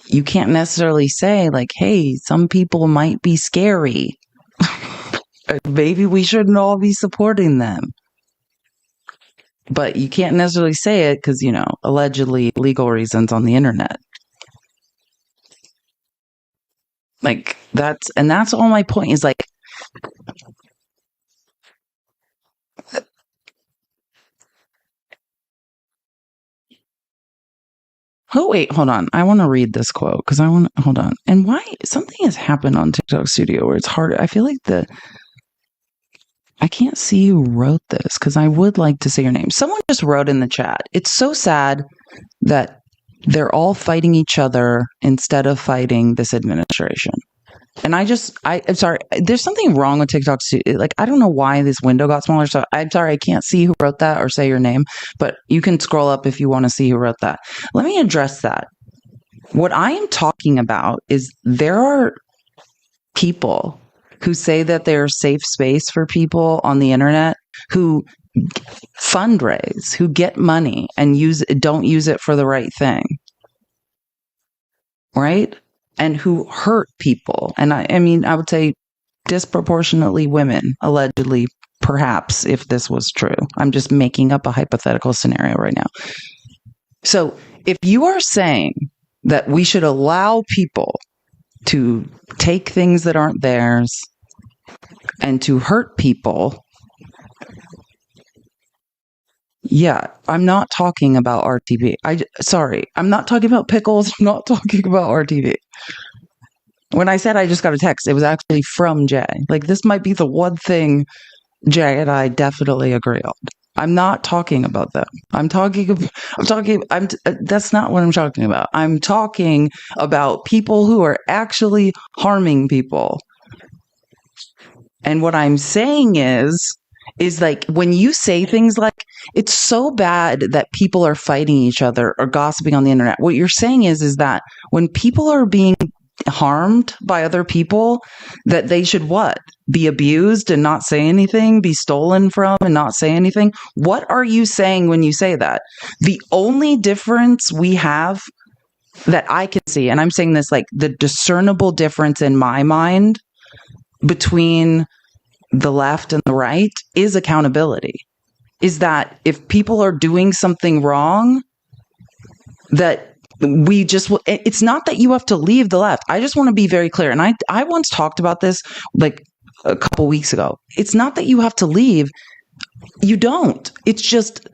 you can't necessarily say like, hey, some people might be scary. Maybe we shouldn't all be supporting them. But you can't necessarily say it because, allegedly legal reasons on the internet. Like, that's all my point is like, oh, wait, hold on. I want to read this quote because hold on. And why something has happened on TikTok Studio where it's hard. I feel like I can't see who wrote this because I would like to say your name. Someone just wrote in the chat. It's so sad that they're all fighting each other instead of fighting this administration. And I'm sorry, there's something wrong with TikTok. Like, I don't know why this window got smaller. So I'm sorry, I can't see who wrote that or say your name, but you can scroll up if you want to see who wrote that. Let me address that. What I am talking about is there are people who say that they're a safe space for people on the internet who fundraise, who get money and don't use it for the right thing. Right? And who hurt people. And I mean, I would say disproportionately women, allegedly, perhaps, if this was true. I'm just making up a hypothetical scenario right now. So if you are saying that we should allow people to take things that aren't theirs and to hurt people, yeah, I'm not talking about RTV. I'm not talking about pickles. I'm not talking about RTV. When I said I just got a text, it was actually from Jay. Like, this might be the one thing Jay and I definitely agree on. I'm not talking about them. That's not what I'm talking about. I'm talking about people who are actually harming people. And what I'm saying is like, when you say things like, it's so bad that people are fighting each other or gossiping on the internet, what you're saying is that when people are being harmed by other people, that they should what? Be abused and not say anything, be stolen from and not say anything? What are you saying when you say that? The only difference we have that I can see, and I'm saying this like the discernible difference in my mind between the left and the right, is accountability. Is that if people are doing something wrong, that it's not that you have to leave the left. I just want to be very clear. And I once talked about this like a couple weeks ago. It's not that you have to leave. You don't. It's just,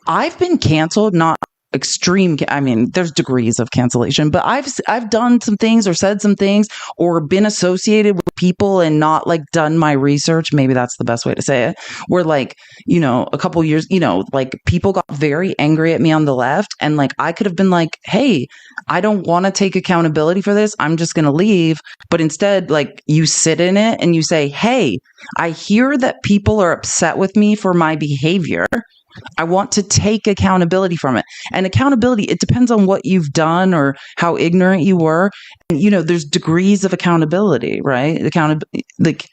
I've been canceled, not extreme. I mean, there's degrees of cancellation, but I've done some things or said some things or been associated with people and not like done my research. Maybe that's the best way to say it. Where like, a couple years, like people got very angry at me on the left, and like I could have been like, hey, I don't want to take accountability for this. I'm just going to leave. But instead, like, you sit in it and you say, hey, I hear that people are upset with me for my behavior. I want to take accountability from it. And accountability, it depends on what you've done or how ignorant you were. And, there's degrees of accountability, right? Like,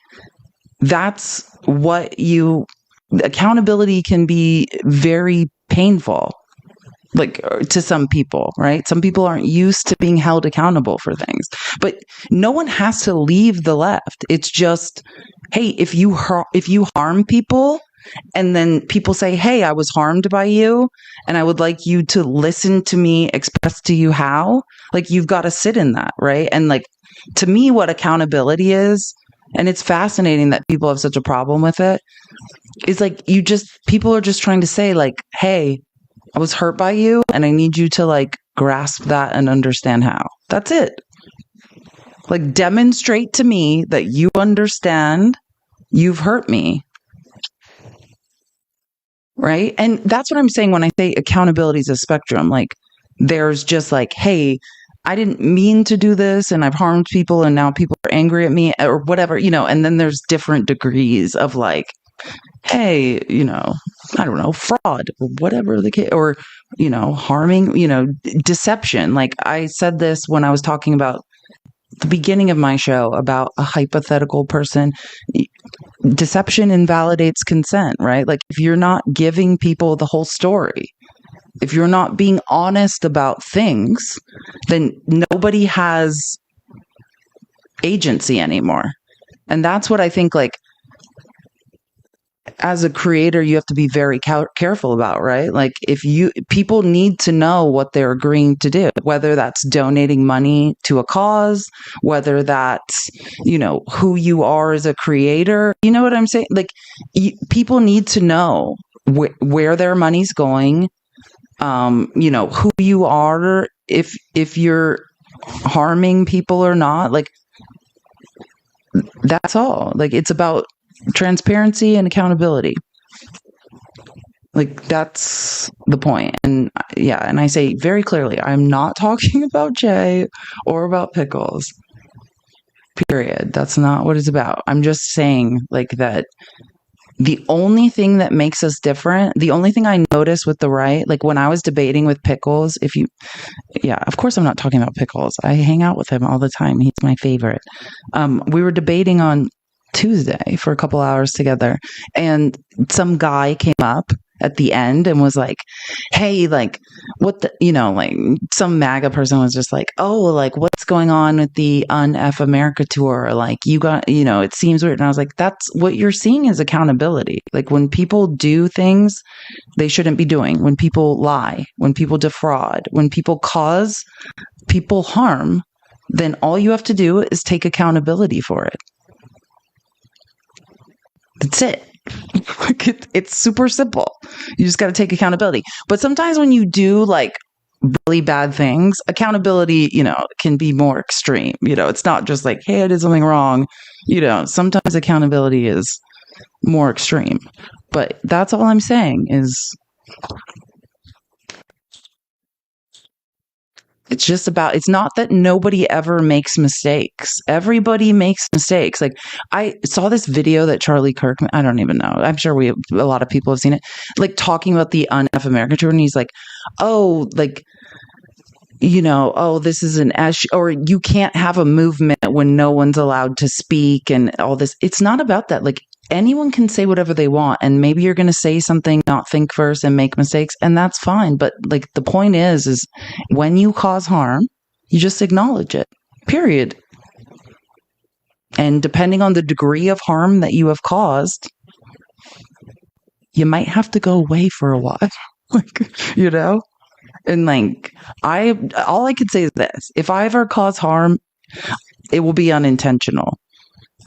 that's accountability can be very painful, like, to some people, right? Some people aren't used to being held accountable for things. But no one has to leave the left. It's just, hey, if you harm people, and then people say, hey, I was harmed by you, and I would like you to listen to me express to you how, like, you've got to sit in that, right? And like, to me, what accountability is, and it's fascinating that people have such a problem with it, is like, people are just trying to say like, hey, I was hurt by you, and I need you to like grasp that and understand how. That's it. Like, demonstrate to me that you understand you've hurt me. Right. And that's what I'm saying when I say accountability is a spectrum. Like, there's just like, hey, I didn't mean to do this and I've harmed people and now people are angry at me or whatever, and then there's different degrees of like, hey, I don't know, fraud or whatever the case, or, harming, deception. Like I said this when I was talking about the beginning of my show about a hypothetical person. Deception invalidates consent, right? Like if you're not giving people the whole story, if you're not being honest about things, then nobody has agency anymore. And that's what I think, like, as a creator, you have to be very careful about, right? Like people need to know what they're agreeing to do, whether that's donating money to a cause, whether that's, who you are as a creator. You know what I'm saying? Like people need to know where their money's going, who you are, if you're harming people or not. Like that's all. Like it's about transparency and accountability. Like that's the point. And yeah, and I say very clearly, I'm not talking about Jay or about Pickles. Period. That's not what it's about. I'm just saying like that the only thing that makes us different, the only thing I noticed with the right, like when I was debating with Pickles, of course I'm not talking about Pickles. I hang out with him all the time. He's my favorite. We were debating on Tuesday for a couple hours together, and some guy came up at the end and was like, hey, like what the, like some MAGA person was just like, oh, like what's going on with the Un-F America tour? Like you got, it seems weird. And I was like, that's what you're seeing is accountability. Like when people do things they shouldn't be doing, when people lie, when people defraud, when people cause people harm, then all you have to do is take accountability for it. That's it. It's super simple. You just got to take accountability. But sometimes when you do like really bad things, accountability, can be more extreme. It's not just like, hey, I did something wrong. Sometimes accountability is more extreme. But that's all I'm saying is it's just about, it's not that nobody ever makes mistakes. Everybody makes mistakes. Like I saw this video that Charlie Kirk, I don't even know. I'm sure a lot of people have seen it, like talking about the Un-F America tour. And he's like, oh, like, oh, this is or you can't have a movement when no one's allowed to speak and all this. It's not about that. Like anyone can say whatever they want. And maybe you're going to say something, not think first and make mistakes. And that's fine. But like the point is when you cause harm, you just acknowledge it, period. And depending on the degree of harm that you have caused, you might have to go away for a while, And like, all I could say is this: if I ever cause harm, it will be unintentional.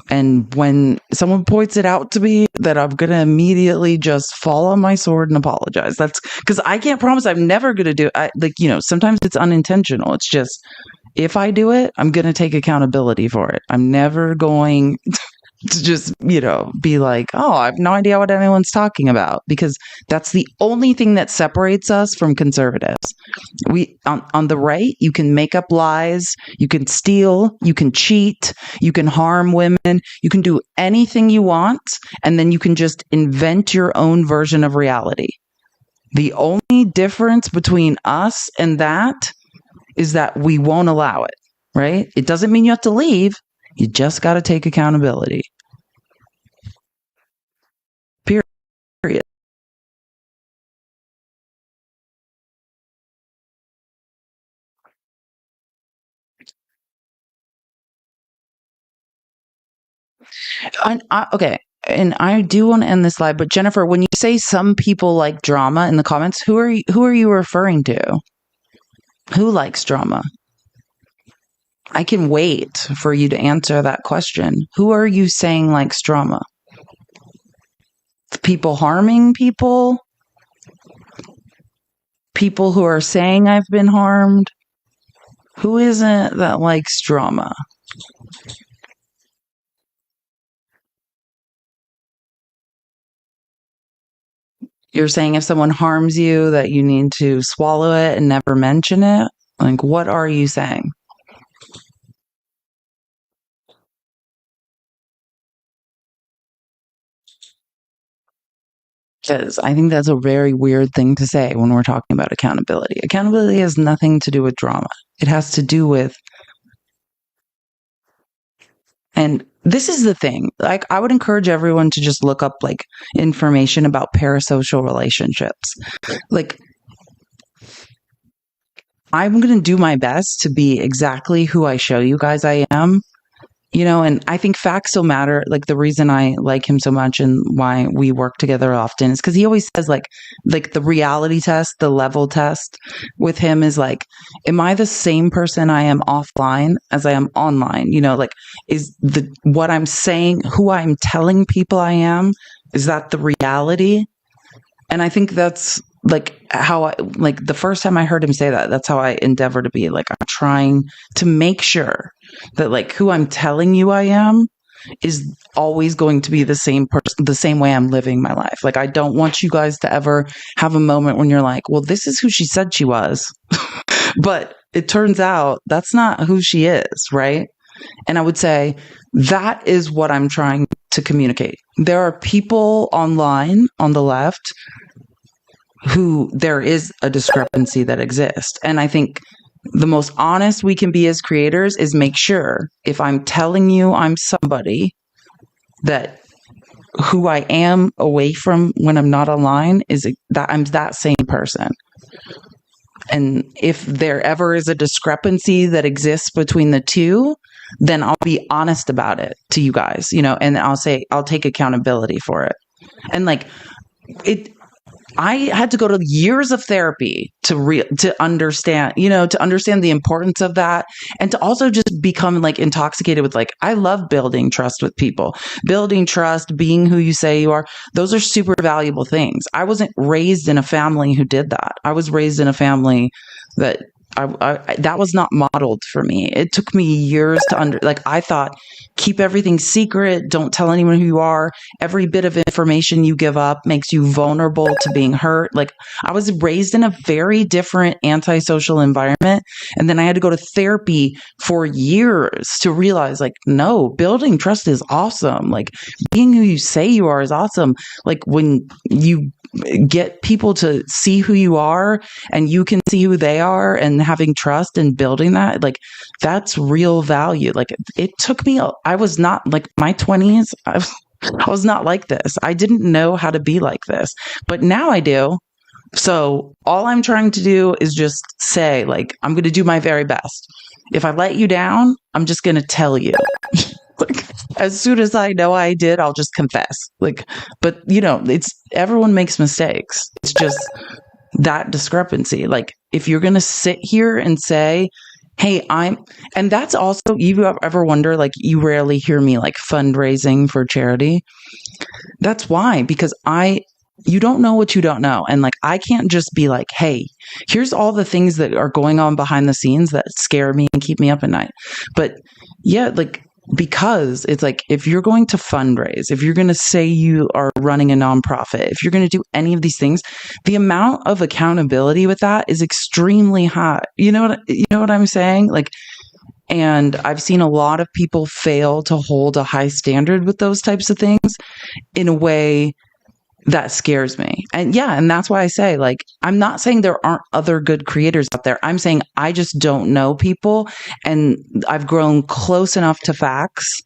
And when someone points it out to me, that I'm going to immediately just fall on my sword and apologize. That's because I can't promise I'm never going to do it. Sometimes it's unintentional. It's just, if I do it, I'm going to take accountability for it. I'm never going to just, be like, oh, I have no idea what anyone's talking about, because that's the only thing that separates us from conservatives. On the right, you can make up lies, you can steal, you can cheat, you can harm women, you can do anything you want, and then you can just invent your own version of reality. The only difference between us and that is that we won't allow it, right? It doesn't mean you have to leave. You just got to take accountability. Period. Okay. And I do want to end this live, but Jennifer, when you say some people like drama in the comments, who are you referring to? Who likes drama? I can wait for you to answer that question. Who are you saying likes drama? People harming people? People who are saying I've been harmed? Who isn't that likes drama? You're saying if someone harms you that you need to swallow it and never mention it? Like, what are you saying? because I think that's a very weird thing to say when we're talking about accountability. Accountability has nothing to do with drama. It has to do with, and this is the thing, like I would encourage everyone to just look up like information about parasocial relationships. Like I'm going to do my best to be exactly who I show you guys I am. And I think facts still matter. Like the reason I like him so much and why we work together often is because he always says like the reality test, the level test with him is like, am I the same person I am offline as I am online? Like is what I'm saying, who I'm telling people I am, is that the reality? And I think that's like how the first time I heard him say that, that's how I endeavor to be. Like I'm trying to make sure that like who I'm telling you I am is always going to be the same person, the same way I'm living my life. Like I don't want you guys to ever have a moment when you're like, well, this is who she said she was. But it turns out that's not who she is, right? And I would say that is what I'm trying to communicate. There are people online on the left who there is a discrepancy that exists. And I think the most honest we can be as creators is make sure if I'm telling you I'm somebody, that who I am away from when I'm not online is that I'm that same person. And if there ever is a discrepancy that exists between the two, then I'll be honest about it to you guys, and I'll say, I'll take accountability for it. And like I had to go to years of therapy to understand, to understand the importance of that, and to also just become like intoxicated with like, I love building trust with people, building trust, being who you say you are. Those are super valuable things. I wasn't raised in a family who did that. I was raised in a family that that was not modeled for me. It took me years to I thought, keep everything secret. Don't tell anyone who you are. Every bit of information you give up makes you vulnerable to being hurt. Like I was raised in a very different antisocial environment. And then I had to go to therapy for years to realize like, no, building trust is awesome. Like being who you say you are is awesome. Like when you get people to see who you are and you can see who they are, and having trust and building that, like that's real value. Like it took me, I was not like my 20s. I was not like this. I didn't know how to be like this, but now I do. So all I'm trying to do is just say like, I'm going to do my very best. If I let you down, I'm just going to tell you. Like as soon as I know I did, I'll just confess. Like, but it's everyone makes mistakes. It's just that discrepancy. Like if you're going to sit here and say, hey, and that's also, you ever wonder, like you rarely hear me like fundraising for charity. That's why, because you don't know what you don't know. And like, I can't just be like, hey, here's all the things that are going on behind the scenes that scare me and keep me up at night. But yeah, like, because it's like, if you're going to fundraise, if you're going to say you are running a nonprofit, if you're going to do any of these things, the amount of accountability with that is extremely high. You know what I'm saying? Like, and I've seen a lot of people fail to hold a high standard with those types of things in a way that scares me. And yeah, and that's why I say, like, I'm not saying there aren't other good creators out there. I'm saying I just don't know people, and I've grown close enough to facts.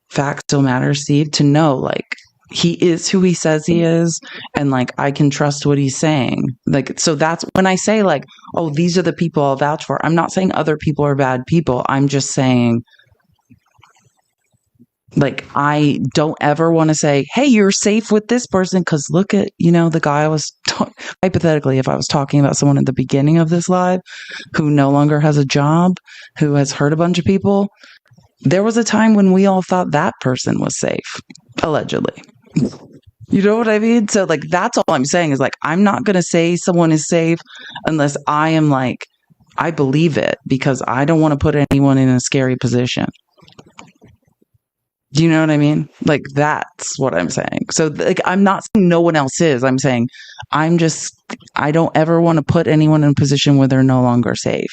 Facts still matter, Steve, to know like he is who he says he is, and like I can trust what he's saying. Like, so that's when I say like, oh, these are the people I'll vouch for. I'm not saying other people are bad people. I'm just saying, like, I don't ever want to say, hey, you're safe with this person, because look at, the guy I was hypothetically, if I was talking about someone at the beginning of this live who no longer has a job, who has hurt a bunch of people, there was a time when we all thought that person was safe, allegedly. You know what I mean? So like, that's all I'm saying is like, I'm not going to say someone is safe unless I am like, I believe it, because I don't want to put anyone in a scary position. Do you know what I mean? Like, that's what I'm saying. So like, I'm not saying no one else is. I'm saying I don't ever want to put anyone in a position where they're no longer safe.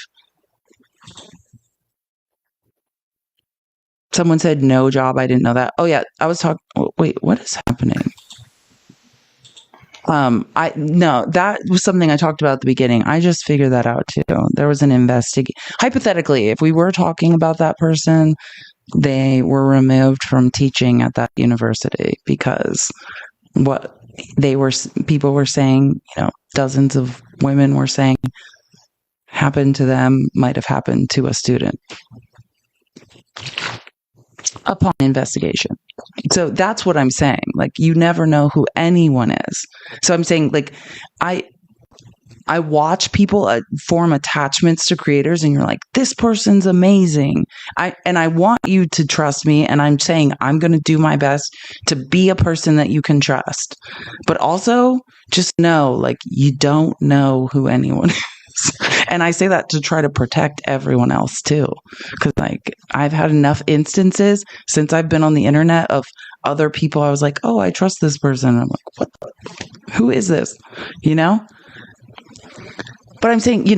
Someone said no job. I didn't know that. Oh yeah. I was talking. Wait, what is happening? That was something I talked about at the beginning. I just figured that out too. There was an hypothetically, if we were talking about that person, they were removed from teaching at that university because what people were saying, dozens of women were saying happened to them might have happened to a student upon investigation. So that's what I'm saying. Like, you never know who anyone is. So I'm saying, like, I watch people form attachments to creators, and you're like, this person's amazing. I want you to trust me, and I'm saying I'm going to do my best to be a person that you can trust. But also, just know, like, you don't know who anyone is. And I say that to try to protect everyone else too, because like I've had enough instances since I've been on the internet of other people. I was like, oh, I trust this person. I'm like, who is this? But I'm saying,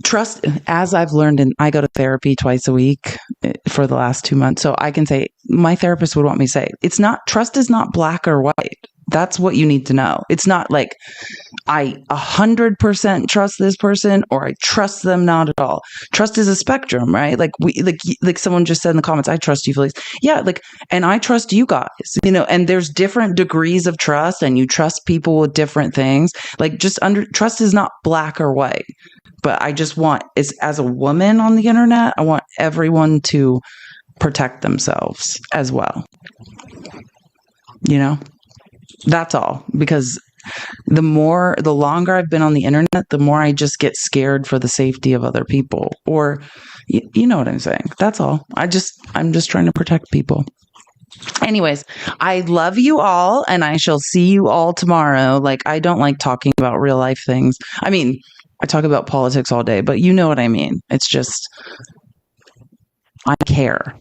trust, as I've learned, and I go to therapy twice a week for the last 2 months. So I can say, my therapist would want me to say, trust is not black or white. That's what you need to know. It's not like I 100% trust this person or I trust them not at all. Trust is a spectrum, right? Like someone just said in the comments, I trust you, Felice. Yeah, and I trust you guys, and there's different degrees of trust, and you trust people with different things. Like, trust is not black or white. But I just want, as a woman on the internet, I want everyone to protect themselves as well. That's all, because the longer I've been on the internet, the more I just get scared for the safety of other people, or you know what I'm saying. That's all. I'm just trying to protect people. Anyways, I love you all, and I shall see you all tomorrow. Like, I don't like talking about real life things. I mean, I talk about politics all day, but you know what I mean. It's just, I care.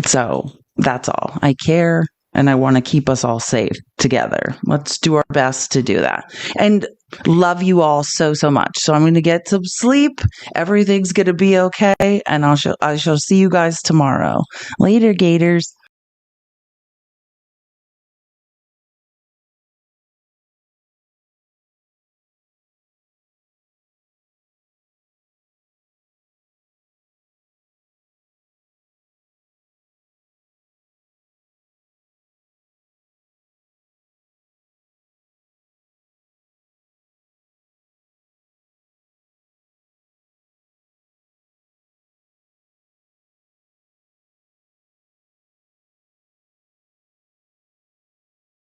So that's all. I care. And I want to keep us all safe together. Let's do our best to do that. And love you all so, so much. So I'm going to get some sleep. Everything's going to be okay. And I shall see you guys tomorrow. Later, Gators.